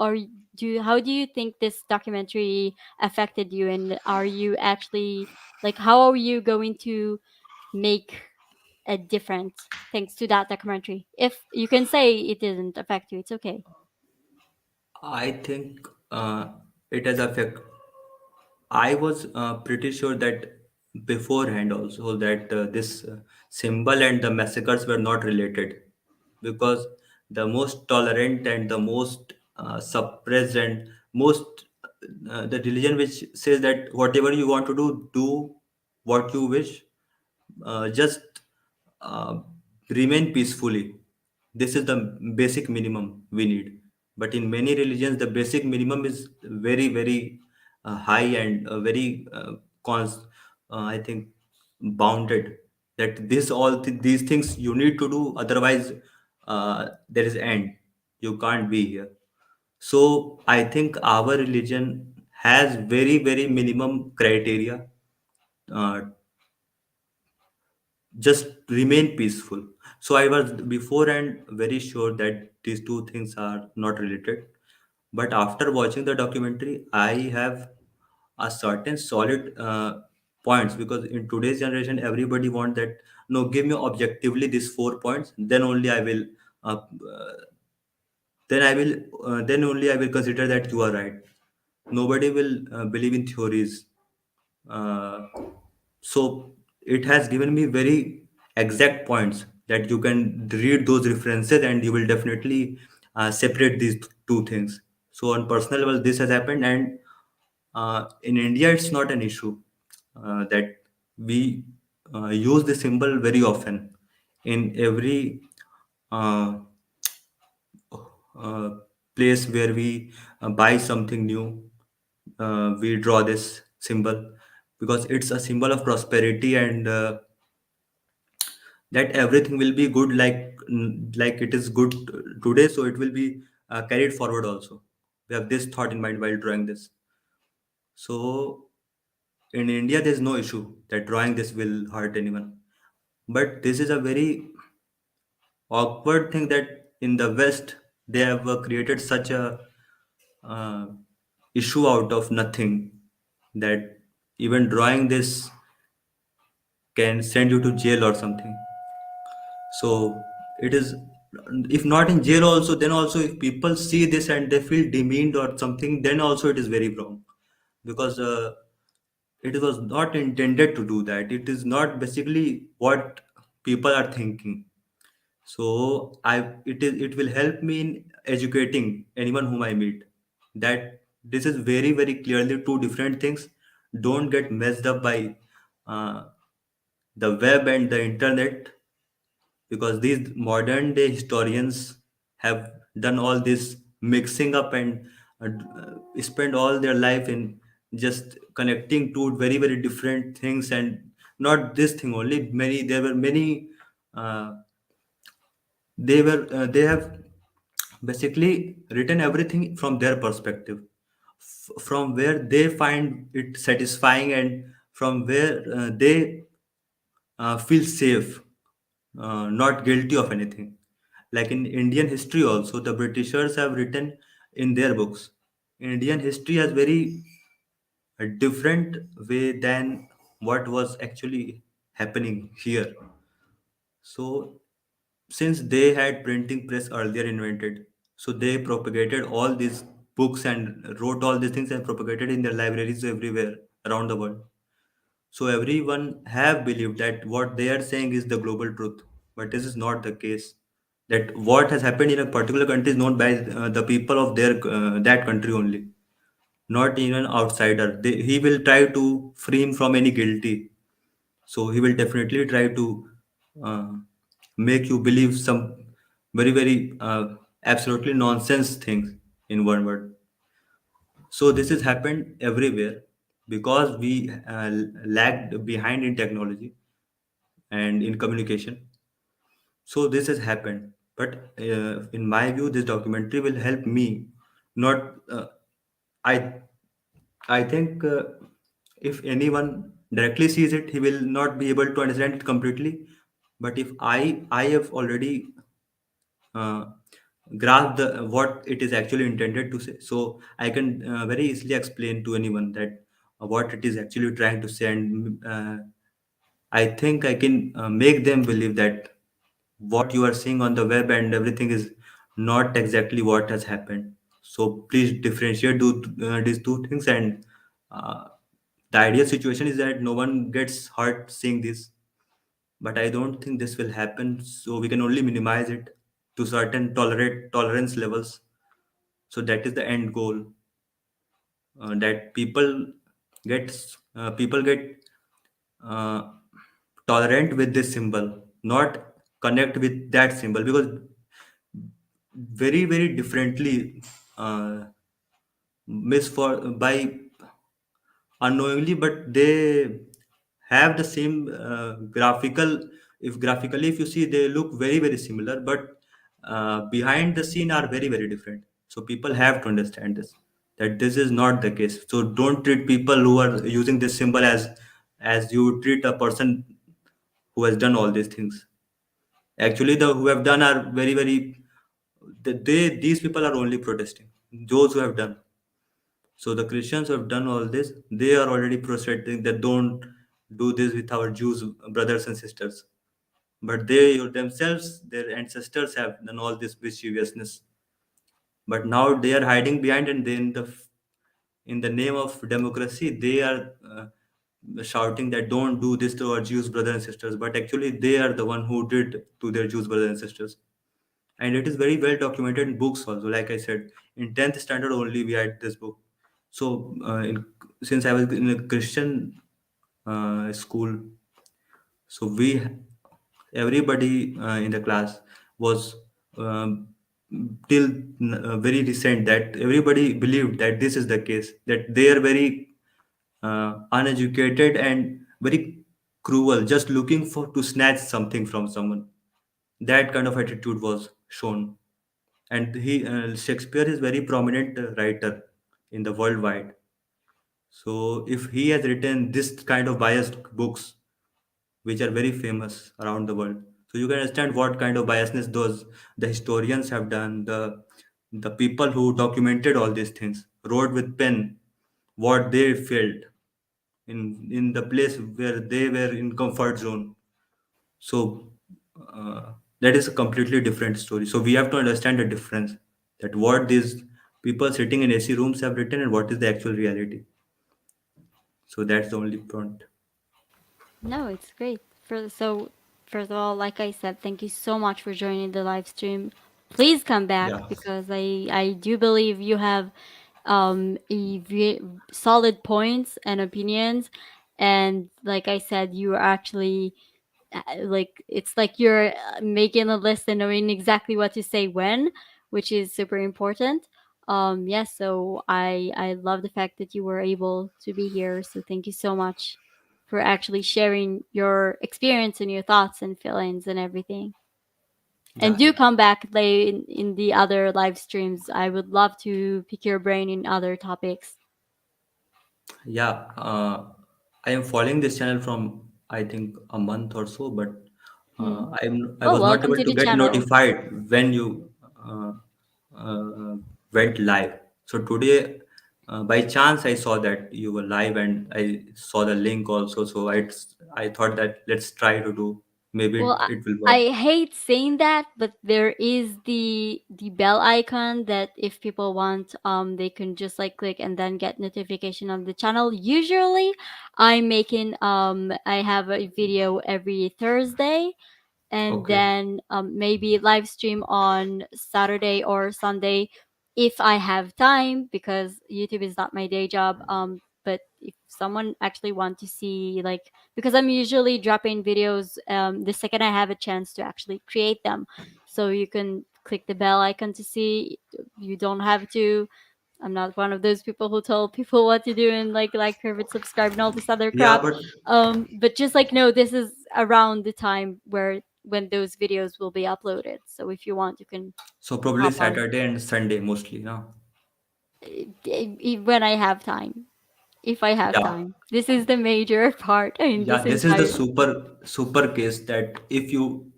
do you think this documentary affected you, and are you actually like how are you going to make a difference thanks to that documentary? If you can say it didn't affect you, it's okay. I think it has affect. I was pretty sure that beforehand also that this symbol and the massacres were not related, because the most tolerant and the most suppressed and most the religion which says that whatever you want to do, do what you wish, just uh, remain peacefully. This is the basic minimum we need. But in many religions, the basic minimum is very, very high and very, I think, bounded. That these things you need to do, otherwise there is end. You can't be here. So I think our religion has very, very minimum criteria. Uh, just remain peaceful. So I was beforehand very sure that these two things are not related, but after watching the documentary I have a certain solid points, because in today's generation everybody want that, no, give me objectively these 4 points, then only I will uh, uh, then only I will consider that you are right. Nobody will believe in theories. uh, so it has given me very exact points that you can read those references and you will definitely separate these two things. So on personal level this has happened, and in India it's not an issue that we use the symbol very often in every uh, uh, place where we buy something new. We draw this symbol because it's a symbol of prosperity, and that everything will be good, like it is good today, so it will be carried forward also. We have this thought in mind while drawing this. So in India there's no issue that drawing this will hurt anyone, but this is a very awkward thing that in the West they have created such a uh, issue out of nothing, that even drawing this can send you to jail or something. So it is, if not in jail also, then also if people see this and they feel demeaned or something, then also it is very wrong, because it was not intended to do that. It is not basically what people are thinking. So it will help me in educating anyone whom I meet that this is very, very clearly two different things. Don't get messed up by uh, the web and the internet, because these modern day historians have done all this mixing up and spend all their life in just connecting two very, very different things. And not this thing only, there were many, uh, they have basically written everything from their perspective, from where they find it satisfying, and from where they feel safe, not guilty of anything. Like in Indian history, also, the Britishers have written in their books. Indian history has very a different way than what was actually happening here. So, since they had printing press earlier invented, so they propagated all these books and wrote all these things and propagated in their libraries everywhere around the world. So everyone have believed that what they are saying is the global truth, but this is not the case. That what has happened in a particular country is known by the people of their that country only, not even outsider. He will try to free him from any guilty. So he will definitely try to uh, make you believe some very absolutely nonsense things in one word. So this has happened everywhere because we lagged behind in technology and in communication. So this has happened. But in my view, this documentary will help me. Not I. I think if anyone directly sees it, he will not be able to understand it completely. But if I have already uh, grasp what it is actually intended to say, so I can very easily explain to anyone that what it is actually trying to say, and I think I can make them believe that what you are seeing on the web and everything is not exactly what has happened. So please differentiate these two things, and uh, the ideal situation is that no one gets hurt seeing this, but I don't think this will happen. So we can only minimize it to certain tolerance levels. So that is the end goal. That people get uh, tolerant with this symbol, not connect with that symbol, because very differently miss for by unknowingly, but they have the same graphical. If graphically, if you see, they look very similar, but behind the scene are very different. So people have to understand this, that this is not the case. So don't treat people who are using this symbol as you treat a person who has done all these things. Actually, the who have done are very these people are only protesting. Those who have done. So the Christians who have done all this, they are already protesting that don't do this with our Jews brothers and sisters. But they themselves, their ancestors have done all this mischievousness. But now they are hiding behind, and then in the name of democracy, they are shouting that don't do this to our Jews brothers and sisters. But actually, they are the one who did to their Jews brothers and sisters. And it is very well documented in books also. Like I said, in 10th standard only we had this book. So since I was in a Christian school, so everybody in the class was um, till very recent, that everybody believed that this is the case, that they are very uneducated and very cruel, just looking for to snatch something from someone. That kind of attitude was shown. And Shakespeare is very prominent writer in the worldwide. So if he has written this kind of biased books, which are very famous around the world, so you can understand what kind of biasness those the historians have done, the people who documented all these things wrote with pen what they felt in the place where they were in comfort zone. So that is a completely different story. So we have to understand the difference, that what these people sitting in AC rooms have written and what is the actual reality. So that's the only point. No, it's great. First of all, like I said, thank you so much for joining the live stream. Please come back Yeah. because I do believe you have solid points and opinions, and like I said, you are actually like it's like you're making a list and knowing exactly what to say when, which is super important. Yes, so I love the fact that you were able to be here. So thank you so much for actually sharing your experience and your thoughts and feelings and everything. And Yeah, do yeah, come back play in the other live streams. I would love to pick your brain in other topics. yeah. I am following this channel from I think a month or so, but Hmm. I Well, was not welcome able to to the get channel. notified when you uh, uh, went live. So today, by chance, I saw that you were live, and I saw the link also. So I thought that let's try to do. Maybe Well, it will work. I hate saying that, but there is the bell icon that if people want, they can just like click and then get notification on the channel. Usually, I'm making I have a video every Thursday, and Okay. then maybe live stream on Saturday or Sunday if I have time, because YouTube is not my day job. But if someone actually want to see, like, because I'm usually dropping videos the second I have a chance to actually create them, so you can click the bell icon to see. You don't have to. I'm not one of those people who tell people what to do and like favorite, subscribe, and all this other Yeah, crap. but But just like no, this is around the time where when those videos will be uploaded. So if you want, you can so probably hop on Saturday and Sunday mostly, no? when I have time. If I have Yeah. time, this is the major part in Yeah, this this is the entire. super case that if you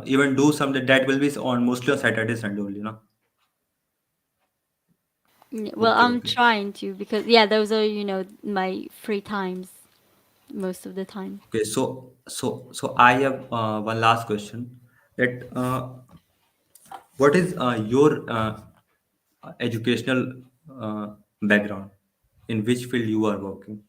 even do something that will be on mostly on Saturday, Sunday only, no? Yeah, well, Okay, I'm okay, trying to, because yeah, those are my free times most of the time. okay. So I have one last question. That what is your educational background? In which field you are working?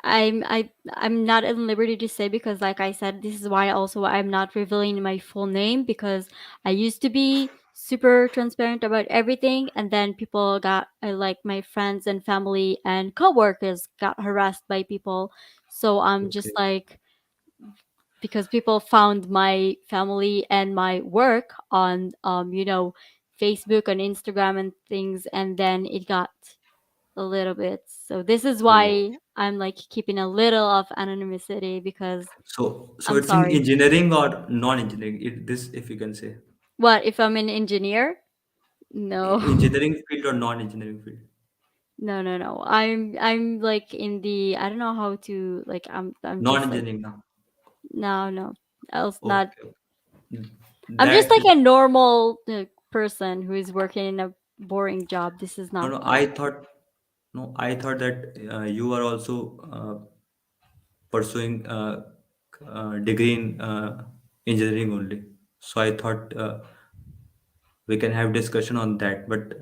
I'm not at liberty to say, because like I said, this is why also I'm not revealing my full name, because I used to be super transparent about everything, and then people got like my friends and family and coworkers got harassed by people. So I'm just Okay. like, because people found my family and my work on Facebook, on Instagram and things, and then it got a little bit. So this is Oh. why I'm like keeping a little of anonymity, because So I'm it's in sorry. engineering or non-engineering? This, if you can say, What if I'm an engineer? No. engineering field or non-engineering field? No, no, no. I'm like in the, I don't know how to, like, I'm just like, Non-engineering now. no, no. Else not. Okay. Okay. I'm just That like is a normal person who is working in a boring job. This is no, not no. like. I thought that you are also pursuing degree in engineering only. So I thought we can have discussion on that. But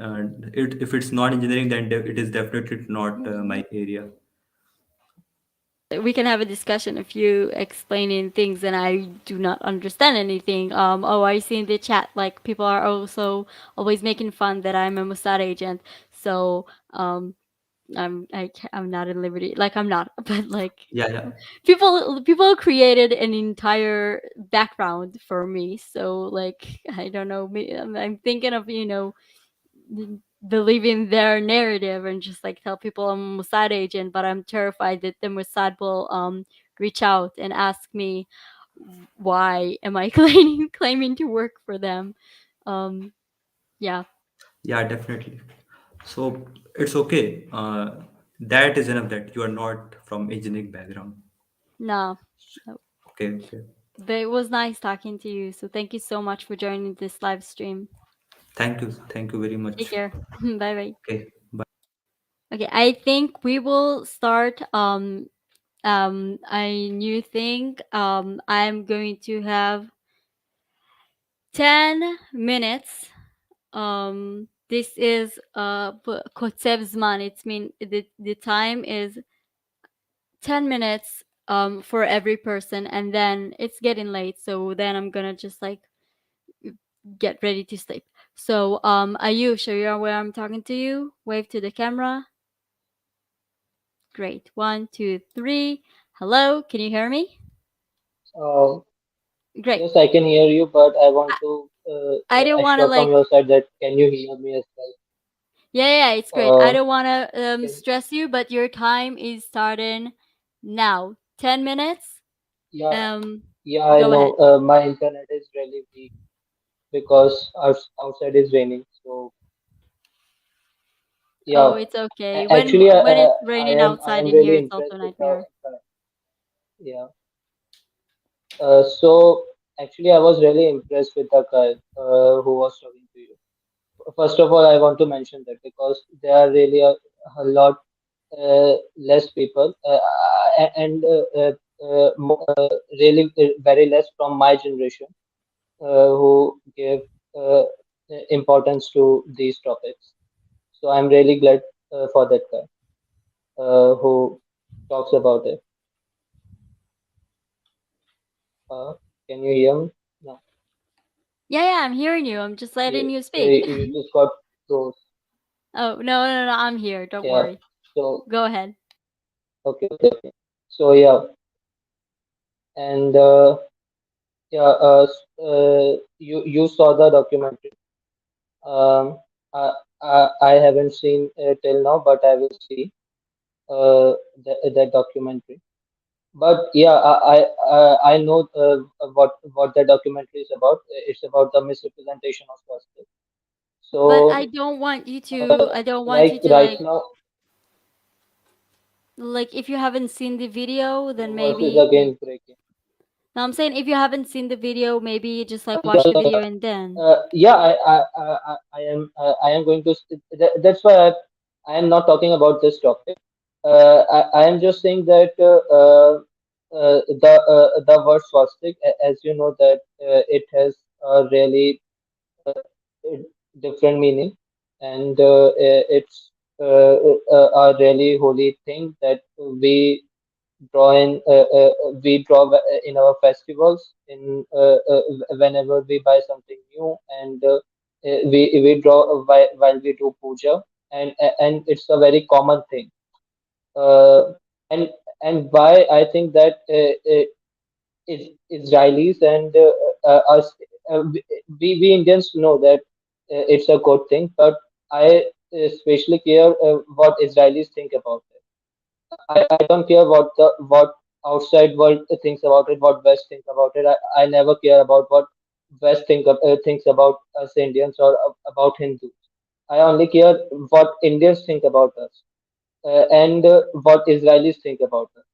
if it's not engineering, then it is definitely not my area. We can have a discussion if you explaining things and I do not understand anything. Oh, I see in the chat like people are also always making fun that I'm a Mossad agent. So I'm not in liberty. Like I'm not, but like Yeah, yeah. people created an entire background for me. So like I don't know. I'm thinking of believe in their narrative and just like tell people I'm a Mossad agent, but I'm terrified that the Mossad will reach out and ask me why am I claiming to work for them. Um, yeah, Yeah, definitely. So it's okay. That is enough that you are not from engineering background. no, no. Okay, okay. But it was nice talking to you. So thank you so much for joining this live stream. Thank you very Take much. care. Bye bye. Okay, bye. Okay, I think we will start a new thing. I'm going to have 10 minutes. This is kotev zman. It's mean the time is 10 minutes for every person, and then it's getting late, so then I'm gonna just like get ready to sleep. So Ayush, are you aware I'm talking to you? Wave to the camera. Great. One, two, three. Hello, can you hear me? Uh, Great. yes, I can hear you, but I want I, to I don't want to assure from like. your side that can you hear me as Yeah, it's great. I well? don't want to Can, stress you, but your time is starting now. 10 minutes. yeah, Um, Yeah, I Go know. ahead. My internet is really weak because outside is raining. So Oh, yeah, it's okay. actually, When it's I raining I outside am in here, really it's also a impressed with the nightmare. yeah. So actually, I was really impressed with the guy who was talking to you. First of all, I want to mention that because there are really a lot less people and really very less from my generation who give uh, importance to these topics. So I'm really glad for that guy who talks about it. Uh, can you hear me? No. Yeah, yeah, I'm hearing you. I'm just letting you speak. You just got froze. Oh, no, no, no, I'm here. Don't Yeah. worry. So Go ahead. okay, okay, okay. So yeah, and yeah, you saw the documentary. Um, I haven't seen it till now, but I will see that documentary. But yeah, I know what the documentary is about. It's about the misrepresentation of justice. But So I don't want like you to right now, like if you haven't seen the video, your then voice is maybe again breaking. no, I'm saying if you haven't seen the video, maybe just like Yeah, watch the yeah, video and then. yeah. I am going to. That's why I am not talking about this topic. I am just saying that the word swastik, as you know, that it has a really uh, different meaning, and it's a really holy thing that draw in we draw in our festivals whenever we buy something new, and we draw while we do puja, and it's a very common thing. uh, and and why I think that Israelis and us, we Indians know that it's a good thing, but I especially care what Israelis think about it. I don't care what outside world thinks about it, what West think about it. I never care about what West thinks about us Indians or about Hindus. I only care what Indians think about us and what Israelis think about us.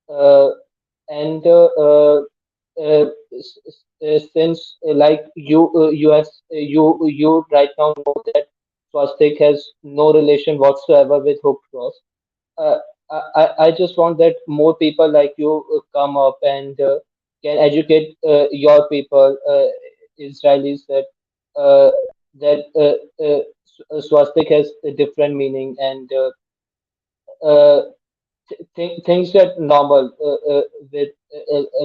Uh, and since like you right now know that swastik has no relation whatsoever with hooked cross. uh, I just want that more people like you come up and can educate your people, Israelis, that uh, swastik has a different meaning, and uh, things that normal with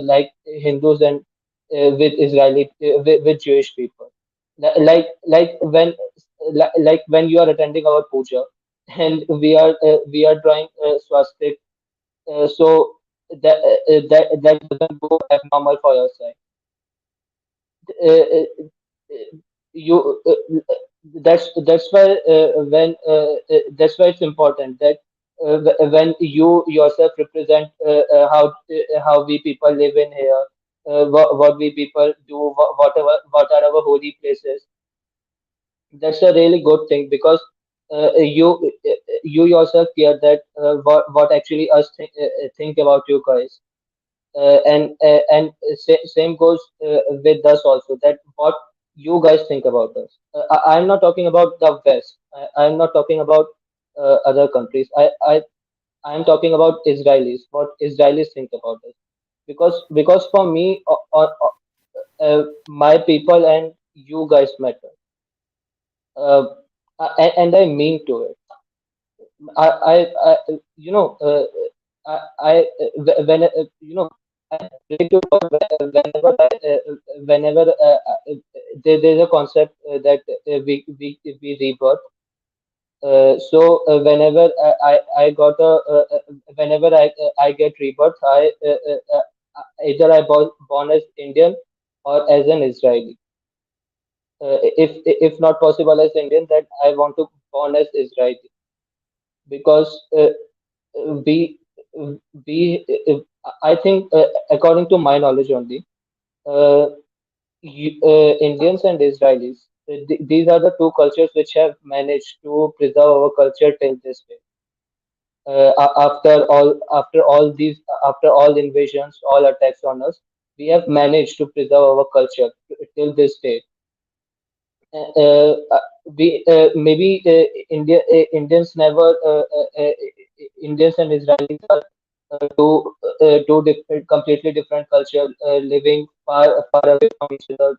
like Hindus and with Jewish people. Like when you are attending our puja and we are drawing swastik, so that doesn't go abnormal for your side. You that's why that's why it's important that when you yourself represent how we people live in here, what we people do, what are our holy places. That's a really good thing because you yourself care that what actually us think about you guys, and same goes with us also, that what you guys think about us. I'm not talking about the West. I'm not talking about other countries. I'm talking about Israelis. What Israelis think about us, because for me, my people and you guys matter, uh, and I mean to it. I you know when I relate to whenever there's a concept that we rebirth. Whenever I got a whenever I get rebirth, either I born as Indian or as an Israeli. If not possible as Indian, then I want to born as Israeli because we we I think, according to my knowledge only, uh, Indians and Israelis, these are the two cultures which have managed to preserve our culture till this day. After all invasions, all attacks on us, we have managed to preserve our culture till this day. We maybe Indians never Indians and Israelis are two different, completely different culture, living far away from each other,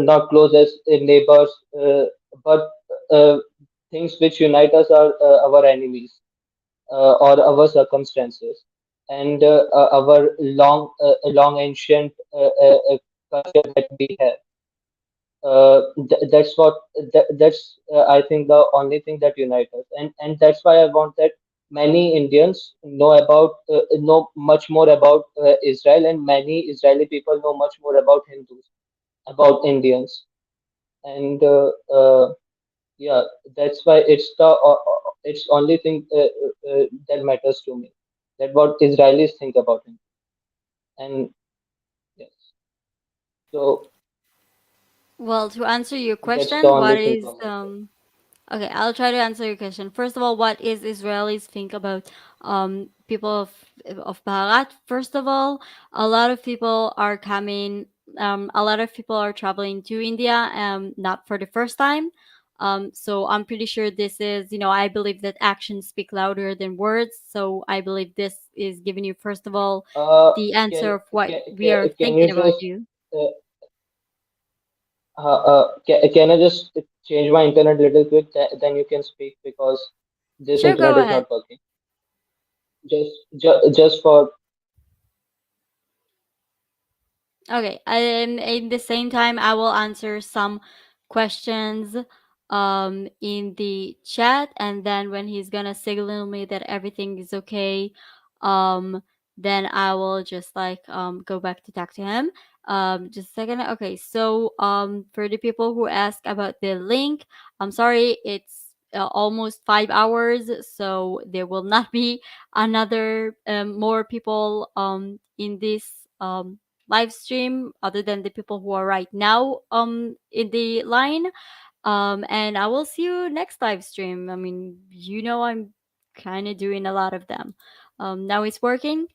not close as neighbors, but uh, things which unite us are our enemies, or our circumstances, and our long ancient culture that we have. That's what that's I think the only thing that unites us, and that's why I want that many Indians know much more about Israel, and many Israeli people know much more about Hindus, about Indians, and yeah, that's why it's only thing that matters to me, that what Israelis think about him, and yes, so Well, to answer your that's the question, what only thing is from my side. okay, I'll try to answer your question. First of all, what is Israelis think about people of Baharat? First of all, a lot of people are coming. A lot of people are traveling to India. Not for the first time. So I'm pretty sure this is, I believe that actions speak louder than words. So I believe this is giving you, first of all, Uh, the can answer of what we are can you thinking about just you. uh, can I just change my internet little quick? Then you can speak because this Sure, internet go is ahead. not working. Just for Okay, and in the same time, I will answer some questions in the chat, and then when he's gonna signal me that everything is okay, um then I will just like go back to talk to him. Just a second. Okay, so for the people who ask about the link, I'm sorry, it's almost 5 hours, so there will not be another more people in this live stream other than the people who are right now in the line. And I will see you next live stream. I mean, I'm kind of doing a lot of them. Now it's working.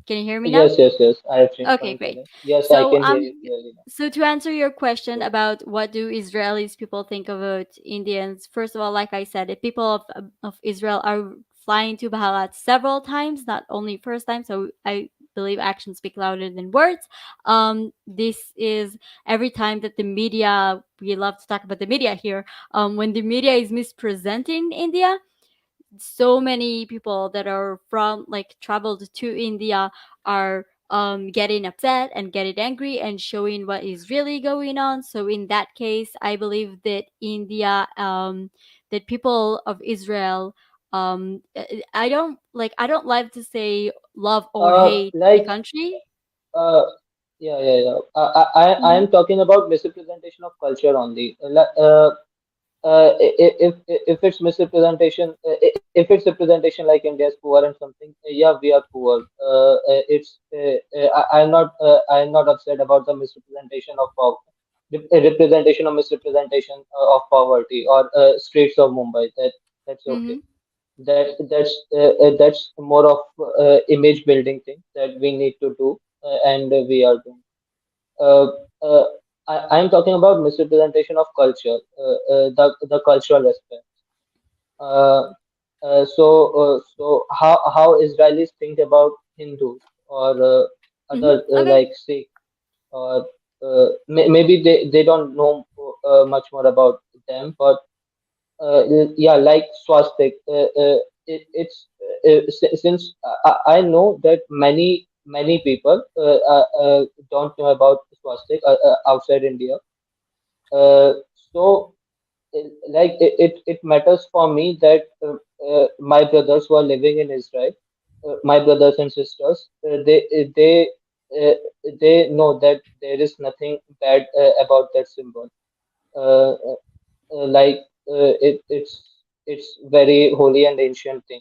Can you hear me now? yes, I have changed my Okay, great. internet. Yes, I So can hear you clearly now. so to answer your question So about what do Israelis people think about Indians, first of all, like I said, the people of Israel are flying to Bahalat several times, not only first time. So I believe actions speak louder than words. This is every time that the media, we love to talk about the media here. When the media is mispresenting India, so many people that are from like traveled to India are getting upset and getting angry and showing what is really going on. So in that case, I believe that that people of Israel, I don't like to say love or hate the like country. uh yeah. I Hmm. am talking about misrepresentation of culture only. If it's misrepresentation, if it's representation like India is poor and something, yeah, we are poor. I'm not upset about the misrepresentation of representation or misrepresentation of poverty or streets of Mumbai. That's okay. Hmm. That's more of image building thing that we need to do, and we are doing. Uh, uh, I'm talking about misrepresentation of culture, the cultural aspect. Uh, so how Israelis think about Hindus or Hmm. other Okay. like Sikh, or maybe they don't know much more about them, but yeah, like swastik. Since I know that many people don't know about swastik outside India. Uh, so it matters for me that my brothers who are living in Israel, my brothers and sisters, uh, they know that there is nothing bad about that symbol. Uh, like it's very holy and ancient thing.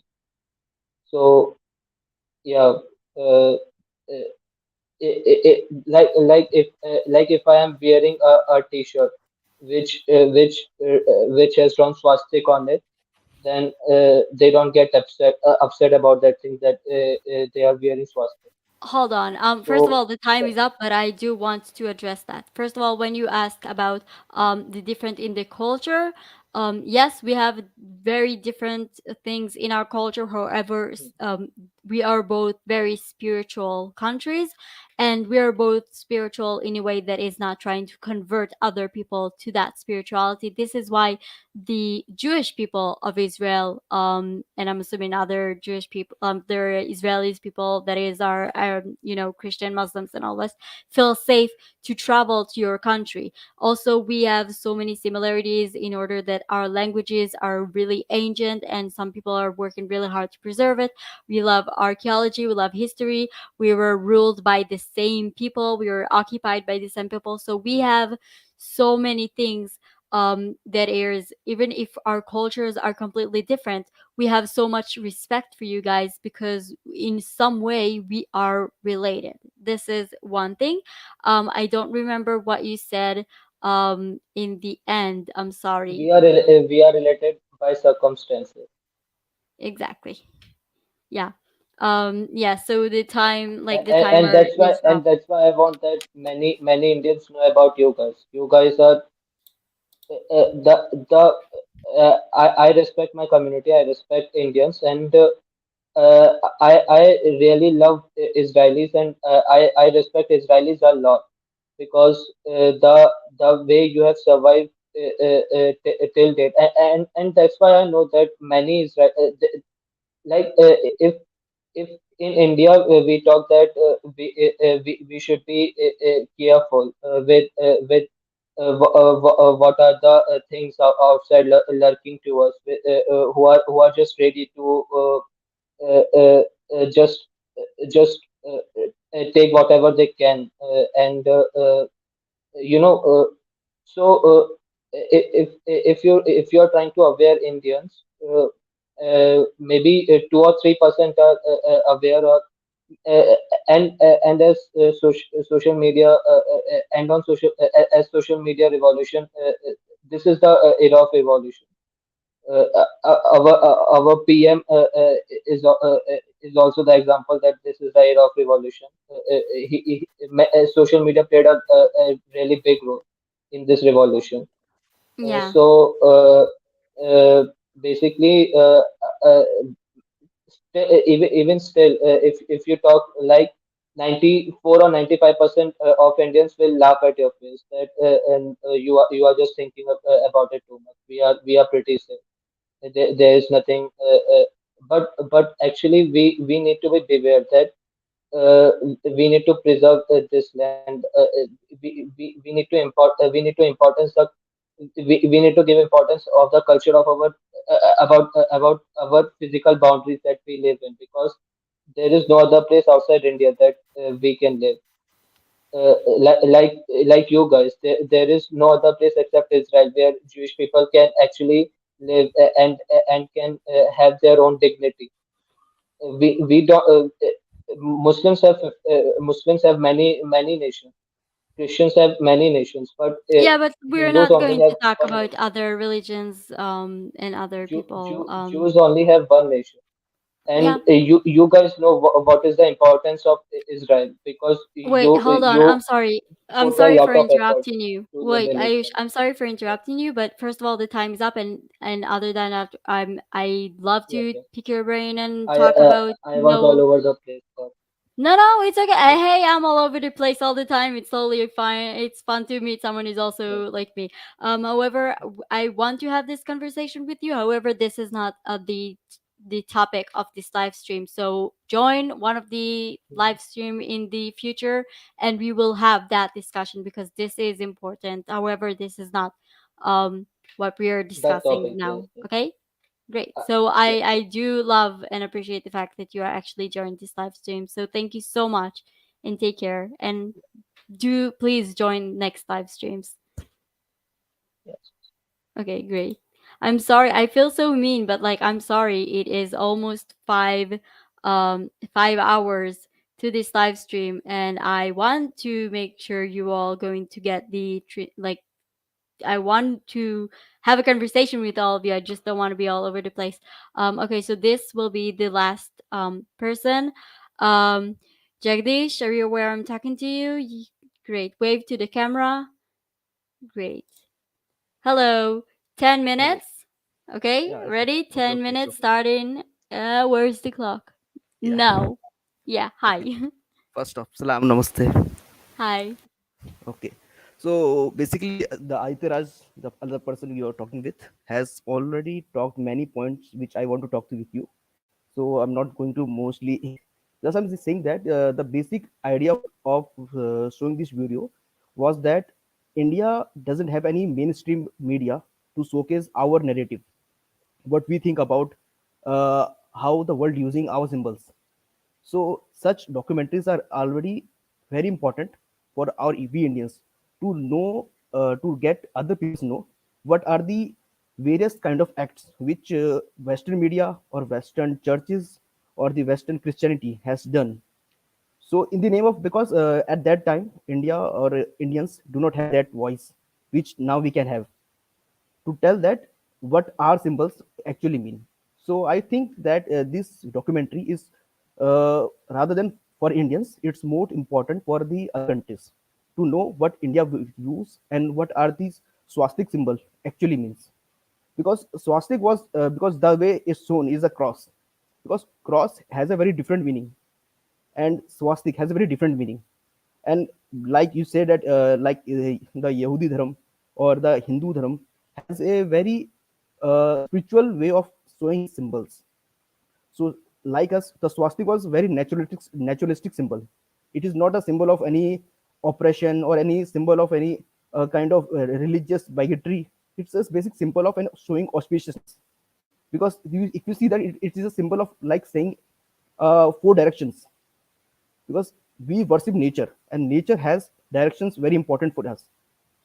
So yeah, uh, uh, like if I am wearing a t-shirt which has drawn swastik on it, then they don't get upset about that thing that they are wearing swastik. Hold on. First of So all, the time is up, but I do want to address that. First of all, when you ask about the different in the culture, yes, we have very different things in our culture. However, we are both very spiritual countries, and we are both spiritual in a way that is not trying to convert other people to that spirituality. This is why the Jewish people of Israel, and I'm assuming other Jewish people, there are Israelis people that is our, Christian Muslims and all this, feel safe to travel to your country. Also, we have so many similarities in order that our languages are really ancient, and some people are working really hard to preserve it. We love archaeology, we love history. We were ruled by the same people. We were occupied by the same people. So we have so many things that is, even if our cultures are completely different, we have so much respect for you guys because in some way we are related. This is one thing. I don't remember what you said in the end. I'm sorry. we are related by circumstances. Exactly. Yeah. Yeah, so the time, like the And timer is up. that's why I want that many Indians know about you guys. You guys are the I respect my community. I respect Indians, and I really love Israelis, and I respect Israelis a lot because the way you have survived till date, and that's why I know that many Israel like if in India we talk that we should be careful with what are the things outside lurking to us who are just ready to uh, uh, just take whatever they can and you know so if you're trying to aware Indians maybe 2 or 3% are aware or uh, and as social media and on social as social media revolution this is the era of evolution our PM is also the example that this is the era of revolution. Social media played a really big role in this revolution. Yeah. So basically, uh, even still, if you talk like 94 or 95% of Indians will laugh at your face that and you are just thinking about it too much. We are pretty safe. There is nothing but actually we need to be beware that uh, we need to preserve this land we need to we need to importance the we need to give importance of the culture of our about our physical boundaries that we live in because there is no other place outside India that we can live like you guys there is no other place except Israel where Jewish people can actually live and can have their own dignity. We don't Muslims have many nations. Christians have many nations, but Yeah, but we're Hindus not only going have to talk one about nation. other religions and other people. Jews only have one nation, and Yeah. you guys know what is the importance of Israel because Wait, hold on. you I'm sorry. I'm put a sorry lot for of effort interrupting you. to live Wait, in Ayush, Israel. I'm sorry for interrupting you, but first of all, the time is up, and other than that, I love Yeah, to yeah. pick your brain and talk about, I was all over the place. But No, no, it's okay. yeah, Hey, I'm all over the place all the time. It's totally fine. It's fun to meet someone who's yeah, also like me. However, I want to have this conversation with you. However, this is not the topic of this live stream. So join one of the live stream in the future, and we will have that discussion because this is important. However, this is not what we are that discussing topic. Yes, now. yes. Okay. Great. Uh, So yeah. I do love and appreciate the fact that you are actually joined this live stream. So thank you so much and take care. And do please join next live streams. Yes. Okay, great. I'm sorry. I feel so mean, but like I'm sorry. It is almost 5 5 hours to this live stream, and I want to make sure you all going to get the like, I want to have a conversation with all of you. I just don't want to be all over the place. Okay, so this will be the last person. Um, Jagdish, are you aware I'm talking to you? Great. Wave to the camera. Great. Hello. 10 Hello. minutes. Okay, Yeah, it's ready? okay, 10 okay, it's minutes okay. starting. Where's the clock? Yeah. No. Yeah, hi. Okay. First off, salam namaste. Hi. Okay. So basically, the Aitiraj, the other person you are talking with, has already talked many points which I want to talk to with you. So I'm not going to mostly. Just I'm just saying that the basic idea of showing this video was that India doesn't have any mainstream media to showcase our narrative, what we think about how the world using our symbols. So such documentaries are already very important for our EV Indians to know, to get other people to know what are the various kind of acts which Western media or Western churches or the Western Christianity has done. So in the name of, because at that time India or Indians do not have that voice which now we can have to tell that what our symbols actually mean. So I think that this documentary is rather than for Indians, it's more important for the other countries to know what India will use and what are these swastik symbol actually means. Because swastik was because the way it's shown is a cross. Because cross has a very different meaning and swastik has a very different meaning. And like you said that the Yehudi dharma or the Hindu dharma has a very spiritual way of showing symbols. So like us, the swastika was very naturalistic symbol. It is not a symbol of any oppression or any symbol of any kind of religious bigotry. It's a basic symbol of an showing auspiciousness. Because if you see that it is a symbol of like saying four directions, because we worship nature and nature has directions very important for us.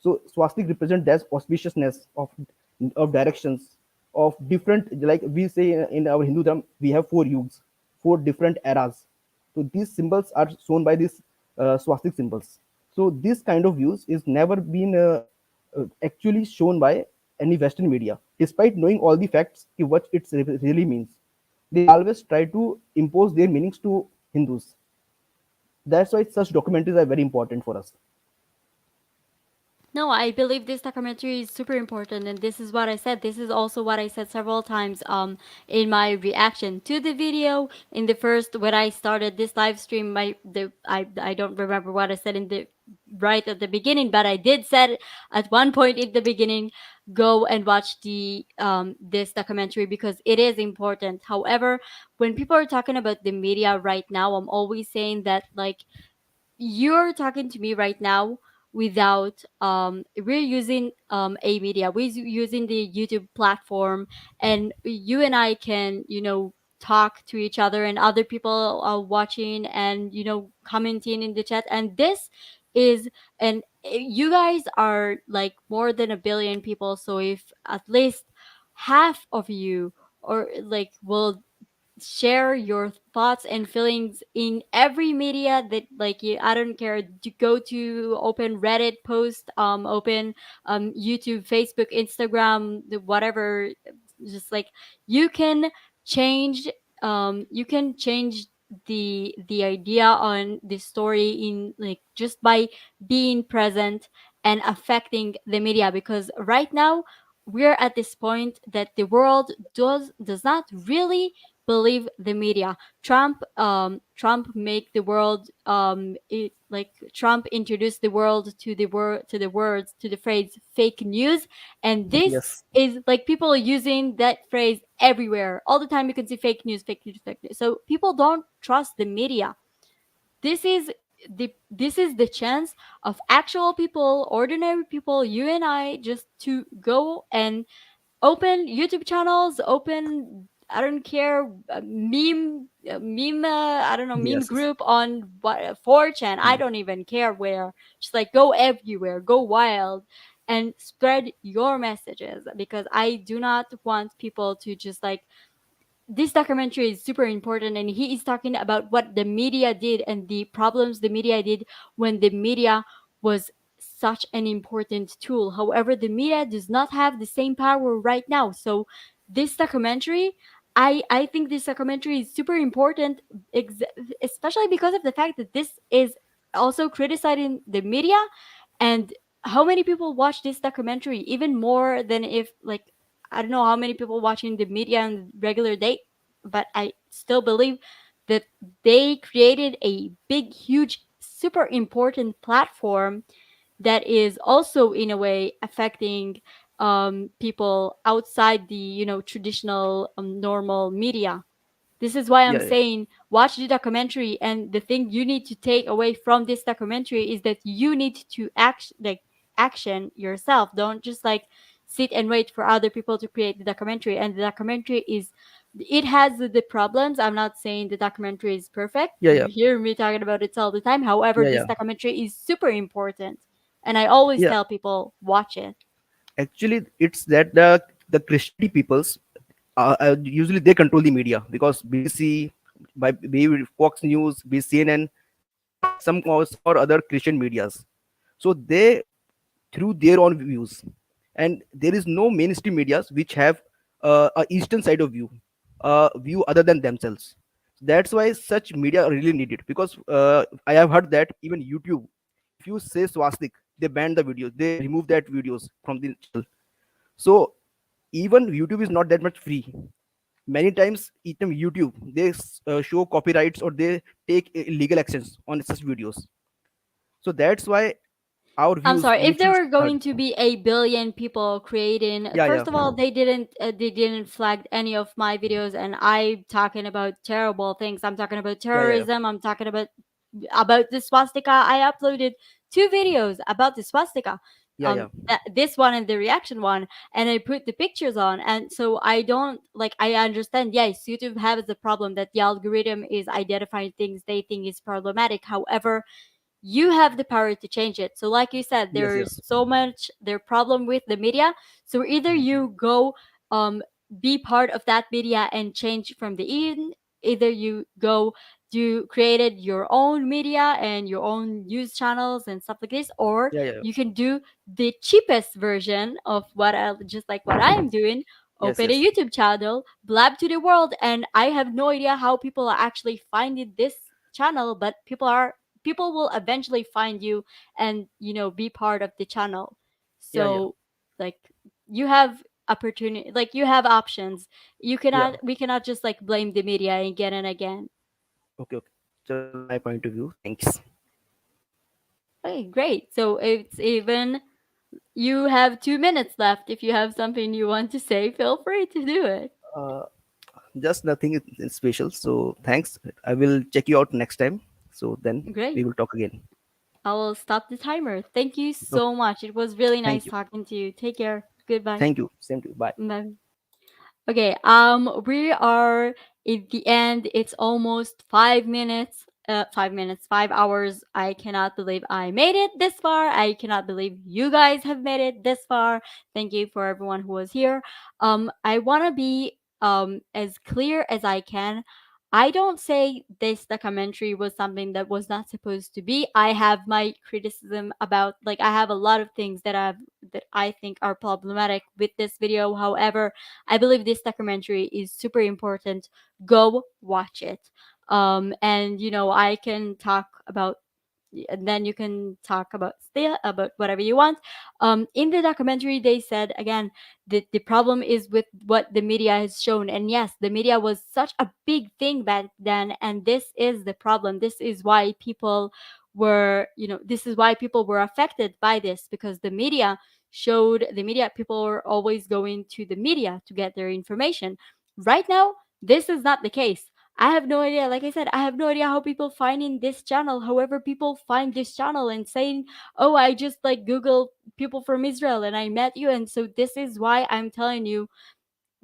So swastik represent that auspiciousness of directions of different, like we say in our Hindu dharma we have four yugs, four different eras. So these symbols are shown by these swastik symbols. So this kind of views is never been actually shown by any Western media, despite knowing all the facts what it really means. They always try to impose their meanings to Hindus. That's why such documentaries are very important for us. No, I believe this documentary is super important, and this is what I said. This is also what I said several times in my reaction to the video. In the first, when I started this live stream, I don't remember what I said in the right at the beginning, but I did said at one point in the beginning, go and watch the this documentary because it is important. However, when people are talking about the media right now, I'm always saying that, like, you're talking to me right now without we're using a media, we're using the YouTube platform, and you and I can, talk to each other, and other people are watching and, commenting in the chat, and this is, and you guys are like more than 1 billion people, so if at least half of you, or like, will share your thoughts and feelings in every media that, like, you, I don't care, to go to open Reddit post, open YouTube, Facebook, Instagram, whatever, just like, you can change, you can change the idea on the story in, like, just by being present and affecting the media, because right now we're at this point that the world does not really believe the media. Trump make the world, like, Trump introduced the world to the word, to the words, to the phrase fake news, and this Yes. is like, people are using that phrase everywhere all the time. You can see fake news, fake news, fake news, so people don't trust the media. This is the chance of actual people, ordinary people, you and I, just to go and open YouTube channels, open, I don't care, I don't know, meme Yes. group on what, 4chan. I Hmm. don't even care where. Just like, go everywhere, go wild, and spread your messages, because I do not want people to just like this documentary is super important, and he is talking about what the media did and the problems the media did when the media was such an important tool. However, the media does not have the same power right now. So this documentary, I think this documentary is super important, ex- especially because of the fact that this is also criticizing the media. And how many people watch this documentary? Even more than if, like, I don't know how many people watching the media on regular day, but I still believe that they created a big, huge, super important platform that is also in a way affecting people outside the traditional normal media. This is why I'm Yeah, yeah, saying watch the documentary, and the thing you need to take away from this documentary is that you need to action yourself. Don't just like sit and wait for other people to create the documentary. And the documentary is, it has the problems. I'm not saying the documentary is perfect. yeah, You yeah, hear me talking about it all the time. However, yeah, this yeah, documentary is super important, and I always yeah. tell people watch it. Actually, it's that the Christianity peoples usually they control the media because BBC, by maybe Fox News, CNN, some or other Christian medias. So they through their own views, and there is no mainstream medias which have a eastern side of view other than themselves. That's why such media are really needed, because I have heard that even YouTube, if you say swastik, they ban the videos, they remove that videos from the channel. So even YouTube is not that much free. Many times even YouTube they show copyrights, or they take illegal actions on such videos. So that's why our I'm views sorry. If need there to were heard. going to be a billion people creating, Yeah, yeah, first of all, they didn't flag any of my videos, and I'm talking about terrible things. I'm talking about yeah, yeah, terrorism. I'm talking about the swastika. I uploaded two videos about the swastika. yeah, yeah, This one and the reaction one, and I put the pictures on. And so I don't like. I understand. Yes, YouTube has the problem that the algorithm is identifying things they think is problematic. However, you have the power to change it. So like you said, yes, there's yes, so much their problem with the media. So either you go um be part of that media and change from the in, either you go do created your own media and your own news channels and stuff like this, or yeah, yeah, you can do the cheapest version of what I just like what I am doing. yes, Open a yes, YouTube channel, blab to the world, and I have no idea how people are actually finding this channel, but people will eventually find you and be part of the channel. yeah, yeah, So like you have opportunity, like you have options. You yeah. cannot We cannot just like blame the media again and again. Okay, okay. Just my point of view. Thanks. Okay, great. So it's even, you have 2 minutes left. If you have something you want to say, feel free to do it. Uh, just nothing special. So thanks. I will check you out next time. So then we Great. will talk again. I will stop the timer. Thank you Okay. so much. It was really Thank nice you. talking to you. Take care. Goodbye. Thank you. Same to you. Bye. Bye. Okay, we are at the end. It's almost 5 minutes. 5 minutes, 5 hours. I cannot believe I made it this far. I cannot believe you guys have made it this far. Thank you for everyone who was here. I want to be as clear as I can. I don't say this documentary was something that was not supposed to be. I have my criticism about, like, I have a lot of things that I think are problematic with this video. However, I believe this documentary is super important. Go watch it. And I can talk about, and then you can talk about still about whatever you want. In the documentary, they said again that the problem is with what the media has shown. And yes, the media was such a big thing back then, and this is the problem. This is why people were affected by this, because the media people are always going to the media to get their information. Right now, this is not the case. I have no idea. Like I said, I have no idea how people finding this channel. However, people find this channel and saying, "Oh, I just like Google people from Israel and I met you." And so this is why I'm telling you,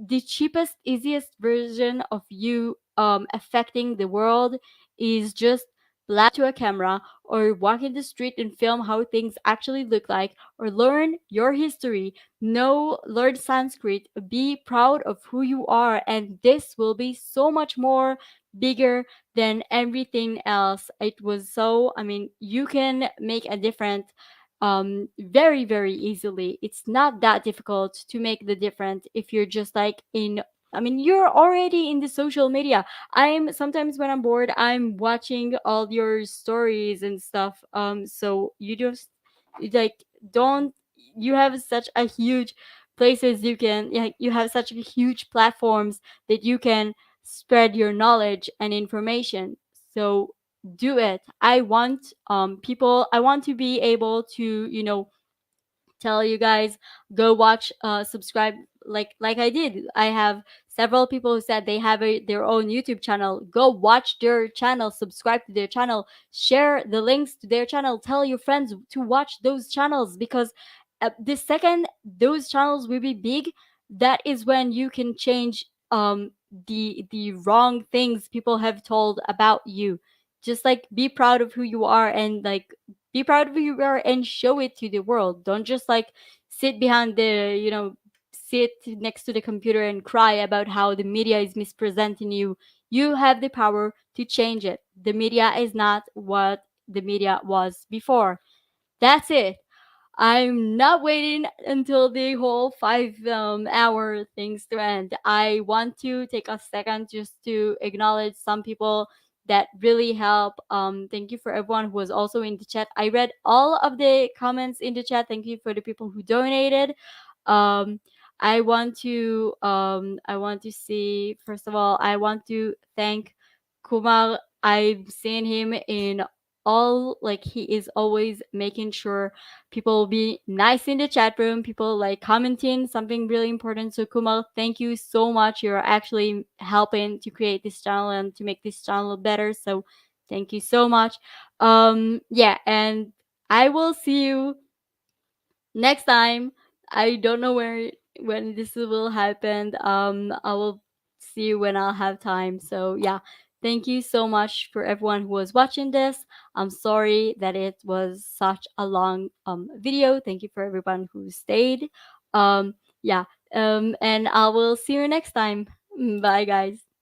the cheapest, easiest version of you affecting the world is just laugh to a camera, or walk in the street and film how things actually look like, or learn your history, learn Sanskrit, be proud of who you are, and this will be so much more bigger than everything else. It was so, I mean, you can make a difference very, very easily. It's not that difficult to make the difference if you're just like in, I mean, you're already in the social media. I'm sometimes when I'm bored, I'm watching all your stories and stuff. So you just like don't, you have such a huge places you can, yeah, you have such a huge platforms that you can spread your knowledge and information. So do it. I want people, I want to be able to, tell you guys, go watch, subscribe, like I did. I have several people who said they have their own YouTube channel. Go watch their channel, subscribe to their channel, share the links to their channel, tell your friends to watch those channels, because the second those channels will be big, that is when you can change the wrong things people have told about you. Just like be proud of who you are, and like be proud of who you are and show it to the world. Don't just like sit behind the, sit next to the computer and cry about how the media is mispresenting you. You have the power to change it. The media is not what the media was before. That's it. I'm not waiting until the whole 5 hour things to end. I want to take a second just to acknowledge some people that really help. Thank you for everyone who was also in the chat. I read all of the comments in the chat. Thank you for the people who donated. Um, I want to see, first of all, I want to thank Kumar. I've seen him in all, like he is always making sure people be nice in the chat room, people like commenting something really important. So Kumal, thank you so much. You're actually helping to create this channel and to make this channel better. So thank you so much. Yeah, and I will see you next time. I don't know where, when this will happen. I will see you when I'll have time. So yeah, thank you so much for everyone who was watching this. I'm sorry that it was such a long video. Thank you for everyone who stayed. Yeah, and I will see you next time. Bye guys.